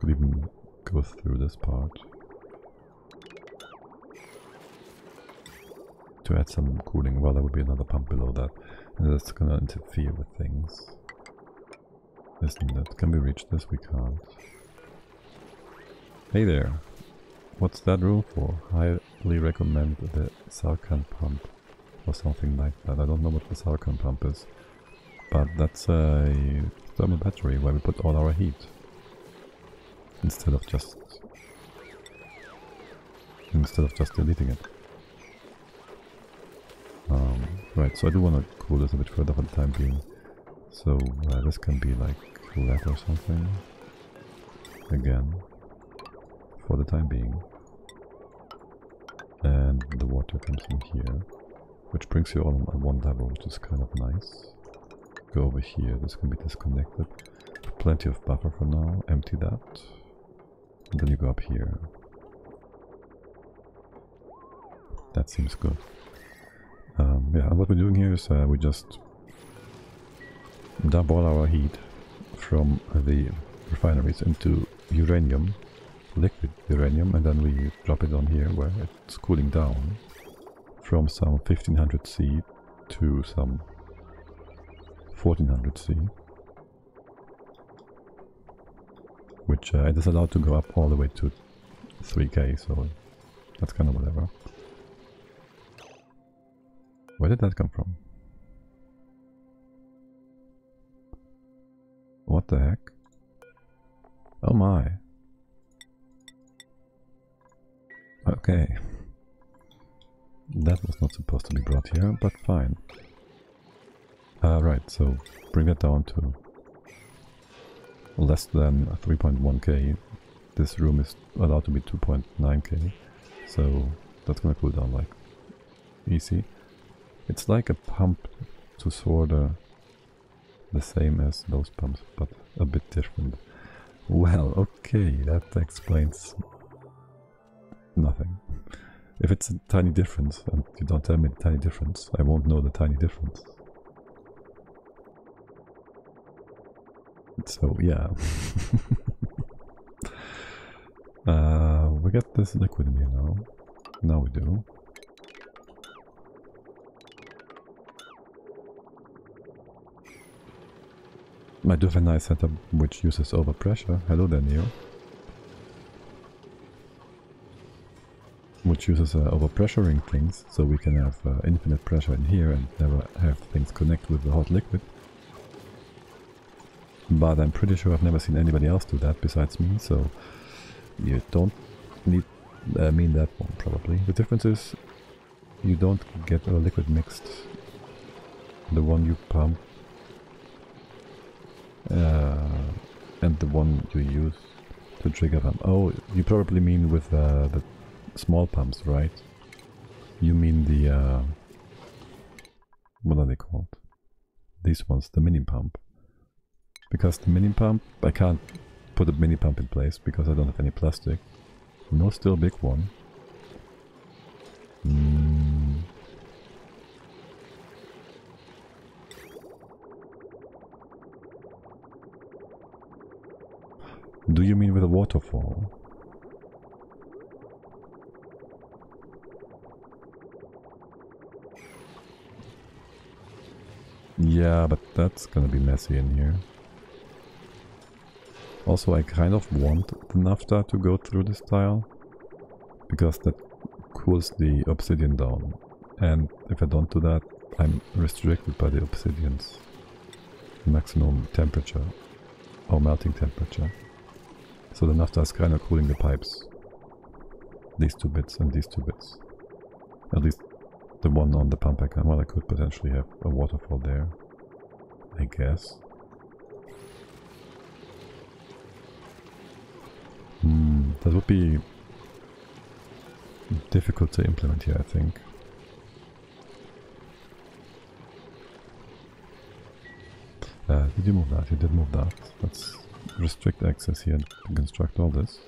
Could even go through this part to add some cooling. Well, there would be another pump below that, and that's gonna interfere with things, isn't it? Can we reach this? We can't. Hey there! What's that room for? Highly recommend the Salkan pump or something like that. I don't know what the Salkan pump is, but that's a thermal battery where we put all our heat instead of just deleting it. Right, so I do want to cool this a bit further for the time being. So this can be like lead or something. Again, for the time being. And the water comes in here, which brings you all on one level, which is kind of nice. Go over here, this can be disconnected. Plenty of buffer for now, empty that. And then you go up here. That seems good. Yeah, what we're doing here is we just dump all our heat from the refineries into uranium, liquid uranium, and then we drop it on here where it's cooling down from some 1500 C to some 1400 C, which it is allowed to go up all the way to 3K, so that's kind of whatever. Where did that come from? What the heck? Oh my. Okay. That was not supposed to be brought here, but fine. Right, so bring that down to less than 3.1k. This room is allowed to be 2.9k, so that's gonna cool down like easy. It's like a pump to sort of the same as those pumps, but a bit different. Well, okay, that explains nothing. If it's a tiny difference and you don't tell me the tiny difference, I won't know the tiny difference. So yeah. We get this liquid in here now. Now we do. I do have a nice setup which uses overpressure. Hello there, Neo. Which uses overpressuring things, so we can have infinite pressure in here and never have things connect with the hot liquid. But I'm pretty sure I've never seen anybody else do that besides me, so you don't need mean that one probably. The difference is you don't get a liquid mixed The one you pump and the one you use to trigger them. Oh, you probably mean with the small pumps, right? You mean the what are they called? These ones, the mini pump. Because the mini pump, I can't put a mini pump in place because I don't have any plastic. No, still big one. Do you mean with a waterfall? Yeah, but that's gonna be messy in here. Also, I kind of want the naphtha to go through this tile, because that cools the obsidian down. And if I don't do that, I'm restricted by the obsidian's maximum temperature, or melting temperature. So the naphtha is kind of cooling the pipes. These two bits and these two bits. At least the one on the pump I can. Well, I could potentially have a waterfall there, I guess. That would be difficult to implement here, I think. Did you move that? You did move that. Let's restrict access here to construct all this.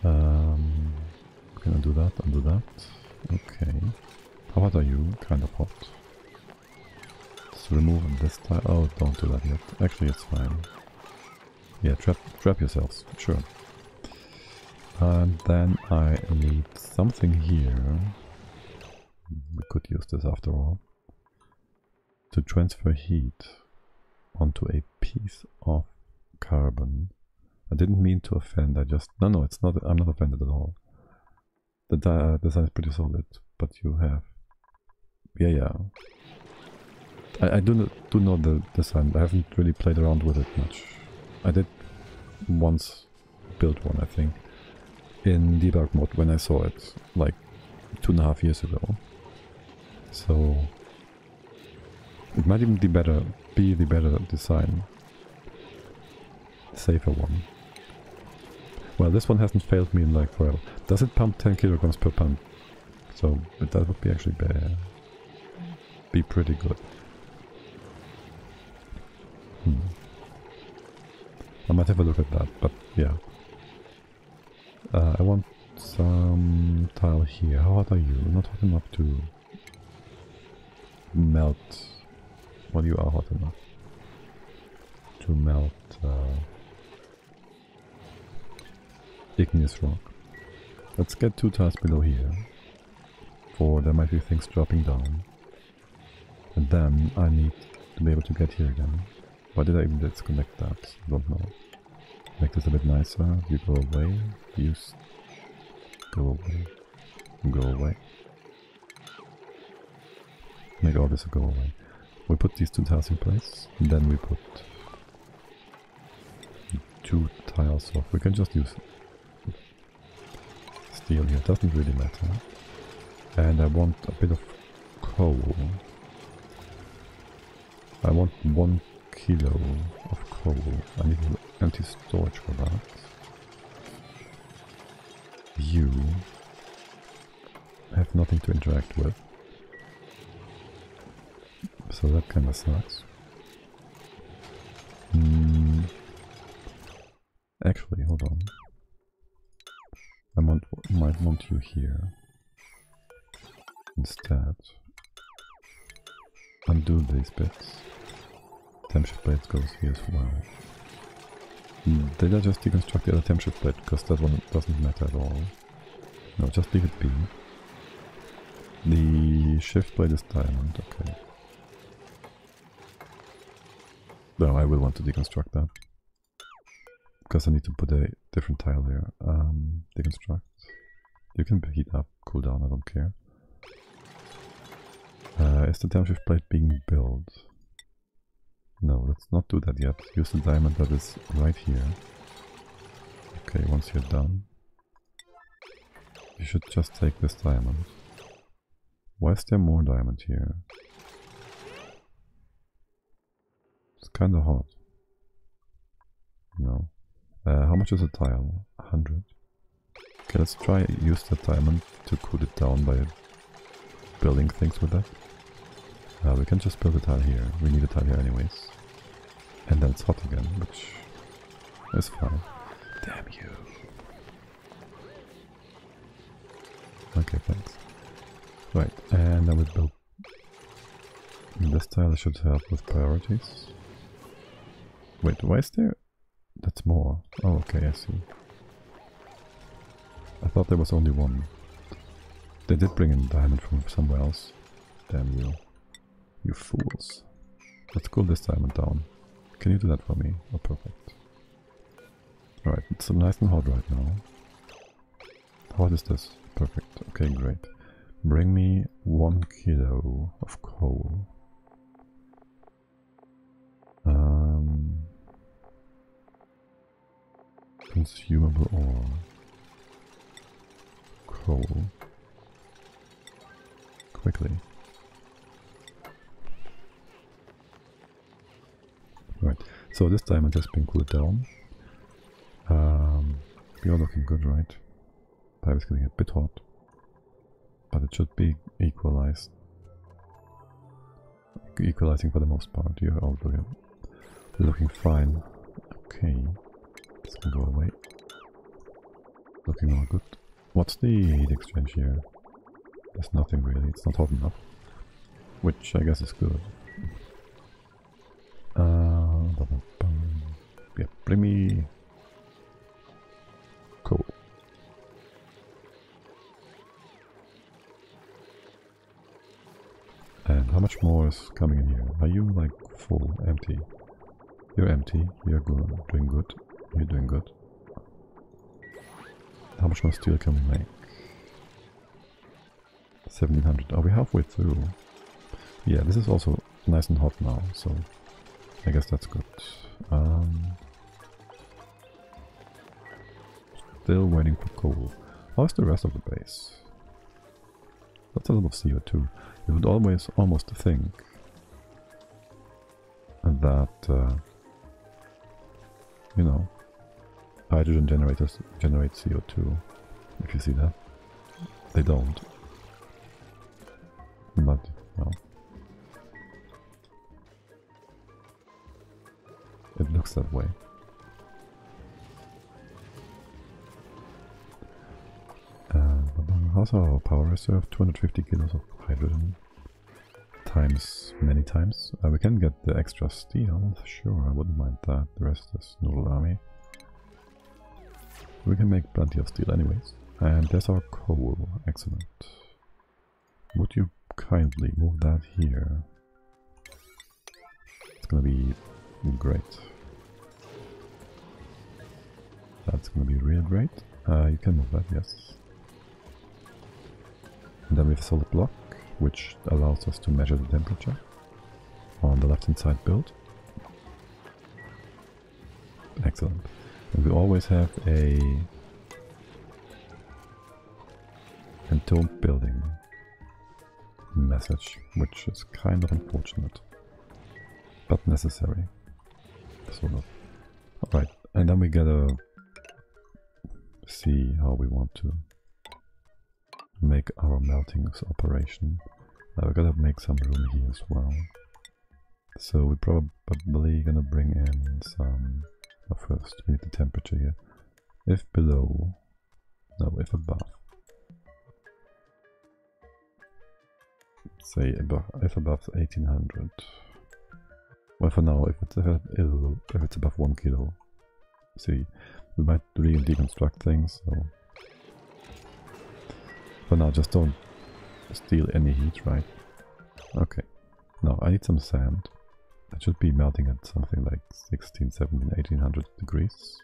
Can I do that? Undo that. Okay. How hot are you? Kind of hot. Let's remove this tile. Oh, don't do that yet. Actually, it's fine. Yeah, trap yourselves. Sure. And then I need something here. We could use this after all. To transfer heat onto a piece of carbon. I didn't mean to offend, I just... No, it's not. I'm not offended at all. The design is pretty solid, but you have... Yeah. I do know the design. I haven't really played around with it much. I did once build one, I think, in debug mode when I saw it, like 2.5 years ago. So it might even be the better design. Safer one. Well, this one hasn't failed me in like forever. Does it pump 10 kilograms per pump? So that would be actually be pretty good. I might have a look at that, but yeah. I want some tile here. How hot are you? Not hot enough to melt. Well, you are hot enough to melt igneous rock. Let's get 2 tiles below here, for there might be things dropping down. And then I need to be able to get here again. Why did I even disconnect that? I don't know. Make this a bit nicer. You go away. You go away. Go away. Make all this go away. We put these 2 tiles in place. And then we put 2 tiles off. We can just use steel here. It doesn't really matter. And I want a bit of coal. I want 1 kilo of coal. I need empty storage for that. You have nothing to interact with. So that kind of sucks. Actually, hold on. I might want you here instead. Undo these bits. Temp shift blade goes here as well. Did I just deconstruct the other temp shift blade? Because that one doesn't matter at all. No, just leave it be. The shift blade is diamond, okay. No, I will want to deconstruct that. Because I need to put a different tile here. Deconstruct. You can heat up, cool down, I don't care. Is the temp shift blade being built? No, let's not do that yet. Use the diamond that is right here. Okay, once you're done, you should just take this diamond. Why is there more diamond here? kind of hot. No. How much is a tile? 100. Okay, let's try use that diamond to cool it down by building things with that. We can just build a tile here. We need a tile here anyways. And then it's hot again, which is fine. Damn you. Okay, thanks. Right, and then we build this tile. Should help with priorities. Wait, why is there... That's more. Oh, okay, I see. I thought there was only one. They did bring in diamond from somewhere else. Damn you. You fools. Let's cool this diamond down. Can you do that for me? Oh, perfect. Alright, it's nice and hot right now. How hot is this? Perfect. Okay, great. Bring me 1 kilo of coal. Consumable ore. Coal. Quickly. Right, so this diamond has been cooled down. We are looking good, right? Pipe is getting a bit hot. But it should be equalized. Equalizing for the most part. You're all looking fine. Okay. This can go away. Looking all good. What's the heat exchange here? There's nothing really, it's not hot enough. Which I guess is good. Yeah, bring me coal. And how much more is coming in here? Are you like full, empty? You're empty, you're good, doing good, you're doing good. How much more steel can we make? 1700. Are we halfway through? Yeah, this is also nice and hot now, so I guess that's good. Still waiting for coal. How's the rest of the base? That's a lot of CO2. You would almost think that, you know, hydrogen generators generate CO2, if you see that. They don't. But, well. It looks that way. How's our power reserve? 250 kilos of hydrogen. Times many times. We can get the extra steel, sure, I wouldn't mind that. The rest is Noodle Army. We can make plenty of steel anyways. And there's our coal. Excellent. Would you kindly move that here? It's gonna be great. That's gonna be real great. You can move that, yes. And then we have a solid block, which allows us to measure the temperature on the left hand side build. Excellent. And we always have a entombed building message, which is kind of unfortunate, but necessary. Sort of. Alright, and then we gotta see how we want to make our meltings operation. We gotta make some room here as well. So we're probably gonna bring in some... first, we need the temperature here. If below... no, if above. Say above, if above 1800. Well, for now, if it's above 1 kilo. See, we might really deconstruct things, so... For now, just don't steal any heat, right? Okay. Now, I need some sand. That should be melting at something like 16, 17, 1800 degrees.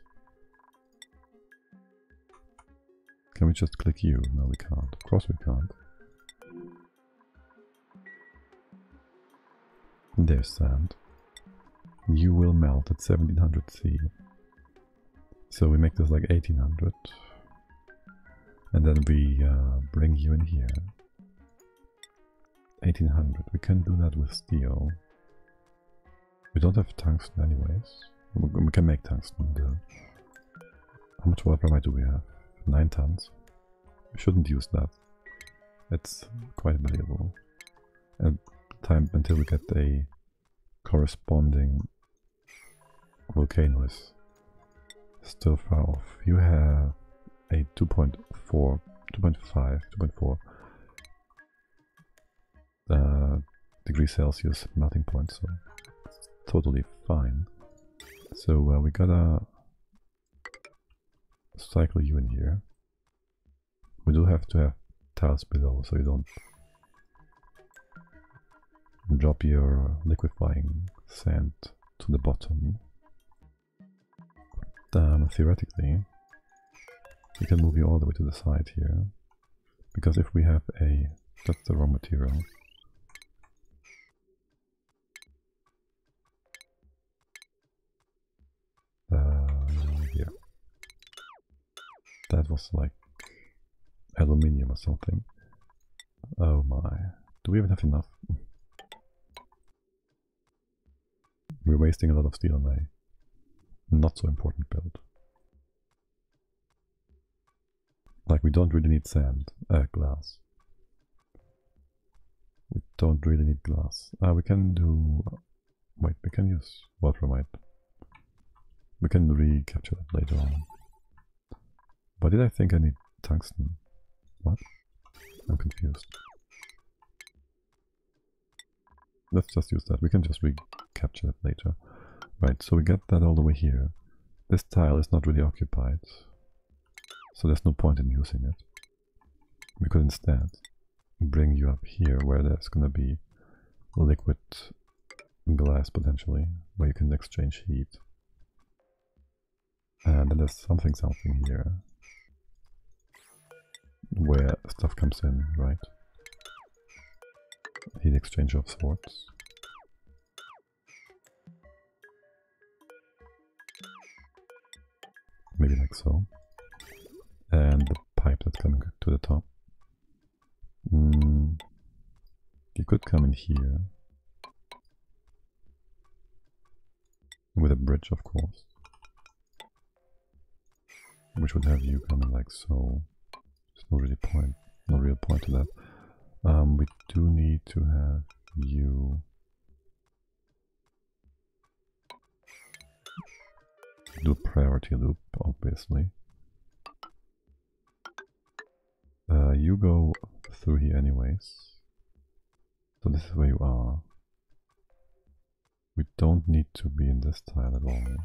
Can we just click you? No, we can't. Of course we can't. There's sand. You will melt at 1700 C. So we make this like 1800. And then we bring you in here. 1800. We can do that with steel. We don't have tungsten anyways. We can make tungsten though. How much wolframite do we have? 9 tons. We shouldn't use that. It's quite valuable. And time until we get a corresponding volcano is still far off. You have a 2.4, 2.5, 2.4 degrees Celsius melting point, so it's totally fine. So we gotta cycle you in here. We do have to have tiles below, so you don't drop your liquefying sand to the bottom. Theoretically, we can move you all the way to the side here, because if we have a... that's the raw material. Yeah. That was like aluminium or something. Oh my. Do we even have enough? We're wasting a lot of steel on a not so important build. Like, we don't really need sand, glass. We don't really need glass. We can do... wait, we can use wolframite. We can recapture that later on. But did I think I need tungsten? What? I'm confused. Let's just use that. We can just recapture that later. Right, so we get that all the way here. This tile is not really occupied, so there's no point in using it. We could instead bring you up here where there's gonna be liquid glass potentially, where you can exchange heat. And then there's something here where stuff comes in, right? Heat exchange of sorts. Maybe like so. And the pipe that's coming to the top. You could come in here. With a bridge, of course. Which would have you coming like so. There's no real point to that. We do need to have you do a priority loop, obviously. You go through here anyways. So this is where you are. We don't need to be in this tile at all.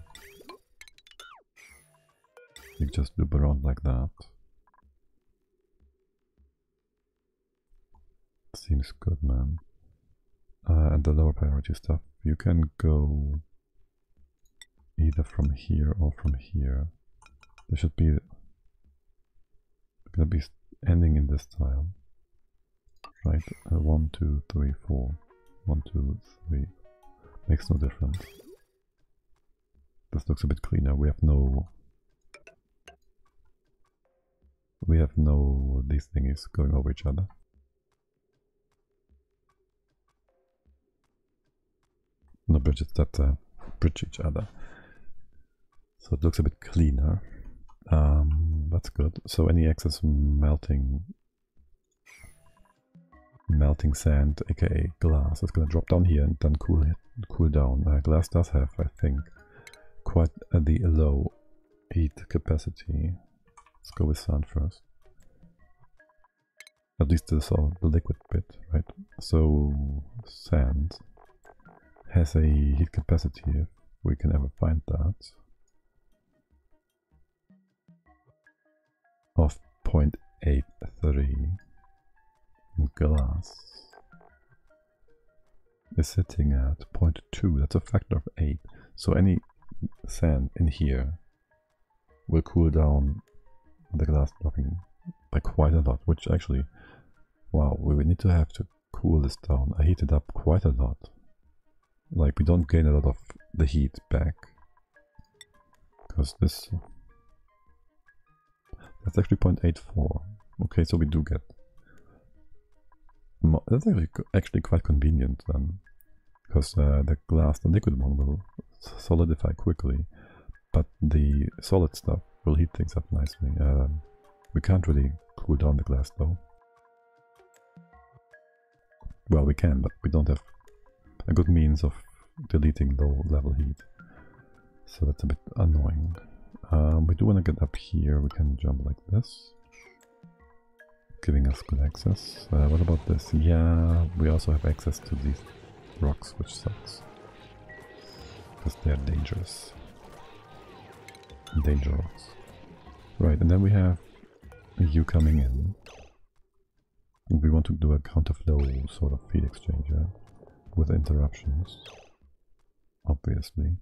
You just loop around like that. Seems good, man. And the lower priority stuff, you can go either from here or from here. There should be gonna be ending in this tile, right? 1, 2, 3, 4. 1, 2, 3. Makes no difference. This looks a bit cleaner. We have no these thingies going over each other. No bridges that bridge each other. So it looks a bit cleaner. That's good. So any excess melting sand, aka glass, is gonna drop down here and then cool down. Glass does have, I think, quite the low heat capacity. Let's go with sand first. At least this is all the liquid bit, right? So sand has a heat capacity, if we can ever find that, of 0.83. Glass is sitting at 0.2. That's a factor of 8. So any sand in here will cool down the glass blocking by quite a lot, which actually, wow, we will need to have to cool this down. I heat it up quite a lot. Like, we don't gain a lot of the heat back, because that's actually 0.84. Okay, so we do get that's actually quite convenient then, because the glass, the liquid one, will solidify quickly, but the solid stuff will heat things up nicely. We can't really cool down the glass though. Well, we can, but we don't have a good means of deleting low level heat, so that's a bit annoying. We do want to get up here. We can jump like this, giving us good access. What about this? Yeah, we also have access to these rocks, which sucks, because they're dangerous. Danger rocks. Right, and then we have you coming in. We want to do a counterflow sort of feed exchanger with interruptions, obviously.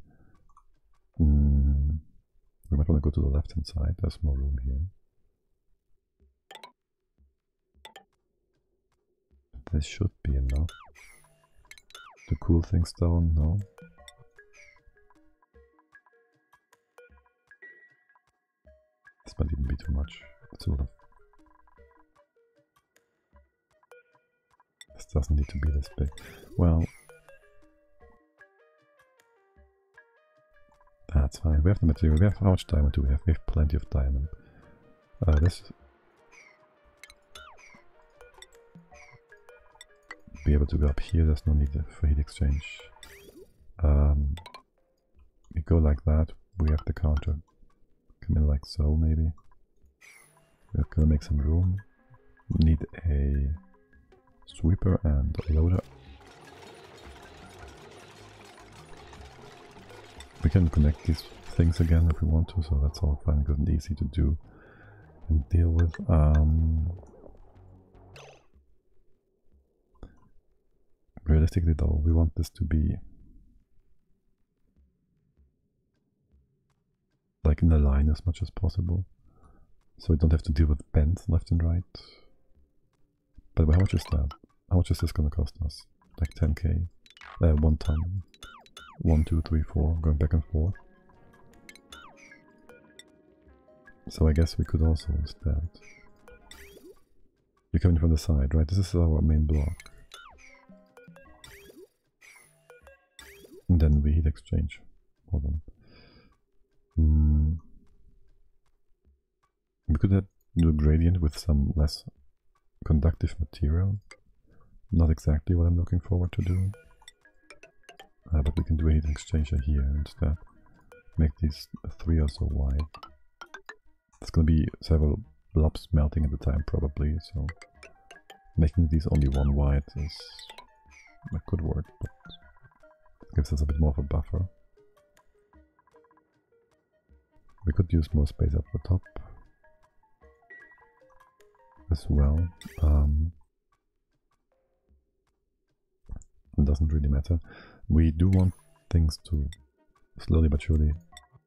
We might want to go to the left hand side, there's more room here. This should be enough. To cool things down, no? This might even be too much. It's a lot of... This doesn't need to be this big. Well... That's fine. We have the material. We have... How much diamond do we have? We have plenty of diamond. This... Be able to go up here. There's no need for heat exchange. We go like that. We have the counter. Come in like so, maybe. We're gonna make some room. We need a sweeper and a loader. We can connect these things again if we want to, so that's all fine, good and easy to do and deal with. Realistically though, we want this to be like in a line as much as possible, so we don't have to deal with bends left and right. But how much is that? How much is this gonna cost us? Like 10k? 1 ton. 1, 2, 3, 4, going back and forth. So I guess we could also instead... You're coming from the side, right? This is our main block. And then we heat exchange. Hold on. We could do a gradient with some less conductive material. Not exactly what I'm looking forward to do. But we can do a heat exchanger here instead. Make these 3 or so wide. There's gonna be several blobs melting at the time probably, so making these only 1 wide is... that could work, but it gives us a bit more of a buffer. We could use more space up the top as well. It doesn't really matter. We do want things to slowly but surely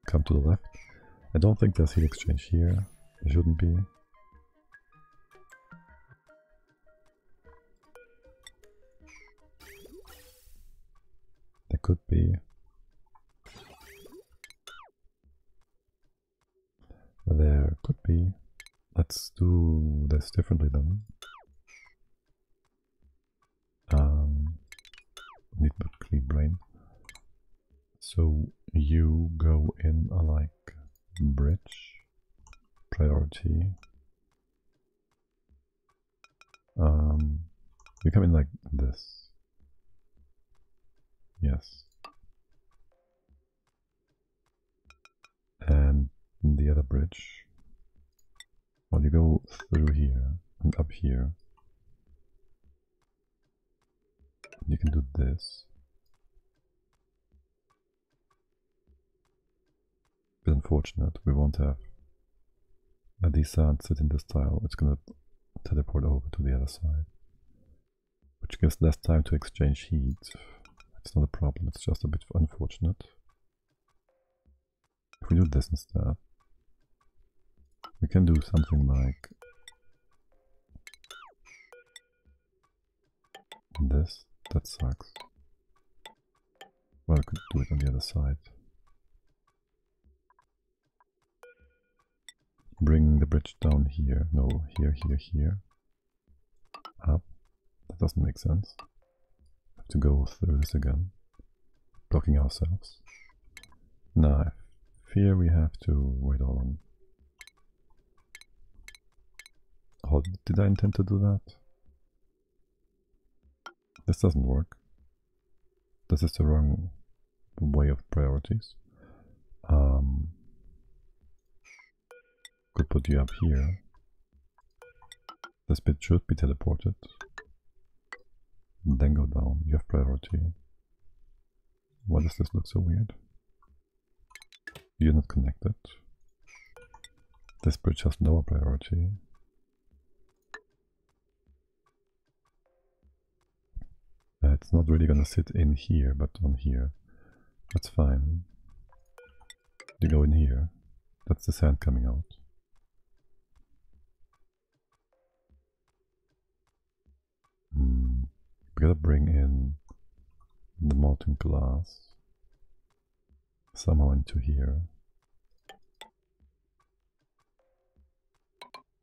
come to the left. I don't think there's heat exchange here. There shouldn't be. There could be. There could be. Let's do this differently then. Need a clean brain. So you go in like bridge priority. You come in like this. Yes. And the other bridge. Well, you go through here and up here. You can do this. Bit unfortunate, we won't have a descent sit in this tile. It's gonna teleport over to the other side, which gives less time to exchange heat. It's not a problem, it's just a bit unfortunate. If we do this instead, we can do something like this. That sucks. Well, I could do it on the other side. Bring the bridge down here. No, here, here, here. Up. That doesn't make sense. I have to go through this again, blocking ourselves. Now I fear we have to wait on. How did I intend to do that? This doesn't work. This is the wrong way of priorities. Could put you up here. This bit should be teleported. Then go down. You have priority. Why does this look so weird? You're not connected. This bridge has no priority. It's not really gonna sit in here, but on here. That's fine. You go in here. That's the sand coming out. We gotta bring in the molten glass somehow into here.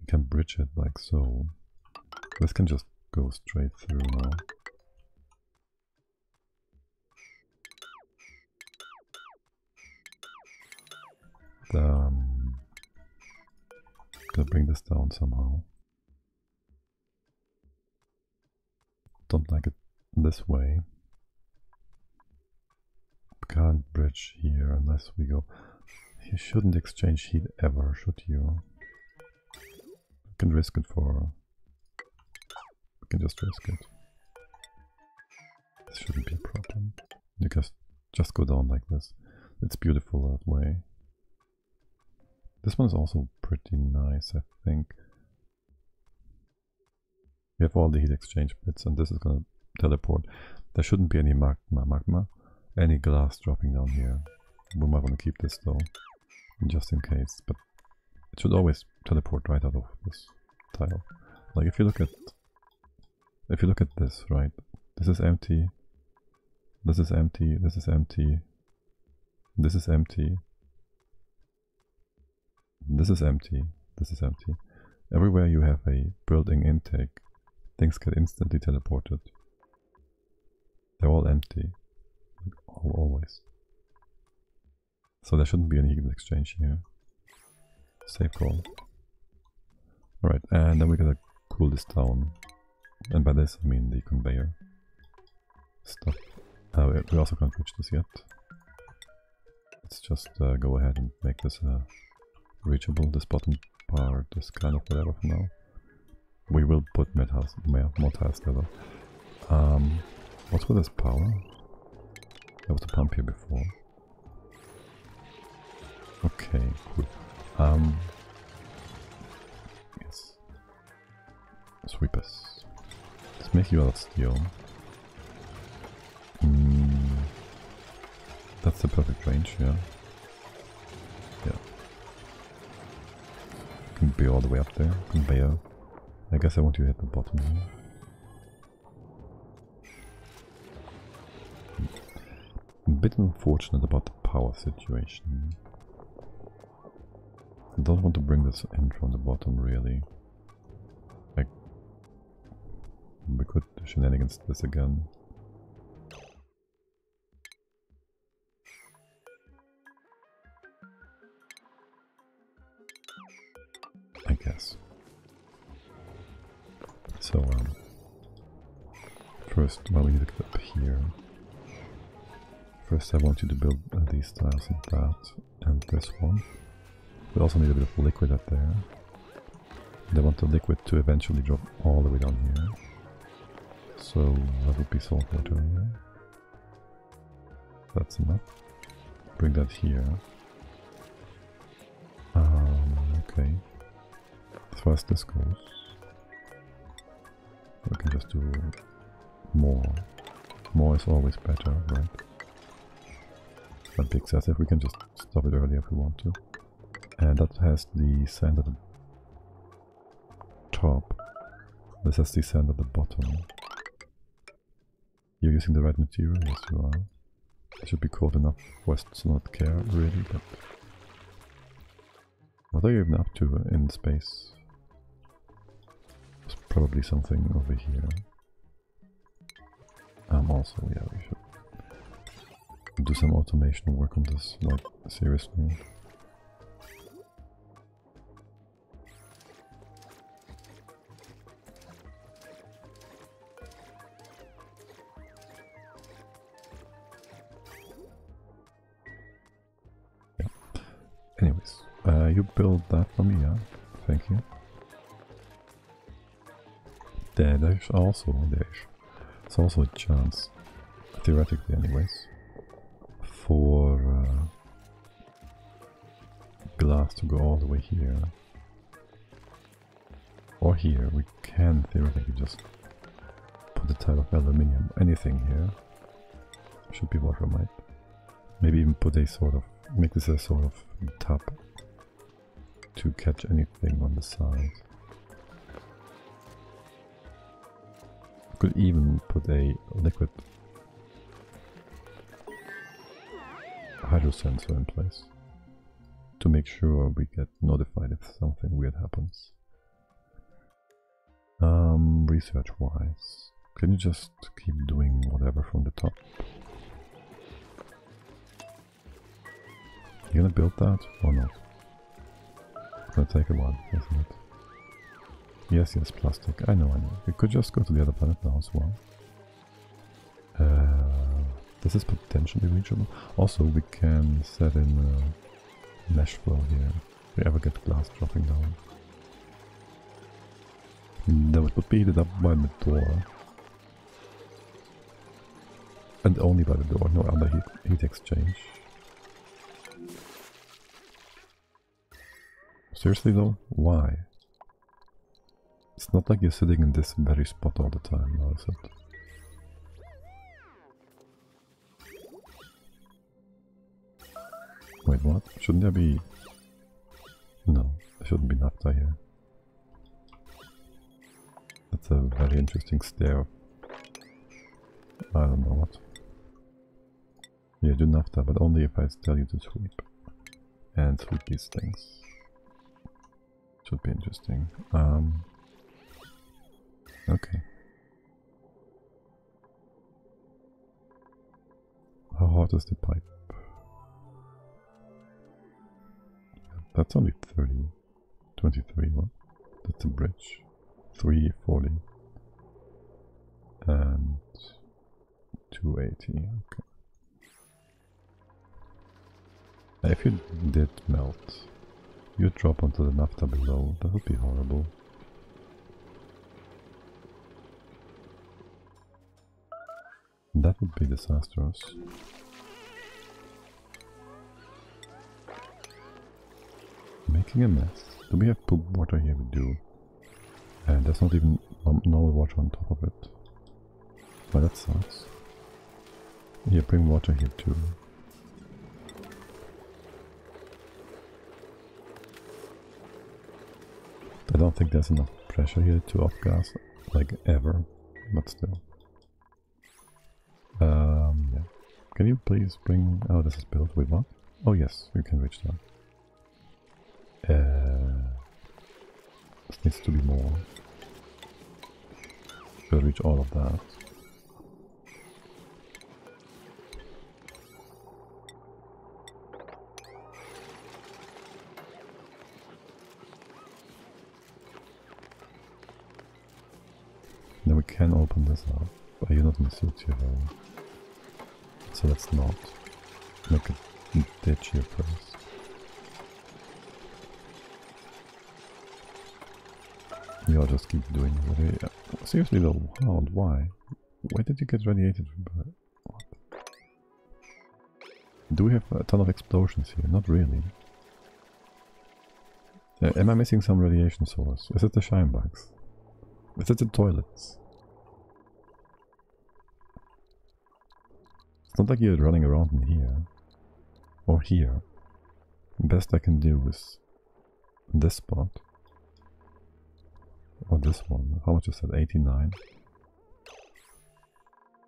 You can bridge it like so. This can just go straight through now. Gonna bring this down somehow. Don't like it this way. Can't bridge here unless we go. You shouldn't exchange heat ever, should you? You can risk it for. We can just risk it. This shouldn't be a problem. You can just go down like this. It's beautiful that way. This one is also pretty nice, I think. We have all the heat exchange bits, and this is gonna teleport. There shouldn't be any magma, any glass dropping down here. We might want to keep this though, just in case. But it should always teleport right out of this tile. Like if you look at this, right? This is empty. This is empty. This is empty. This is empty. This is empty. This is empty. Everywhere you have a building intake, things get instantly teleported. They're all empty. Like, always. So there shouldn't be any heat exchange here. Safe call. Alright, and then we gotta cool this down. And by this I mean the conveyor stuff. We also can't reach this yet. Let's just go ahead and make this reachable. This bottom part is kind of whatever for now. We will put more tiles together. What's with this power? There was a pump here before. Okay, cool. Yes. Sweepers. Let's make you out of steel. That's the perfect range, yeah. Yeah. Can be all the way up there. Conveyor. I guess I want you to hit the bottom here. A bit unfortunate about the power situation. I don't want to bring this in from the bottom really. Like, we could shenanigans this again. I guess. So, first, well, we need to get up here. First I want you to build these tiles and that, and this one. We also need a bit of liquid up there. And I want the liquid to eventually drop all the way down here. So that would be salt water. Right? That's enough. Bring that here. Okay. As far as this goes, we can just do more. More is always better, right? Not be excessive, we can just stop it earlier if we want to. And that has the sand at the top. This has the sand at the bottom. You're using the right material? Yes, you are. It should be cold enough for us to not care, really, but... What are you even up to in space? There's probably something over here. Also, yeah, we should do some automation work on this, like, seriously. Yeah. Anyways, you build that for me, yeah? Thank you. There's also a chance, theoretically anyways, for glass to go all the way here. Or here, we can theoretically just put a tile of aluminium, anything here. Should be watermite. Maybe even put a sort of, make this a sort of tap to catch anything on the side. Could even put a liquid hydro sensor in place to make sure we get notified if something weird happens. Research wise, can you just keep doing whatever from the top? You gonna build that or not? It's gonna take a while, isn't it? Yes, yes, plastic. I know. We could just go to the other planet now as well. This is potentially reachable. Also, we can set in mesh flow here. If we ever get glass dropping down. That would be heated up by the door. And only by the door, no other heat exchange. Seriously though? Why? It's not like you're sitting in this very spot all the time, now is it? Wait, what? Shouldn't there be... No, there shouldn't be naphtha here. That's a very interesting stare. I don't know what. Yeah, do naphtha, but only if I tell you to sweep. And sweep these things. Should be interesting. Okay. How hot is the pipe? That's only 30. 23, what? That's a bridge. 340. And 280, okay. If you did melt, you'd drop onto the naphtha below. That would be horrible. That would be disastrous. Making a mess. Do we have poop water here? We do. And there's not even normal water on top of it. But that sucks. Here, bring water here too. I don't think there's enough pressure here to off-gas, like ever, but still. Yeah. Can you please bring... Oh, this is built with what? Oh yes, you can reach that. This needs to be more. Should reach all of that. Then we can open this up, but you're not in the suit here though. So let's not make a ditch here first. You'll just keep doing it. Seriously though, how and why? Why did you get radiated? What? Do we have a ton of explosions here? Not really. Am I missing some radiation source? Is it the shine bugs? Is it the toilets? It's not like you're running around in here. Or here. The best I can do is this spot. Or this one. How much is that? 89?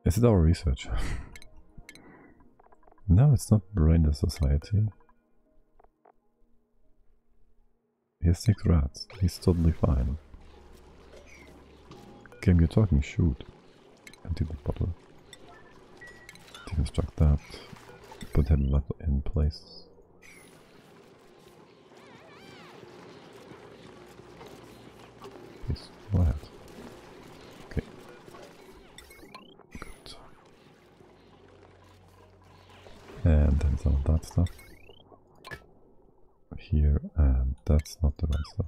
Is it our research? No, it's not Brainless Society. He has 6 rats. He's totally fine. Game, you're talking, shoot. Empty the bottle. Deconstruct that. Put heavy metal in place. Please, go ahead. Okay. Good. And then some of that stuff. Here, and that's not the right stuff.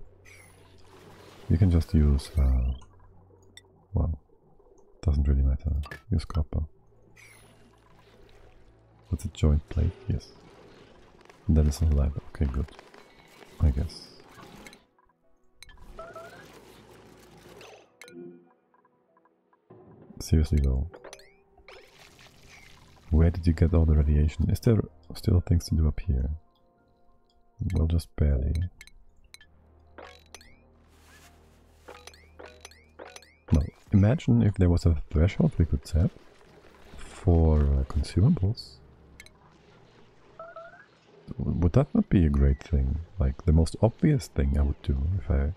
You can just use, well, doesn't really matter. Use copper. That's a joint plate, yes. And that is a lead. Okay, good. I guess. Seriously though. Where did you get all the radiation? Is there still things to do up here? Well, just barely. Now, imagine if there was a threshold we could set for consumables. Would that not be a great thing? Like, the most obvious thing I would do if I...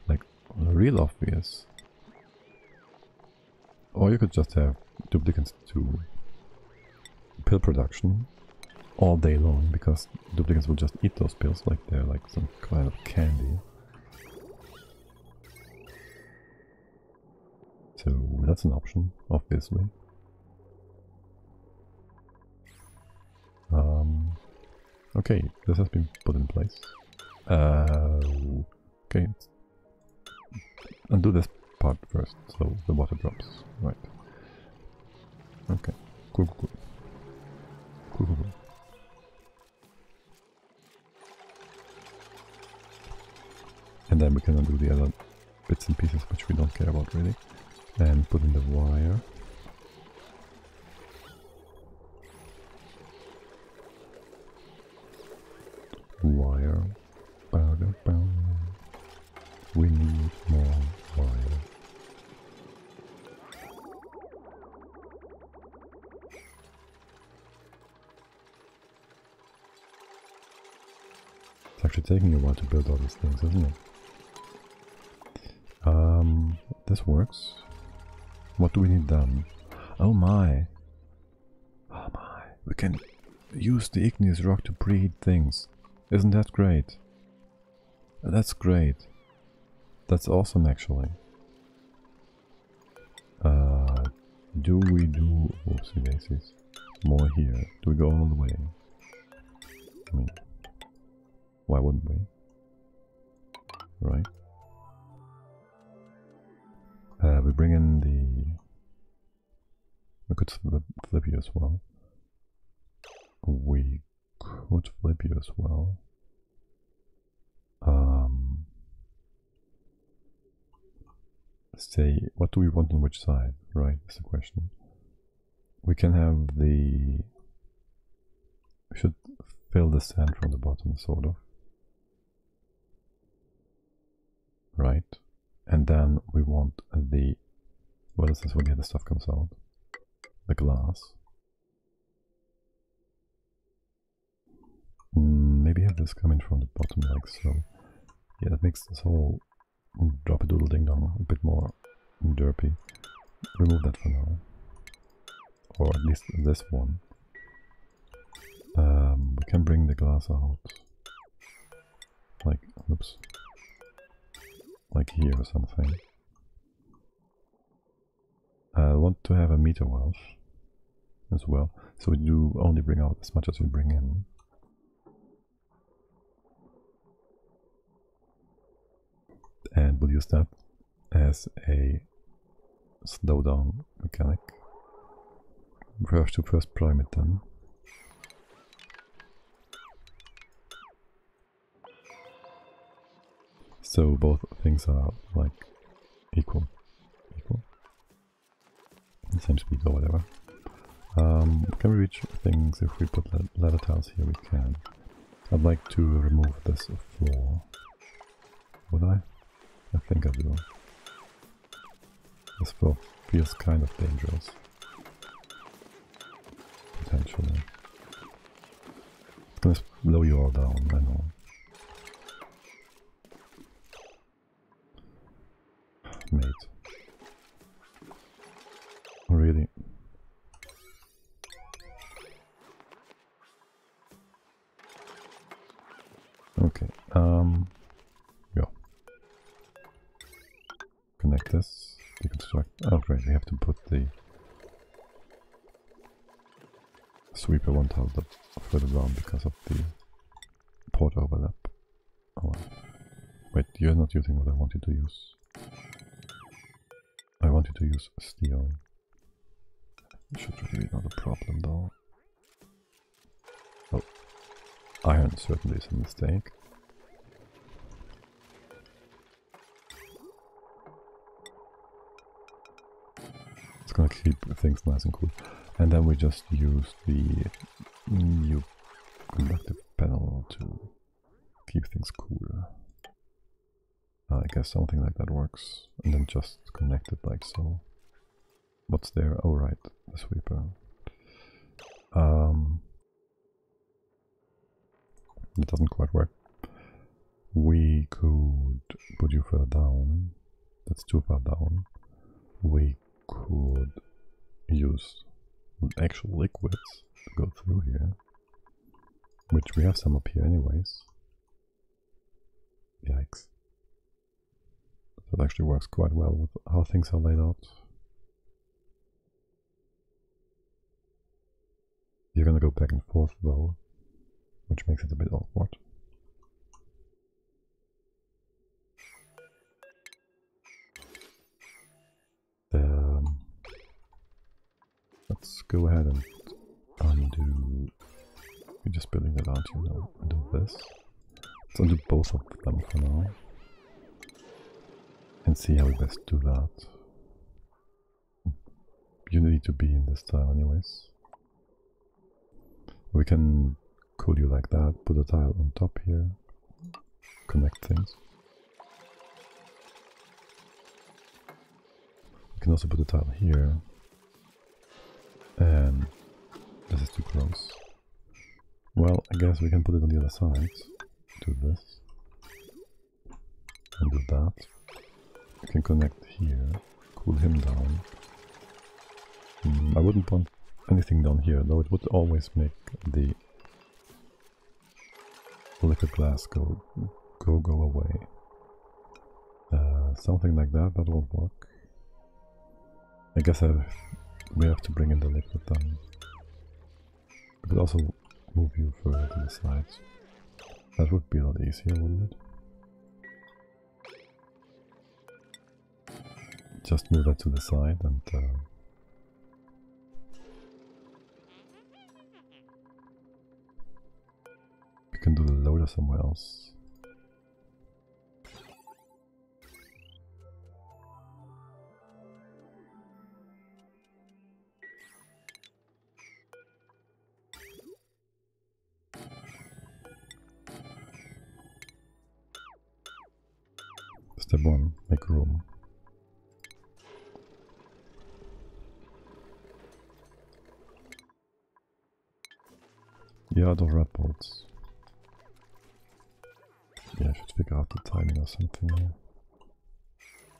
like, real obvious. Or you could just have duplicates to pill production all day long, because duplicates will just eat those pills like they're like some kind of candy. So that's an option, obviously. Okay, this has been put in place. Okay, undo this part first, so the water drops. Right. Okay. Cool, cool, cool. Cool, cool, cool. And then we can undo the other bits and pieces which we don't care about really. And put in the wire. Wire. We need more wire. It's actually taking a while to build all these things, isn't it? This works. What do we need done? Oh my! Oh my! We can use the igneous rock to breed things. Isn't that great? That's great. That's awesome, actually. Do we do... Oopsie daisies. More here. Do we go all the way? I mean... why wouldn't we? Right. We bring in the... we could flip you as well. We could flip you as well. Say, what do we want on which side? Right, that's the question. We can have the... we should fill the sand from the bottom, sort of. Right. And then we want the... what is this when the other stuff comes out? The glass. Maybe have this coming from the bottom like so. Yeah, that makes this whole drop a doodle ding dong a bit more derpy. Remove that for now. Or at least this one. We can bring the glass out. Like, oops. Like here or something. I want to have a meter valve as well. So we do only bring out as much as we bring in. And we'll use that as a slowdown mechanic. We have to first prime it then. So both things are like equal. Same speed or whatever. Can we reach things if we put ladder tiles here? We can. I'd like to remove this floor. Would I? I think I do. This floor feels kind of dangerous. Potentially. It's gonna slow you all down, I know. Mate. Really? Okay, yeah. Connect this, deconstruct. Oh great, we have to put the sweeper one tile further down because of the port overlap. Oh, wait, you're not using what I want you to use. I want you to use steel. Should really be not a problem though. Oh, iron certainly is a mistake. It's gonna keep things nice and cool. And then we just use the new conductive panel to keep things cool. I guess something like that works. And then just connect it like so. What's there? Oh right, the sweeper. It doesn't quite work. We could put you further down. That's too far down. We could use actual liquids to go through here, which we have some up here anyways. Yikes. That actually works quite well with how things are laid out. You're gonna go back and forth though, which makes it a bit awkward. Let's go ahead and undo. We're just building that out, you know. Undo this. Let's undo both of them for now. And see how we best do that. You need to be in this tile anyways. We can cool you like that, put a tile on top here, connect things. We can also put a tile here, and this is too close. Well, I guess we can put it on the other side. Do this, and do that. We can connect here, cool him down. I wouldn't want anything down here, though it would always make the liquid glass go away. Something like that, that won't work. I guess we have to bring in the liquid then. We could also move you further to the sides. That would be a lot easier, wouldn't it? Just move that to the side and we can do the loader somewhere else. Step 1, make room. Yeah, those red bolts. Yeah, I should figure out the timing or something here.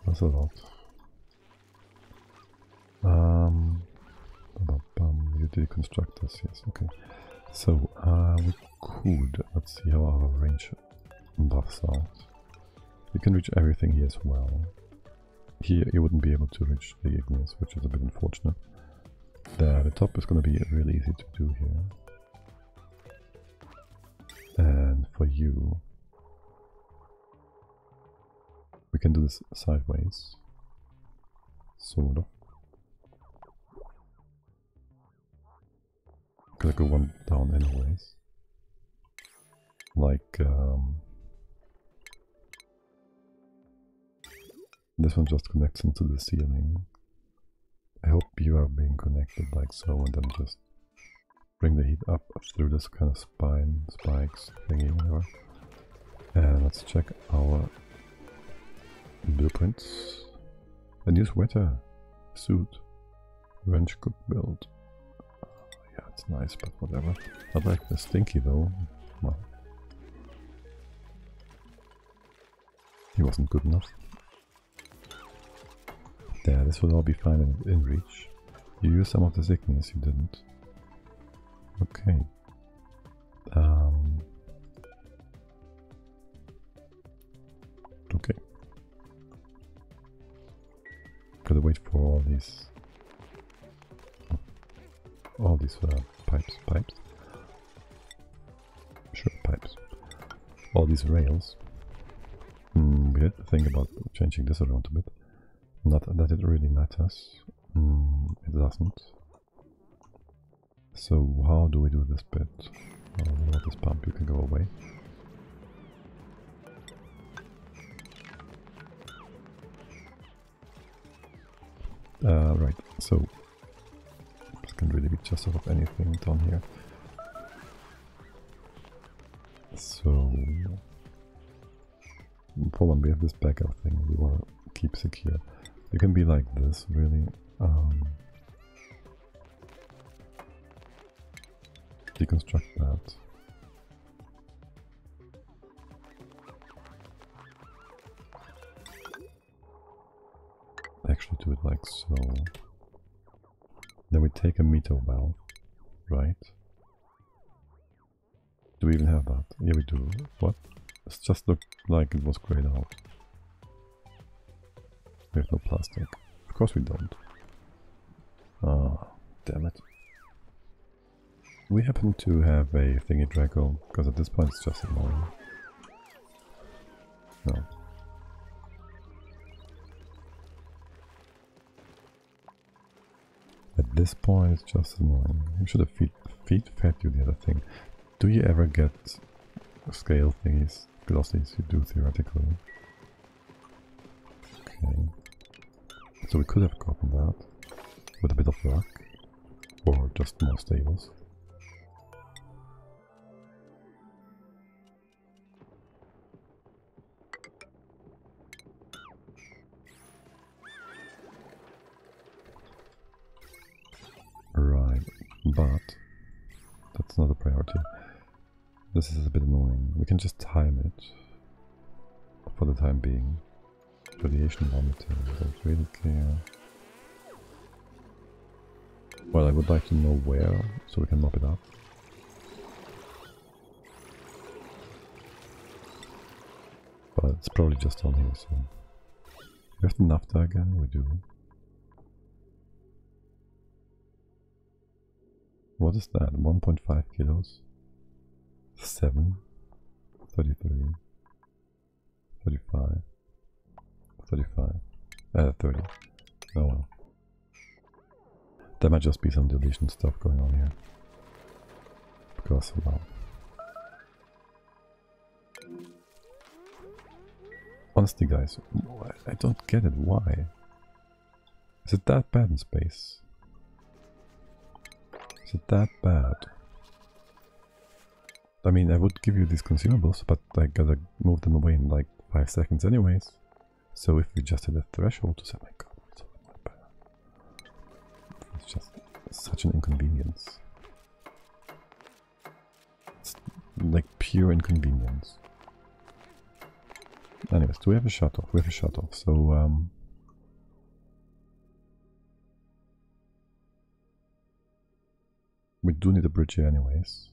That's a lot. You deconstruct this, yes, okay. So, we could, let's see how our range buffs out. You can reach everything here as well. Here you wouldn't be able to reach the igneous, which is a bit unfortunate. The top is going to be really easy to do here. And for you, we can do this sideways, sort of. Gonna go one down anyways. Like, this one just connects into the ceiling. I hope you are being connected like so, and then just bring the heat up through this kind of spikes thingy, whatever. And let's check our blueprints. A new sweater, suit, wrench cook build. Yeah, it's nice, but whatever. I like the stinky though. Well, he wasn't good enough. There, this will all be fine in reach. You used some of the igneous, you didn't. Okay. gotta wait for all these pipes, sure, pipes, all these rails. We had to think about changing this around a bit. Not that it really matters. It doesn't. So how do we do this bit? This pump, you can go away. Right, so this can really be just sort of anything down here. So for when we have this backup thing, we want to keep secure. You can be like this, really. Deconstruct that. Actually do it like so. Then we take a meter valve, right? Do we even have that? Yeah, we do. What? It just looked like it was grayed out. We have no plastic. Of course we don't. Ah, damn it. We happen to have a thingy Draco, because at this point it's just annoying. No. At this point it's just annoying. We should have fed you the other thing. Do you ever get scale thingies? Glossies, you do theoretically. Okay. So we could have gotten that with a bit of luck, or just more stables. Right, but that's not a priority. This is a bit annoying. We can just time it for the time being. Radiation monitor, don't really care. Well, I would like to know where, so we can mop it up. But it's probably just on here, so... We have the naphtha again? We do. What is that? 1.5 kilos? 7? 33? 35? 35? 30. Oh well. There might just be some deletion stuff going on here. Because, well... Honestly guys, I don't get it, why? Is it that bad in space? Is it that bad? I mean, I would give you these consumables, but I gotta move them away in like 5 seconds anyways. So if we just hit a threshold to say, my god, it's so bad. It's just such an inconvenience. It's like pure inconvenience. Anyways, do we have a shut-off? We have a shut-off, so we do need a bridge here anyways.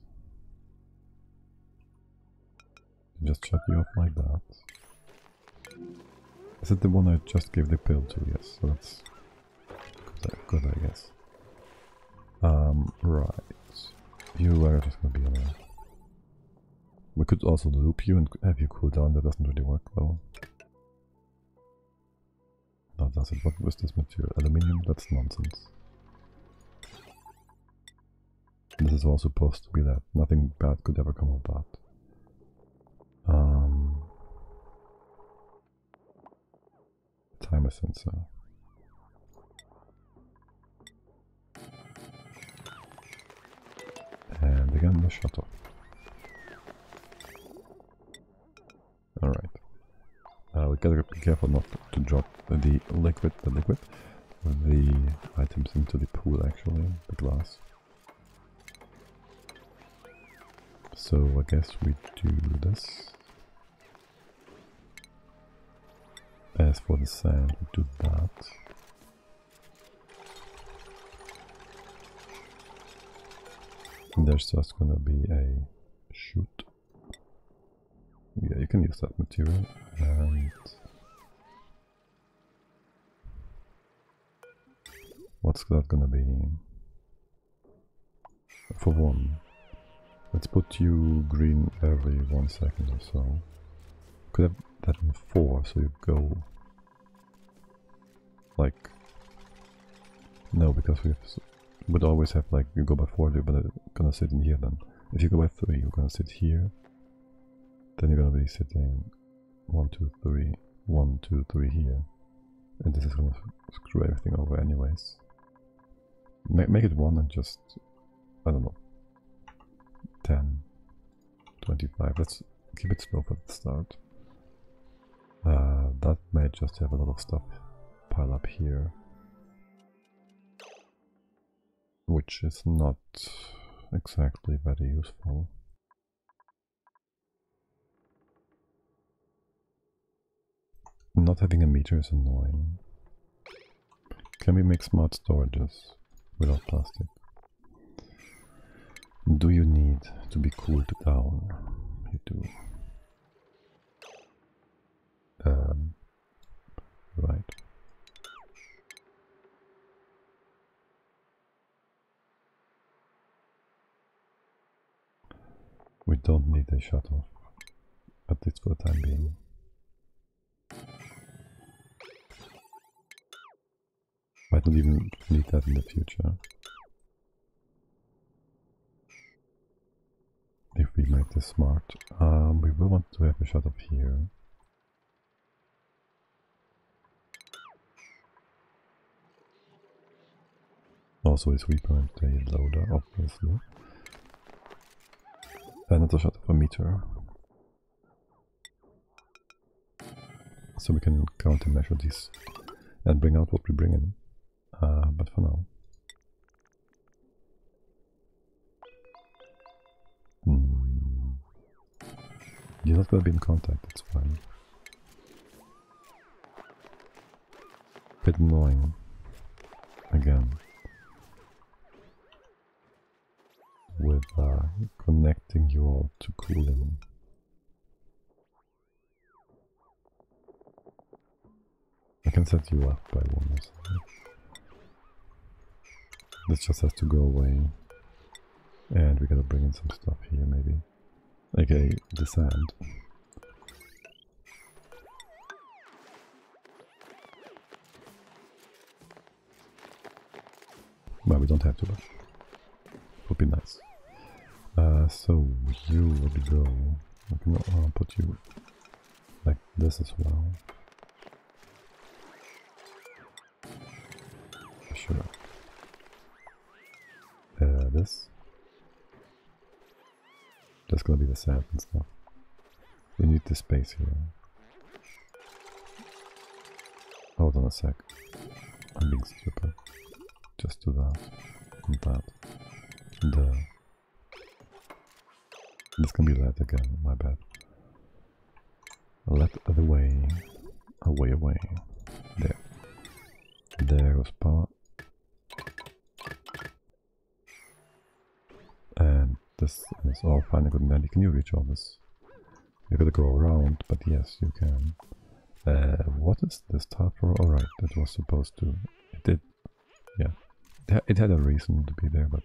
Just shut you off like that. Is it the one I just gave the pill to? Yes, so that's good, I guess. Right. You are just gonna be on there. We could also loop you and have you cool down. That doesn't really work well. No, does it? What was this material? Aluminium? That's nonsense. This is all supposed to be that. Nothing bad could ever come of that. Timer sensor. And again the shut off. Alright. We gotta be careful not to drop the liquid, the items into the pool actually, the glass. So I guess we do this. As for the sand, we do that. And there's just gonna be a chute. Yeah, you can use that material. And What's that gonna be? For 1. Let's put you green every 1 second or so. Could have that in 4, so you go like... No, because we would always have like, you go by 4, you're gonna sit in here then. If you go by 3, you're gonna sit here. Then you're gonna be sitting 1, 2, 3, 1, 2, 3 here. And this is gonna screw everything over anyways. Make it 1 and just, I don't know, 10, 25. Let's keep it slow for the start. That may just have a lot of stuff pile up here, which is not exactly very useful. Not having a meter is annoying. Can we make smart storages without plastic? Do you need to be cooled down? You do. Right. We don't need a shut-off, at least for the time being. Might not even need that in the future. If we make this smart. We will want to have a shut-off here. Also a sweeper and a loader, obviously. And not a shut-off a meter. So we can countermeasure these and bring out what we bring in. But for now. You're not gonna be in contact, that's fine. Bit annoying. Again. With connecting you all to cooling. I can set you up by 1 or something. This just has to go away. And we gotta bring in some stuff here maybe. Okay, the sand. Well, we don't have to, but would be nice. So you would go. I can put you like this as well. Sure. This. That's gonna be the sand and stuff. We need this space here. Hold on a sec. I'm being stupid. Just do that. And that. And this can be that again, my bad. Let the way. Away. There. There goes power. And this is all fine and good and dandy. Can you reach all this? You gotta go around, but yes, you can. What is this top for? Alright, it was supposed to. It did. Yeah. It had a reason to be there, but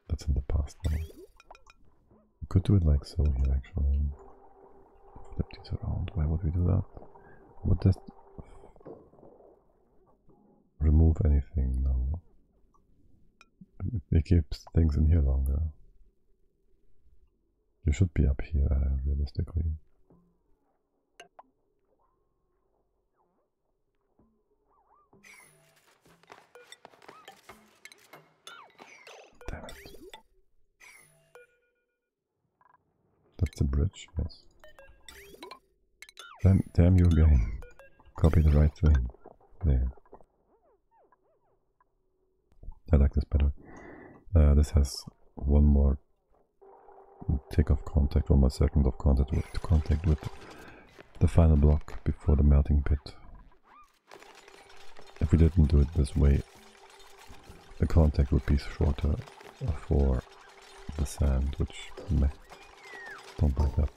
that's in the past now. We could do it like so here, actually. Flip these around. Why would we do that? Would that remove anything? No. It keeps things in here longer. You should be up here, realistically. Damn it. That's the bridge, yes. Damn you again. Copy the right thing. There. I like this better. This has one more tick of contact, 1 more second of contact with the final block before the melting pit. If we didn't do it this way, the contact would be shorter for the sand, which meh, don't like that.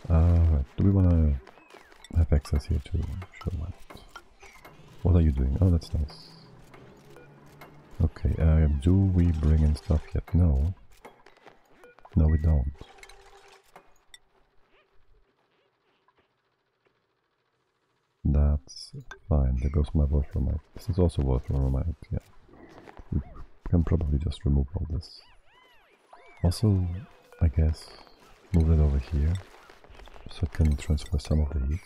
Right, do we want to have access here too? Sure, why not? What are you doing? Oh, that's nice. Okay, do we bring in stuff yet? No. No, we don't. That's fine. There goes my wolframite. This is also wolframite, yeah. We can probably just remove all this. Also, I guess, move it over here, so it can transfer some of the heat.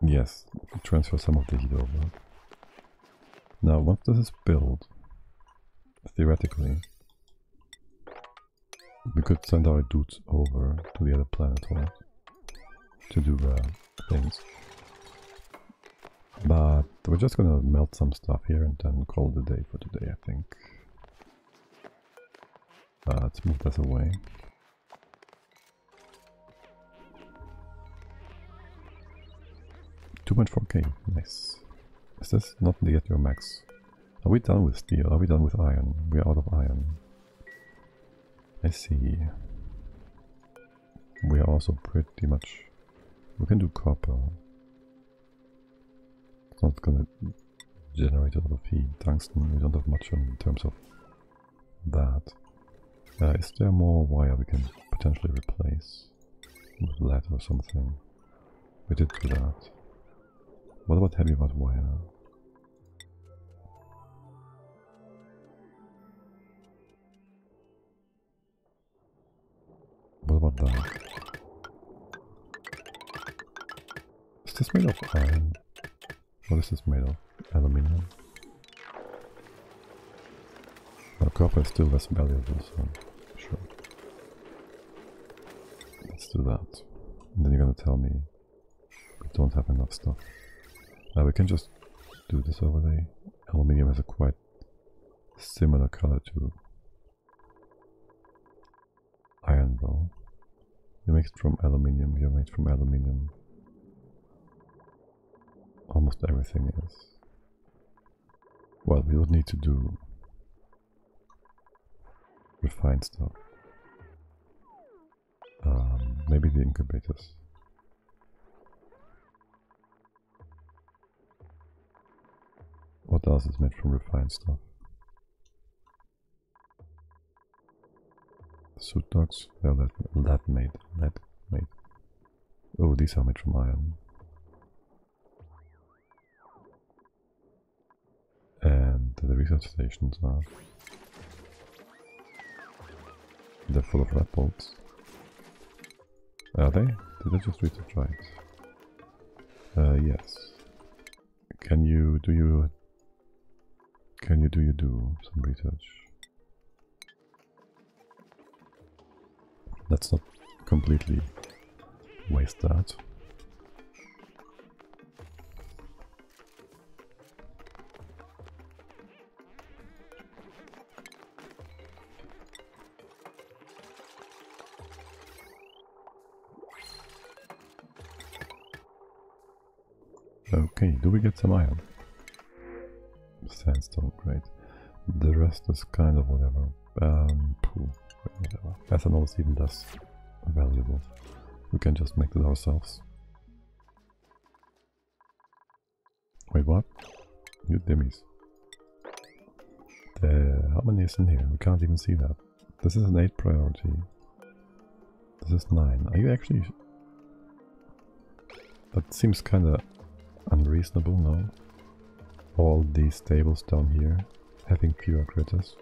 Yes, transfer some of the heat over. Now, once this is built, theoretically, we could send our dudes over to the other planet to do things. But we're just gonna melt some stuff here and then call it a day for today, I think. Let's move this away. Too much 4K, nice. Is this not yet your max? Are we done with steel? Are we done with iron? We are out of iron. I see. We are also pretty much... We can do copper. It's not gonna generate a lot of heat. Tungsten, we don't have much in terms of that. Is there more wire we can potentially replace with lead or something? We did do that. What about heavy rod wire? What about that? Is this made of iron? What is this made of? Aluminium? Well, copper is still less valuable, so sure. Let's do that. And then you're gonna tell me we don't have enough stuff. We can just do this overlay. Aluminium has a quite similar color to iron though. You make it from aluminium, you're made from aluminium. Almost everything is. Well, we would need to do refined stuff. Maybe the incubators. What else is made from refined stuff? Suit dogs? No, lead made. Oh, these are made from iron. And the research stations are... They're full of red bolts. Are they? Did I just research right? Yes. Can you do some research? Let's not completely waste that. Okay, do we get some iron? Sandstone, great. The rest is kind of whatever. Whatever. Ethanol is even less valuable. We can just make it ourselves. Wait, what? You dimmies. How many is in here? We can't even see that. This is an 8 priority. This is 9. Are you actually... That seems kinda unreasonable, no? All these tables down here having fewer critters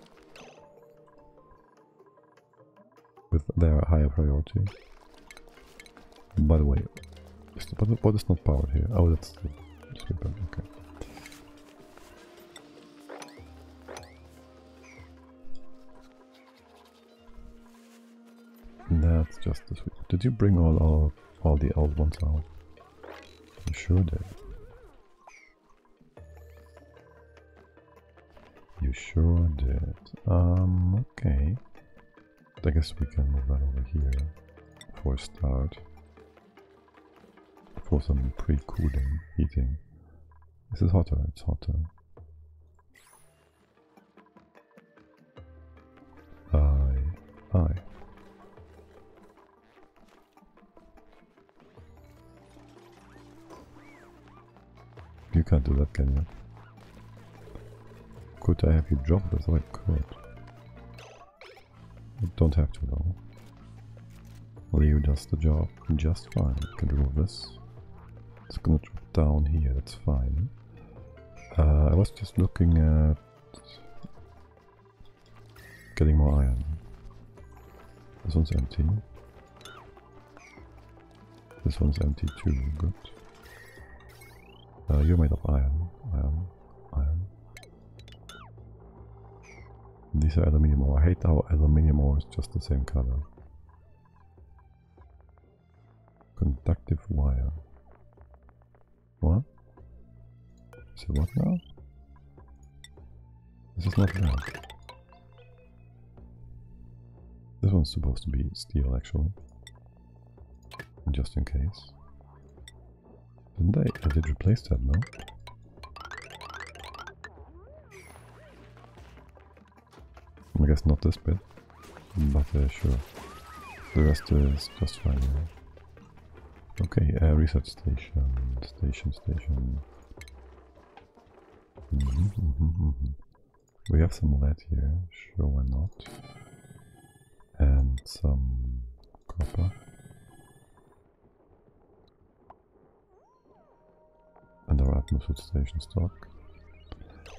with their higher priority. By the way, what is not powered here? Oh, that's the sweeper, okay. That's just the sweeper. Did you bring all the old ones out? You sure did. You sure did. Okay. I guess we can move that over here for a start. For some pre-cooling, heating. This is hotter, it's hotter. Aye. You can't do that, can you? Could I have you drop this? Oh, I could. You don't have to though. Leo does the job just fine. You can remove this. It's gonna drop down here, that's fine. I was just looking at getting more iron. This one's empty. This one's empty too, good. You're made of iron. Iron. These are aluminium ore. I hate how aluminium ore is just the same color. Conductive wire. What? Is it what now? This is not right. This one's supposed to be steel actually. Just in case. Didn't I did replace that, no? I guess not this bit, but sure. The rest is just fine. Yeah. Okay, reset station, station. We have some lead here, sure, why not? And some copper. And our atmosphere station stock.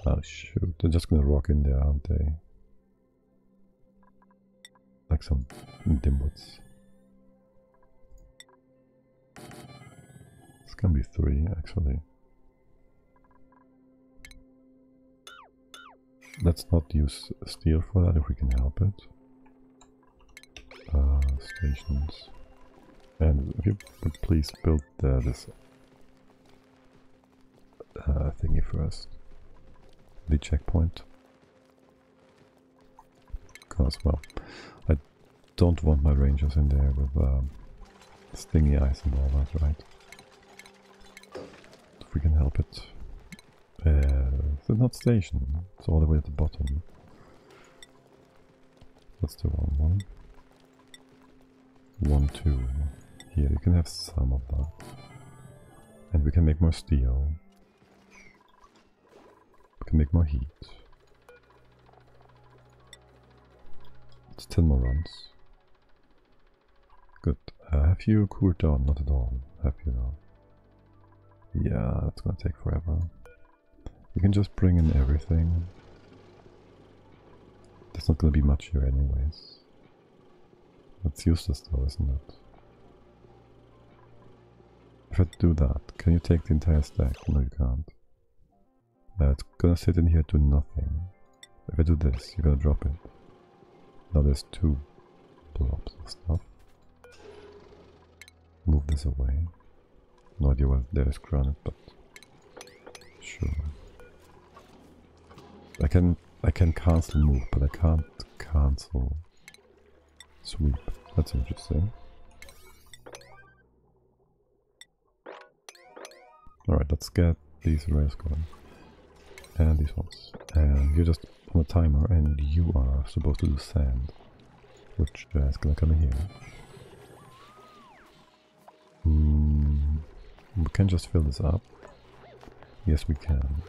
Oh shoot, they're just gonna rock in there, aren't they? Like some dimwits. This can be 3 actually. Let's not use steel for that if we can help it. Stations. And if you would please build this thingy first. The checkpoint. Because, well, I don't want my rangers in there with stingy eyes and all that, right? If we can help it. It's not station, it's all the way at the bottom. That's the wrong one. 1, 2. Here, you can have some of that. And we can make more steel. We can make more heat. It's 10 more runs. Good. Have you cooled down? Not at all. Have you now? Yeah, that's gonna take forever. We can just bring in everything. There's not gonna be much here anyways. That's useless though, isn't it? If I do that, can you take the entire stack? No, you can't. It's gonna sit in here to nothing. If I do this, you're gonna drop it. Now there's 2 blobs of stuff. Move this away. No idea what there is granite, but sure. I can cancel move, but I can't cancel sweep. That's interesting. Alright, let's get these rails going. And these ones. And you're just on a timer and you are supposed to do sand. Which is gonna come in here. We can just fill this up. Yes, we can.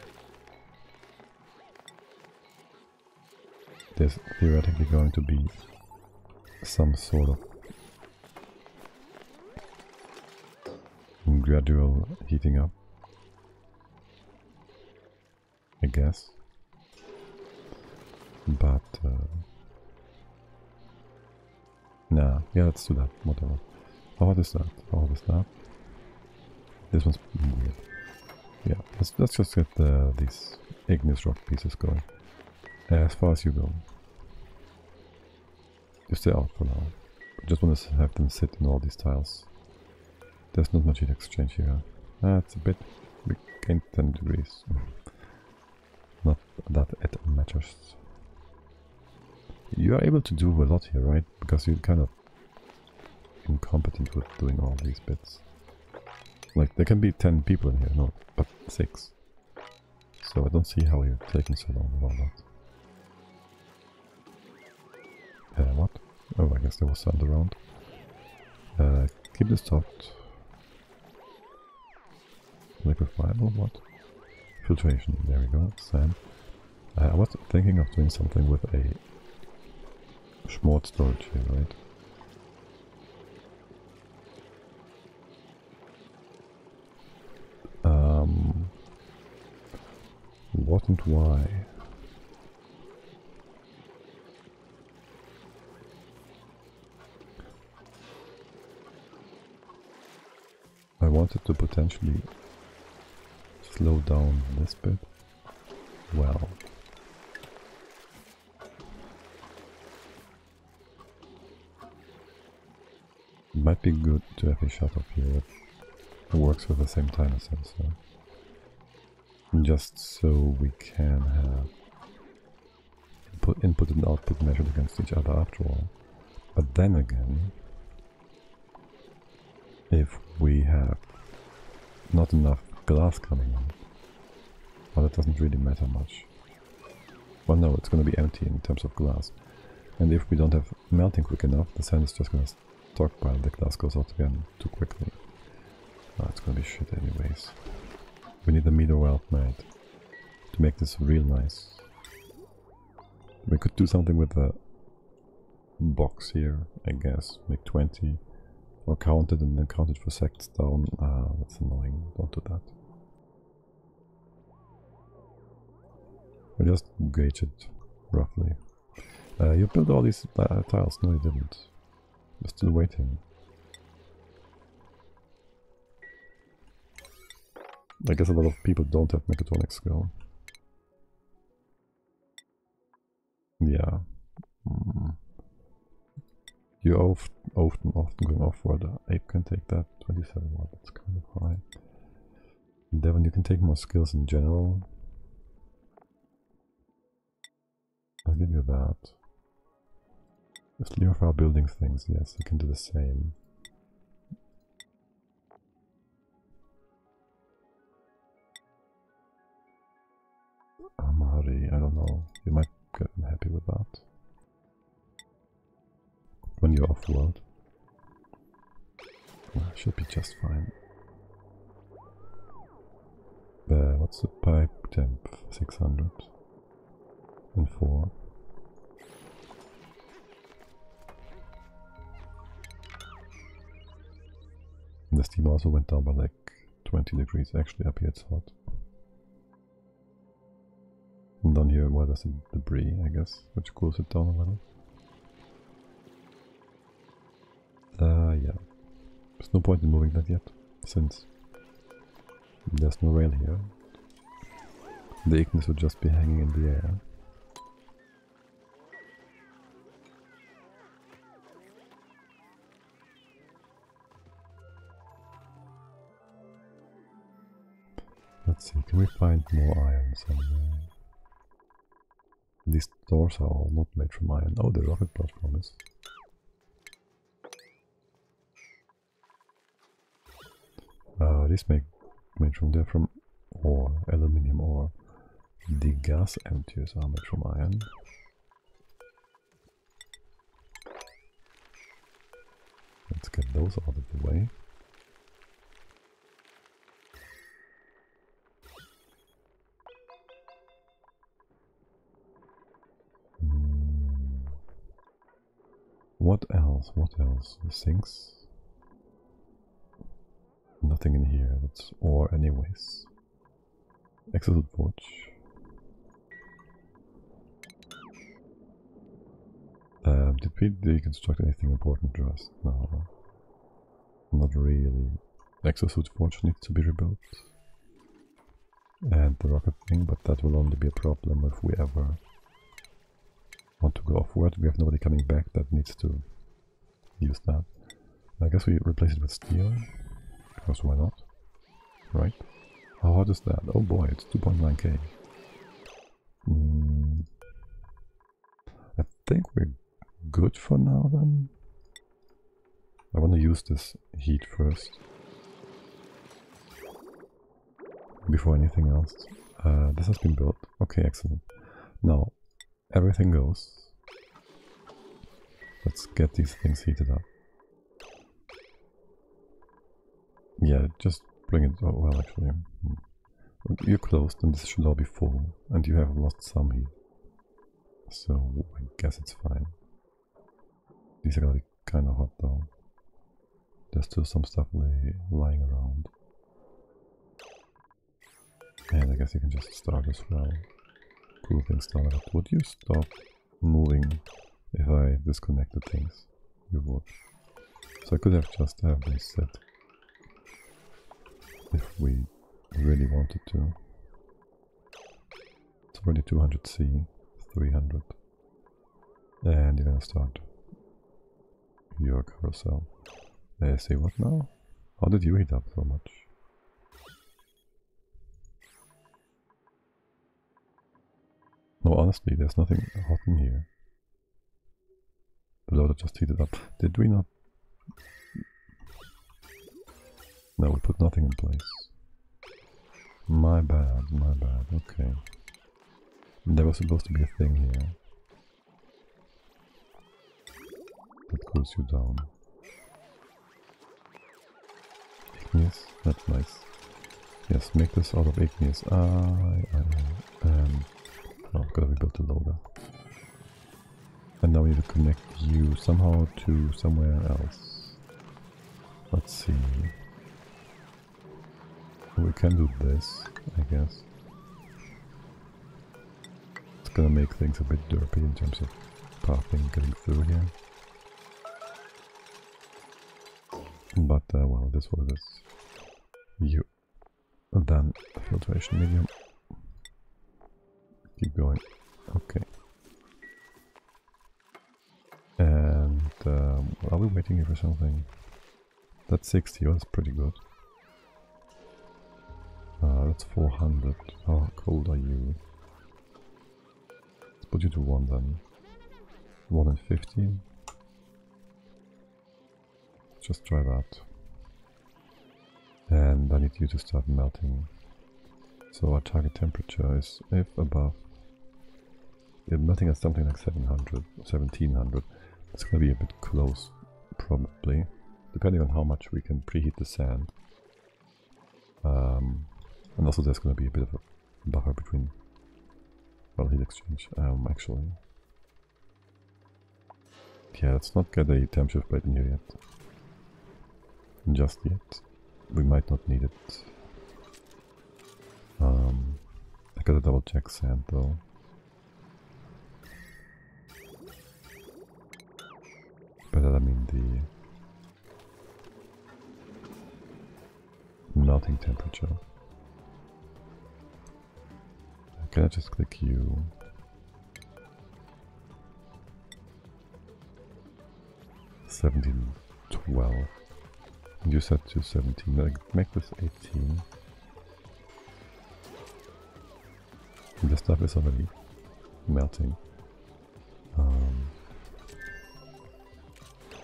There's theoretically going to be some sort of gradual heating up, I guess. But nah, yeah, let's do that. Whatever. How hot is that? How hot is that? This one's weird. Yeah, let's just get these igneous rock pieces going. As far as you go. You stay out for now. I just want to have them sit in all these tiles. There's not much heat exchange here. It's a bit... we gained 10 degrees. Not that it matters. You are able to do a lot here, right? Because you're kind of incompetent with doing all these bits. Like, there can be 10 people in here, no, but 6. So I don't see how you're taking so long with all that. What? Oh, I guess there was sand around. Keep this stopped. Liquefiable, what? Filtration, there we go, sand. I was thinking of doing something with a Schmort storage here, right? What and why? I wanted to potentially slow down this bit. Well, it might be good to have a shut off here that works with the same timer sensor. Just so we can have input and output measured against each other after all. But then again, if we have not enough glass coming in, well, that doesn't really matter much. Well, no, it's going to be empty in terms of glass. And if we don't have melting quick enough, the sand is just going to stockpile. The glass goes out again too quickly. It's going to be shit anyways. We need a MaDiAA made to make this real nice. We could do something with the box here, I guess. Make 20 or count it and then count it for seconds down. That's annoying. Don't do that. We'll just gauge it roughly. You built all these tiles. No, you didn't. We're still waiting. I guess a lot of people don't have mechatronics skill. Yeah. You often going off where the ape can take that. 27 watt, that's kind of high. Devon, you can take more skills in general. I'll give you that. If Leo are building things, yes, you can do the same. Amari, I don't know. You might get unhappy with that. When you're off-world. Should be just fine. What's the pipe temp? 600. And 4. The steam also went down by like 20 degrees. Actually, up here it's hot. And down here, well, there's some debris, I guess, which cools it down a little. Yeah. There's no point in moving that yet, since there's no rail here. The Ignis would just be hanging in the air. Let's see, can we find more iron somewhere? These doors are all not made from iron. Oh, the rocket platform is. These made from ore, aluminium ore. The gas emptiers are made from iron. Let's get those out of the way. What else? What else? The sinks? Nothing in here. That's ore anyways. Exosuit forge. Did we deconstruct anything important to us? No. Not really. Exosuit forge needs to be rebuilt. And the rocket thing, but that will only be a problem if we ever want to go off-world. We have nobody coming back that needs to use that. I guess we replace it with steel, because why not? Right? How hard is that? Oh boy, it's 2.9k. I think we're good for now then. I want to use this heat first. Before anything else. This has been built. Okay, excellent. Now, everything goes. Let's get these things heated up. Yeah, just bring it. Oh, well, actually, you're closed and this should all be full, and you have lost some heat. So I guess it's fine. These are gonna be kind of hot though. There's still some stuff lying around. And I guess you can just start as well. Cool things started up. Would you stop moving if I disconnected things? You would. So I could have just have them set if we really wanted to. It's already 200C, 300. And you're gonna start your carousel. Say what now? How did you heat up so much? No, honestly, there's nothing hot in here. The loader just heated up. Did we not? No, we put nothing in place. My bad, okay. There was supposed to be a thing here that cools you down. Igneous, that's nice. Yes, make this out of igneous. Oh, gotta rebuild the loader. And now we need to connect you somehow to somewhere else. Let's see. We can do this, I guess. It's gonna make things a bit derpy in terms of pathing getting through here. But, well, this is what it is. You. Then, filtration medium. Keep going. Okay. And, are we waiting here for something? That's 60, oh, that's pretty good. That's 400. How cold are you? Let's put you to 1 then. 1 and 15. Just try that. And I need you to start melting. So our target temperature is, if above, yeah, melting at something like 700, 1700. It's gonna be a bit close, probably, depending on how much we can preheat the sand. And also there's gonna be a bit of a buffer between, well, heat exchange, actually. Yeah, let's not get a temp shift plate in here yet. Just yet. We might not need it. I gotta double check sand though. By that I mean the melting temperature. Can I just click you? $17.12. You set to 17. Like, make this 18. And the stuff is already melting.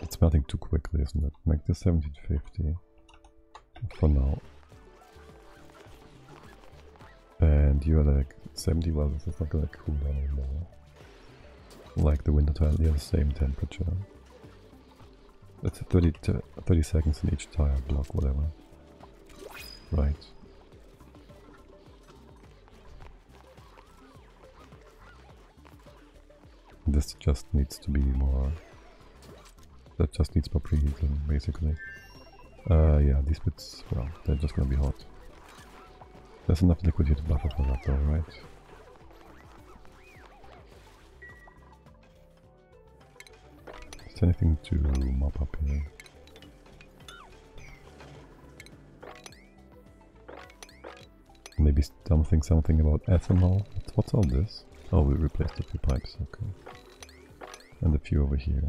It's melting too quickly, isn't it? Make this 1750 for now. And you're like 70, well, this is not gonna cool down anymore. Like the winter tile, they have the same temperature. That's 30 seconds in each tire block, whatever. Right. This just needs to be more... That just needs more preheating, basically. Yeah, these bits, well, they're just gonna be hot. There's enough liquid here to buffer for that though, right? Is there anything to mop up here? Maybe something about ethanol? What's all this? Oh, we replaced a few pipes, okay. And a few over here.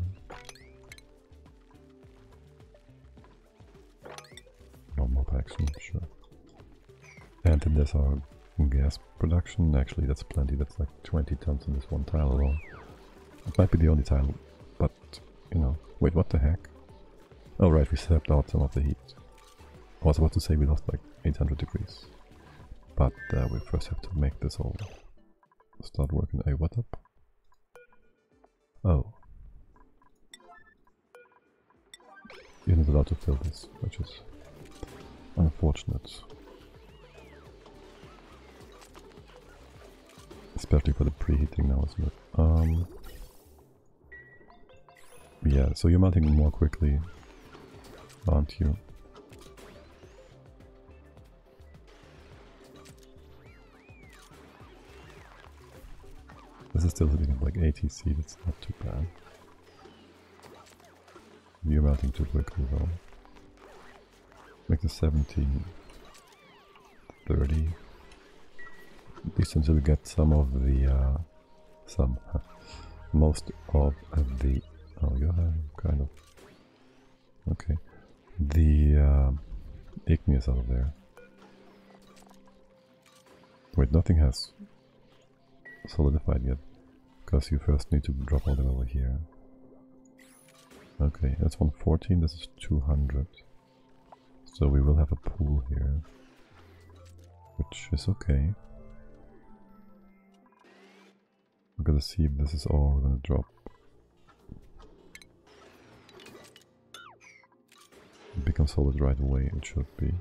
No mop action, sure. And then there's our gas production. Actually, that's plenty. That's like 20 tons in this one tile alone. It might be the only tile, but, you know... Wait, what the heck? Oh right, we stepped out some of the heat. I was about to say we lost like 800 degrees. But we first have to make this all start working. Hey, what up? Oh. You're not allowed to fill this, which is unfortunate. Especially for the preheating now, isn't it? Yeah, so you're melting more quickly, aren't you? This is still sitting at like ATC, that's not too bad. You're melting too quickly though. Make the 17, 30. At least until we get some of the, most of the, oh you have kind of, okay, the igneous out of there. Wait, nothing has solidified yet, because you first need to drop all them over here. Okay, that's 114, this is 200. So we will have a pool here, which is okay. We're gonna see if this is all gonna drop. It becomes solid right away, it should be.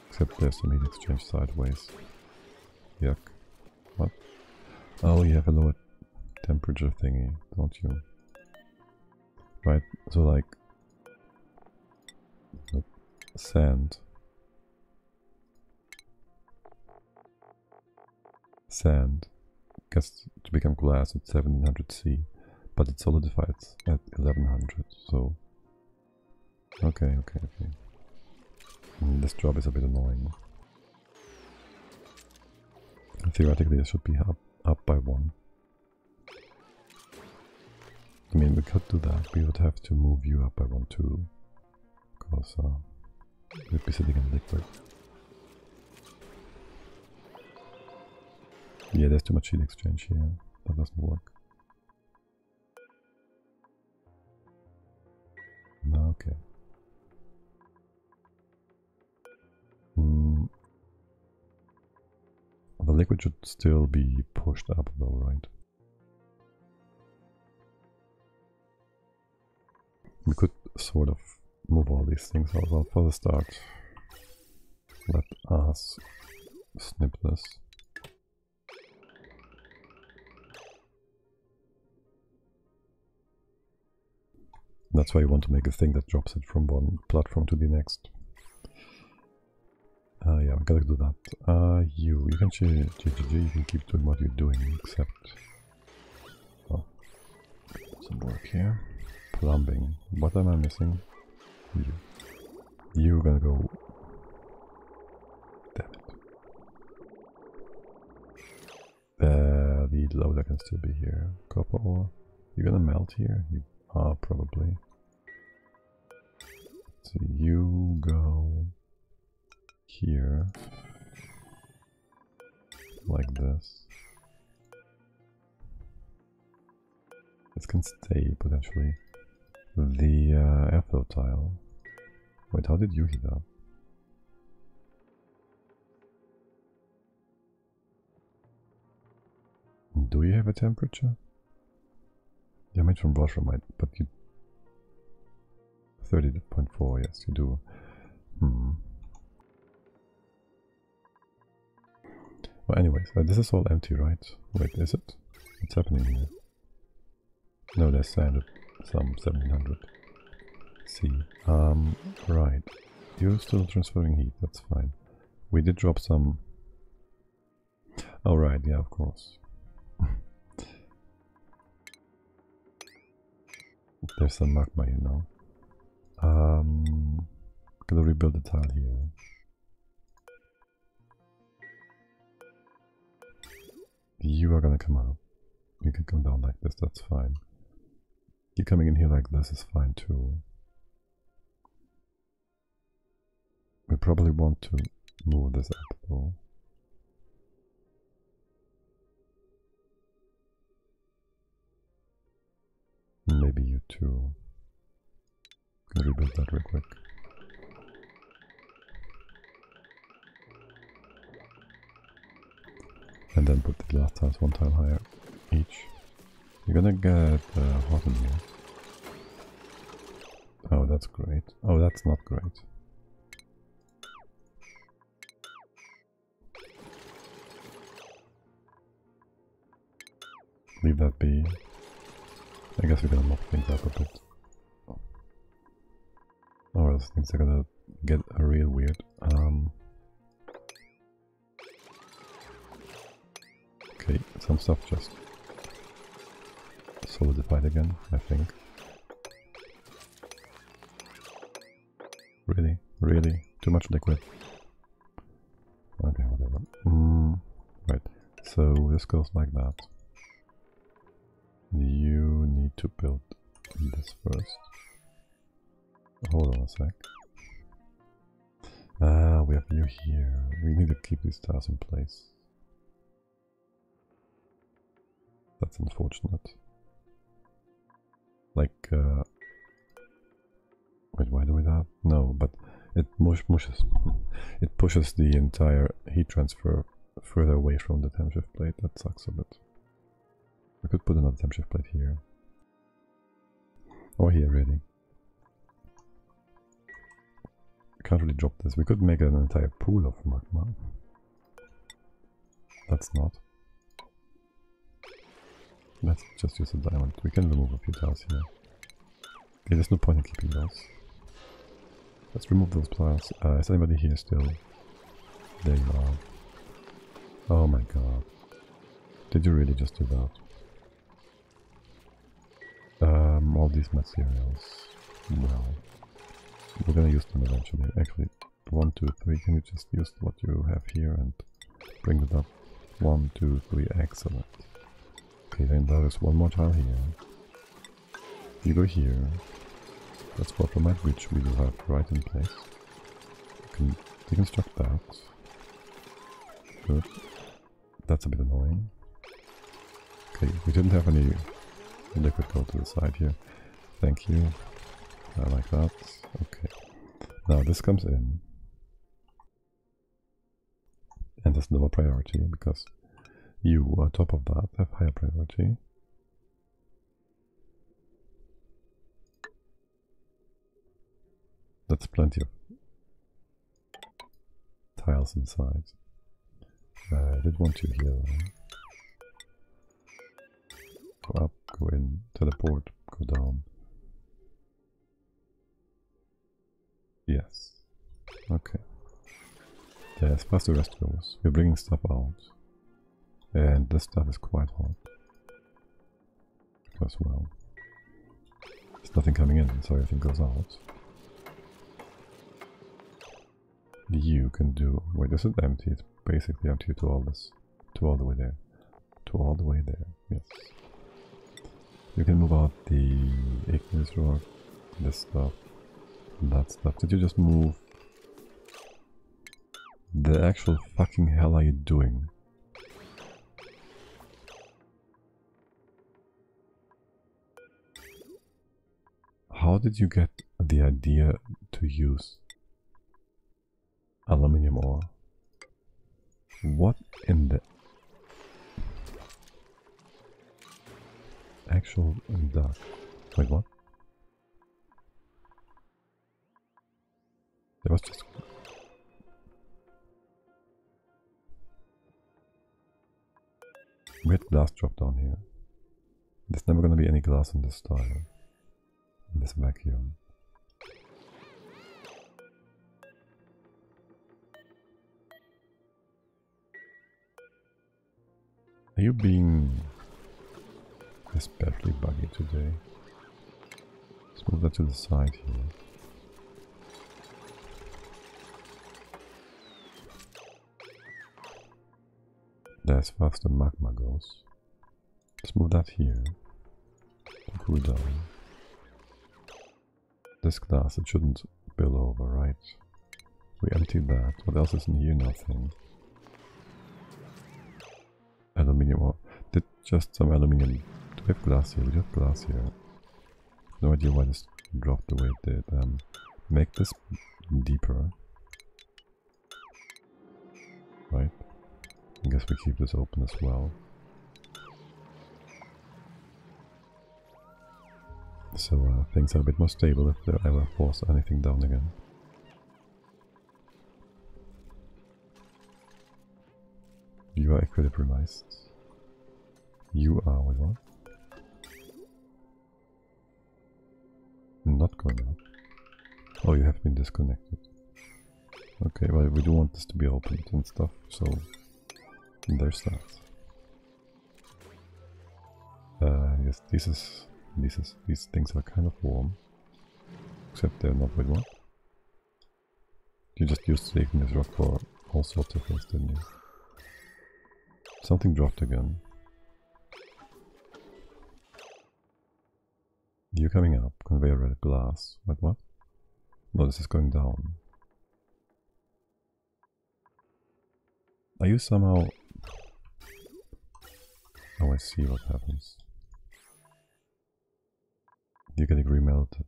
Except there's some heat exchange sideways. Yuck. What? Oh, you have a lower temperature thingy, don't you? Right, so like sand gets to become glass at 1700 C, but it solidifies at 1100, so okay. This job is a bit annoying. Theoretically it should be up by 1. I mean, we could do that, we would have to move you up by 1 too, because we'd be sitting in liquid. Yeah, there's too much heat exchange here, that doesn't work. No, okay. The liquid should still be pushed up though, right? We could sort of move all these things out. Well, for the start, let us snip this. That's why you want to make a thing that drops it from one platform to the next. Yeah, we gotta do that. You can GGG, you can keep doing what you're doing, except... Oh, some work here. Plumbing. What am I missing? You. You're gonna go... Damn it. The loader can still be here. Copper ore. You're gonna melt here? You are probably. So you go... here. Like this. This can stay, potentially. The airflow tile. Wait, how did you heat up? Do you have a temperature? Yeah, made from brushroom, but you... 30.4, yes, you do. Well, anyways, this is all empty, right? Wait, is it? What's happening here? No, there's sand at some 1700. See. Right. You're still transferring heat, that's fine. We did drop some... Oh, right, yeah, of course. There's some magma, you know. Gonna rebuild the tile here. You are gonna come up. You can come down like this, that's fine. You coming in here like this is fine too. We probably want to move this up though. Maybe you too. Gonna rebuild that real quick. And then put the glass tiles one tile higher each. You're gonna get hot in here. Oh, that's great. Oh, that's not great. leave that be. I guess we're gonna mop things up a bit. Or else things are gonna get real weird. Okay, some stuff just solidified again, I think. Really? Really? Too much liquid? Okay, whatever. Right, so this goes like that. You need to build this first. Hold on a sec. We have you here. We need to keep these stars in place. That's unfortunate. Like, wait, why do we that? No, but it it pushes the entire heat transfer further away from the temp shift plate. That sucks a bit. We could put another temp shift plate here. Or here, really. Can't really drop this. We could make an entire pool of magma. That's not. Let's just use a diamond. We can remove a few tiles here. Okay, there's no point in keeping those. Let's remove those tiles. Is anybody here still? There you are. Oh my god. Did you really just do that? All these materials. Well, we're gonna use them eventually. Actually, 1, 2, 3. Can you just use what you have here and bring it up? 1, 2, 3. Excellent. Okay, then there is one more tile here. You go here. That's problematic, which we will have right in place. You can deconstruct that. Good. That's a bit annoying. Okay, we didn't have any liquid go to the side here. Thank you. I like that. Okay. Now this comes in. And there's no priority because you, on top of that, have higher priority. That's plenty of tiles inside. I did want you here. Go up, go in, teleport, go down. Yes. Okay. As far as the rest goes, we're bringing stuff out. And this stuff is quite hot. Because, well, there's nothing coming in, so everything goes out. You can do... Wait, is it empty? It's basically empty to all this. To all the way there. To all the way there, yes. You can move out the igneous rock, this stuff, that stuff. Did you just move? The actual fucking hell are you doing? How did you get the idea to use aluminium ore? What in the actual duck? Wait, what? There was just... We had glass drop down here. There's never gonna be any glass in this style. In this vacuum. Are you being especially buggy today? Let's move that to the side here. That's as far as the magma goes. Let's move that here to cool down. This glass, it shouldn't spill over, right? We emptied that. What else is in here? Nothing. Aluminium ore. Did just some aluminium. Do we have glass here? We have glass here. No idea why this dropped the way it did. Make this deeper. Right? I guess we keep this open as well. So things are a bit more stable if they ever force anything down again. You are equilibriumized. You are with what? Not going up. Oh, you have been disconnected. Okay, well, we do want this to be opened and stuff, so there's that. Yes, these things are kind of warm, except they're not with one. You just used the igneous rock for all sorts of things, didn't you? Something dropped again. You're coming up. Conveyor red glass. Wait, what? No, this is going down. Are you somehow... Oh, I see what happens. You're getting remelted.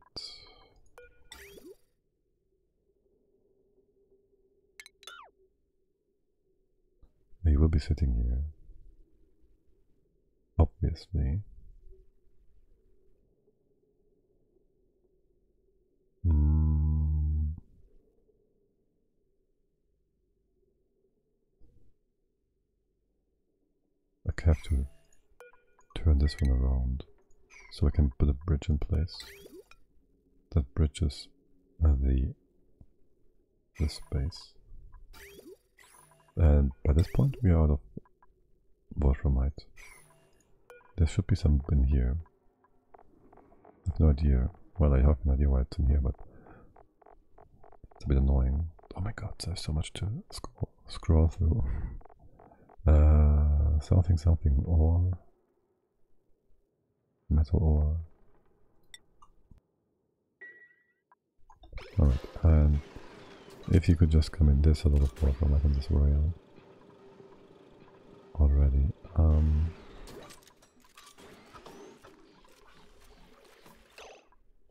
You will be sitting here. Obviously. I have to turn this one around so I can put a bridge in place that bridges the space. And by this point we are out of wolframite. There should be some in here. I have no idea. Well, I have an idea why it's in here, but it's a bit annoying. Oh my god, there's so much to scroll through. Something ore. Metal ore. Alright, and if you could just come in, there's a lot of wolframite on this rail already.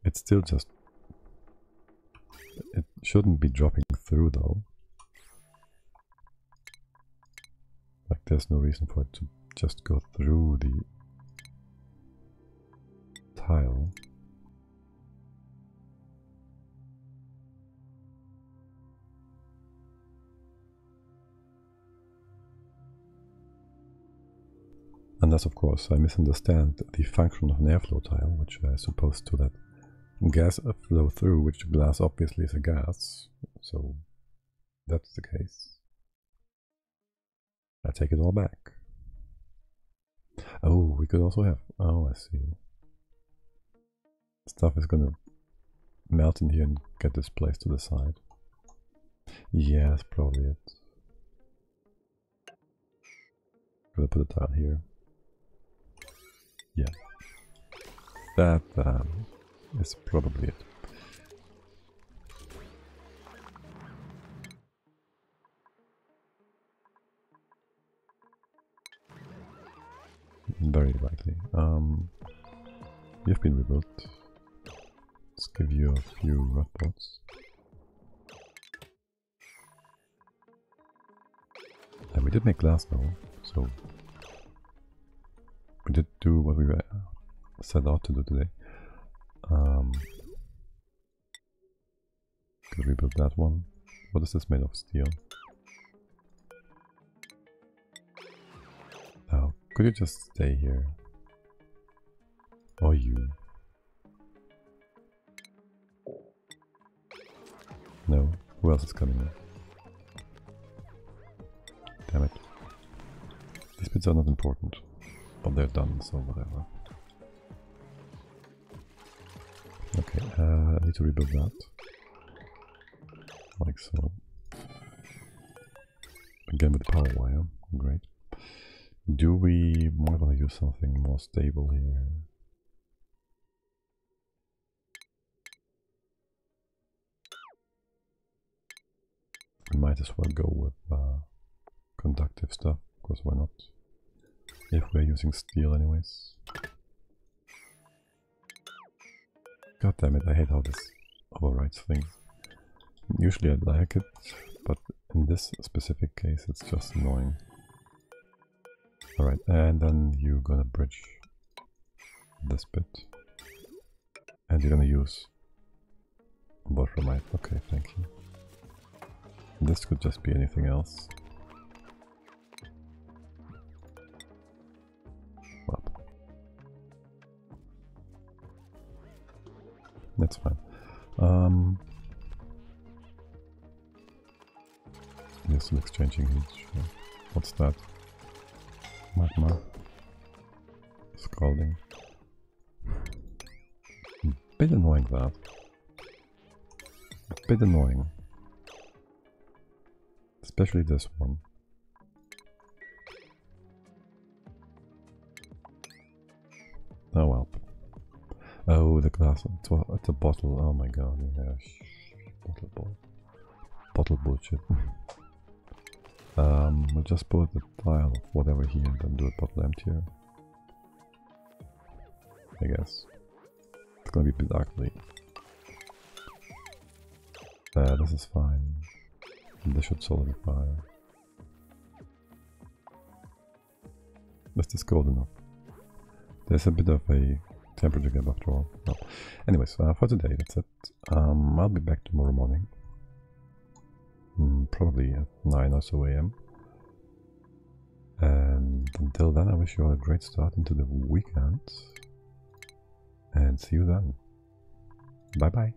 It's still just... It shouldn't be dropping through though. Like there's no reason for it to just go through the tile. Unless, of course, I misunderstand the function of an airflow tile, which is supposed to let gas flow through, which glass obviously is a gas, so that's the case. I take it all back. Oh, we could also have... Oh, I see. Stuff is gonna melt in here and get displaced to the side. Yeah, that's probably it. Gonna put a tile here. Yeah. That is probably it. Very likely. You've been rebuilt. Let's give you a few rod pots. And we did make glass though, so we did do what we were set out to do today. Could rebuild that one. What is this made of? Steel. Oh, could you just stay here? Or you? No? Who else is coming in? Damn it. These bits are not important. But they're done, so whatever. Okay, I need to rebuild that. Like so. Again with the power wire. Great. Do we might want to use something more stable here? We might as well go with conductive stuff, because why not? If we're using steel anyways. God damn it, I hate how this overrides things. Usually I like it, but in this specific case it's just annoying. Alright, and then you're gonna bridge this bit. And you're gonna use wolframite. Okay, thank you. This could just be anything else. Well, That's fine. Yes, some exchanging heat. Sure. What's that? Magma. Scalding. Bit annoying that. A bit annoying. Especially this one. Oh well. Oh, the glass. It's a bottle. Oh my god. Yeah. Bottle bullshit. We'll just put the tile of whatever here and then do a bottle emptier. I guess. It's gonna be a bit ugly. This is fine. This should solidify. This is cold enough. There's a bit of a temperature gap after all. No. Anyways, for today that's it. I'll be back tomorrow morning. Probably at 9 or so AM. And until then, I wish you all a great start into the weekend. And see you then. Bye bye.